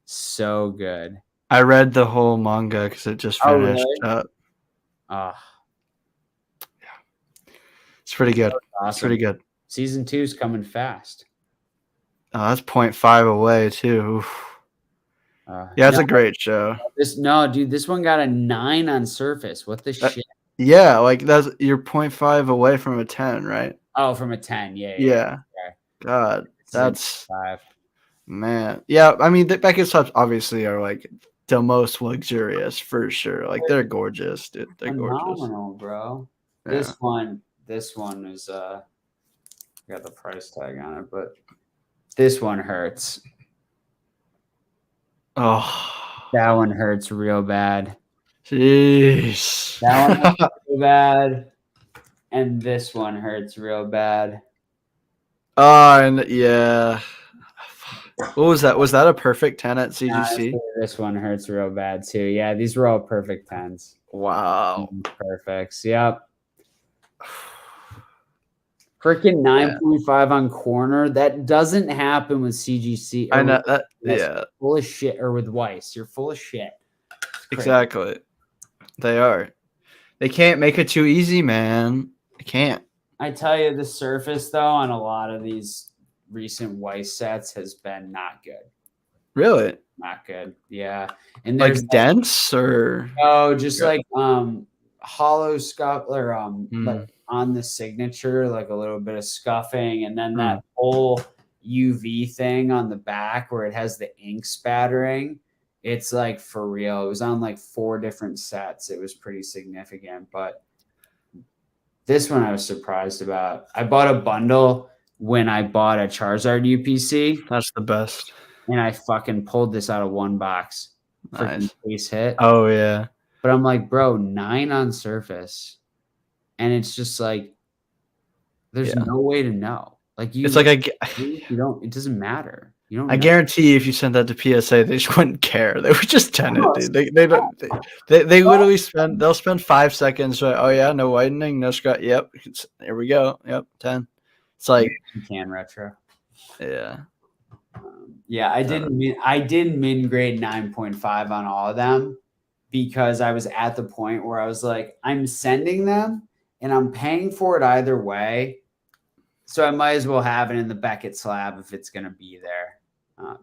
so good. I read the whole manga because it just finished up. Yeah. It's pretty good. Awesome. It's pretty good. Season 2 is coming fast. Oh, that's 0.5 away too. Yeah, it's a great show. This one got a 9 on Surface. What the shit? Yeah, like you're 0.5 away from a 10, right? Oh, from a 10. Yeah. Okay. God, that's 5. Man. Yeah, I mean, the Beckett subs obviously are like the most luxurious for sure. Like, they're gorgeous, dude. They're phenomenal, bro. Yeah. This one is got the price tag on it, but this one hurts. Oh, that one hurts real bad. Jeez. That one hurts real bad, and this one hurts real bad. And yeah. What was that? Was that a perfect 10 at CGC? This one hurts real bad too. Yeah, these were all perfect 10s. Wow. Perfects. Yep. Freaking 9.5 on corner. That doesn't happen with CGC. I know that. Yeah. Full of shit. Or with Weiss. You're full of shit. Exactly. They are. They can't make it too easy, man. They can't. I tell you, the surface, though, on a lot of these recent Weiss sets has been not good. Really? Not good. Yeah. And like dense or? Oh, just like hollow scuff or like on the signature, like a little bit of scuffing, and then that whole UV thing on the back where it has the ink spattering. It's like for real. It was on like 4 different sets. It was pretty significant, but this one I was surprised about. I bought a bundle when I bought a Charizard UPC. That's the best. And I fucking pulled this out of one box. Freaking base hit. Oh, yeah. But I'm like, bro, 9 on surface. And it's just like, there's no way to know. Like you, it's like you don't. It doesn't matter. You don't. I guarantee if you sent that to PSA, they just wouldn't care. They would just 10 it, dude. They don't. They literally spend. They'll spend 5 seconds. Right? Oh yeah, no whitening, no scratch. Yep. Here we go. Yep. 10. It's like you can retro. Yeah. Yeah, I didn't min grade 9.5 on all of them because I was at the point where I was like, I'm sending them and I'm paying for it either way. So I might as well have it in the Beckett slab if it's going to be there.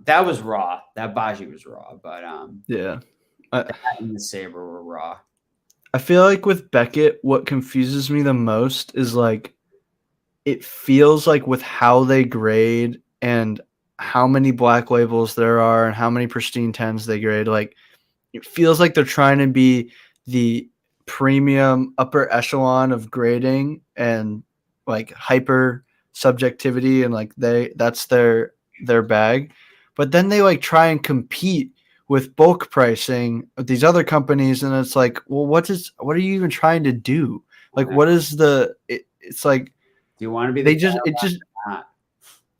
That was raw. That Baji was raw, but yeah. That and the Saber were raw. I feel like with Beckett, what confuses me the most is like it feels like with how they grade and how many black labels there are and how many pristine 10s they grade, like it feels like they're trying to be the premium upper echelon of grading and like hyper subjectivity, and like that's their bag. But then they like try and compete with bulk pricing with these other companies, and it's like, well, what are you even trying to do? Like, what is it's like, do you want to be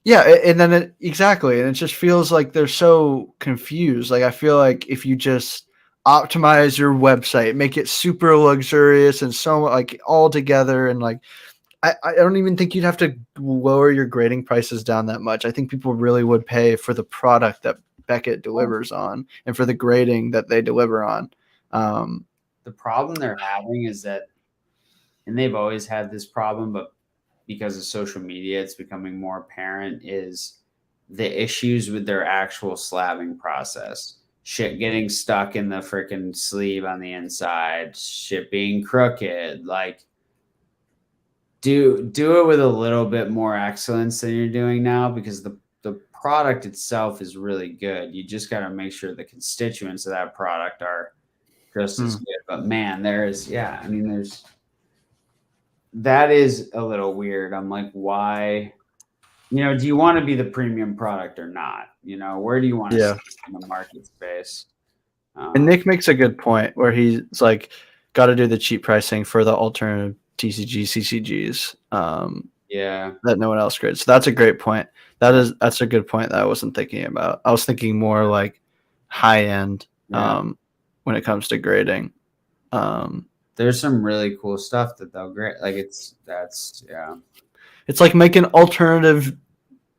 yeah, and then exactly, and it just feels like they're so confused. Like I feel like if you just optimize your website, make it super luxurious and so like all together, and like I don't even think you'd have to lower your grading prices down that much. I think people really would pay for the product that Beckett delivers on and for the grading that they deliver on. The problem they're having is that, and they've always had this problem, but because of social media, it's becoming more apparent, is the issues with their actual slabbing process. Shit getting stuck in the freaking sleeve on the inside, shit being crooked, like do it with a little bit more excellence than you're doing now, because the product itself is really good. You just got to make sure the constituents of that product are just as good. But man, that is a little weird. I'm like, why? Do you want to be the premium product or not? Where do you want to sit in the market space? And Nick makes a good point where he's like, got to do the cheap pricing for the alternative TCG, CCGs. That no one else grades. So that's a great point. That's a good point that I wasn't thinking about. I was thinking more like high end when it comes to grading. There's some really cool stuff that they'll grade. Like it's like make an alternative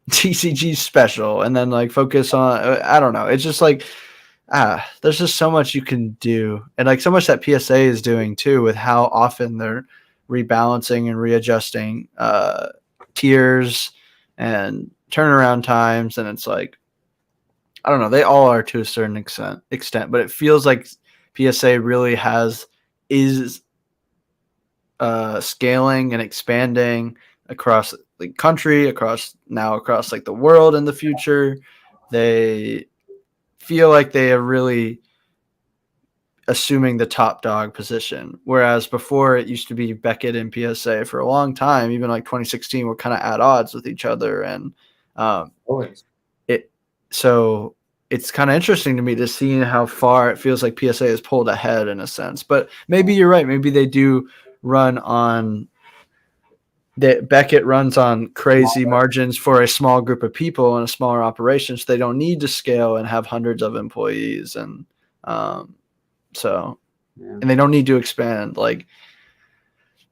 TCG special and then like focus on, I don't know. It's just like, there's just so much you can do. And like so much that PSA is doing too, with how often they're rebalancing and readjusting tiers and turnaround times. And it's like, I don't know, they all are to a certain extent, but it feels like PSA really is scaling and expanding across the country, across like the world in the future. They feel like they are really assuming the top dog position, whereas before it used to be Beckett and PSA for a long time. Even like 2016 were kind of at odds with each other, and so it's kind of interesting to me to see how far it feels like PSA is pulled ahead in a sense. But maybe you're right. Maybe they do run on that. Beckett runs on crazy margins for a small group of people and a smaller operation, so they don't need to scale and have hundreds of employees, and and they don't need to expand. Like,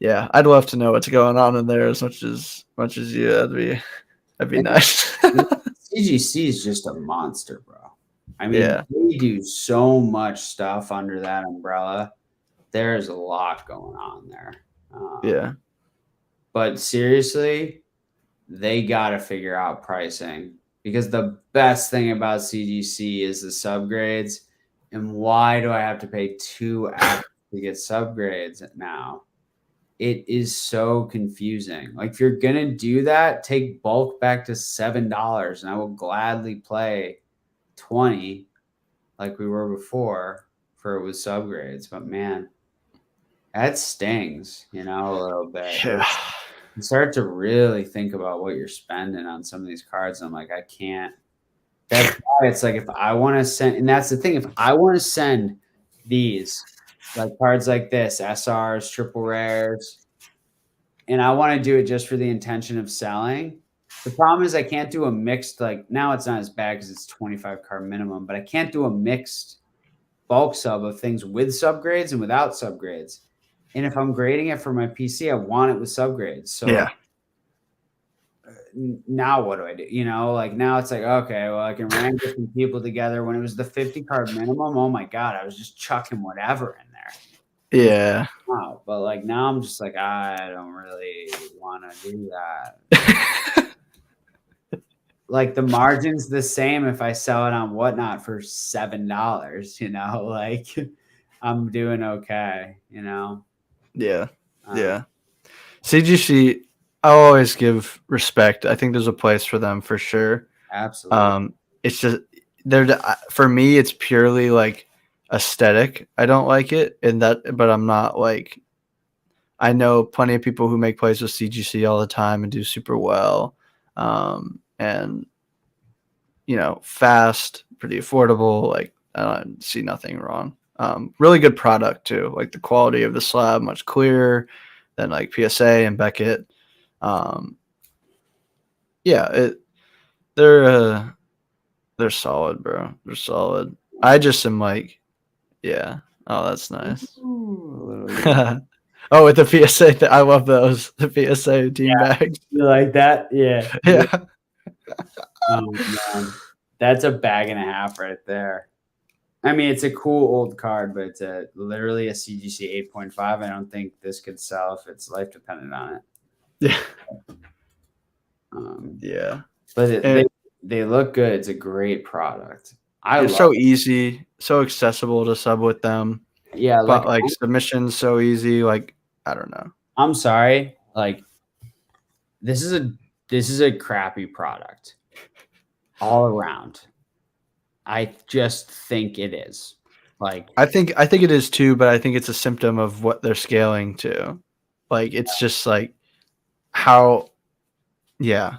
I'd love to know what's going on in there as much as you. That'd be nice. CGC is just a monster, bro. I mean, they do so much stuff under that umbrella. There's a lot going on there. But seriously, they got to figure out pricing, because the best thing about CGC is the subgrades. And why do I have to pay 2 hours to get subgrades now? It is so confusing. Like, if you're going to do that, take bulk back to $7, and I will gladly play 20 like we were before for it with subgrades. But man, that stings, a little bit. You start to really think about what you're spending on some of these cards. I'm like, I can't. That's why it's like if I want to send, and that's the thing, if I want to send these like cards like this, SRs, triple rares, and I want to do it just for the intention of selling. The problem is I can't do a mixed, like now it's not as bad because it's 25 card minimum, but I can't do a mixed bulk sub of things with subgrades and without subgrades. And if I'm grading it for my PC, I want it with subgrades. So yeah. Now what do I do? You know, like now it's like, okay, well, I can rank different people together. When it was the 50 card minimum, oh my God, I was just chucking whatever in there. Yeah. Wow. But like now I'm just like, I don't really want to do that. Like the margin's the same if I sell it on Whatnot for $7, you know, like I'm doing okay, you know? Yeah. Yeah. CGC, I'll always give respect. I think there's a place for them for sure. Absolutely. It's just for me, it's purely like aesthetic. I don't like it but I'm not like, I know plenty of people who make plays with CGC all the time and do super well. And fast, pretty affordable. Like I don't see nothing wrong. Really good product too. Like the quality of the slab much clearer than like PSA and Beckett. They're solid, bro. They're solid. I just am like, yeah. Oh, that's nice. Oh, with the PSA, I love those. The PSA team bags. You like that? Yeah. Yeah. Oh man, that's a bag and a half right there. I mean, it's a cool old card, but it's literally a CGC 8.5. I don't think this could sell if it's life dependent on it. Yeah. Yeah. But they look good. It's a great product. It's so easy, so accessible to sub with them. Yeah. But like submission's so easy. Like, I don't know. I'm sorry. Like, this is a crappy product all around. I just think it is. Like, I think it is too, but I think it's a symptom of what they're scaling to. Like, it's just like how, yeah.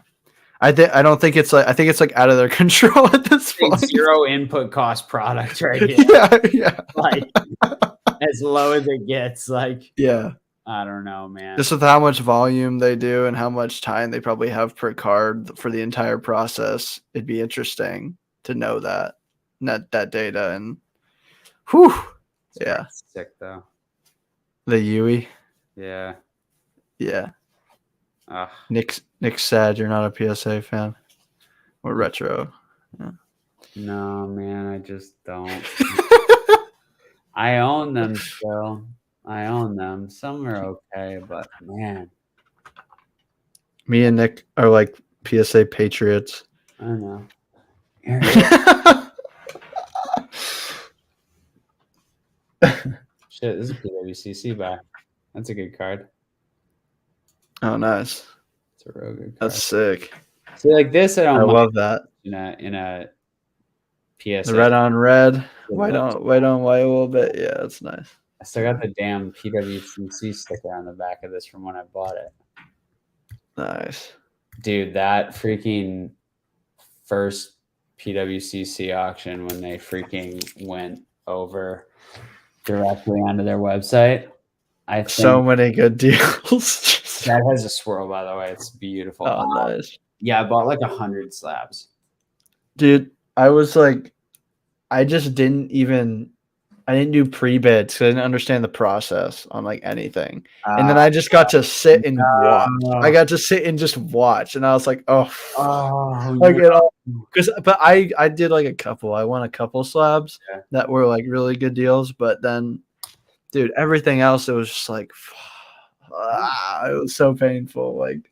I don't think it's like, I think it's like out of their control at this point. Zero input cost product right here. Yeah. Like as low as it gets. Like, yeah. I don't know, man. Just with how much volume they do and how much time they probably have per card for the entire process, it'd be interesting to know that data. And whew, yeah. Sick though. The Yui. Yeah. Yeah. Nick's sad you're not a PSA fan or retro. Yeah. No, man, I just don't. I own them still. I own them. Some are okay, but man. Me and Nick are like PSA patriots. I know. Shit, this is PWCC back. That's a good card. Oh, nice. It's a real good card. That's sick. See, like this, I love that. In a PSA. The red on red, white on white a little bit. Yeah, that's nice. I still got the damn PWCC sticker on the back of this from when I bought it. Nice. Dude, that freaking first PWCC auction when they freaking went over directly onto their website. I think so many good deals. That has a swirl, by the way. It's beautiful. Oh, nice. Yeah, I bought like 100 slabs. Dude, I was like, I didn't do pre-bids because I didn't understand the process on like anything. And then I just got to sit and watch. I got to sit and just watch. And I was like, but I did like a couple. I won a couple slabs that were like really good deals. But then, dude, everything else, it was just like, it was so painful. Like,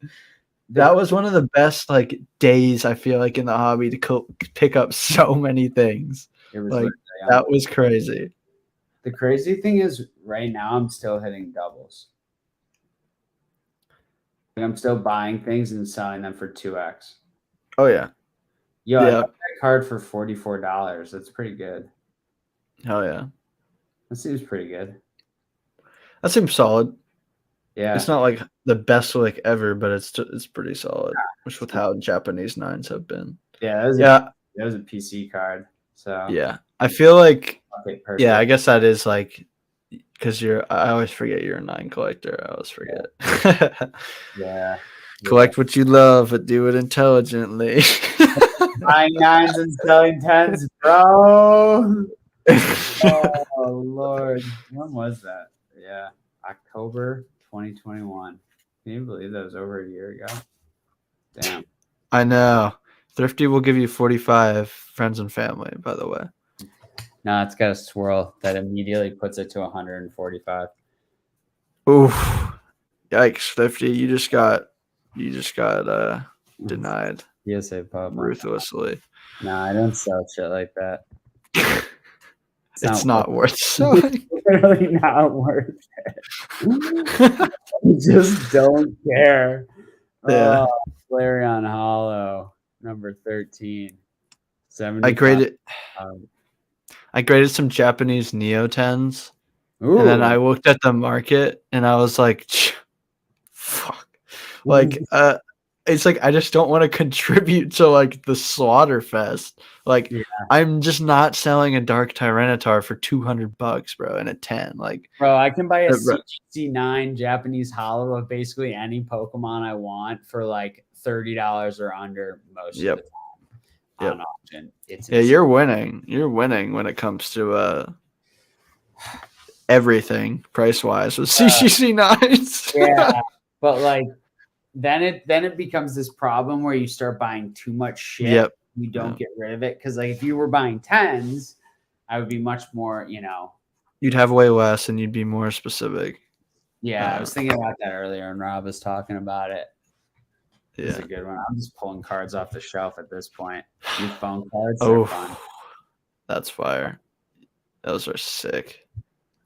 that was one of the best like days I feel like in the hobby to pick up so many things. It was like that was crazy. The crazy thing is, right now I'm still hitting doubles. Like, I'm still buying things and selling them for 2x. Oh yeah. Yo, I got that card for $44. That's pretty good. Hell yeah. That seems pretty good. That seems solid. Yeah. It's not like the best lick ever, but it's pretty solid, which with how Japanese 9s have been. Yeah, that was a PC card. So yeah, I feel like perfect. Yeah, I guess that is like because I always forget you're a 9 collector. I always forget. Yeah. Collect what you love, but do it intelligently. Buying 9s and selling 10s, bro. Oh Lord, when was that? Yeah, October 2021. Can you believe that was over a year ago? Damn. I know. Thrifty will give you 45 friends and family, by the way. No, it's got a swirl that immediately puts it to 145. Oof. Yikes, Thrifty. You just got denied. PSA pub. Ruthlessly. No, I don't sell shit like that. It's not worth selling. It's literally not worth it. I just don't care. Yeah. Flareon Hollow, number 13. I graded some Japanese Neo 10s. Ooh. And then I looked at the market and I was like, fuck. Like, it's like I just don't want to contribute to like the slaughter fest. Like, I'm just not selling a Dark Tyranitar for $200, bro, and a 10. Like, bro, I can buy a CGC9 Japanese hollow of basically any Pokemon I want for like $30 or under most of the time on auction. It's insane. You're winning. You're winning when it comes to everything price wise with CGC9s. Yeah, but like. Then it becomes this problem where you start buying too much shit. Yep. You don't get rid of it. Because like if you were buying 10s, I would be much more, You'd have way less and you'd be more specific. Yeah, I was thinking about that earlier and Rob was talking about it. Yeah. It's a good one. I'm just pulling cards off the shelf at this point. New phone cards are fun. That's fire. Those are sick.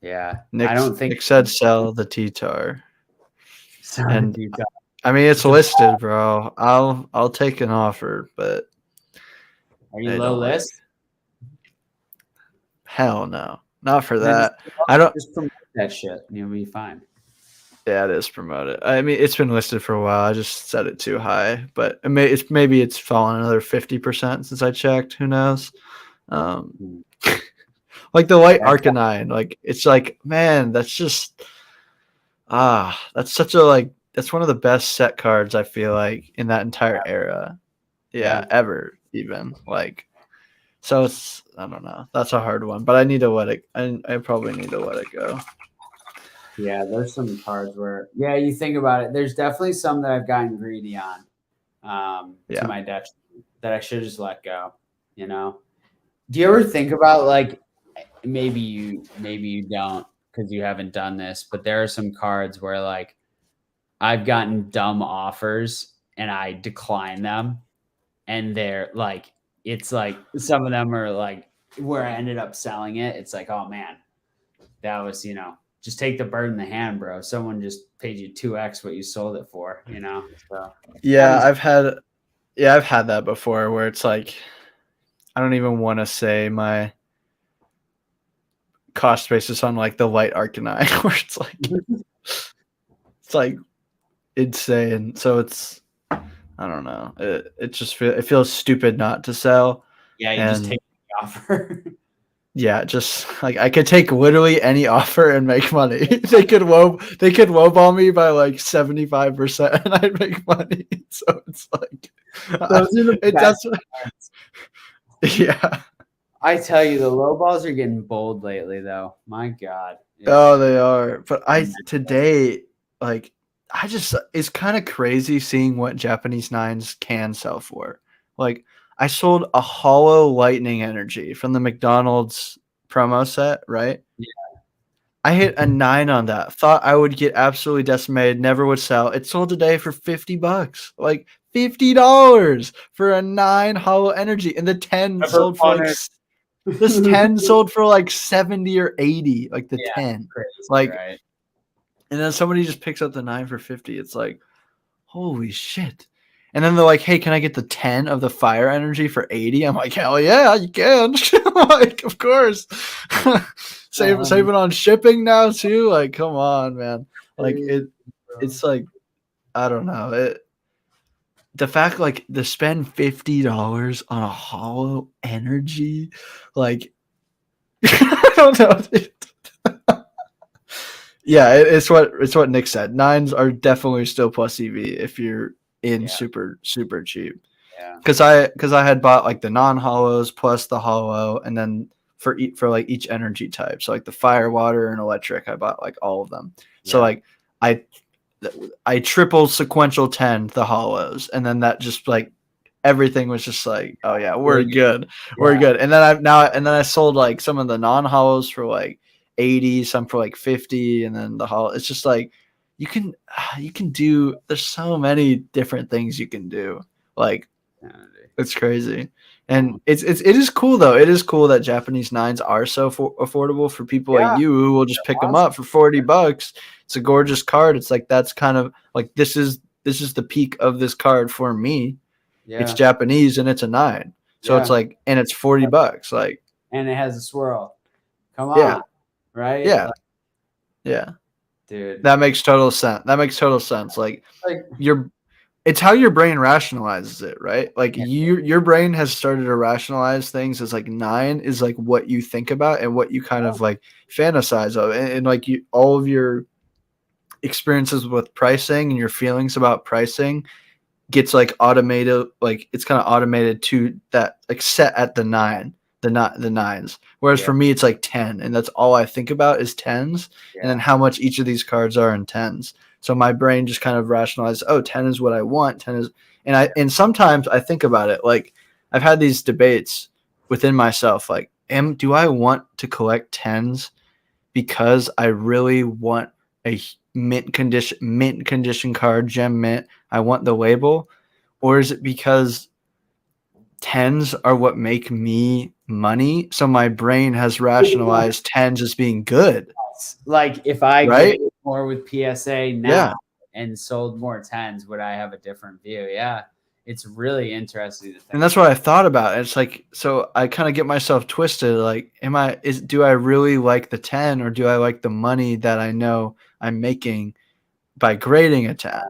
Yeah. Nick said sell the T-Tar. And I mean, it's listed, bro. I'll take an offer, but are you low list? Hell no, not for that. I don't just promote that shit. You'll be fine. Yeah, it is promoted. I mean, it's been listed for a while. I just set it too high, but maybe it's fallen another 50% since I checked. Who knows? Like the White Arcanine, like it's like, man, that's just that's such a that's one of the best set cards I feel like in that entire era. Yeah, ever even. Like, so it's, I don't know. That's a hard one, but I need to let it. I probably need to let it go. Yeah, there's some cards where you think about it. There's definitely some that I've gotten greedy on to my deck that I should just let go. Do you ever think about like maybe you don't because you haven't done this, but there are some cards where like I've gotten dumb offers and I decline them, and they're like, it's like some of them are like where I ended up selling it. It's like, oh man, that was, just take the bird in the hand, bro. Someone just paid you 2x what you sold it for, So, I've had that before where it's like, I don't even want to say my cost basis on like the Light Arcanine, where it's like insane. So it's, I don't know. It just it feels stupid not to sell. Yeah, just take the offer. Yeah, just like I could take literally any offer and make money. they could lowball me by like 75% and I'd make money. So it's like yeah. I tell you, the low balls are getting bold lately, though. My God. Oh, they are. But today, like, it's kind of crazy seeing what Japanese 9s can sell for. Like, I sold a hollow lightning energy from the McDonald's promo set, right? Yeah. I hit a 9 on that. Thought I would get absolutely decimated, never would sell. It sold today for $50. Like, $50 for a 9 hollow energy. And the 10 sold for like, this 10 sold for like 70 or 80, like the 10. Crazy, like, right? And then somebody just picks up the 9 for 50. It's like, holy shit. And then they're like, hey, can I get the 10 of the fire energy for 80? I'm like, hell yeah, you can. Like, of course. Save it on shipping now too. Like, come on, man. Like it's like, I don't know. The fact like to spend $50 on a hollow energy, like I don't know. Dude. Yeah, it's what Nick said. 9s are definitely still plus EV if you're in super cheap. Yeah. Because I had bought like the non-hollows plus the hollow, and then for like each energy type. So like the fire, water, and electric, I bought like all of them. Yeah. So like I triple sequential 10 the hollows, and then that just like everything was just like, oh yeah, we're good. We're good. And then I sold like some of the non-hollows for like 80, some for like 50, and then the hollow. It's just like you can do, there's so many different things you can do. Like it's crazy. And it is cool though. It is cool that Japanese 9s are so affordable for people like you who will just pick them up for $40. It's a gorgeous card. It's like, that's kind of like, this is the peak of this card for me. Yeah. It's Japanese and it's a 9. So it's like, and it's $40. Like, and it has a swirl. Come on. Right? Yeah. Like, yeah. Dude. That makes total sense. Like it's how your brain rationalizes it, right? Like your brain has started to rationalize things as like 9 is like what you think about and what you kind of like fantasize of, and like all of your experiences with pricing and your feelings about pricing gets like automated, like it's kind of automated to that, like set at the 9, the 9s. Whereas for me, it's like 10, and that's all I think about is 10s, and then how much each of these cards are in 10s. So my brain just kind of rationalized, oh, 10 is what I want. 10 is, and sometimes I think about it. Like I've had these debates within myself. Like, do I want to collect 10s because I really want a mint condition card, gem mint? I want the label, or is it because 10s are what make me money? So my brain has rationalized 10s as being good. Like if I get more with PSA now and sold more 10s, would I have a different view? Yeah. It's really interesting to think. And that's what I thought about. It's like, so I kind of get myself twisted. Like, do I really like the 10, or do I like the money that I know I'm making by grading a 10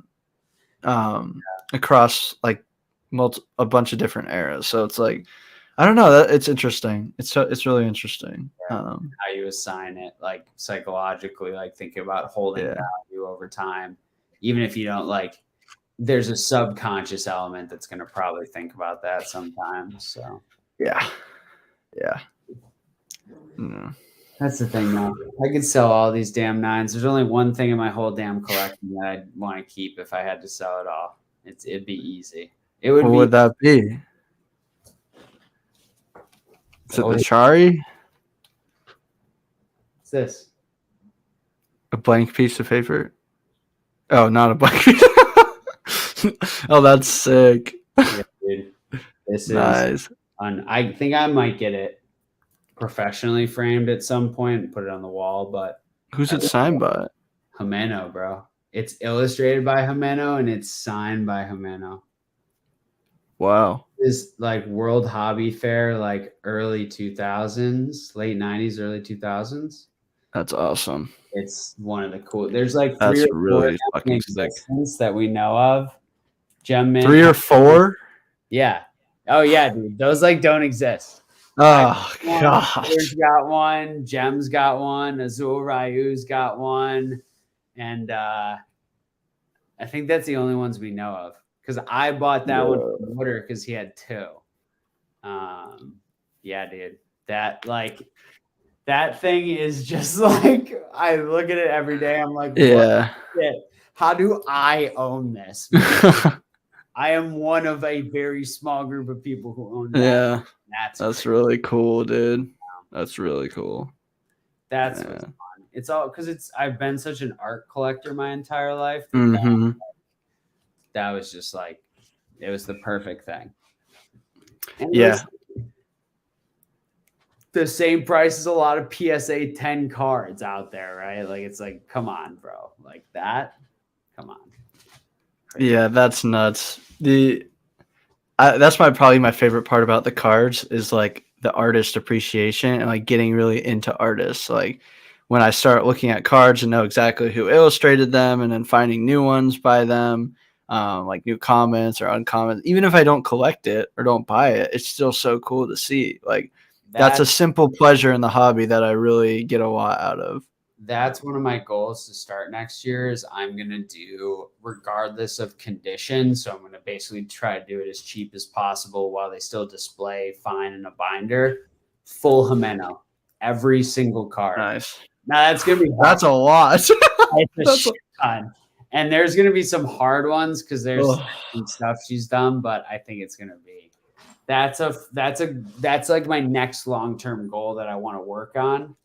across like a bunch of different eras? So it's like, I don't know. It's interesting. It's really interesting. How you assign it, like psychologically, like thinking about holding value over time, even if you don't like. There's a subconscious element that's going to probably think about that sometimes. So yeah. That's the thing, though. I could sell all these damn 9s. There's only one thing in my whole damn collection that I'd want to keep if I had to sell it all. It'd be easy. It would. What would that be? Is it the Chari? What's this? A blank piece of paper? Oh, not a blank piece. Oh, that's sick. Yeah, dude. This is nice. I think I might get it professionally framed at some point and put it on the wall. But who's it signed by? Himeno, bro. It's illustrated by Himeno and it's signed by Himeno. Wow. Is like World Hobby Fair, like early 2000s, late 90s, early 2000s. That's awesome. It's one of the cool. There's like that's really fucking sick that we know of. Gem mint. 3 or 4? Yeah. Oh yeah, dude. Those like don't exist. Oh gosh. There's got one. Gem's got one. Azul Ryu's got one, and I think that's the only ones we know of. Because I bought that one from Water because he had 2. Yeah, dude. That thing is just like, I look at it every day. I'm like, yeah. How do I own this? I am one of a very small group of people who own that. Yeah. That's really cool, dude. That's really cool. That's what's fun. It's all because I've been such an art collector my entire life. That was just like, it was the perfect thing. And the same price as a lot of PSA 10 cards out there, right? Like, it's like, come on, bro. Like that. Come on. Crazy. Yeah, that's nuts. That's probably my favorite part about the cards is like the artist appreciation and like getting really into artists. Like when I start looking at cards and know exactly who illustrated them, and then finding new ones by them, like new comments or uncommon, even if I don't collect it or don't buy it, it's still so cool to see. Like that's a simple pleasure in the hobby that I really get a lot out of. That's one of my goals to start next year is I'm going to do regardless of condition. So I'm going to basically try to do it as cheap as possible while they still display fine in a binder. Full Himeno, every single card. Nice. Now that's going to be hard. That's a lot. It's a shit ton. And there's going to be some hard ones because there's some stuff she's done, but I think it's going to be that's like my next long-term goal that I want to work on.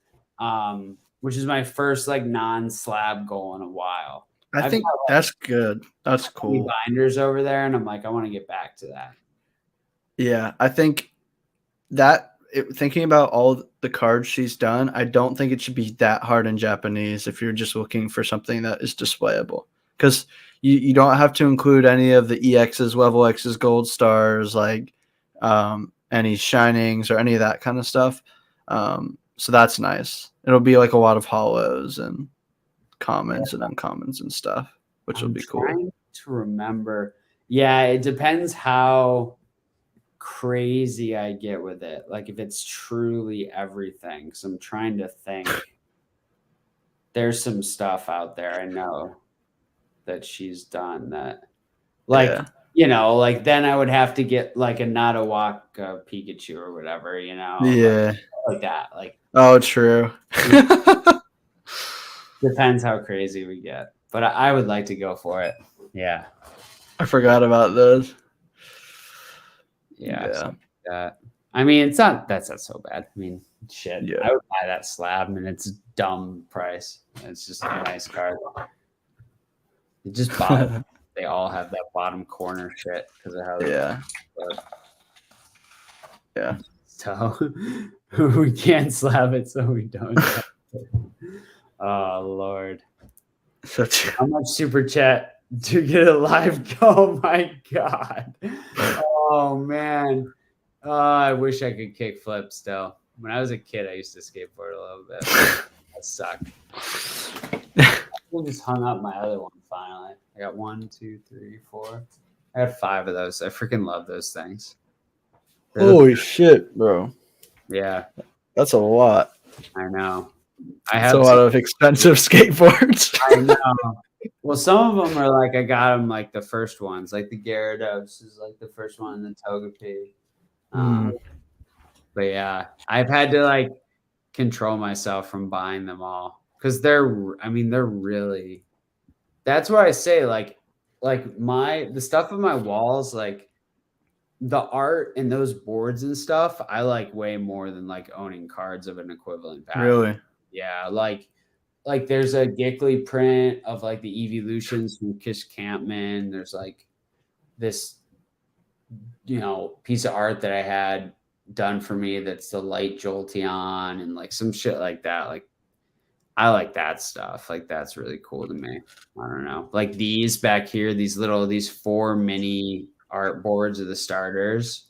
Which is my first like non-slab goal in a while. I think that's good. That's cool. Binders over there, and I'm like, I want to get back to that. Yeah, I think that thinking about all the cards she's done, I don't think it should be that hard in Japanese if you're just looking for something that is displayable. Because you don't have to include any of the EXs, level X's, gold stars, like any shinings or any of that kind of stuff. So that's nice. It'll be like a lot of hollows and commons and uncommons and stuff, which will be cool. I'm trying to remember. Yeah, it depends how crazy I get with it. Like if it's truly everything. So I'm trying to think. There's some stuff out there I know that she's done that, like, you know, like then I would have to get like a Nadawaka Pikachu or whatever, you know. Yeah. Like that. Like, oh, true. Depends how crazy we get, but I would like to go for it. Yeah, I forgot about those. Yeah. That. I mean, that's not so bad. I mean, shit. Yeah. I would buy that slab, and it's a dumb price. It's just a nice card. You just buy. They all have that bottom corner shit because of how. Yeah. So we can't slab it, so we don't. Oh Lord! How much super chat to get a live go? Oh my God! Oh man! I wish I could kick flip still. When I was a kid, I used to skateboard a little bit. That sucked. I just hung up my other one finally. I got 1, 2, 3, 4. I got 5 of those. I freaking love those things. Holy shit, bro. Yeah. That's a lot. I know. That's a lot of expensive skateboards. I know. Well, some of them are like, I got them like the first ones, like the Gyarados is like the first one, the Togepi. But yeah, I've had to like control myself from buying them all because they're really, that's why I say like the stuff on my walls, like the art and those boards and stuff, I like way more than like owning cards of an equivalent value. Really? Yeah. Like there's a Gickley print of like the Evolutions from Kish Campman. There's like this, you know, piece of art that I had done for me that's the light Jolteon and like some shit like that. Like I like that stuff. Like that's really cool to me. I don't know. Like these back here, these 4 mini art boards of the starters.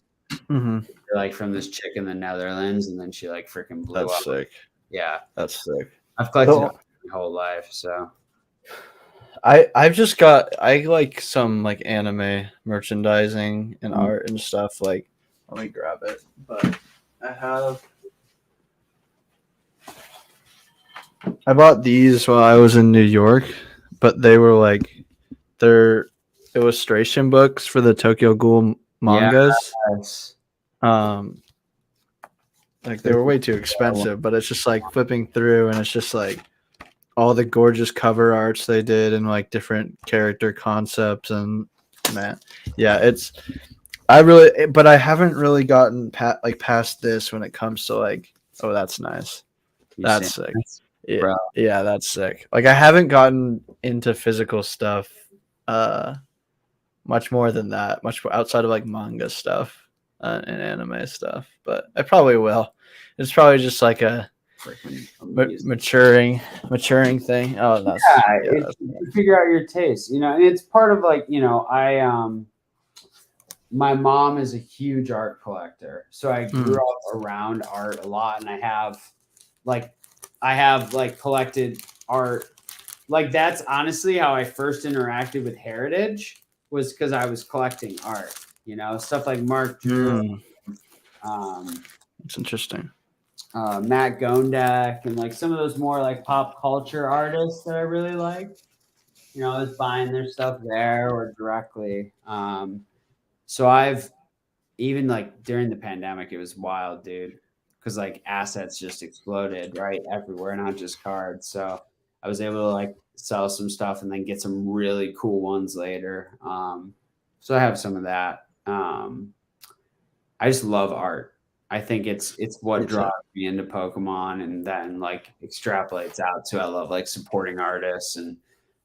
Mm-hmm. Like from this chick in the Netherlands, and then she like freaking blew up. That's sick. Yeah. That's sick. I've collected my whole life, so I like some like anime merchandising and art and stuff. Like, let me grab it. But I bought these while I was in New York, but they were like they're illustration books for the Tokyo Ghoul mangas. Yes. Like they were way too expensive, but it's just like flipping through and it's just like all the gorgeous cover arts they did and like different character concepts and man, yeah, but I haven't really gotten past this when it comes to like, oh, that's nice. That's sick. Yeah, yeah, that's sick. Like I haven't gotten into physical stuff much more than that, much more outside of like manga stuff and anime stuff, but I probably will. It's probably just like a maturing thing. Oh, that's you figure out your taste, you know, and it's part of like, you know, my mom is a huge art collector, so I grew up around art a lot, and I have like I have like collected art. Like that's honestly how I first interacted with Heritage was because I was collecting art. You know, stuff like Mark Drew, it's interesting. Matt Gondak, and like some of those more like pop culture artists that I really like. You know, I was buying their stuff there or directly. So I've even like during the pandemic, it was wild, dude, because like assets just exploded right everywhere, not just cards. So I was able to like sell some stuff and then get some really cool ones later. So I have some of that. I just love art. I think it's what draws me into Pokemon, and then like extrapolates out to I love like supporting artists, and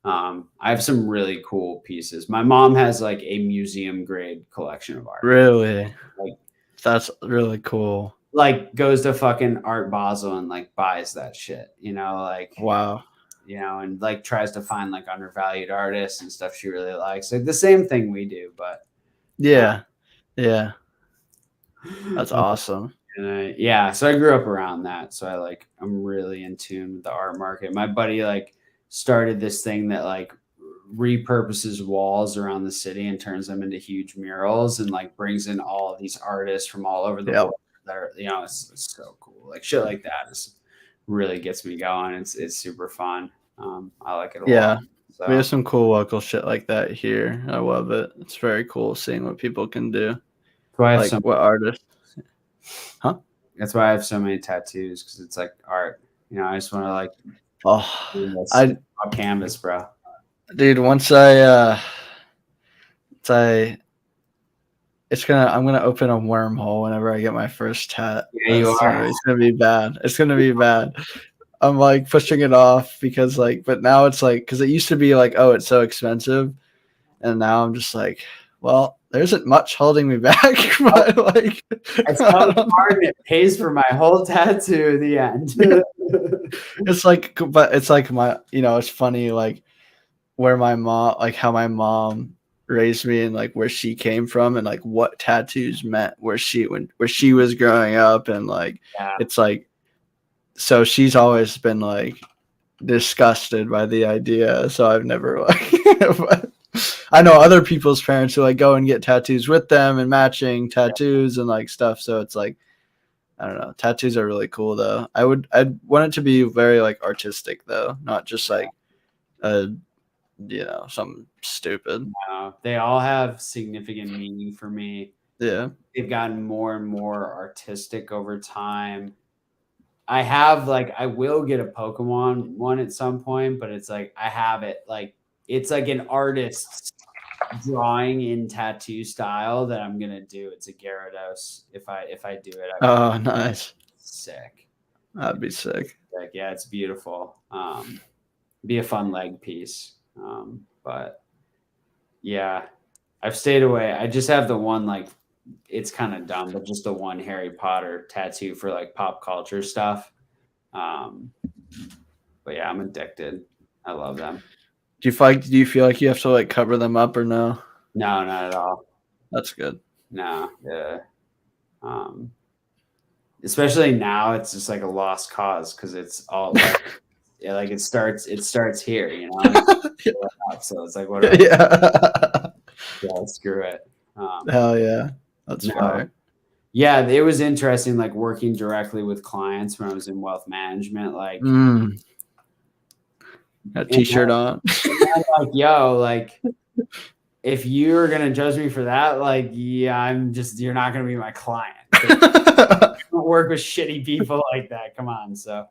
I have some really cool pieces. My mom has like a museum grade collection of art. Really? Like that's really cool. Like goes to fucking Art Basel and like buys that shit, you know, like wow. You know, and like tries to find like undervalued artists and stuff she really likes. Like the same thing we do, but yeah. That's awesome. And yeah, so I grew up around that. So I'm really in tune with the art market. My buddy like started this thing that like repurposes walls around the city and turns them into huge murals and like brings in all of these artists from all over the world that are, you know, it's so cool. Like shit like that is really gets me going. It's super fun. I like it a lot. So. We have some cool local shit like that here. I love it. It's very cool seeing what people can do. Like what artists. Huh? That's why I have so many tattoos, because it's like art. You know, I just want to like I on canvas, bro. Dude, once I'm gonna open a wormhole whenever I get my first tat. Yeah, you are. It's gonna be bad. It's gonna be bad. I'm like pushing it off because like, but now it's like, because it used to be like, oh, it's so expensive, and now I'm just like, well, there isn't much holding me back. But like, it's so hard. It pays for my whole tattoo at the end. It's like, but it's like it's funny, like where my mom, like how my mom raised me and like where she came from and like what tattoos meant where she was growing up, and like it's like, so she's always been like disgusted by the idea. So I've never like. I know other people's parents who like go and get tattoos with them and matching tattoos and like stuff. So it's like, I don't know. Tattoos are really cool though. I'd want it to be very like artistic though, not just like something stupid. No, they all have significant meaning for me. Yeah. They've gotten more and more artistic over time. I will get a Pokemon one at some point, but it's like I have it like it's like an artist's drawing in tattoo style that I'm gonna do. It's a Gyarados. If I do it, oh, nice, sick. That'd be sick. Yeah, it's beautiful. Be a fun leg piece. But yeah, I've stayed away. I just have the one like it's kind of dumb, but just the one Harry Potter tattoo for like pop culture stuff. But yeah, I'm addicted. I love them. Do you feel like you have to like cover them up or no? No, not at all. That's good. No, yeah. Especially now, it's just like a lost cause because it's all like, yeah, like it starts here, you know. So it's like whatever. Yeah, screw it. Hell yeah, that's fire. Yeah, it was interesting, like working directly with clients when I was in wealth management, like. A t-shirt on. Like, yo, like if you're gonna judge me for that, like, yeah, you're not gonna be my client. I don't work with shitty people like that. Come on. So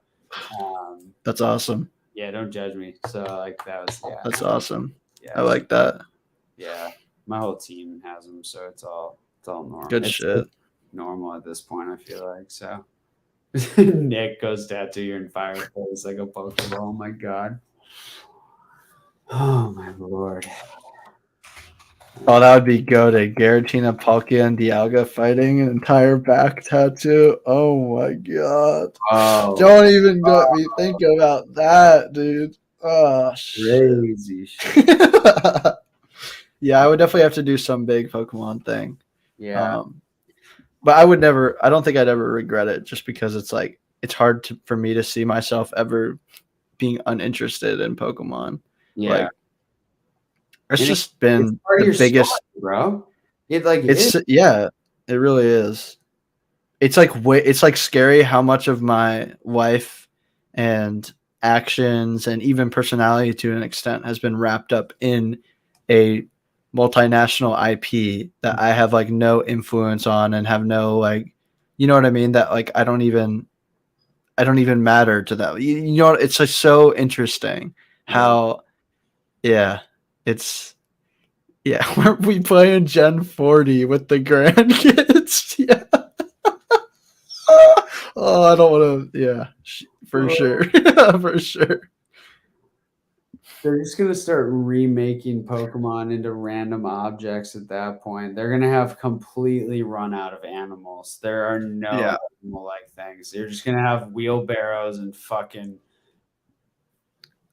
that's awesome. Yeah, don't judge me. So like that was That's awesome. Yeah. I like that. Yeah. My whole team has them, so it's all normal. Good shit. Normal at this point, I feel like. So Nick goes tattoo your fireplace like a Pokeball. Oh my god. Oh my lord. Oh, that would be goated. Garatina, Palkia, and Dialga fighting an entire back tattoo. Oh my god. Oh, don't even let me think about that, dude. Oh, crazy shit. Yeah, I would definitely have to do some big Pokemon thing. Yeah. But I don't think I'd ever regret it, just because it's like it's hard for me to see myself ever being uninterested in Pokemon. Yeah. Like, it's And just been part of the your biggest, story, bro. It really is. It's like scary how much of my life and actions and even personality to an extent has been wrapped up in a multinational IP that I have like no influence on and have no like, you know what I mean? That like I don't even matter to them. You know, it's just so interesting how, it's. Yeah, we playing Gen 40 with the grandkids. Yeah. Oh, I don't want to. Yeah, for sure. For sure. They're just gonna start remaking Pokemon into random objects at that point. They're gonna have completely run out of animals. There are no animal-like things. You're just gonna have wheelbarrows and fucking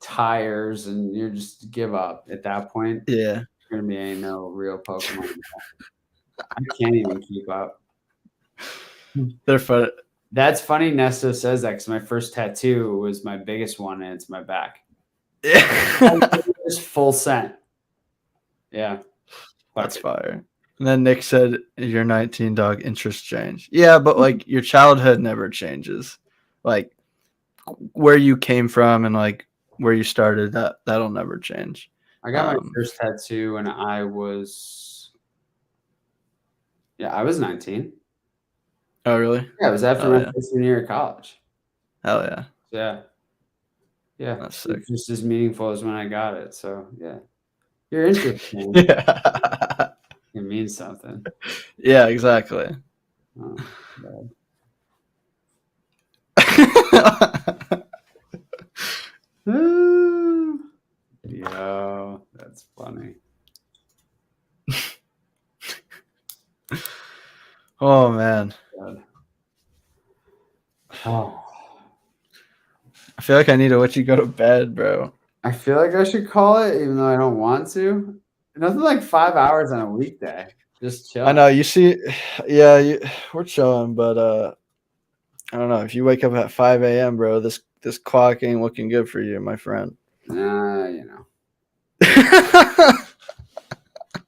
tires, and you're just give up at that point. Yeah. There's gonna be no real Pokemon. I can't even keep up. They're fun. That's funny. Nesto says that because my first tattoo was my biggest one, and it's my back. Yeah. Just full scent. Yeah. That's fire. And then Nick said, your 19 dog interests change. Yeah, but like your childhood never changes. Like where you came from and like where you started, that'll never change. I got my first tattoo when I was 19. Oh, really? Yeah, it was after my first year of college. Hell yeah. Yeah. Yeah. That's sick. It's just as meaningful as when I got it. So, yeah. You're interesting. Yeah. It means something. Yeah, exactly. Oh, Yo, that's funny. Oh, man. God. Oh. I feel like I need to let you go to bed, bro. I feel like I should call it, even though I don't want to. Nothing like 5 hours on a weekday. Just chill. I know. You see, yeah, we're chilling, but I don't know. If you wake up at 5 a.m., bro, this clock ain't looking good for you, my friend. You know.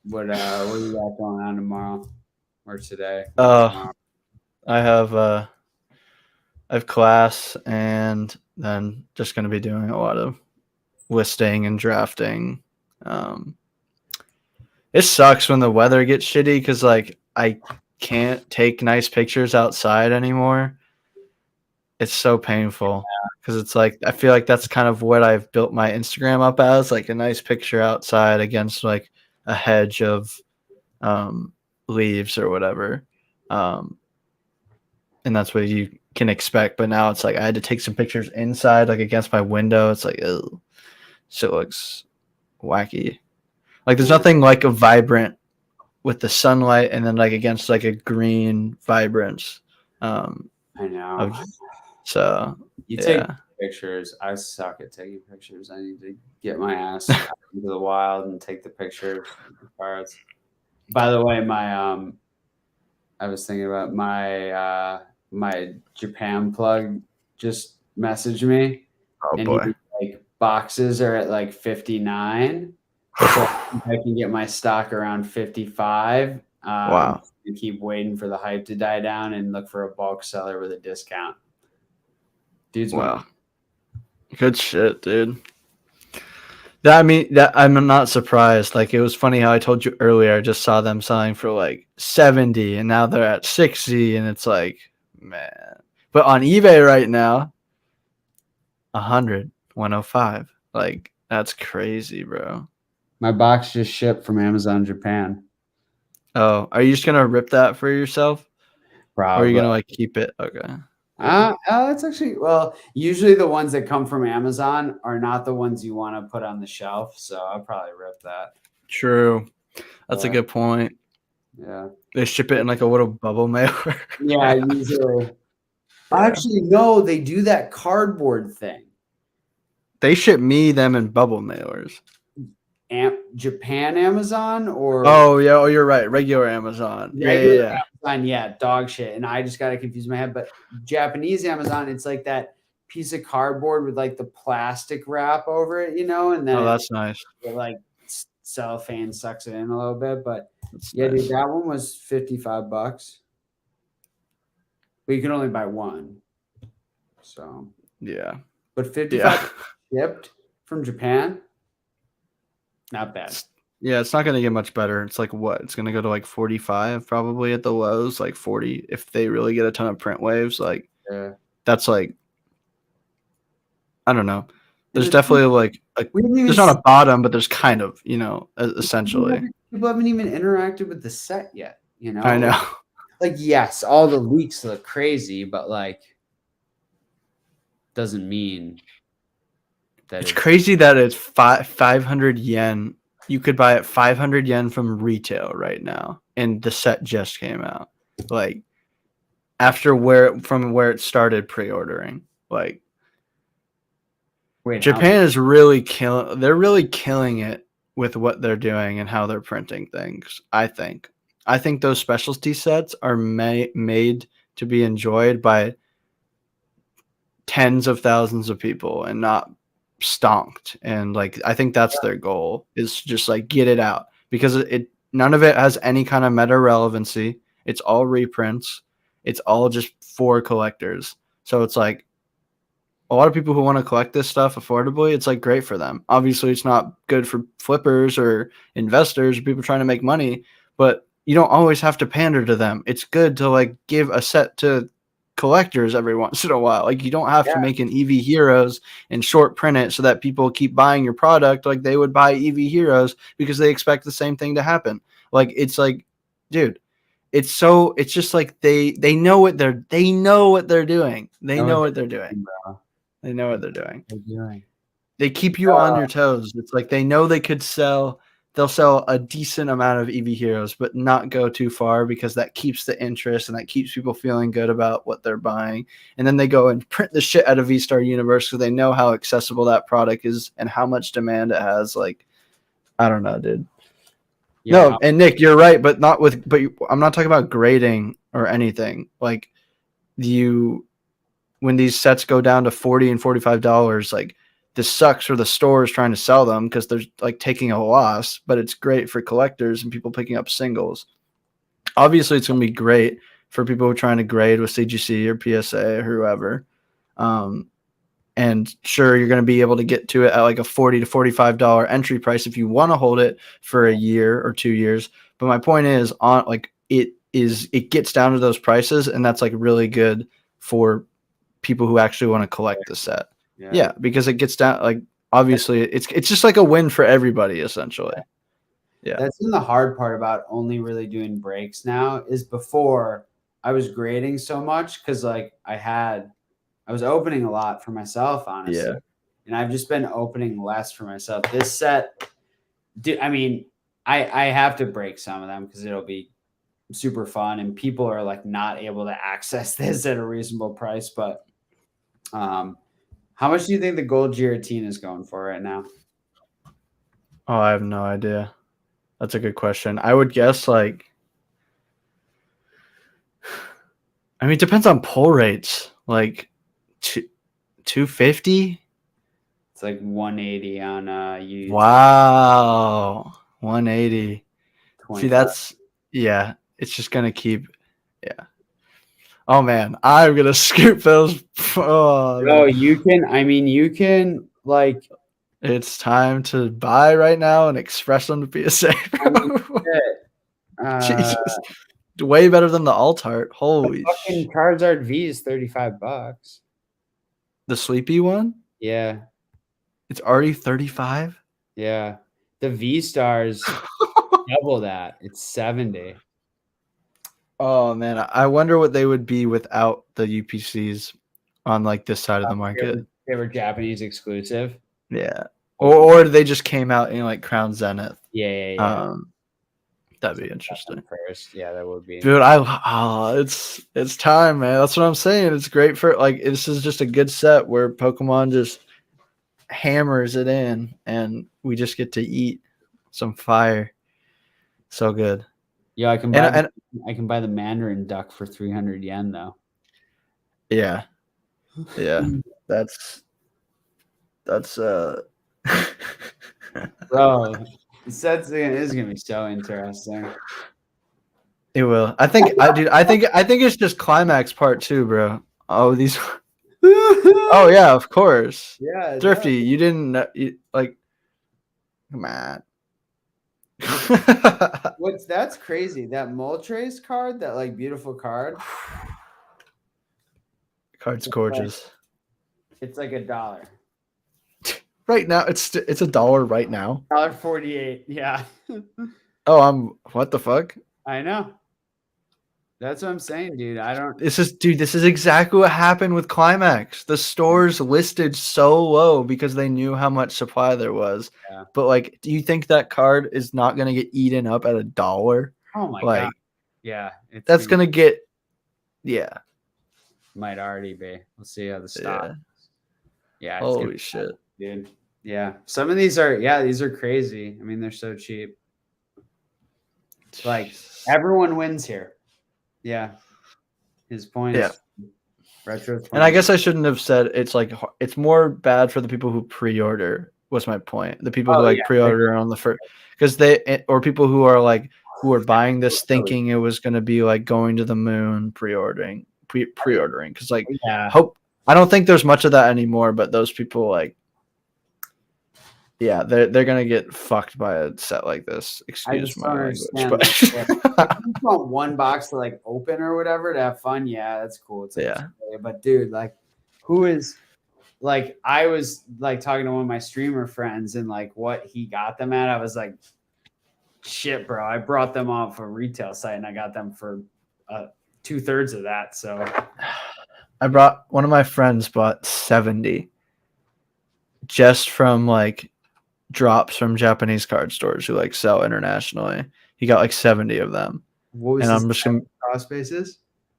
What do you got going on tomorrow or today? I have class and then just going to be doing a lot of listing and drafting. It sucks when the weather gets shitty because like I can't take nice pictures outside anymore. It's so painful because it's like I feel like that's kind of what I've built my Instagram up as, like a nice picture outside against like a hedge of leaves or whatever. And that's what you can expect. But now it's like I had to take some pictures inside, like against my window. It's like, ew. So it looks wacky. Like there's nothing like a vibrant with the sunlight and then like against like a green vibrance. I know. So you take pictures. I suck at taking pictures. I need to get my ass out into the wild and take the pictures. By the way, I was thinking about my Japan plug just messaged me. Oh and boy. Like boxes are at like 59. So I can get my stock around 55. Wow. And keep waiting for the hype to die down and look for a bulk seller with a discount. Dude's wow. Good shit, dude. That I'm not surprised. Like it was funny how I told you earlier, I just saw them selling for like 70 and now they're at 60 and it's like, man. But on eBay right now, 100, 105. Like that's crazy, bro. My box just shipped from Amazon Japan. Oh, are you just gonna rip that for yourself? Probably. Or are you gonna like keep it? Okay. It's actually usually the ones that come from Amazon are not the ones you want to put on the shelf, so I'll probably rip that. True. That's a good point. Yeah. They ship it in like a little bubble mailer. Yeah, usually. Actually, no, they do that cardboard thing. They ship me them in bubble mailers. Japan Amazon or oh yeah, oh you're right, regular Amazon. Yeah. Amazon, yeah, dog shit. And I just got to confuse my head. But Japanese Amazon, it's like that piece of cardboard with like the plastic wrap over it, and then that's nice. It like cellophane sucks it in a little bit, but that's yeah, nice. dude, that one was $55. But you can only buy one. So yeah. But 55 shipped from Japan, not bad. Yeah, it's not going to get much better. It's like what? It's going to go to like 45 probably at the lows, like 40 if they really get a ton of print waves. Like that's like, I don't know. There's definitely like there's not a bottom, but there's kind of, essentially. People haven't even interacted with the set yet, I know. Like, yes, all the leaks look crazy, but like doesn't mean that it's crazy that it's 500 yen. You could buy it 500 yen from retail right now, and the set just came out. Like from where it started pre-ordering. Like Japan is really killing. They're really killing it with what they're doing and how they're printing things. I think those specialty sets are made to be enjoyed by tens of thousands of people and not stonked. And like I think that's their goal, is just like get it out, because none of it has any kind of meta relevancy. It's all reprints. It's all just for collectors. So it's like a lot of people who want to collect this stuff affordably, it's like great for them. Obviously, it's not good for flippers or investors or people trying to make money, but you don't always have to pander to them. It's good to like give a set to collectors every once in a while. Like you don't have to make an Eevee Heroes and short print it so that people keep buying your product like they would buy Eevee Heroes because they expect the same thing to happen. Like it's like, dude, it's just like they know what they're doing. They know what they're doing. They know what they're doing. They keep you on your toes. It's like they know they'll sell a decent amount of Eevee Heroes, but not go too far, because that keeps the interest and that keeps people feeling good about what they're buying. And then they go and print the shit out of V-Star Universe because they know how accessible that product is and how much demand it has. Like, I don't know, dude. Yeah. No, and Nick, you're right, but I'm not talking about grading or anything. Like when these sets go down to $40 and $45, like this sucks for the stores trying to sell them because they're like taking a loss, but it's great for collectors and people picking up singles. Obviously, it's going to be great for people who are trying to grade with CGC or PSA or whoever. And sure, you're going to be able to get to it at like a $40 to $45 entry price if you want to hold it for a year or 2 years. But my point is, it gets down to those prices, and that's like really good for people who actually want to collect the set. Yeah, because it gets down, like obviously it's just like a win for everybody essentially. Yeah. That's been the hard part about only really doing breaks now, is before I was grading so much because like I was opening a lot for myself, honestly. Yeah. And I've just been opening less for myself. This set, I mean, I have to break some of them because it'll be super fun and people are like not able to access this at a reasonable price. But how much do you think the gold Giratina is going for right now? Oh, I have no idea. That's a good question. I would guess like, I mean, it depends on pull rates. Like 250. It's like 180 on YouTube. Wow, 180. 25. See, that's it's just gonna keep. Yeah. Oh man, I'm gonna scoop those. Oh, no, you can like. It's time to buy right now and express them to PSA. Jesus, way better than the alt art. Holy fucking Charizard V is $35. The sleepy one? Yeah. It's already 35? Yeah. The V stars double that. It's 70. Oh man, I wonder what they would be without the UPCs on like this side of the market. They were Japanese exclusive. Yeah. Or they just came out in like Crown Zenith. Yeah. That'd be interesting. First. Yeah, that would be. Dude, it's time, man. That's what I'm saying. It's great for like, this is just a good set where Pokemon just hammers it in and we just get to eat. some fire. So good. Yeah, I can buy the Mandarin duck for 300 yen though. Yeah. That's Bro, this is gonna be so interesting. It will. I think it's just climax part 2, bro. Oh, these. Oh yeah, of course. Yeah, Thrifty, you didn't like. Come on. That's crazy. That Moltres card, that like beautiful card. Card's gorgeous. It's like $1. Right now, it's $1 right now. $1.48. Yeah. Oh, what the fuck? I know. That's what I'm saying, dude. This is exactly what happened with Climax. The stores listed so low because they knew how much supply there was. Yeah. But like, do you think that card is not gonna get eaten up at $1? Oh my god. Yeah. That's gonna get. Yeah. Might already be. We'll see how the stock. Yeah. Holy shit, dude. Yeah. Some of these are crazy. I mean, they're so cheap. Like everyone wins here. Yeah. His point. Yeah. Retro's point. And I guess I shouldn't have said it's more bad for the people who pre-order. Was my point. The people who pre-order on the first, because or people who are buying this thinking it was going to be like going to the moon, pre-ordering because I don't think there's much of that anymore, but those people they're gonna get fucked by a set like this. Excuse my language. But if you want one box to like open or whatever to have fun, yeah, that's cool. It's but dude, like, who is like? I was like talking to one of my streamer friends and like what he got them at. I was like, shit, bro. I brought them off a retail site and I got them for 2/3 of that. So one of my friends bought 70 just from like drops from Japanese card stores who like sell internationally. He got like 70 of them. What was his cost basis?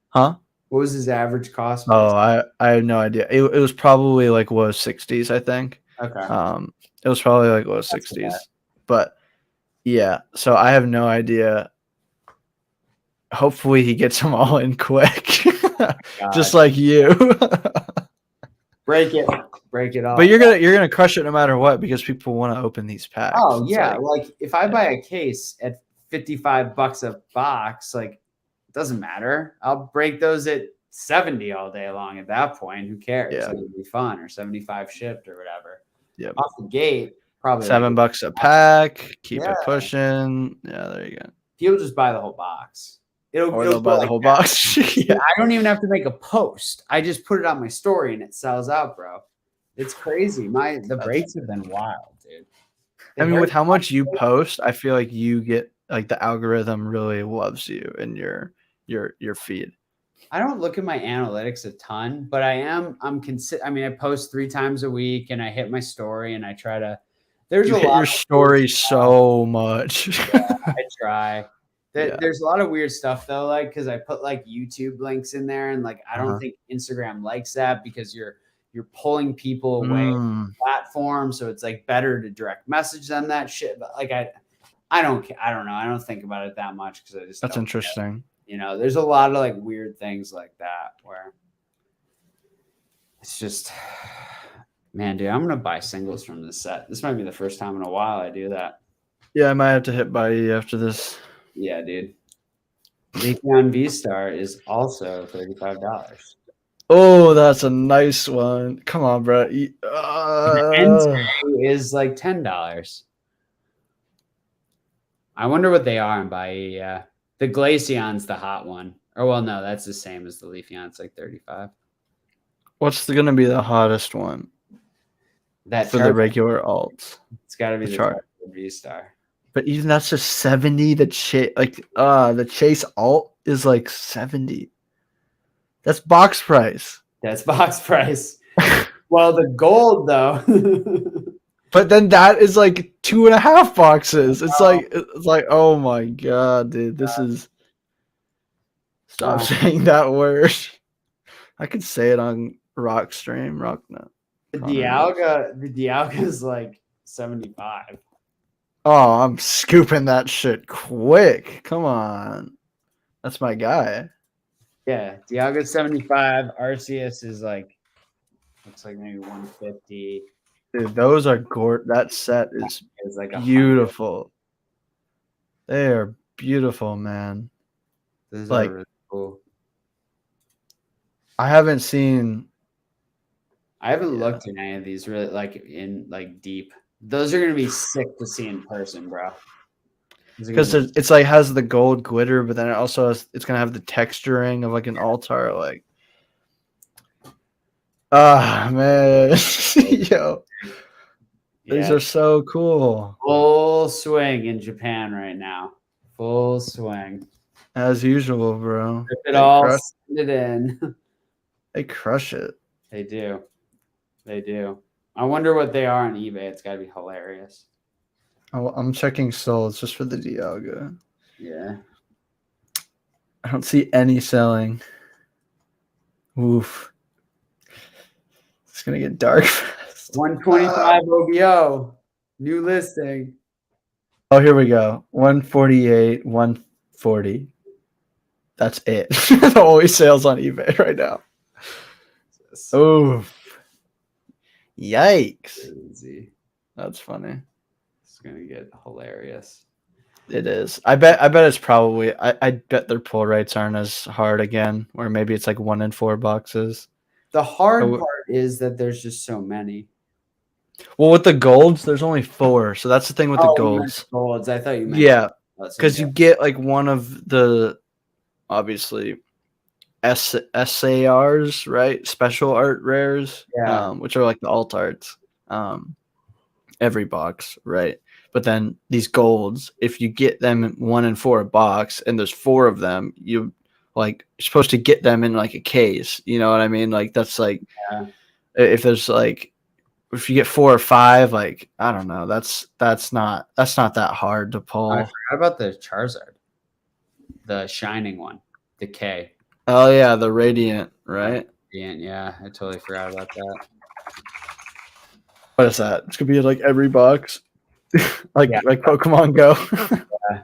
Huh? What was his average cost basis? Oh, I have no idea. It was probably like low 60s, I think. Okay. It was probably like low 60s. But yeah, so I have no idea. Hopefully he gets them all in quick. Just like you. Break it off. But you're gonna crush it no matter what because people want to open these packs. Oh yeah, like if I buy a case at $55 a box, like it doesn't matter. I'll break those at 70 all day long. At that point, who cares? Yeah. It'll be fun, or 75 shipped or whatever. Yeah. Off the gate, probably $7 a pack. Keep it pushing. Yeah, there you go. People just buy the whole box. They'll buy the whole box. Yeah. I don't even have to make a post. I just put it on my story and it sells out, bro. It's crazy. The breaks have been wild, dude. I mean, with how much you post, I feel like you get like the algorithm really loves you and your feed. I don't look at my analytics a ton, but I post 3 times a week and I hit my story and I try to. You hit your story so much. Yeah, I try. There's a lot of weird stuff though, like because I put like YouTube links in there, and like I don't think Instagram likes that because you're pulling people away from the platform, so it's like better to direct message them that shit. But like I don't know. I don't think about it that much because I just that's interesting. There's a lot of like weird things like that where it's just, man, dude, I'm gonna buy singles from this set. This might be the first time in a while I do that. Yeah, I might have to hit buy after this. Yeah, dude. Leafeon V-Star is also $35. Oh, that's a nice one. Come on, bro. The is like $10. I wonder what they are in Bahia. Yeah. The Glaceon's the hot one. Or, well, no, that's the same as the Leafeon. It's like $35. What's going to be the hottest one? That for the regular alts. It's got to be the Charizard V-Star. But even that's just 70. The Chase alt is like 70. That's box price. That's box price. Well, the gold though. But then that is like 2.5 boxes. It's like, oh my god, dude, this is. Stop saying that word. I could say it on Rockstream. The Dialga is like 75. Oh, I'm scooping that shit quick. Come on. That's my guy. Yeah, Dialga's 75. Arceus is like, looks like maybe 150. Dude, those are that set is Like beautiful. They are beautiful, man. Those like, are really cool. I haven't looked in any of these really like deep. Those are gonna be sick to see in person, bro. Because it's like has the gold glitter, but then it also it's gonna have the texturing of like an altar. Like, man, yo, these are so cool. Full swing in Japan right now. Full swing. As usual, bro. Rip it all, send it in. They crush it. They do. They do. I wonder what they are on eBay. It's got to be hilarious. I'm checking souls just for the Dialga. Yeah. I don't see any selling. Oof. It's going to get dark fast. 125 OBO. New listing. Oh, here we go. 148, 140. That's it. The only sales on eBay right now. Oof. Yikes. Crazy. That's funny. It's gonna get hilarious. It is. I bet it's probably I bet their pull rates aren't as hard again, or maybe it's like 1 in 4 boxes. The hard part is that there's just so many. Well, with the golds, there's only 4. So that's the thing with the golds. Golds. I thought you meant because you get like one of the obviously SARs, right? Special art rares, which are like the alt arts. Every box, right? But then these golds, if you get them 1 in 4 a box, and there's 4 of them, you're supposed to get them in like a case. You know what I mean? Like that's like if there's like if you get 4 or 5, like I don't know, that's not that hard to pull. I forgot about the Charizard, the shining one, the K. Oh yeah, the Radiant, right? Radiant, yeah, I totally forgot about that. What is that? It's gonna be in like every box, like Pokemon Go. Yeah.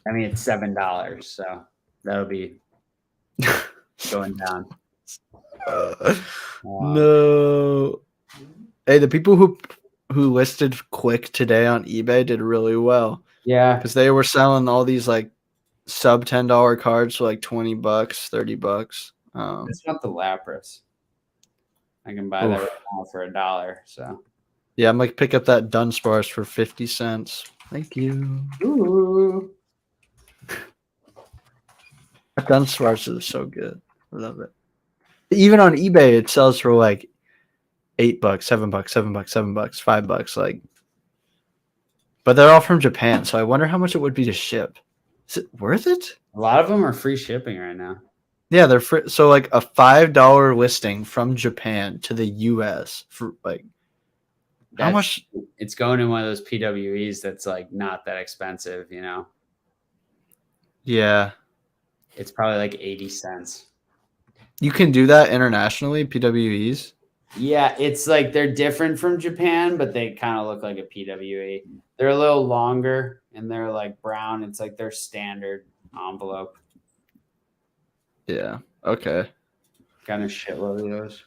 I mean, it's $7, so that'll be going down. No. Hey, the people who listed quick today on eBay did really well. Yeah, because they were selling all these like sub $10 cards for like $20, $30. It's not the Lapras. I can buy that right now for $1. So yeah, I'm like pick up that Dunsparce for 50 cents. Thank you. Ooh. Dunsparce is so good. I love it. Even on eBay, it sells for like $8, $7, $7, $7, $5. Like, but they're all from Japan, so I wonder how much it would be to ship. Is it worth it? A lot of them are free shipping right now. Yeah, they're free. So like a $5 listing from Japan to the US for like how much? It's going in one of those PWEs that's like not that expensive, you know? Yeah. It's probably like 80 cents. You can do that internationally, PWEs? Yeah, it's like they're different from Japan, but they kind of look like a PWE. They're a little longer and they're like brown. It's like their standard envelope. Yeah. Okay. Kind of shitload of those.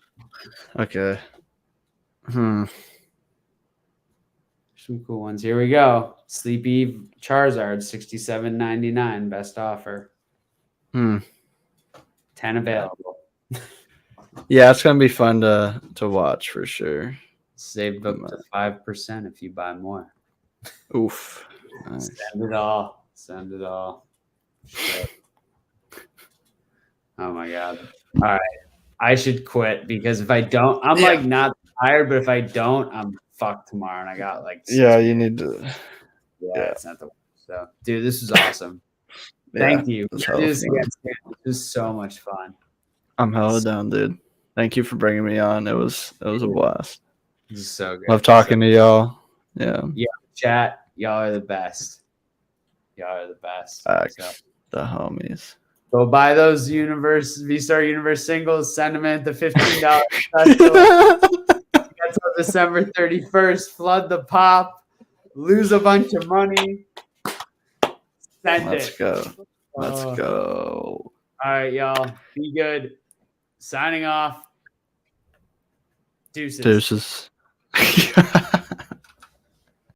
Okay. Some cool ones. Here we go. Sleepy Charizard, $67.99. Best offer. 10 available. Yeah, it's gonna be fun to watch for sure. Save up to 5% if you buy more. Oof. Nice. Send it all. Send it all. Shit. Oh my god. All right. I should quit because if I don't, I'm like not tired, but if I don't, I'm fucked tomorrow. And I got like you need to. Yeah, it's not the so dude, this was awesome. Thank you. Do this again. This was so much fun. I'm hella down, dude. Thank you for bringing me on. It was a blast. This is so good. Love talking to y'all. Yeah. Yeah. Chat. Y'all are the best. Y'all are the best. So. The homies. Go buy those V-Star Universe singles. Send them at the $15 special. That's December 31st. Flood the pop. Lose a bunch of money. Send Let's it. go. Let's go. All right, y'all. Be good. Signing off. Deuces. Deuces.